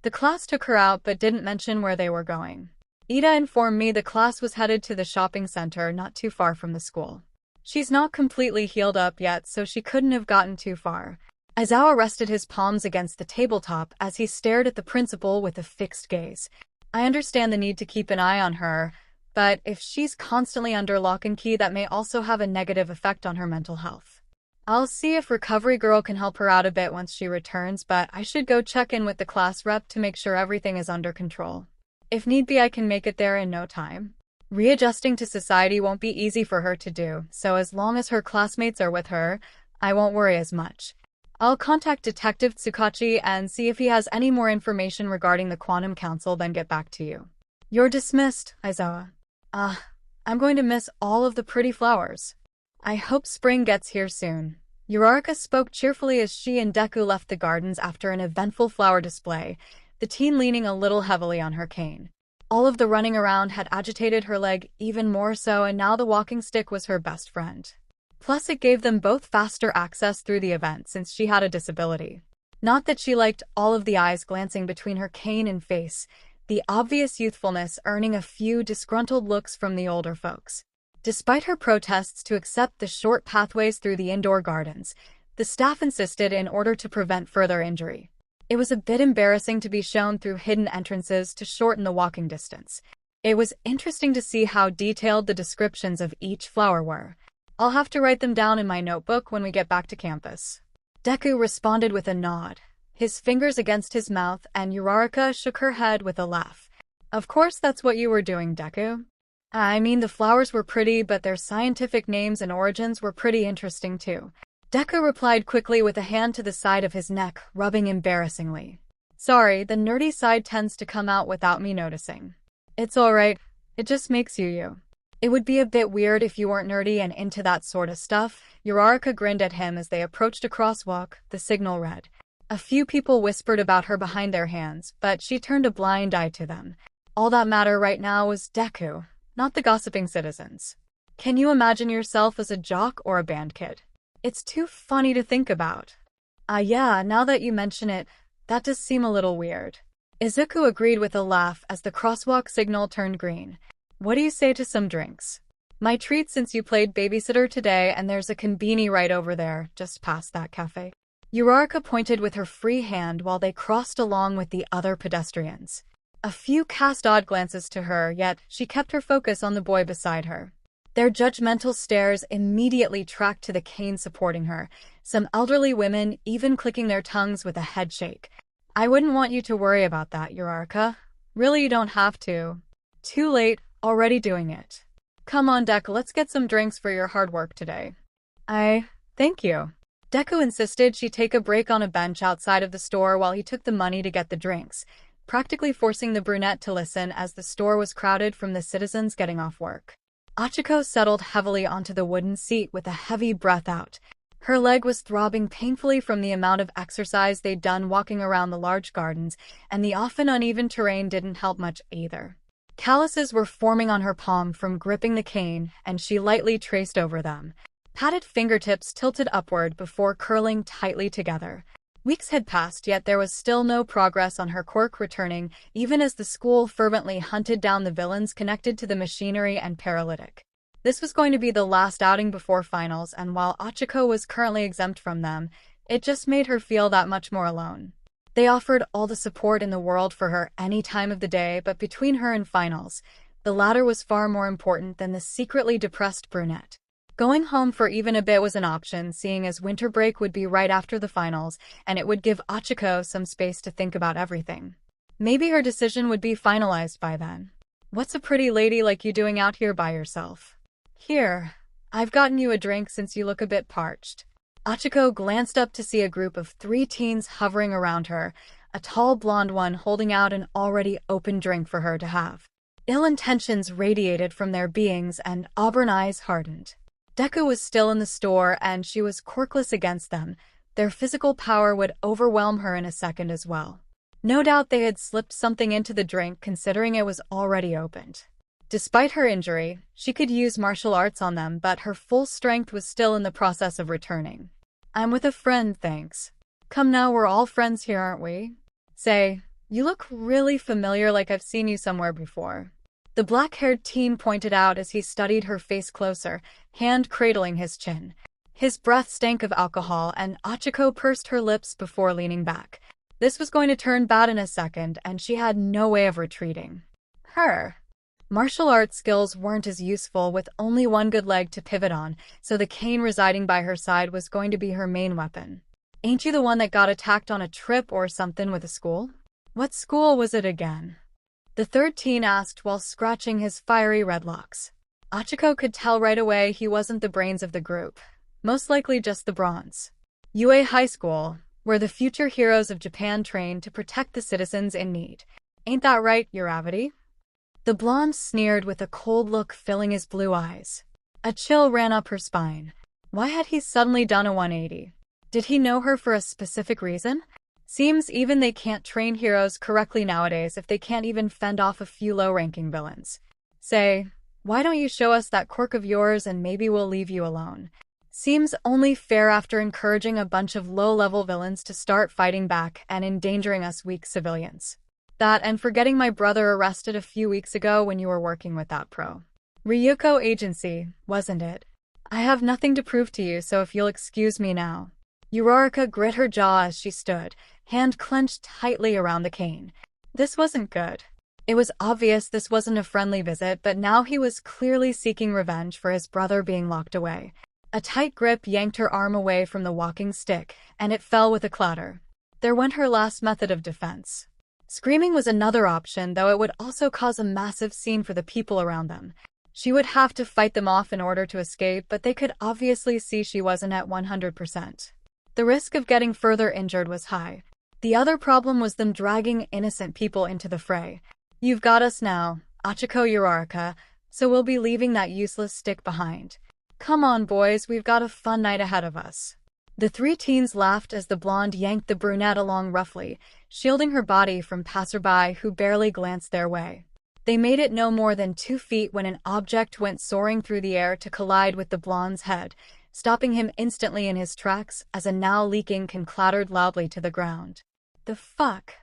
The class took her out but didn't mention where they were going. Iida informed me the class was headed to the shopping center not too far from the school. She's not completely healed up yet, so she couldn't have gotten too far. Izocha rested his palms against the tabletop as he stared at the principal with a fixed gaze. I understand the need to keep an eye on her, but if she's constantly under lock and key, that may also have a negative effect on her mental health. I'll see if Recovery Girl can help her out a bit once she returns, but I should go check in with the class rep to make sure everything is under control. If need be, I can make it there in no time. Readjusting to society won't be easy for her to do, so as long as her classmates are with her, I won't worry as much. I'll contact Detective 𝗧𝗵𝗲 and see if he has any more information regarding the Quantum Council, then get back to you. You're dismissed, Izocha. I'm going to miss all of the pretty flowers. I hope spring gets here soon. Uraraka spoke cheerfully as she and Deku left the gardens after an eventful flower display, the teen leaning a little heavily on her cane. All of the running around had agitated her leg even more so, and now the walking stick was her best friend. Plus, it gave them both faster access through the event since she had a disability. Not that she liked all of the eyes glancing between her cane and face, the obvious youthfulness earning a few disgruntled looks from the older folks. Despite her protests to accept the short pathways through the indoor gardens, the staff insisted in order to prevent further injury. It was a bit embarrassing to be shown through hidden entrances to shorten the walking distance. It was interesting to see how detailed the descriptions of each flower were. I'll have to write them down in my notebook when we get back to campus. Deku responded with a nod, his fingers against his mouth, and Uraraka shook her head with a laugh. Of course that's what you were doing, Deku. I mean, the flowers were pretty, but their scientific names and origins were pretty interesting too. Deku replied quickly with a hand to the side of his neck, rubbing embarrassingly. Sorry, the nerdy side tends to come out without me noticing. It's alright, it just makes you you. It would be a bit weird if you weren't nerdy and into that sort of stuff. Uraraka grinned at him as they approached a crosswalk, the signal read. A few people whispered about her behind their hands, but she turned a blind eye to them. All that mattered right now was Deku, not the gossiping citizens. Can you imagine yourself as a jock or a band kid? It's too funny to think about. Yeah, now that you mention it, that does seem a little weird. Izuku agreed with a laugh as the crosswalk signal turned green. What do you say to some drinks? My treat since you played babysitter today, and there's a konbini right over there, just past that cafe. Uraraka pointed with her free hand while they crossed along with the other pedestrians. A few cast odd glances to her, yet she kept her focus on the boy beside her. Their judgmental stares immediately tracked to the cane supporting her, some elderly women even clicking their tongues with a head shake. I wouldn't want you to worry about that, Uraraka. Really, you don't have to. Too late, already doing it. Come on, Deku, let's get some drinks for your hard work today. Thank you. Deku insisted she take a break on a bench outside of the store while he took the money to get the drinks, practically forcing the brunette to listen as the store was crowded from the citizens getting off work. Ochaco settled heavily onto the wooden seat with a heavy breath out. Her leg was throbbing painfully from the amount of exercise they'd done walking around the large gardens, and the often uneven terrain didn't help much either. Calluses were forming on her palm from gripping the cane, and she lightly traced over them. Padded fingertips tilted upward before curling tightly together. Weeks had passed, yet there was still no progress on her quirk returning, even as the school fervently hunted down the villains connected to the machinery and paralytic. This was going to be the last outing before finals, and while Ochaco was currently exempt from them, it just made her feel that much more alone. They offered all the support in the world for her any time of the day, but between her and finals, the latter was far more important than the secretly depressed brunette. Going home for even a bit was an option, seeing as winter break would be right after the finals, and it would give Ochaco some space to think about everything. Maybe her decision would be finalized by then. What's a pretty lady like you doing out here by yourself? Here, I've gotten you a drink since you look a bit parched. Ochaco glanced up to see a group of 3 teens hovering around her, a tall blonde one holding out an already open drink for her to have. Ill intentions radiated from their beings, and auburn eyes hardened. Deku was still in the store, and she was quirkless against them. Their physical power would overwhelm her in a second as well. No doubt they had slipped something into the drink, considering it was already opened. Despite her injury, she could use martial arts on them, but her full strength was still in the process of returning. I'm with a friend, thanks. Come now, we're all friends here, aren't we? Say, you look really familiar, like I've seen you somewhere before. The black-haired teen pointed out as he studied her face closer, hand cradling his chin. His breath stank of alcohol, and Ochaco pursed her lips before leaning back. This was going to turn bad in a second, and she had no way of retreating. Her martial arts skills weren't as useful, with only one good leg to pivot on, so the cane residing by her side was going to be her main weapon. Ain't you the one that got attacked on a trip or something with a school? What school was it again? The third teen asked while scratching his fiery red locks. Ochaco could tell right away he wasn't the brains of the group, most likely just the bronze. UA High School, where the future heroes of Japan train to protect the citizens in need. Ain't that right, Uravity? The blonde sneered with a cold look filling his blue eyes. A chill ran up her spine. Why had he suddenly done a 180? Did he know her for a specific reason? Seems even they can't train heroes correctly nowadays if they can't even fend off a few low-ranking villains. Say, why don't you show us that quirk of yours and maybe we'll leave you alone? Seems only fair after encouraging a bunch of low-level villains to start fighting back and endangering us weak civilians. That and for getting my brother arrested a few weeks ago when you were working with that pro. Ryuko agency, wasn't it? I have nothing to prove to you, so if you'll excuse me now. Uraraka grit her jaw as she stood, hand clenched tightly around the cane. This wasn't good. It was obvious this wasn't a friendly visit, but now he was clearly seeking revenge for his brother being locked away. A tight grip yanked her arm away from the walking stick, and it fell with a clatter. There went her last method of defense. Screaming was another option, though it would also cause a massive scene for the people around them. She would have to fight them off in order to escape, but they could obviously see she wasn't at 100%. The risk of getting further injured was high. The other problem was them dragging innocent people into the fray. You've got us now, Ochaco Uraraka, so we'll be leaving that useless stick behind. Come on, boys, we've got a fun night ahead of us. The three teens laughed as the blonde yanked the brunette along roughly, shielding her body from passerby who barely glanced their way. They made it no more than 2 feet when an object went soaring through the air to collide with the blonde's head, stopping him instantly in his tracks as a now leaking can clattered loudly to the ground. The fuck?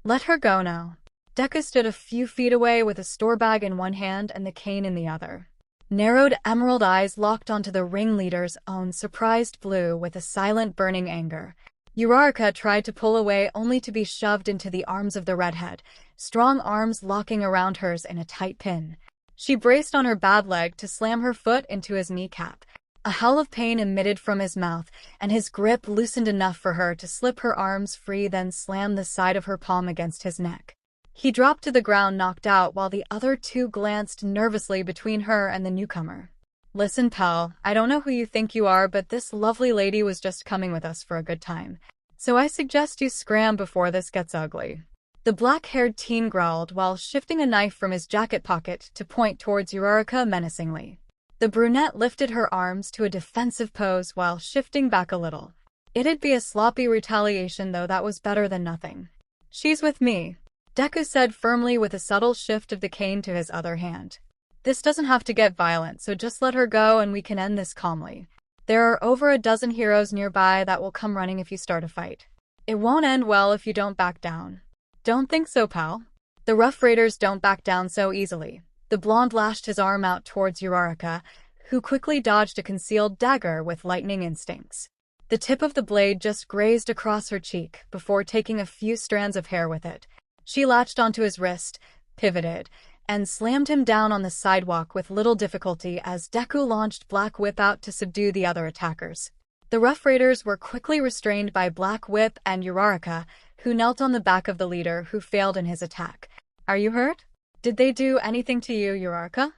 Let her go now. Deku stood a few feet away with a store bag in one hand and the cane in the other. Narrowed emerald eyes locked onto the ringleader's own surprised blue with a silent burning anger. Uraraka tried to pull away only to be shoved into the arms of the redhead, strong arms locking around hers in a tight pin. She braced on her bad leg to slam her foot into his kneecap. A howl of pain emitted from his mouth, and his grip loosened enough for her to slip her arms free, then slam the side of her palm against his neck. He dropped to the ground knocked out while the other two glanced nervously between her and the newcomer. Listen, pal, I don't know who you think you are, but this lovely lady was just coming with us for a good time. So I suggest you scram before this gets ugly. The black-haired teen growled while shifting a knife from his jacket pocket to point towards Uraraka menacingly. The brunette lifted her arms to a defensive pose while shifting back a little. It'd be a sloppy retaliation, though that was better than nothing. She's with me, Deku said firmly with a subtle shift of the cane to his other hand. This doesn't have to get violent, so just let her go and we can end this calmly. There are over a dozen heroes nearby that will come running if you start a fight. It won't end well if you don't back down. Don't think so, pal. The rough raiders don't back down so easily. The blonde lashed his arm out towards Uraraka, who quickly dodged a concealed dagger with lightning instincts. The tip of the blade just grazed across her cheek before taking a few strands of hair with it. She latched onto his wrist, pivoted, and slammed him down on the sidewalk with little difficulty as Deku launched Black Whip out to subdue the other attackers. The Rough Raiders were quickly restrained by Black Whip and Uraraka, who knelt on the back of the leader who failed in his attack. Are you hurt? Did they do anything to you, Uraraka?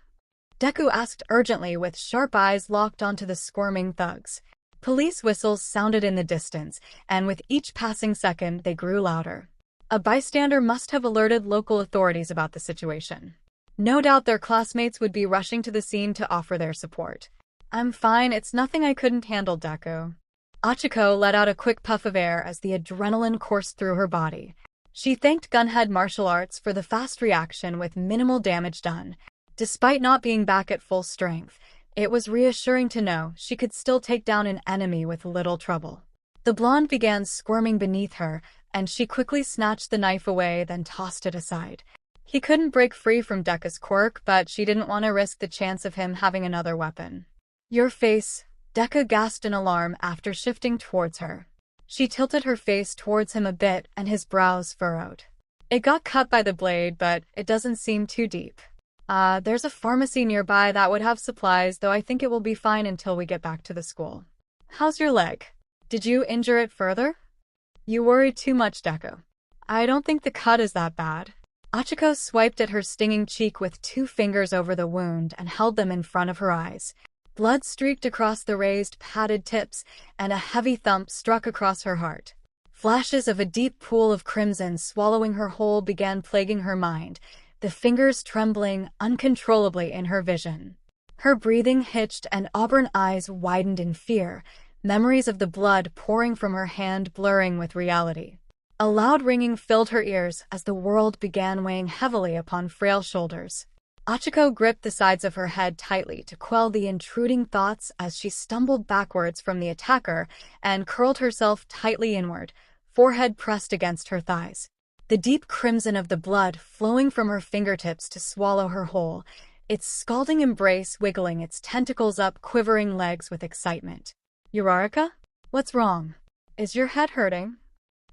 Deku asked urgently with sharp eyes locked onto the squirming thugs. Police whistles sounded in the distance, and with each passing second they grew louder. A bystander must have alerted local authorities about the situation. No doubt their classmates would be rushing to the scene to offer their support. I'm fine, it's nothing I couldn't handle, Deku. Ochaco let out a quick puff of air as the adrenaline coursed through her body. She thanked Gunhead Martial Arts for the fast reaction with minimal damage done. Despite not being back at full strength, it was reassuring to know she could still take down an enemy with little trouble. The blonde began squirming beneath her, and she quickly snatched the knife away, then tossed it aside. He couldn't break free from Deku's quirk, but she didn't want to risk the chance of him having another weapon. Your face, Deku gasped in alarm after shifting towards her. She tilted her face towards him a bit, and his brows furrowed. It got cut by the blade, but it doesn't seem too deep. There's a pharmacy nearby that would have supplies, though I think it will be fine until we get back to the school. How's your leg? Did you injure it further? You worry too much, Deku. I don't think the cut is that bad. Ochaco swiped at her stinging cheek with 2 fingers over the wound and held them in front of her eyes. Blood streaked across the raised, padded tips, and a heavy thump struck across her heart. Flashes of a deep pool of crimson swallowing her whole began plaguing her mind, the fingers trembling uncontrollably in her vision. Her breathing hitched and auburn eyes widened in fear, memories of the blood pouring from her hand blurring with reality. A loud ringing filled her ears as the world began weighing heavily upon frail shoulders. Ochaco gripped the sides of her head tightly to quell the intruding thoughts as she stumbled backwards from the attacker and curled herself tightly inward, forehead pressed against her thighs. The deep crimson of the blood flowing from her fingertips to swallow her whole, its scalding embrace wiggling its tentacles up quivering legs with excitement. Uraraka? What's wrong? Is your head hurting?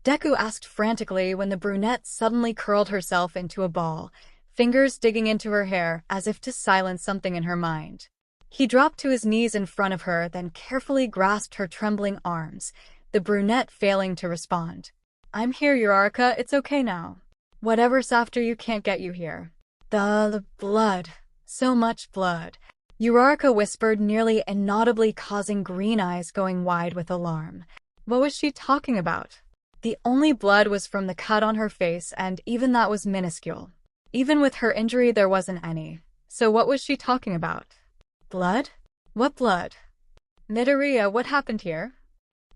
Deku asked frantically when the brunette suddenly curled herself into a ball, fingers digging into her hair as if to silence something in her mind. He dropped to his knees in front of her, then carefully grasped her trembling arms, the brunette failing to respond. I'm here, Uraraka, it's okay now. Whatever's after you can't get you here. The blood. So much blood. Uraraka whispered, nearly inaudibly, causing green eyes going wide with alarm. What was she talking about? The only blood was from the cut on her face, and even that was minuscule. Even with her injury, there wasn't any. So what was she talking about? Blood? What blood? Midoriya, what happened here?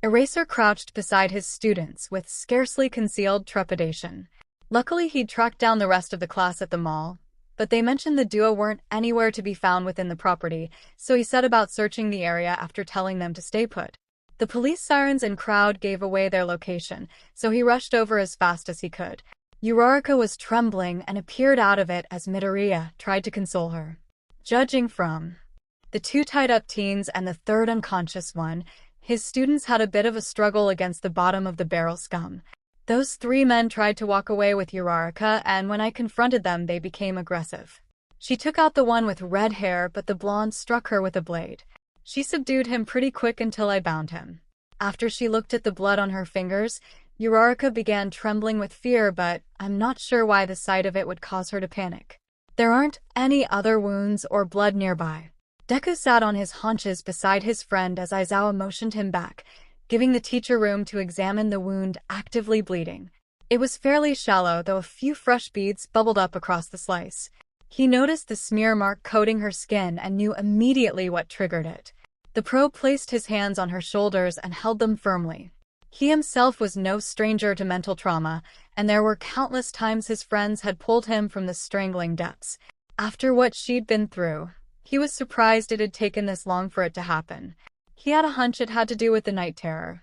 Eraser crouched beside his students with scarcely concealed trepidation. Luckily, he'd tracked down the rest of the class at the mall, but they mentioned the duo weren't anywhere to be found within the property, so he set about searching the area after telling them to stay put. The police sirens and crowd gave away their location, so he rushed over as fast as he could. Uraraka was trembling and appeared out of it as Midoriya tried to console her. Judging from the two tied-up teens and the third unconscious one, his students had a bit of a struggle against the bottom of the barrel scum. Those three men tried to walk away with Uraraka, and when I confronted them, they became aggressive. She took out the one with red hair, but the blonde struck her with a blade. She subdued him pretty quick until I bound him. After she looked at the blood on her fingers, Uraraka began trembling with fear, but I'm not sure why the sight of it would cause her to panic. There aren't any other wounds or blood nearby. Deku sat on his haunches beside his friend as Izawa motioned him back, giving the teacher room to examine the wound actively bleeding. It was fairly shallow, though a few fresh beads bubbled up across the slice. He noticed the smear mark coating her skin and knew immediately what triggered it. The pro placed his hands on her shoulders and held them firmly. He himself was no stranger to mental trauma, and there were countless times his friends had pulled him from the strangling depths. After what she'd been through, he was surprised it had taken this long for it to happen. He had a hunch it had to do with the night terror.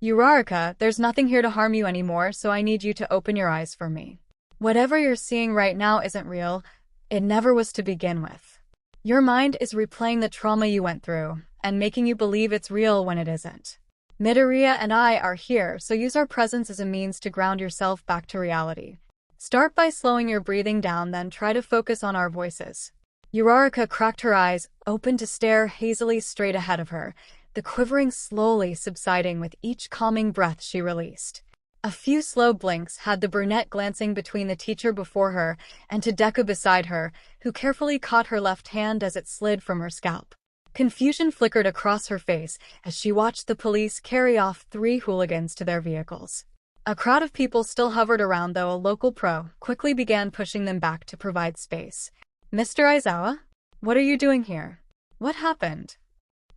Uraraka, there's nothing here to harm you anymore, so I need you to open your eyes for me. Whatever you're seeing right now isn't real. It never was to begin with. Your mind is replaying the trauma you went through, and making you believe it's real when it isn't. Midoriya and I are here, so use our presence as a means to ground yourself back to reality. Start by slowing your breathing down, then try to focus on our voices. Uraraka cracked her eyes, open to stare hazily straight ahead of her, the quivering slowly subsiding with each calming breath she released. A few slow blinks had the brunette glancing between the teacher before her and to Deku beside her, who carefully caught her left hand as it slid from her scalp. Confusion flickered across her face as she watched the police carry off three hooligans to their vehicles. A crowd of people still hovered around, though a local pro quickly began pushing them back to provide space. Mr. Izawa? What are you doing here? What happened?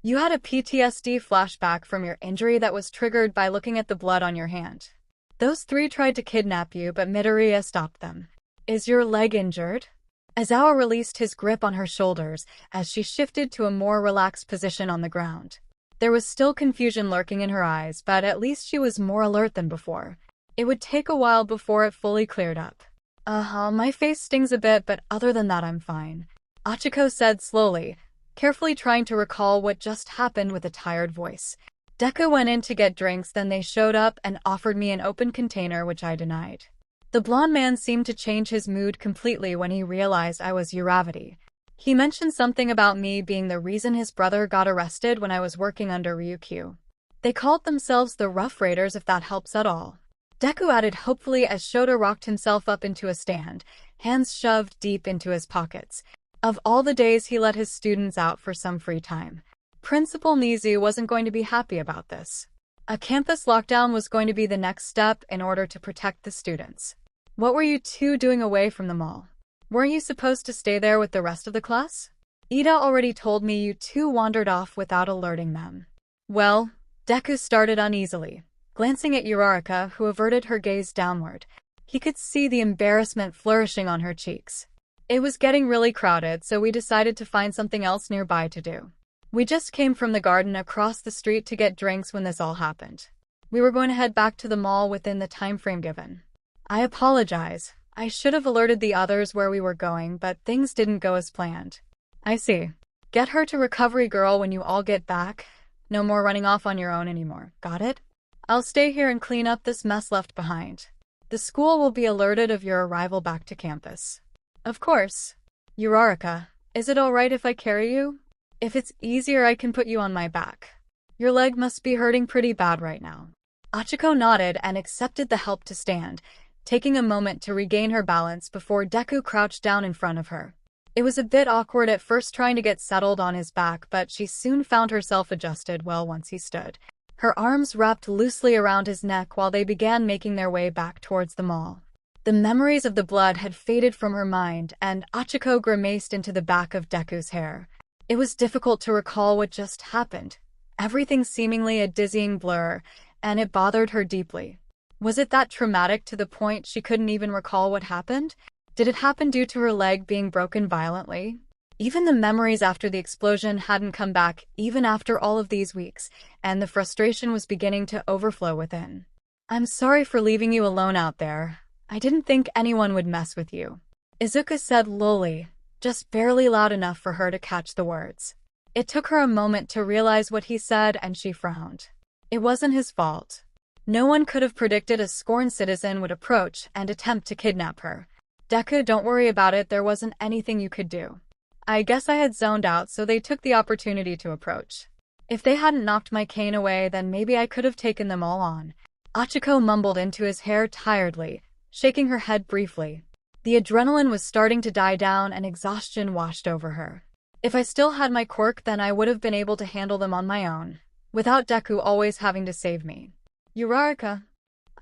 You had a PTSD flashback from your injury that was triggered by looking at the blood on your hand. Those three tried to kidnap you, but Midoriya stopped them. Is your leg injured? Izawa released his grip on her shoulders as she shifted to a more relaxed position on the ground. There was still confusion lurking in her eyes, but at least she was more alert than before. It would take a while before it fully cleared up. My face stings a bit, but other than that I'm fine, Ochaco said slowly, carefully trying to recall what just happened with a tired voice. Deku went in to get drinks, then they showed up and offered me an open container, which I denied. The blonde man seemed to change his mood completely when he realized I was Uravati. He mentioned something about me being the reason his brother got arrested when I was working under Ryukyu. They called themselves the Rough Raiders, if that helps at all. Deku added hopefully as Shota rocked himself up into a stand, hands shoved deep into his pockets. Of all the days he let his students out for some free time, Principal Nizu wasn't going to be happy about this. A campus lockdown was going to be the next step in order to protect the students. What were you two doing away from the mall? Weren't you supposed to stay there with the rest of the class? Ida already told me you two wandered off without alerting them. Well, Deku started uneasily, glancing at Uraraka, who averted her gaze downward. He could see the embarrassment flourishing on her cheeks. It was getting really crowded, so we decided to find something else nearby to do. We just came from the garden across the street to get drinks when this all happened. We were going to head back to the mall within the time frame given. I apologize. I should have alerted the others where we were going, but things didn't go as planned. I see. Get her to Recovery Girl when you all get back. No more running off on your own anymore. Got it? I'll stay here and clean up this mess left behind. The school will be alerted of your arrival back to campus. Of course. Uraraka, is it alright if I carry you? If it's easier, I can put you on my back. Your leg must be hurting pretty bad right now. Ochaco nodded and accepted the help to stand, taking a moment to regain her balance before Deku crouched down in front of her. It was a bit awkward at first trying to get settled on his back, but she soon found herself adjusted well once he stood. Her arms wrapped loosely around his neck while they began making their way back towards the mall. The memories of the blood had faded from her mind, and Ochaco grimaced into the back of Deku's hair. It was difficult to recall what just happened. Everything seemingly a dizzying blur, and it bothered her deeply. Was it that traumatic to the point she couldn't even recall what happened? Did it happen due to her leg being broken violently? Even the memories after the explosion hadn't come back, even after all of these weeks, and the frustration was beginning to overflow within. "I'm sorry for leaving you alone out there. I didn't think anyone would mess with you," Izocha said lowly, just barely loud enough for her to catch the words. It took her a moment to realize what he said, and she frowned. It wasn't his fault. No one could have predicted a scorned citizen would approach and attempt to kidnap her. "Deku, don't worry about it, there wasn't anything you could do. I guess I had zoned out, so they took the opportunity to approach. If they hadn't knocked my cane away, then maybe I could have taken them all on." Ochaco mumbled into his hair tiredly, shaking her head briefly. The adrenaline was starting to die down and exhaustion washed over her. "If I still had my quirk, then I would have been able to handle them on my own, without Deku always having to save me." "Uraraka,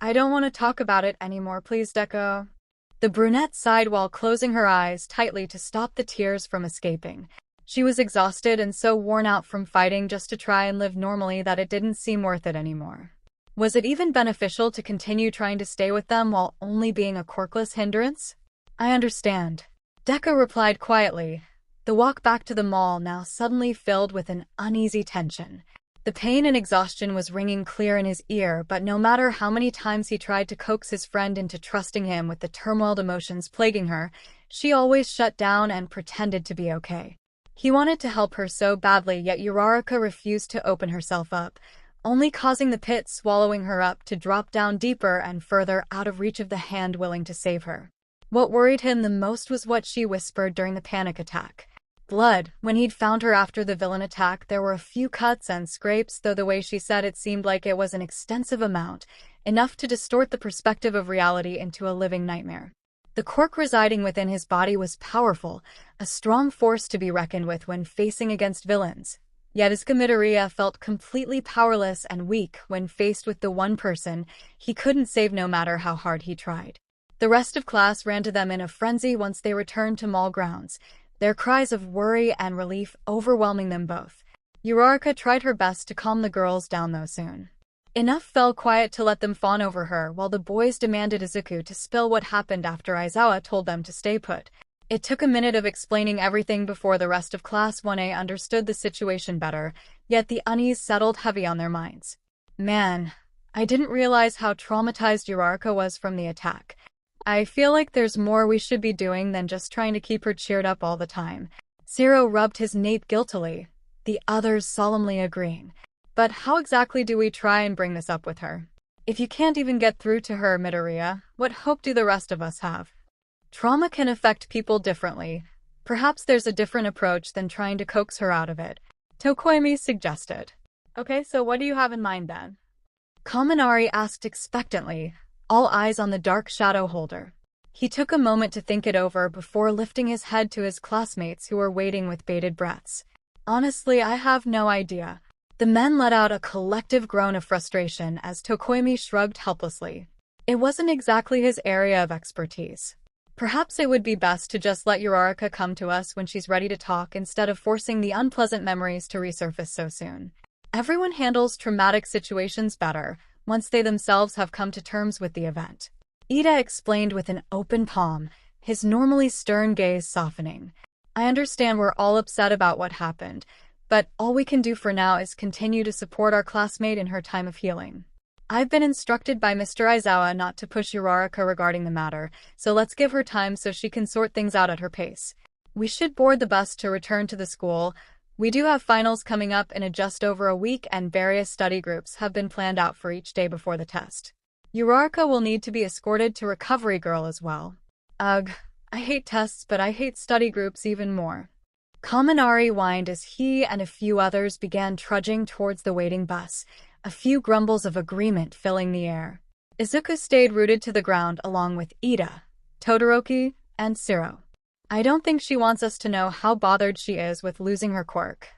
I don't want to talk about it anymore, please, Deku." The brunette sighed while closing her eyes tightly to stop the tears from escaping. She was exhausted and so worn out from fighting just to try and live normally that it didn't seem worth it anymore. Was it even beneficial to continue trying to stay with them while only being a quirkless hindrance? "I understand," Deku replied quietly, the walk back to the mall now suddenly filled with an uneasy tension. The pain and exhaustion was ringing clear in his ear, but no matter how many times he tried to coax his friend into trusting him with the turmoiled emotions plaguing her, she always shut down and pretended to be okay. He wanted to help her so badly, yet Uraraka refused to open herself up, only causing the pit swallowing her up to drop down deeper and further out of reach of the hand willing to save her. What worried him the most was what she whispered during the panic attack. Blood. When he'd found her after the villain attack, there were a few cuts and scrapes, though the way she said it seemed like it was an extensive amount, enough to distort the perspective of reality into a living nightmare. The quirk residing within his body was powerful, a strong force to be reckoned with when facing against villains. Yet 𝗧𝗵𝗲 felt completely powerless and weak when faced with the one person he couldn't save no matter how hard he tried. The rest of class ran to them in a frenzy once they returned to mall grounds, their cries of worry and relief overwhelming them both. Uraraka tried her best to calm the girls down though soon. Enough fell quiet to let them fawn over her while the boys demanded Izuku to spill what happened after Aizawa told them to stay put. It took a minute of explaining everything before the rest of Class 1A understood the situation better, yet the unease settled heavy on their minds. "Man, I didn't realize how traumatized Uraraka was from the attack. I feel like there's more we should be doing than just trying to keep her cheered up all the time." Zero rubbed his nape guiltily, the others solemnly agreeing. "But how exactly do we try and bring this up with her? If you can't even get through to her, Midoriya, what hope do the rest of us have? Trauma can affect people differently. Perhaps there's a different approach than trying to coax her out of it," 𝗏𝗏𝗄𝐵 suggested. "Okay, so what do you have in mind then?" Kaminari asked expectantly, all eyes on the dark shadow holder. He took a moment to think it over before lifting his head to his classmates who were waiting with bated breaths. "Honestly, I have no idea." The men let out a collective groan of frustration as 𝗏𝗏𝗄𝐵 shrugged helplessly. It wasn't exactly his area of expertise. Perhaps it would be best to just let Uraraka come to us when she's ready to talk instead of forcing the unpleasant memories to resurface so soon. Everyone handles traumatic situations better once they themselves have come to terms with the event. Iida explained with an open palm, his normally stern gaze softening. "I understand we're all upset about what happened, but all we can do for now is continue to support our classmate in her time of healing. I've been instructed by Mr. Aizawa not to push Uraraka regarding the matter, so let's give her time so she can sort things out at her pace. We should board the bus to return to the school. We do have finals coming up in just over a week, and various study groups have been planned out for each day before the test. Uraraka will need to be escorted to Recovery Girl as well. Ugh, I hate tests, but I hate study groups even more." Kaminari whined as he and a few others began trudging towards the waiting bus, a few grumbles of agreement filling the air. Izuku stayed rooted to the ground along with Iida, Todoroki, and Zero. I don't think she wants us to know how bothered she is with losing her quirk.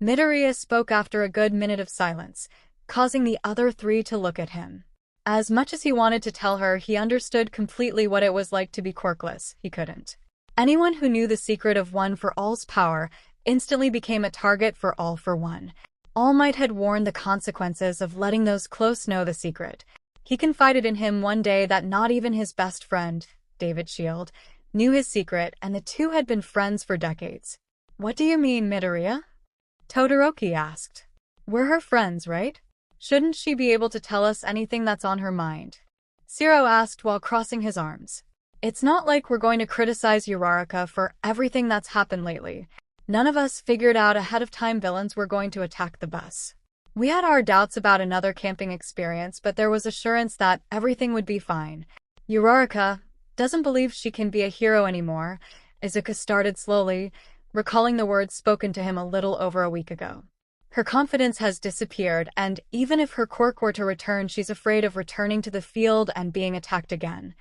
Midoriya spoke after a good minute of silence, causing the other three to look at him. As much as he wanted to tell her he understood completely what it was like to be quirkless, he couldn't. Anyone who knew the secret of One for All's power instantly became a target for All for One. All Might had warned the consequences of letting those close know the secret. He confided in him one day that not even his best friend, 𝗵𝘃𝗀𝗄𝐻, knew his secret, and the two had been friends for decades. What do you mean, Midoriya? Todoroki asked. We're her friends, right? Shouldn't she be able to tell us anything that's on her mind? Zero asked while crossing his arms. It's not like we're going to criticize Uraraka for everything that's happened lately. None of us figured out ahead of time villains were going to attack the bus. We had our doubts about another camping experience, but there was assurance that everything would be fine. Uraraka doesn't believe she can be a hero anymore, Izocha started slowly, recalling the words spoken to him a little over a week ago. Her confidence has disappeared, and even if her quirk were to return, she's afraid of returning to the field and being attacked again.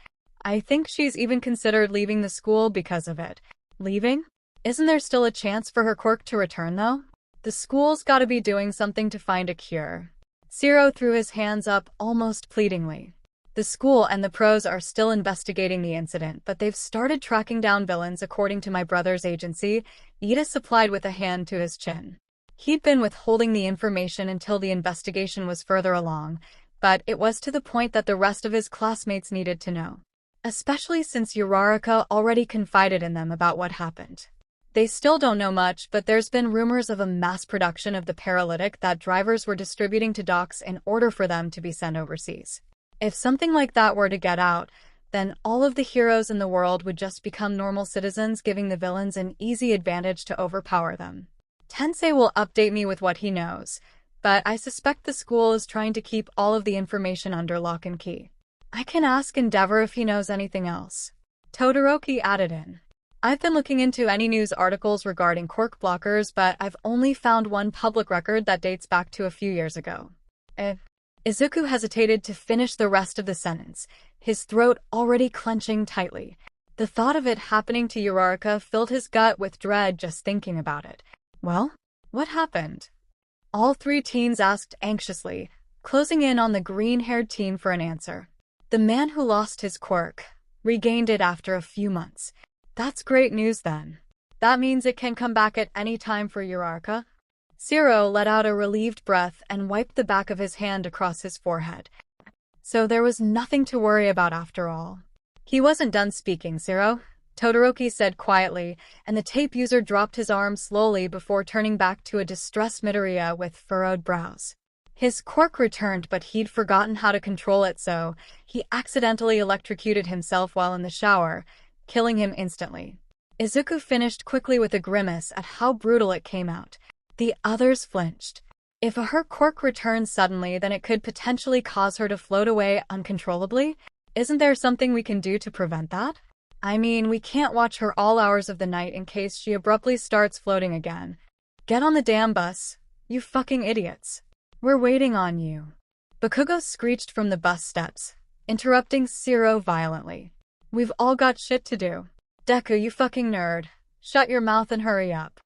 I think she's even considered leaving the school because of it. Leaving? Isn't there still a chance for her quirk to return, though? The school's gotta be doing something to find a cure. Zero threw his hands up almost pleadingly. The school and the pros are still investigating the incident, but they've started tracking down villains according to my brother's agency. Ida supplied with a hand to his chin. He'd been withholding the information until the investigation was further along, but it was to the point that the rest of his classmates needed to know. Especially since Uraraka already confided in them about what happened. They still don't know much, but there's been rumors of a mass production of the paralytic that drivers were distributing to docks in order for them to be sent overseas. If something like that were to get out, then all of the heroes in the world would just become normal citizens, giving the villains an easy advantage to overpower them. Tensei will update me with what he knows, but I suspect the school is trying to keep all of the information under lock and key. I can ask 𝗵𝘃𝗀𝗻 if he knows anything else. Todoroki added in. I've been looking into any news articles regarding quirk blockers, but I've only found one public record that dates back to a few years ago. Izuku hesitated to finish the rest of the sentence, his throat already clenching tightly. The thought of it happening to Uraraka filled his gut with dread just thinking about it. Well, what happened? All three teens asked anxiously, closing in on the green-haired teen for an answer. The man who lost his quirk regained it after a few months. That's great news then. That means it can come back at any time for Uraraka? Zero let out a relieved breath and wiped the back of his hand across his forehead. So there was nothing to worry about after all. He wasn't done speaking, Zero, Todoroki said quietly, and the tape user dropped his arm slowly before turning back to a distressed Midoriya with furrowed brows. His quirk returned, but he'd forgotten how to control it, so he accidentally electrocuted himself while in the shower, killing him instantly. Izuku finished quickly with a grimace at how brutal it came out. The others flinched. If her quirk returns suddenly, then it could potentially cause her to float away uncontrollably. Isn't there something we can do to prevent that? I mean, we can't watch her all hours of the night in case she abruptly starts floating again. Get on the damn bus, you fucking idiots. We're waiting on you. Bakugo screeched from the bus steps, interrupting Zero violently. We've all got shit to do. Deku, you fucking nerd. Shut your mouth and hurry up.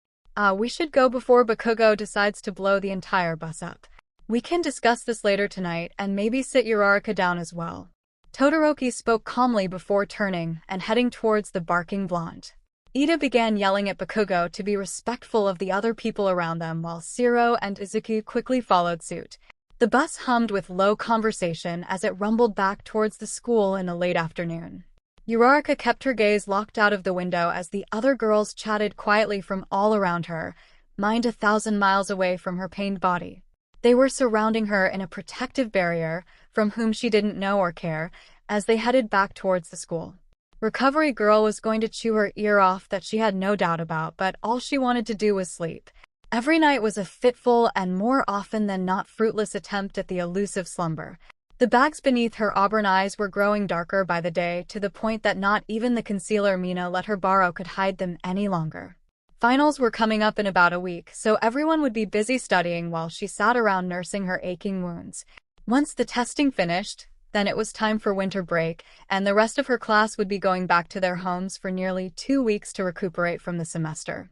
We should go before Bakugo decides to blow the entire bus up. We can discuss this later tonight and maybe sit Uraraka down as well. Todoroki spoke calmly before turning and heading towards the barking blonde. Ida began yelling at Bakugo to be respectful of the other people around them while Zero and Izuku quickly followed suit. The bus hummed with low conversation as it rumbled back towards the school in the late afternoon. Uraraka kept her gaze locked out of the window as the other girls chatted quietly from all around her, mind 1,000 miles away from her pained body. They were surrounding her in a protective barrier, from whom she didn't know or care, as they headed back towards the school. Recovery Girl was going to chew her ear off, that she had no doubt about, but all she wanted to do was sleep. Every night was a fitful and more often than not fruitless attempt at the elusive slumber. The bags beneath her auburn eyes were growing darker by the day, to the point that not even the concealer Mina let her borrow could hide them any longer. Finals were coming up in about a week, so everyone would be busy studying while she sat around nursing her aching wounds. Once the testing finished, Then it was time for winter break, and the rest of her class would be going back to their homes for nearly 2 weeks to recuperate from the semester.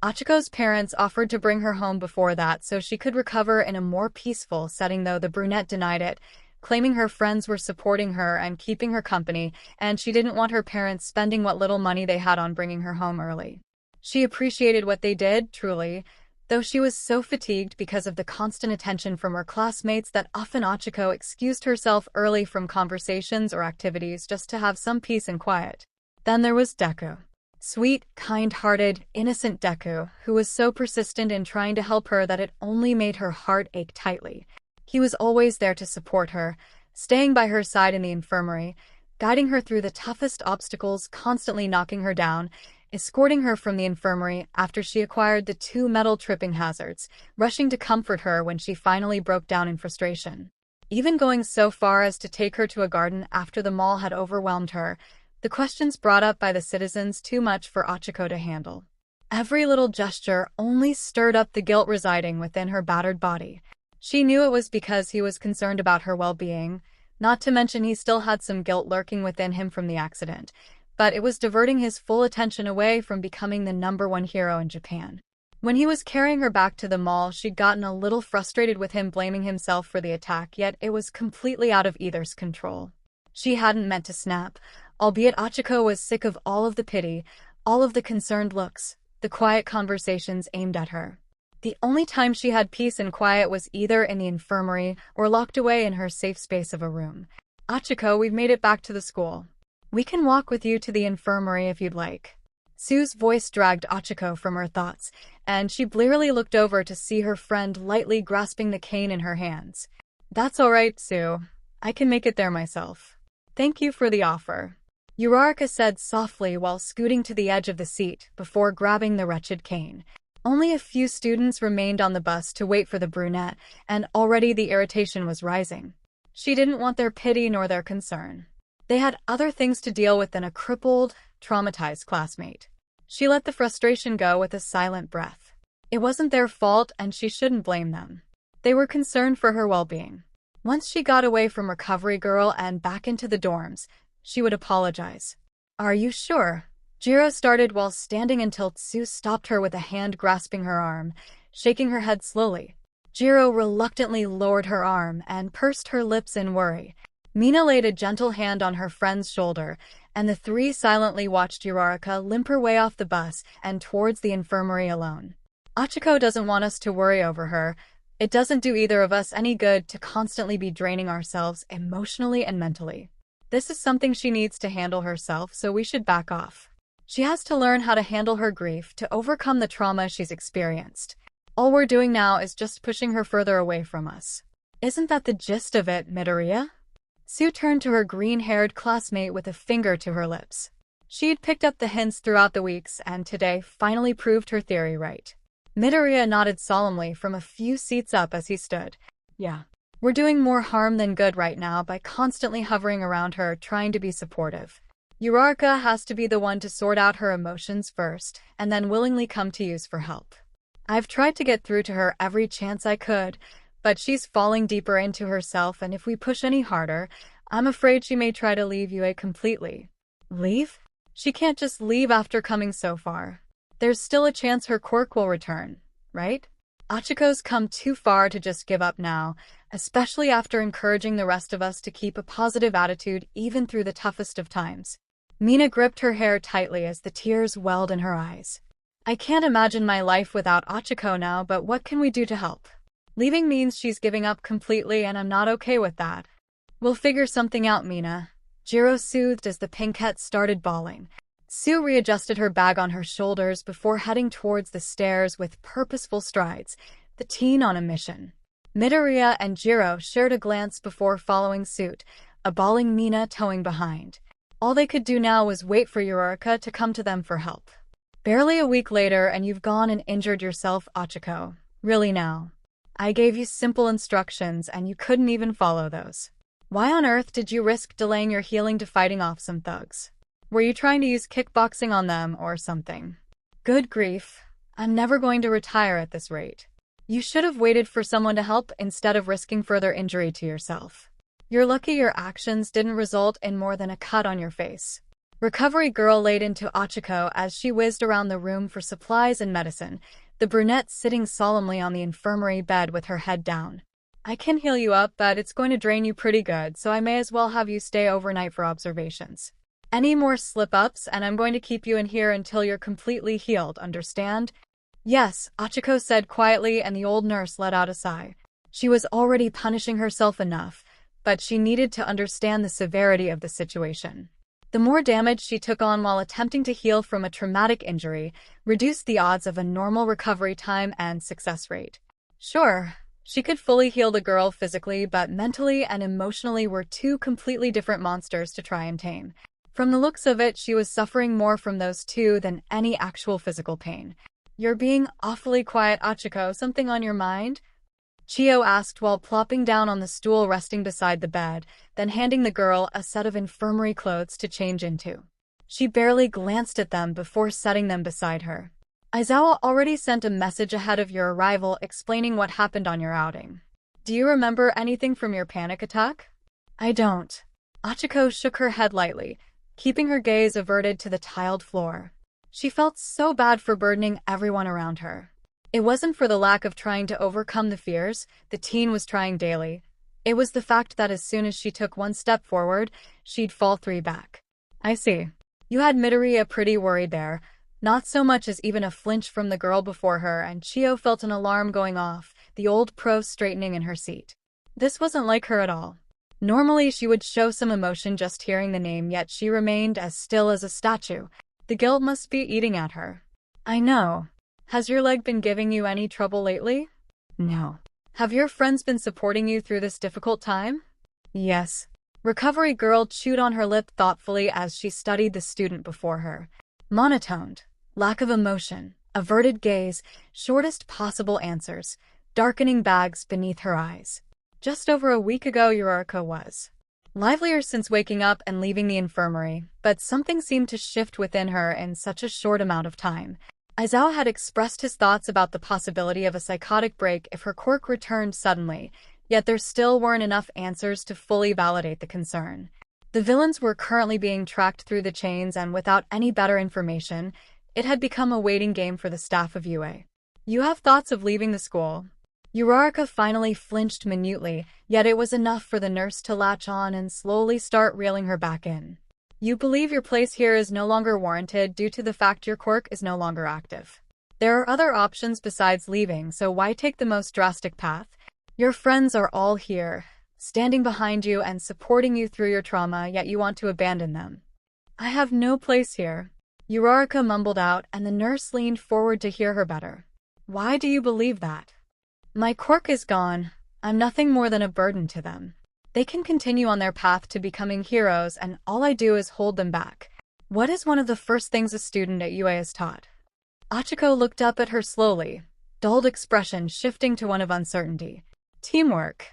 Ochaco's parents offered to bring her home before that so she could recover in a more peaceful setting, though the brunette denied it, claiming her friends were supporting her and keeping her company, and she didn't want her parents spending what little money they had on bringing her home early. She appreciated what they did, truly, though she was so fatigued because of the constant attention from her classmates that often Ochaco excused herself early from conversations or activities just to have some peace and quiet. Then there was Deku. Sweet, kind-hearted, innocent Deku, who was so persistent in trying to help her that it only made her heart ache tightly. He was always there to support her, staying by her side in the infirmary, guiding her through the toughest obstacles, constantly knocking her down, escorting her from the infirmary after she acquired the 2 metal tripping hazards, rushing to comfort her when she finally broke down in frustration. Even going so far as to take her to a garden after the mall had overwhelmed her, the questions brought up by the citizens too much for Ochaco to handle. Every little gesture only stirred up the guilt residing within her battered body. She knew it was because he was concerned about her well-being, not to mention he still had some guilt lurking within him from the accident, but it was diverting his full attention away from becoming the #1 hero in Japan. When he was carrying her back to the mall, she'd gotten a little frustrated with him blaming himself for the attack, yet it was completely out of either's control. She hadn't meant to snap, albeit Ochaco was sick of all of the pity, all of the concerned looks, the quiet conversations aimed at her. The only time she had peace and quiet was either in the infirmary or locked away in her safe space of a room. "Ochaco, we've made it back to the school. We can walk with you to the infirmary if you'd like." Sue's voice dragged Ochaco from her thoughts, and she blearily looked over to see her friend lightly grasping the cane in her hands. "That's all right, Sue. I can make it there myself. Thank you for the offer," Uraraka said softly while scooting to the edge of the seat before grabbing the wretched cane. Only a few students remained on the bus to wait for the brunette, and already the irritation was rising. She didn't want their pity nor their concern. They had other things to deal with than a crippled, traumatized classmate. She let the frustration go with a silent breath. It wasn't their fault, and she shouldn't blame them. They were concerned for her well-being. Once she got away from Recovery Girl and back into the dorms, she would apologize. "Are you sure?" Ghidorah started while standing until Sue stopped her with a hand grasping her arm, shaking her head slowly. Ghidorah reluctantly lowered her arm and pursed her lips in worry. Mina laid a gentle hand on her friend's shoulder, and the 3 silently watched Uraraka limp her way off the bus and towards the infirmary alone. "Ochaco doesn't want us to worry over her. It doesn't do either of us any good to constantly be draining ourselves emotionally and mentally. This is something she needs to handle herself, so we should back off. She has to learn how to handle her grief, to overcome the trauma she's experienced. All we're doing now is just pushing her further away from us. Isn't that the gist of it, Midoriya?" Sue turned to her green-haired classmate with a finger to her lips. She'd picked up the hints throughout the weeks, and today finally proved her theory right. Midoriya nodded solemnly from a few seats up as he stood. "Yeah. We're doing more harm than good right now by constantly hovering around her, trying to be supportive. Uraraka has to be the one to sort out her emotions first, and then willingly come to use for help. I've tried to get through to her every chance I could, but she's falling deeper into herself, and if we push any harder, I'm afraid she may try to leave UA completely." "Leave? She can't just leave after coming so far. There's still a chance her quirk will return, right? Ochaco's come too far to just give up now, especially after encouraging the rest of us to keep a positive attitude even through the toughest of times." Mina gripped her hair tightly as the tears welled in her eyes. "I can't imagine my life without Ochaco now, but what can we do to help? Leaving means she's giving up completely, and I'm not okay with that." "We'll figure something out, Mina," Ghidorah soothed as the pinkette started bawling. Sue readjusted her bag on her shoulders before heading towards the stairs with purposeful strides, the teen on a mission. Midoriya and Ghidorah shared a glance before following suit, a bawling Mina towing behind. All they could do now was wait for Uraraka to come to them for help. "Barely a week later and you've gone and injured yourself, Ochaco. Really now? I gave you simple instructions and you couldn't even follow those. Why on earth did you risk delaying your healing to fighting off some thugs? Were you trying to use kickboxing on them or something? Good grief. I'm never going to retire at this rate. You should have waited for someone to help instead of risking further injury to yourself." You're lucky your actions didn't result in more than a cut on your face. Recovery girl laid into Ochaco as she whizzed around the room for supplies and medicine, the brunette sitting solemnly on the infirmary bed with her head down. I can heal you up, but it's going to drain you pretty good, so I may as well have you stay overnight for observations. Any more slip-ups, and I'm going to keep you in here until you're completely healed, understand? Yes, Ochaco said quietly, and the old nurse let out a sigh. She was already punishing herself enough, but she needed to understand the severity of the situation. The more damage she took on while attempting to heal from a traumatic injury reduced the odds of a normal recovery time and success rate. Sure, she could fully heal the girl physically, but mentally and emotionally were two completely different monsters to try and tame. From the looks of it, she was suffering more from those two than any actual physical pain. You're being awfully quiet, Ochaco. Something on your mind? Ch-0 asked while plopping down on the stool resting beside the bed, then handing the girl a set of infirmary clothes to change into. She barely glanced at them before setting them beside her. Izocha already sent a message ahead of your arrival explaining what happened on your outing. Do you remember anything from your panic attack? I don't. Ochaco shook her head lightly, keeping her gaze averted to the tiled floor. She felt so bad for burdening everyone around her. It wasn't for the lack of trying to overcome the fears the teen was trying daily. It was the fact that as soon as she took one step forward, she'd fall three back. I see. You had 𝗵𝗃𝗧𝗏 pretty worried there, not so much as even a flinch from the girl before her, and Ch-0 felt an alarm going off, the old pro straightening in her seat. This wasn't like her at all. Normally she would show some emotion just hearing the name, yet she remained as still as a statue. The guilt must be eating at her. I know. Has your leg been giving you any trouble lately? No. Have your friends been supporting you through this difficult time? Yes. Recovery girl chewed on her lip thoughtfully as she studied the student before her. Monotoned, lack of emotion, averted gaze, shortest possible answers, darkening bags beneath her eyes. Just over a week ago, Uraraka was livelier since waking up and leaving the infirmary, but something seemed to shift within her in such a short amount of time. Izocha had expressed his thoughts about the possibility of a psychotic break if her quirk returned suddenly, yet there still weren't enough answers to fully validate the concern. The villains were currently being tracked through the chains, and without any better information, it had become a waiting game for the staff of UA. You have thoughts of leaving the school? Uraraka finally flinched minutely, yet it was enough for the nurse to latch on and slowly start reeling her back in. You believe your place here is no longer warranted due to the fact your quirk is no longer active. There are other options besides leaving, so why take the most drastic path? Your friends are all here, standing behind you and supporting you through your trauma, yet you want to abandon them. I have no place here, Uraraka mumbled out, and the nurse leaned forward to hear her better. Why do you believe that? My quirk is gone. I'm nothing more than a burden to them. They can continue on their path to becoming heroes, and all I do is hold them back. What is one of the first things a student at UA is taught? Ochaco looked up at her slowly, dulled expression shifting to one of uncertainty. Teamwork.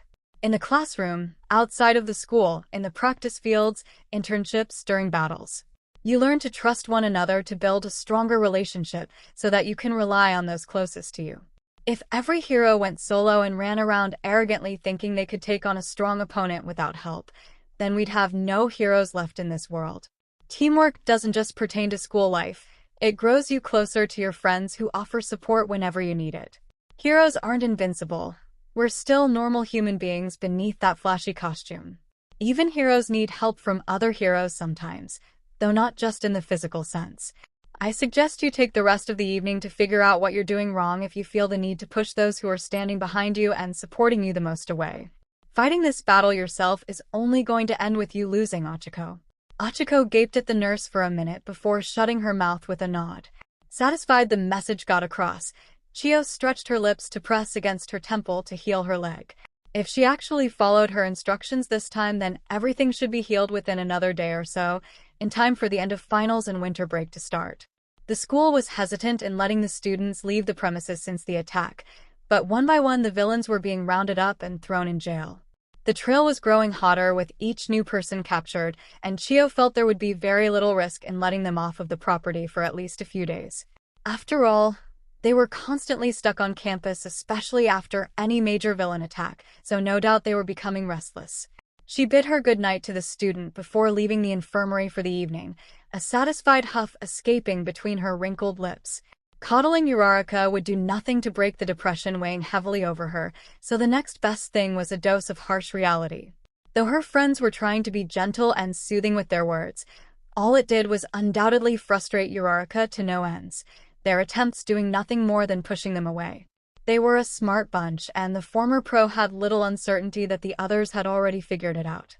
In the classroom, outside of the school, in the practice fields, internships, during battles. You learn to trust one another to build a stronger relationship so that you can rely on those closest to you. If every hero went solo and ran around arrogantly thinking they could take on a strong opponent without help, then we'd have no heroes left in this world. Teamwork doesn't just pertain to school life, it grows you closer to your friends who offer support whenever you need it. Heroes aren't invincible. We're still normal human beings beneath that flashy costume. Even heroes need help from other heroes sometimes, though not just in the physical sense. I suggest you take the rest of the evening to figure out what you're doing wrong if you feel the need to push those who are standing behind you and supporting you the most away. Fighting this battle yourself is only going to end with you losing, Ochaco. Ochaco gaped at the nurse for a minute before shutting her mouth with a nod. Satisfied the message got across, Ch-0 stretched her lips to press against her temple to heal her leg. If she actually followed her instructions this time, then everything should be healed within another day or so, in time for the end of finals and winter break to start. The school was hesitant in letting the students leave the premises since the attack, but one by one the villains were being rounded up and thrown in jail. The trail was growing hotter with each new person captured, and Ch-0 felt there would be very little risk in letting them off of the property for at least a few days. After all, they were constantly stuck on campus, especially after any major villain attack, so no doubt they were becoming restless. She bid her good night to the student before leaving the infirmary for the evening, a satisfied huff escaping between her wrinkled lips. Coddling Uraraka would do nothing to break the depression weighing heavily over her, so the next best thing was a dose of harsh reality. Though her friends were trying to be gentle and soothing with their words, all it did was undoubtedly frustrate Uraraka to no ends, their attempts doing nothing more than pushing them away. They were a smart bunch, and the former pro had little uncertainty that the others had already figured it out.